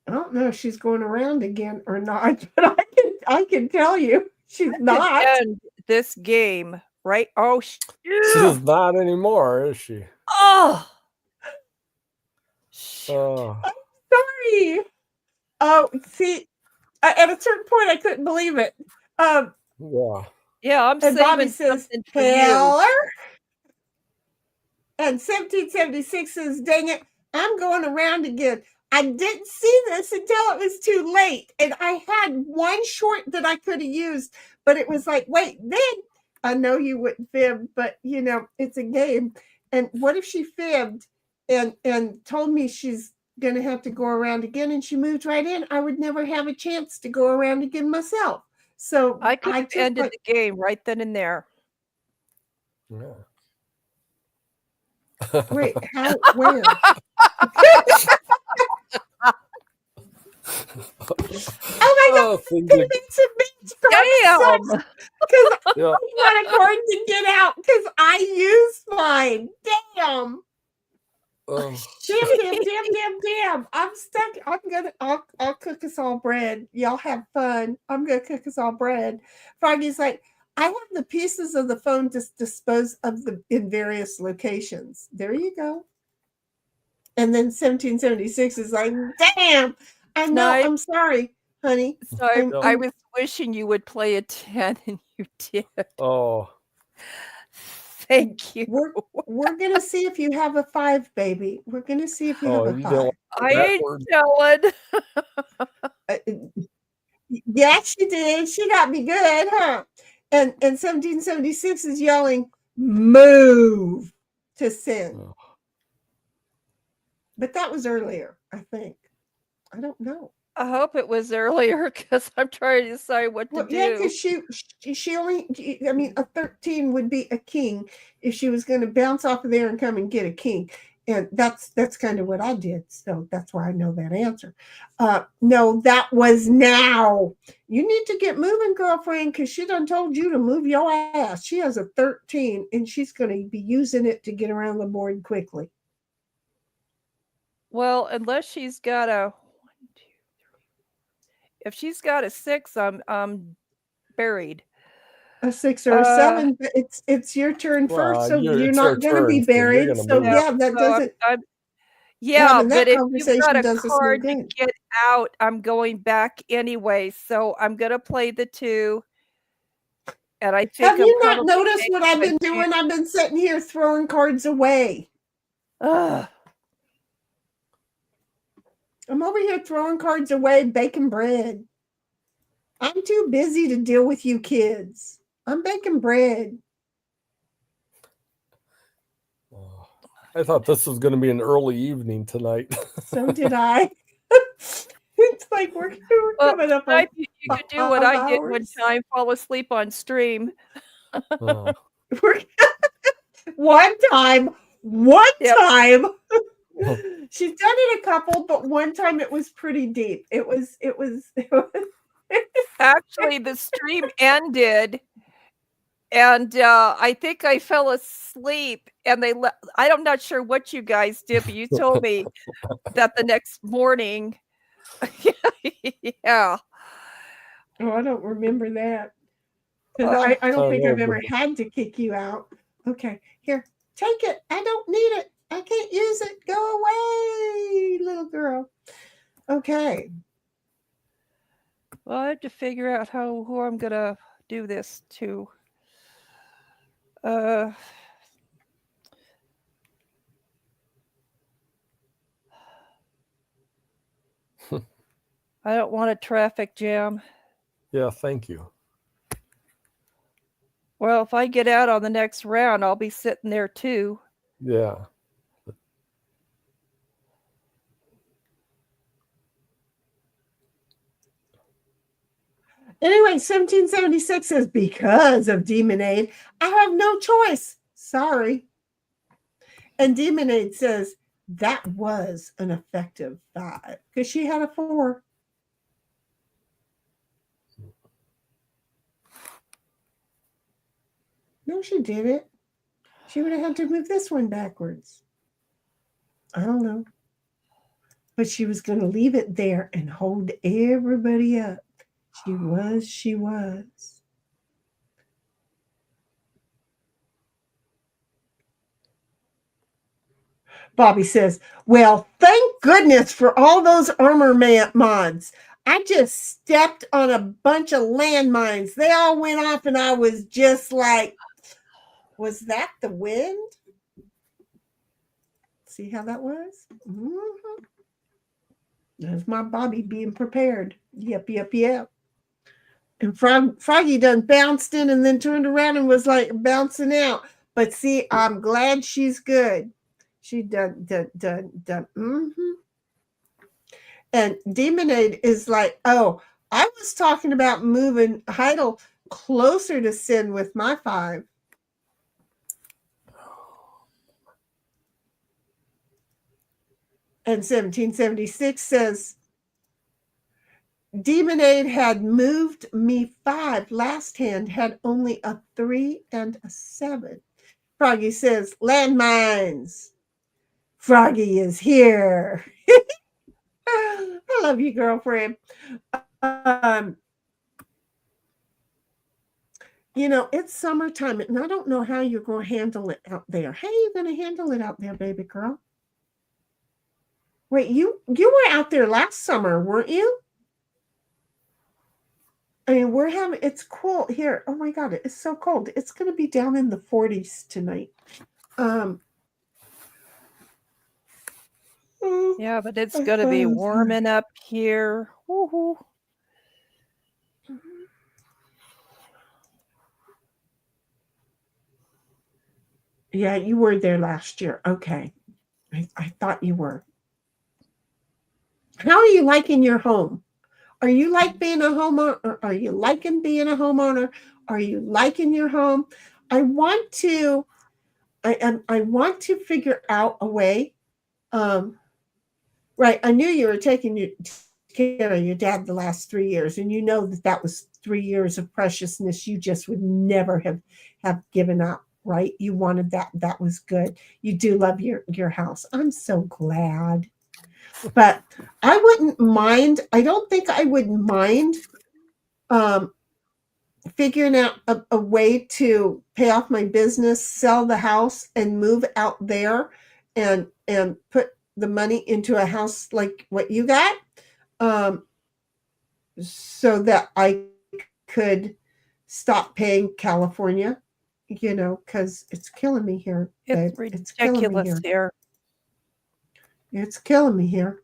Speaker 2: I don't know if she's going around again or not, but I can tell you she's not.
Speaker 6: End this game, right? Oh,
Speaker 4: she's not anymore, is she?
Speaker 6: oh,
Speaker 4: Oh,
Speaker 2: Sorry. Oh, see, at a certain point, I couldn't believe it.
Speaker 4: yeah.
Speaker 6: yeah. I'm
Speaker 2: And Bobby
Speaker 6: saving
Speaker 2: says,
Speaker 6: something for you.
Speaker 2: Heller. And 1776 says, dang it, I'm going around again. I didn't see this until it was too late. And I had one short that I could have used, but it was like, wait, then I know you wouldn't fib, but you know, it's a game. And what if she fibbed and told me she's going to have to go around again and she moved right in? I would never have a chance to go around again myself. So
Speaker 6: I could have
Speaker 2: just
Speaker 6: ended
Speaker 2: like,
Speaker 6: the game right then and there.
Speaker 4: Yeah.
Speaker 2: wait, how, where? Oh my God, convince
Speaker 6: Damn.
Speaker 2: because
Speaker 4: Yeah.
Speaker 2: I got a card to get out because I used mine. Damn.
Speaker 4: Oh,
Speaker 2: Damn. I'm stuck. I'll cook us all bread. Y'all have fun. I'm gonna cook us all bread. Froggy's like, I have the pieces of the phone to dispose of them in various locations. There you go. And then 1776 is like, damn. I know.
Speaker 6: Nice.
Speaker 2: I'm sorry, honey.
Speaker 6: So I was wishing you would play a 10 and you did.
Speaker 4: oh.
Speaker 6: Thank you.
Speaker 2: We're gonna see if you have a 5, baby. We're gonna see if you have a
Speaker 4: You
Speaker 2: 5.
Speaker 4: don't
Speaker 6: I ain't telling.
Speaker 2: Yeah, she did. She got me good, huh? And 1776 is yelling, move to send.
Speaker 4: Oh.
Speaker 2: But that was earlier, I think. I don't know.
Speaker 6: I hope it was earlier because I'm trying to decide what to
Speaker 2: Well,
Speaker 6: do.
Speaker 2: yeah, because she only, I mean, a 13 would be a king if she was going to bounce off of there and come and get a king. And that's kind of what I did. So that's why I know that answer. No, that was now. You need to get moving, girlfriend, because she done told you to move your ass. She has a 13 and she's going to be using it to get around the board quickly.
Speaker 6: Well, unless she's got a 1, 2, 3. If she's got a 6, I'm buried.
Speaker 2: A 6 or a 7, but it's your turn first, so you're not going to be buried. So yeah, that doesn't.
Speaker 6: Yeah, but if you've
Speaker 2: conversation
Speaker 6: got a
Speaker 2: does us no
Speaker 6: card to
Speaker 2: good.
Speaker 6: get out, I'm going back anyway. So I'm gonna play the 2. And I think
Speaker 2: Have you not
Speaker 6: probably
Speaker 2: noticed what I've been
Speaker 6: taking my
Speaker 2: doing? I've been sitting here throwing cards away.
Speaker 6: Ugh.
Speaker 2: I'm over here throwing cards away, baking bread. I'm too busy to deal with you kids. I'm baking bread.
Speaker 4: Oh. I thought this was going to be an early evening tonight.
Speaker 2: So did I. It's like we're coming up on
Speaker 6: You could do what I did one
Speaker 2: hours.
Speaker 6: time, fall asleep on stream.
Speaker 4: Oh.
Speaker 2: One time.
Speaker 6: Yep.
Speaker 2: She's done it a couple, but one time it was pretty deep. It was
Speaker 6: Actually, the stream ended
Speaker 3: And I think I fell asleep, and I'm not sure what you guys did, but you told me that the next morning. Yeah.
Speaker 2: Oh, I don't remember that. Because
Speaker 3: Oh,
Speaker 2: I don't think
Speaker 4: know,
Speaker 2: I've ever
Speaker 4: but
Speaker 2: had to kick you out. Okay, here, take it. I don't need it. I can't use it. Go away, little girl. Okay.
Speaker 3: well, I have to figure out who I'm gonna do this to. Uh, I don't want a traffic jam.
Speaker 4: yeah, thank you.
Speaker 3: Well, if I get out on the next round, I'll be sitting there too.
Speaker 4: Yeah.
Speaker 2: Anyway, 1776 says, because of Demonade, I have no choice. Sorry. And Demonade says, that was an effective 5 because she had a 4. No, she didn't. She would have had to move this one backwards. I don't know. But she was going to leave it there and hold everybody up. She was. Bobby says, well, thank goodness for all those armor mods. I just stepped on a bunch of landmines. They all went off, and I was just like, was that the wind? See how that was? Mm-hmm. That's my Bobby being prepared. Yep. And Froggy done bounced in and then turned around and was like bouncing out. But see, I'm glad she's good. She done. Mm-hmm. And Demonade is like, oh, I was talking about moving Heidel closer to Sin with my 5. And 1776 says, Demonade had moved me 5 last hand, had only a 3 and a 7. Froggy says, landmines. Froggy is here. I love you, girlfriend. It's summertime, and I don't know how you're going to handle it out there. How are you going to handle it out there, baby girl? Wait, you were out there last summer, weren't you? I mean, it's cool here. Oh my God, it's so cold. It's going to be down in the 40s tonight.
Speaker 3: Yeah, but it's going to be warming up here. Woo-hoo.
Speaker 2: Yeah, you were there last year. Okay. I thought you were. How are you liking your home? Are you like being a homeowner? Are you liking being a homeowner? Are you liking your home? I want to figure out a way. Right. I knew you were taking care of your dad the last 3 years, and you know that was 3 years of preciousness you just would never have given up. Right. You wanted that. That was good. You do love your house. I'm so glad. But I wouldn't mind. I don't think I would mind figuring out a way to pay off my business, sell the house, and move out there and put the money into a house like what you got, so that I could stop paying California, because it's killing me here.
Speaker 3: It's
Speaker 2: babe.
Speaker 3: ridiculous here.
Speaker 2: It's killing me here.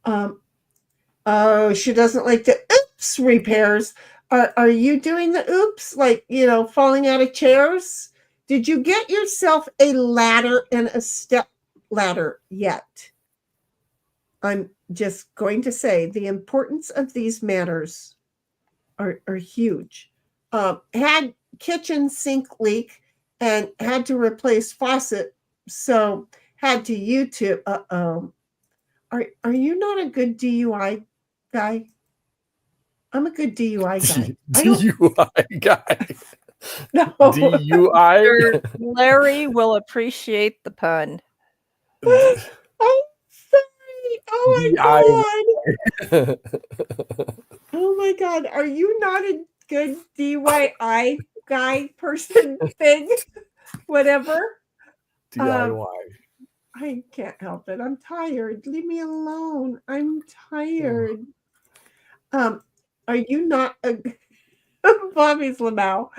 Speaker 2: Oh, she doesn't like the oops repairs. Are you doing the oops, like, falling out of chairs? Did you get yourself a ladder and a step ladder yet? I'm just going to say the importance of these matters are huge. Had kitchen sink leak and had to replace faucet, so had to YouTube. Are you not a good DUI guy? I'm a good DUI guy.
Speaker 4: DUI guy.
Speaker 2: No.
Speaker 4: DUI.
Speaker 3: Sir Larry will appreciate the pun.
Speaker 2: I'm sorry. Oh my God. Oh my God. Are you not a good DIY guy person thing? Whatever.
Speaker 4: DIY.
Speaker 2: I can't help it. I'm tired. Leave me alone. I'm tired. Are you not a Bobby's Lamau?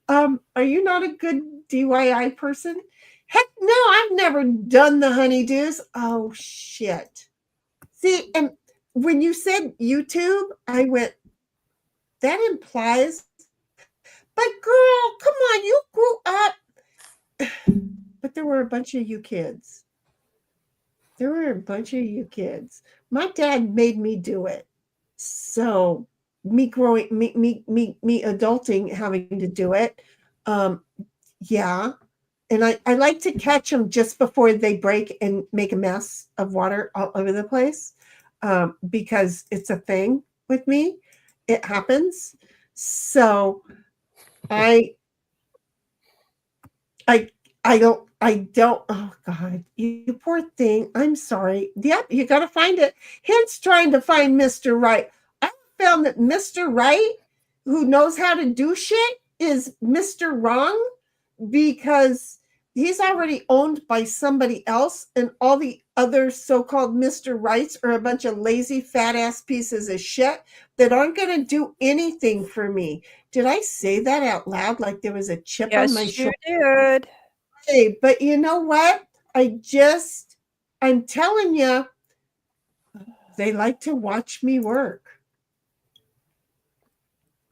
Speaker 2: Are you not a good DIY person? Heck no, I've never done the honeydews. Oh shit. See, and when you said YouTube, I went, that implies, but girl, come on, you grew up. But there were a bunch of you kids. There were a bunch of you kids. My dad made me do it. So me adulting, having to do it. Yeah. And I like to catch them just before they break and make a mess of water all over the place, because it's a thing with me. It happens. So I don't, oh God, you poor thing. I'm sorry. Yep, you got to find it. Hence trying to find Mr. Right. I found that Mr. Right, who knows how to do shit, is Mr. Wrong, because he's already owned by somebody else, and all the other so-called Mr. Rights are a bunch of lazy, fat-ass pieces of shit that aren't going to do anything for me. Did I say that out loud like there was a chip on my shoulder?
Speaker 3: Yes, you did.
Speaker 2: Hey, but you know what? I'm telling you, they like to watch me work.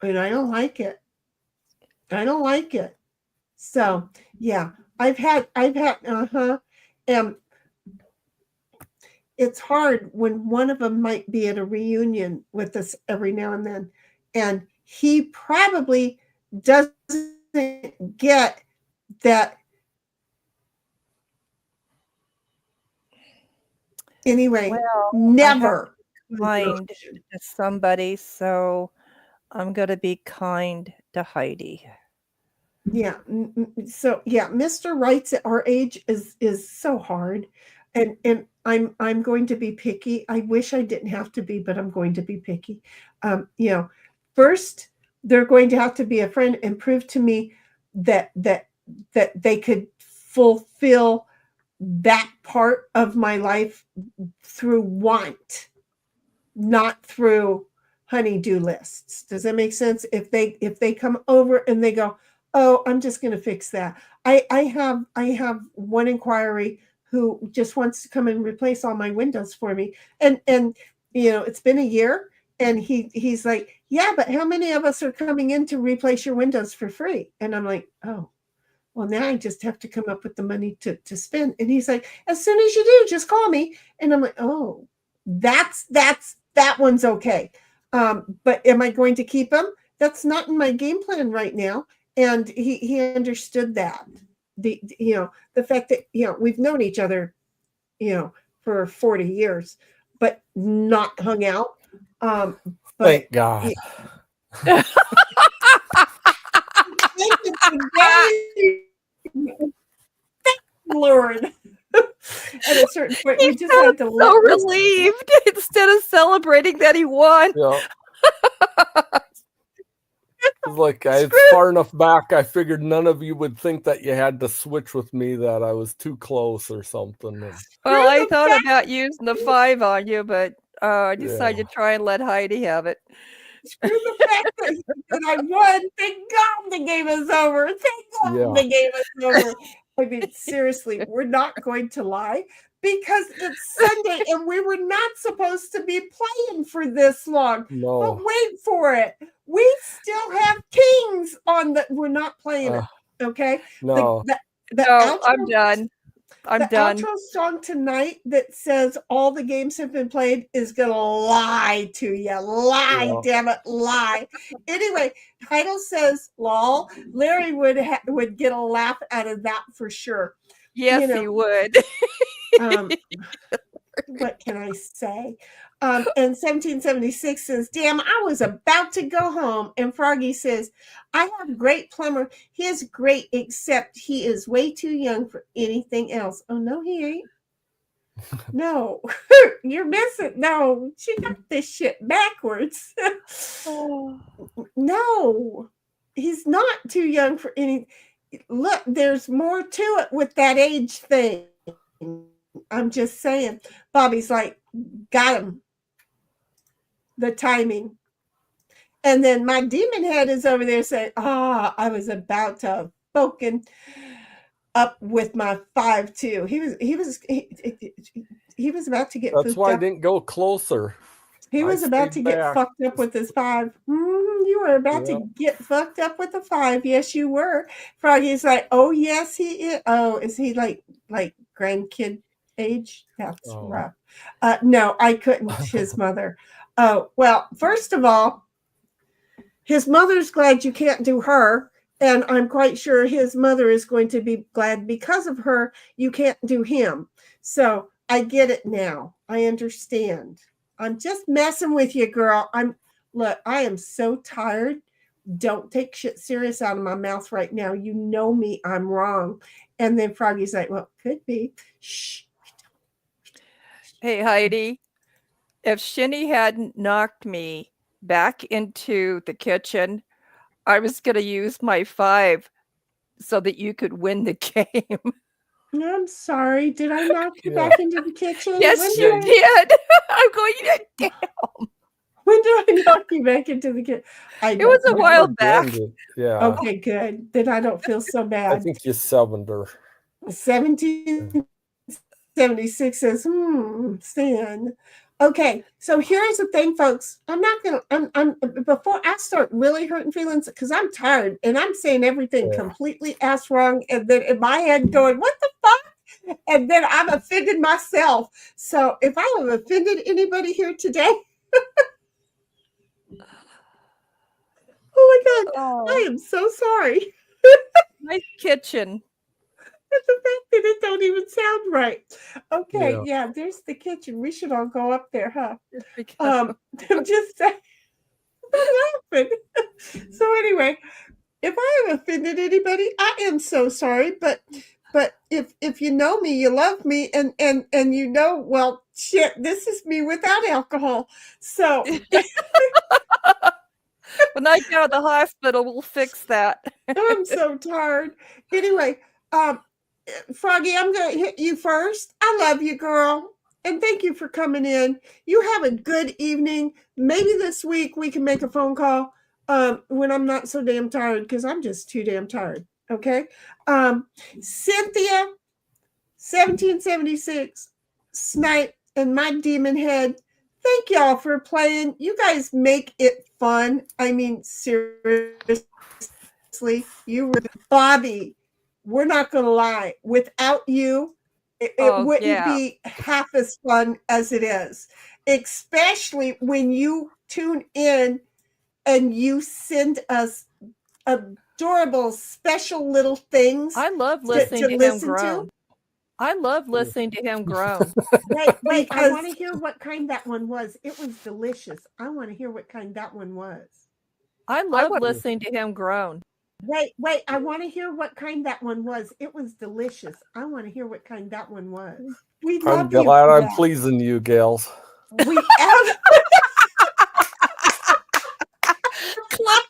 Speaker 2: And I don't like it. I don't like it. So, yeah, I've had, and it's hard when one of them might be at a reunion with us every now and then. And he probably doesn't get that. Anyway,
Speaker 3: Well,
Speaker 2: never.
Speaker 3: Kind to somebody, so I'm going to be kind to Heidi.
Speaker 2: Yeah. So yeah, Mr. Rights at our age is so hard, and I'm going to be picky. I wish I didn't have to be, but I'm going to be picky. First they're going to have to be a friend and prove to me that they could fulfill that part of my life through want, not through honey-do lists. Does that make sense? If they come over and they go, oh, I'm just going to fix that. I have one inquiry who just wants to come and replace all my windows for me. And it's been a year, and he's like, yeah, but how many of us are coming in to replace your windows for free? And I'm like, oh, well, now I just have to come up with the money to spend. And he's like, as soon as you do, just call me. And I'm like, oh, that one's okay. But am I going to keep him? That's not in my game plan right now. And he understood that. The fact that, we've known each other, for 40 years, but not hung out.
Speaker 4: Thank God.
Speaker 2: Lord. At a certain point, we just had to
Speaker 3: so relieved instead of celebrating that he won.
Speaker 4: Yeah. Like, it's far enough back, I figured none of you would think that you had to switch with me, that I was too close or something.
Speaker 3: Well, I thought about using the 5 on you, but I decided to try and let Heidi have it.
Speaker 2: Screw the fact that I won. Thank God the game is over. Thank God the game is over. I mean, seriously, we're not going to lie, because it's Sunday and we were not supposed to be playing for this long.
Speaker 4: No.
Speaker 2: But wait for it. We still have Kings on the. We're not playing it. Okay.
Speaker 4: No.
Speaker 3: No, I'm done. I'm done.
Speaker 2: The outro song tonight that says all the games have been played is gonna lie to you. Lie, damn it, lie. Anyway, Heidel says lol. Larry would get a laugh out of that for sure.
Speaker 3: Yes, he would.
Speaker 2: what can I say? And 1776 says, damn, I was about to go home. And Froggy says, I have a great plumber. He is great, except he is way too young for anything else. Oh, no, he ain't. No, you're missing. No, she got this shit backwards. No, he's not too young for any. Look, there's more to it with that age thing. I'm just saying. Bobby's like, got him. The timing. And then my demon head is over there saying, I was about to have spoken up with my 5 too. He was about to get.
Speaker 4: That's why I didn't go closer.
Speaker 2: He was about to get fucked up with his 5. You were about to get fucked up with a 5. Yes, you were. Froggy's like, oh yes, he is. Oh, is he like grandkid age? That's rough. No, I couldn't. His mother. Oh well. First of all, his mother's glad you can't do her. And I'm quite sure his mother is going to be glad because of her, you can't do him. So I get it now. I understand. I'm just messing with you, girl. I am so tired. Don't take shit serious out of my mouth right now. You know me. I'm wrong. And then Froggy's like, well, could be. Shh.
Speaker 3: Hey, Heidi, if Shinny hadn't knocked me back into the kitchen, I was going to use my 5 so that you could win the game.
Speaker 2: I'm sorry. Did I knock you back into the kitchen?
Speaker 3: Yes, you did. I'm going to damn.
Speaker 2: When did I knock you back into the kitchen?
Speaker 3: It was a while back.
Speaker 4: Yeah.
Speaker 2: Okay, good. Then I don't feel so bad.
Speaker 4: I think you 7'd her.
Speaker 2: 1776 says, Stan. Okay, so here's the thing, folks. I'm before I start really hurting feelings, because I'm tired and I'm saying everything completely ass wrong, and then in my head going, what the fuck? And then I'm offended myself. So if I have offended anybody here today, oh my God, I am so sorry.
Speaker 3: Nice kitchen.
Speaker 2: The fact that it don't even sound right. Okay, yeah, there's the kitchen. We should all go up there, huh? I'm just saying. That happened. So anyway, if I have offended anybody, I am so sorry. But if you know me, you love me, and you know, well, shit, this is me without alcohol. So
Speaker 3: when I go to the hospital, we'll fix that.
Speaker 2: I'm so tired. Anyway, Froggy, I'm going to hit you first. I love you, girl. And thank you for coming in. You have a good evening. Maybe this week we can make a phone call when I'm not so damn tired, because I'm just too damn tired. Okay. Cynthia, 1776, Snipe, and my demon head. Thank y'all for playing. You guys make it fun. I mean, seriously, you were Bobby. We're not going to lie. Without you, it wouldn't be half as fun as it is, especially when you tune in and you send us adorable, special little things.
Speaker 3: I love listening to him groan. I love listening to him groan.
Speaker 2: Wait, I want to hear what kind that one was. It was delicious. I want to hear what kind that one was.
Speaker 3: I love listening to him groan.
Speaker 2: Wait, I want to hear what kind that one was. It was delicious. I want to hear what kind that one was.
Speaker 4: I'm glad I'm pleasing you, gals.
Speaker 3: Clip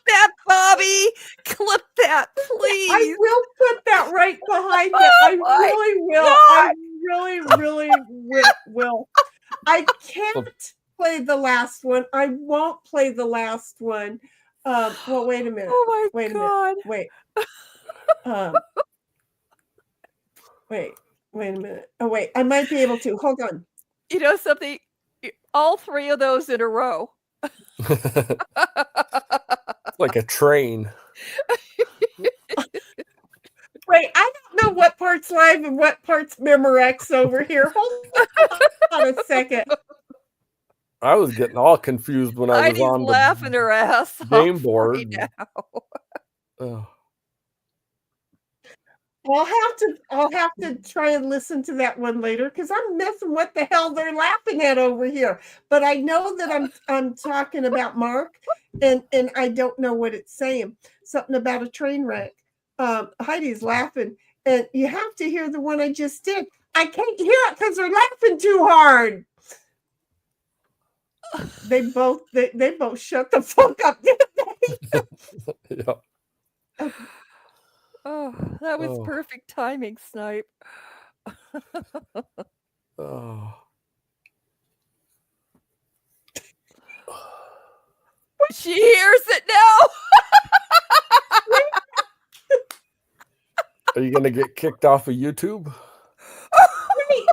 Speaker 3: that, Bobby. Clip that, please.
Speaker 2: I will put that right behind it. I really will. I really will. I can't play the last one. I won't play the last one. Well, wait a minute.
Speaker 3: Oh my God.
Speaker 2: Wait. Wait a minute. Oh, wait. I might be able to. Hold on.
Speaker 3: You know something? All 3 of those in a row.
Speaker 4: Like a train.
Speaker 2: Wait, I don't know what part's live and what part's Memorex over here. Hold on a second.
Speaker 4: I was getting all confused when I was on
Speaker 3: laughing her ass
Speaker 4: game board.
Speaker 3: Now.
Speaker 2: I I'll have to try and listen to that one later because I'm missing what the hell they're laughing at over here. But I know that I'm talking about Mark, and I don't know what it's saying. Something about a train wreck. Heidi's laughing, and you have to hear the one I just did. I can't hear it because they're laughing too hard. They both shut the fuck up, didn't they?
Speaker 4: Yeah.
Speaker 6: Oh, that was
Speaker 4: Oh.
Speaker 6: perfect timing, Snipe.
Speaker 4: Oh.
Speaker 6: She hears it now.
Speaker 4: Are you gonna get kicked off of YouTube?
Speaker 2: Wait, no.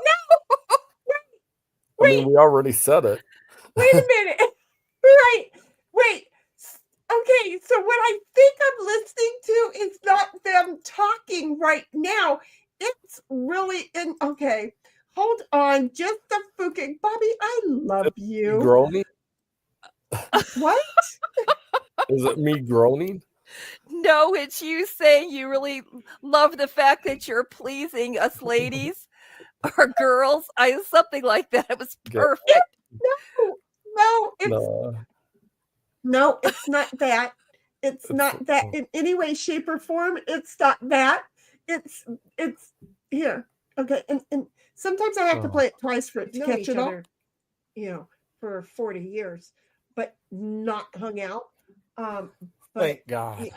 Speaker 4: I mean, we already said it.
Speaker 2: Wait a minute. Right. Wait. Okay, so what I think I'm listening to is not them talking right now. It's really okay. Hold on, just the fucking Bobby. I love you.
Speaker 4: Groaning?
Speaker 2: What?
Speaker 4: Is it me groaning?
Speaker 6: No, it's you saying you really love the fact that you're pleasing us ladies or girls. Something like that. It was perfect.
Speaker 2: No, it's not that. It's not that in any way, shape, or form. It's not that. It's here. Okay, and sometimes I have to play it twice for it to catch it all. For 40 years, but not hung out.
Speaker 4: Thank God.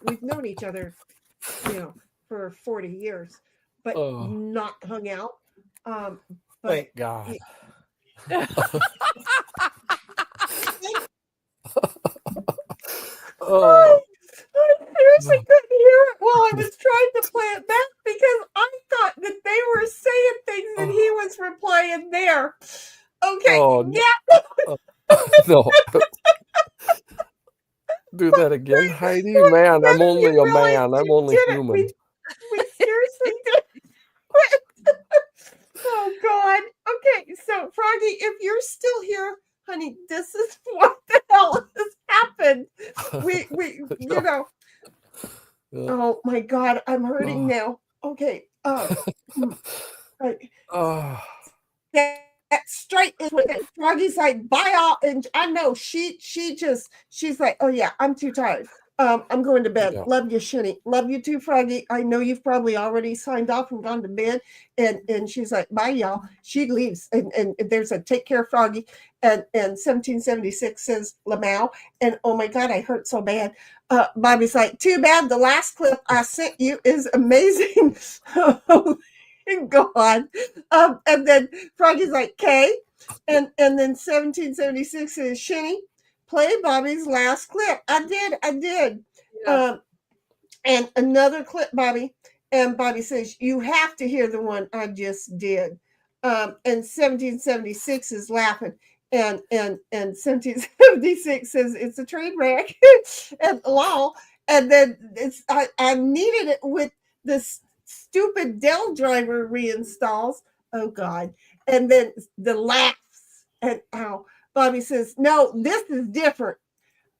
Speaker 2: We've known each other, for 40 years, but not hung out.
Speaker 4: Thank God.
Speaker 2: I seriously couldn't hear it while I was trying to play it back because I thought that they were saying things and he was replying there. Okay.
Speaker 4: No. Do that again, Heidi. Man, I'm only a man. I'm only human.
Speaker 2: We seriously did. Oh God. Okay, so Froggy, if you're still here, honey, this is what the hell has happened. We Oh my God, I'm hurting now. Okay. Right. That straight is what Froggy's like, bye all. And I know she's like, oh yeah, I'm too tired. I'm going to bed. Love you, Shinny. Love you too, Froggy. I know you've probably already signed off and gone to bed. And she's like, bye, y'all. She leaves. And there's a take care, Froggy. And 1776 says Lamau. And oh my God, I hurt so bad. Bobby's like, too bad the last clip I sent you is amazing. God. And then Froggy's like, K. And then 1776 says, Shinny, play Bobby's last clip. I did. Yeah. And another clip, Bobby. And Bobby says, you have to hear the one I just did. And 1776 is laughing. And 1776 says it's a train wreck. And lol. And then I needed it with this stupid Dell driver reinstalls. Oh God. And then the laughs. And Bobby says, no, this is different.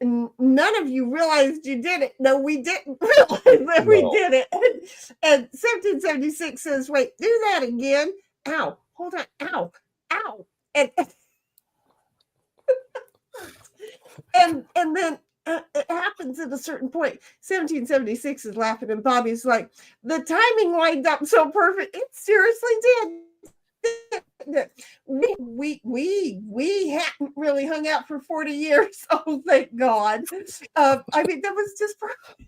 Speaker 2: None of you realized you did it. No, we didn't realize that we did it. And 1776 says, wait, do that again. Ow, hold on. Ow. And then it happens at a certain point. 1776 is laughing, and Bobby's like, the timing lined up so perfect. It seriously did. We hadn't really hung out for 40 years. Oh, thank God. I mean, that was just perfect.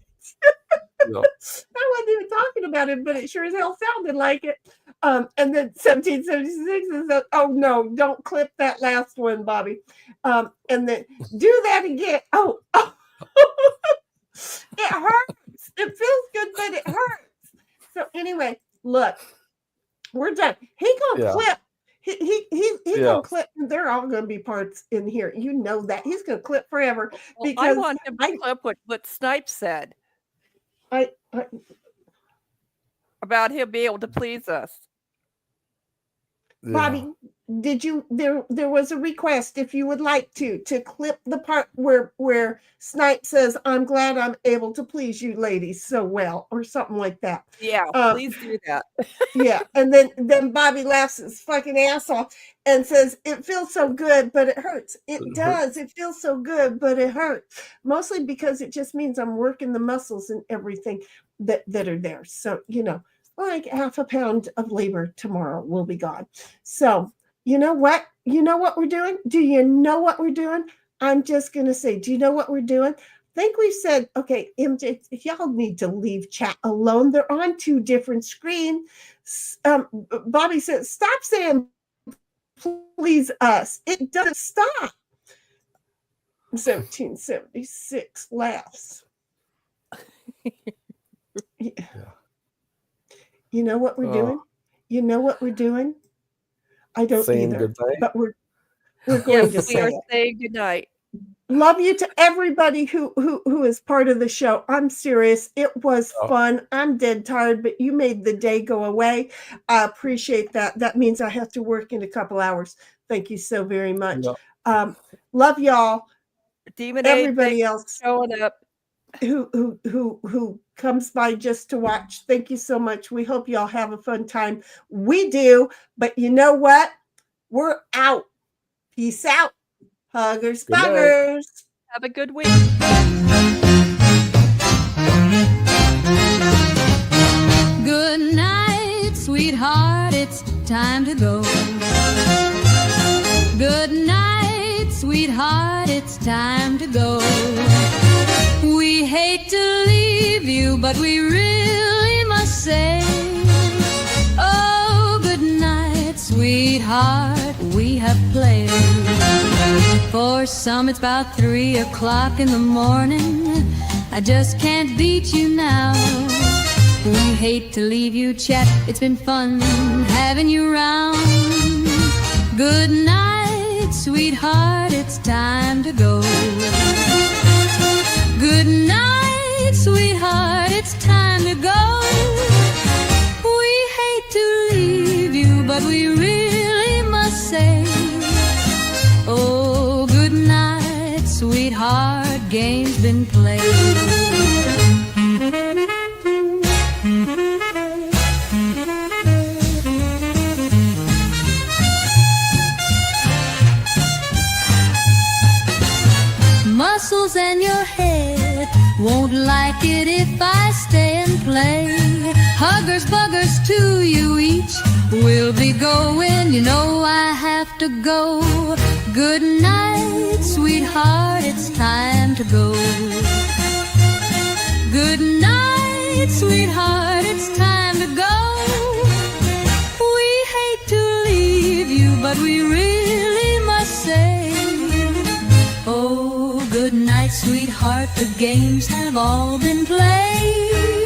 Speaker 2: No. I wasn't even talking about it, but it sure as hell sounded like it. And then 1776 is oh no, don't clip that last one, Bobby. And then do that again. Oh. It hurts. It feels good, but it hurts. So anyway, look, we're done. He gonna clip. He's gonna clip. They're all gonna be parts in here. You know that. He's gonna clip forever.
Speaker 6: Well, I want him to clip what Snipe said.
Speaker 2: About
Speaker 6: him being able to please us.
Speaker 2: Bobby, there was a request, if you would like to clip the part where Snipe says, "I'm glad I'm able to please you ladies so well," or something like that.
Speaker 6: Yeah, please do that.
Speaker 2: Yeah. And then Bobby laughs his fucking ass off and says, "It feels so good, but it hurts." It does. It feels so good, but it hurts. Mostly because it just means I'm working the muscles and everything that are there. So, like half a pound of labor tomorrow will be gone. So, you know what? You know what we're doing? Do you know what we're doing? I'm just going to say, do you know what we're doing? I think we've said, okay, MJ, y'all need to leave chat alone. They're on two different screens. Bobby said, stop saying, please us. It doesn't stop. 1776 laughs. Yeah. You know what we're doing? You know what we're doing? I don't
Speaker 4: saying
Speaker 2: either.
Speaker 4: goodnight.
Speaker 2: But we're going to
Speaker 6: We
Speaker 2: say
Speaker 6: are
Speaker 2: it.
Speaker 6: saying goodnight.
Speaker 2: Love you to everybody who is part of the show. I'm serious. It was fun. I'm dead tired, but you made the day go away. I appreciate that. That means I have to work in a couple hours. Thank you so very much.
Speaker 4: Yeah.
Speaker 2: Love y'all.
Speaker 6: Demon
Speaker 2: Everybody else
Speaker 6: showing up.
Speaker 2: who comes by just to watch. Thank you so much. We hope y'all have a fun time. We do, but you know what? We're out. Peace out. Huggers,
Speaker 4: Good night.
Speaker 2: buggers.
Speaker 6: Have a good week.
Speaker 1: Good night, sweetheart, it's time to go. Good night, sweetheart, it's time to go. We hate to leave you, but we really must say, oh, good night, sweetheart, we have played. For some it's about 3 o'clock in the morning. I just can't beat you now. We hate to leave you, chat. It's been fun having you round. Good night, sweetheart, it's time to go. Good night, sweetheart, it's time to go. We hate to leave you, but we really must say, oh, good night, sweetheart, game's been played. Muscles and your head won't like it if I stay and play. Huggers, buggers to you each. We'll be going, you know I have to go. Good night, sweetheart, it's time to go. Good night, sweetheart, it's time to go. We hate to leave you, but we really must say, oh, good night, sweetheart, the games have all been played.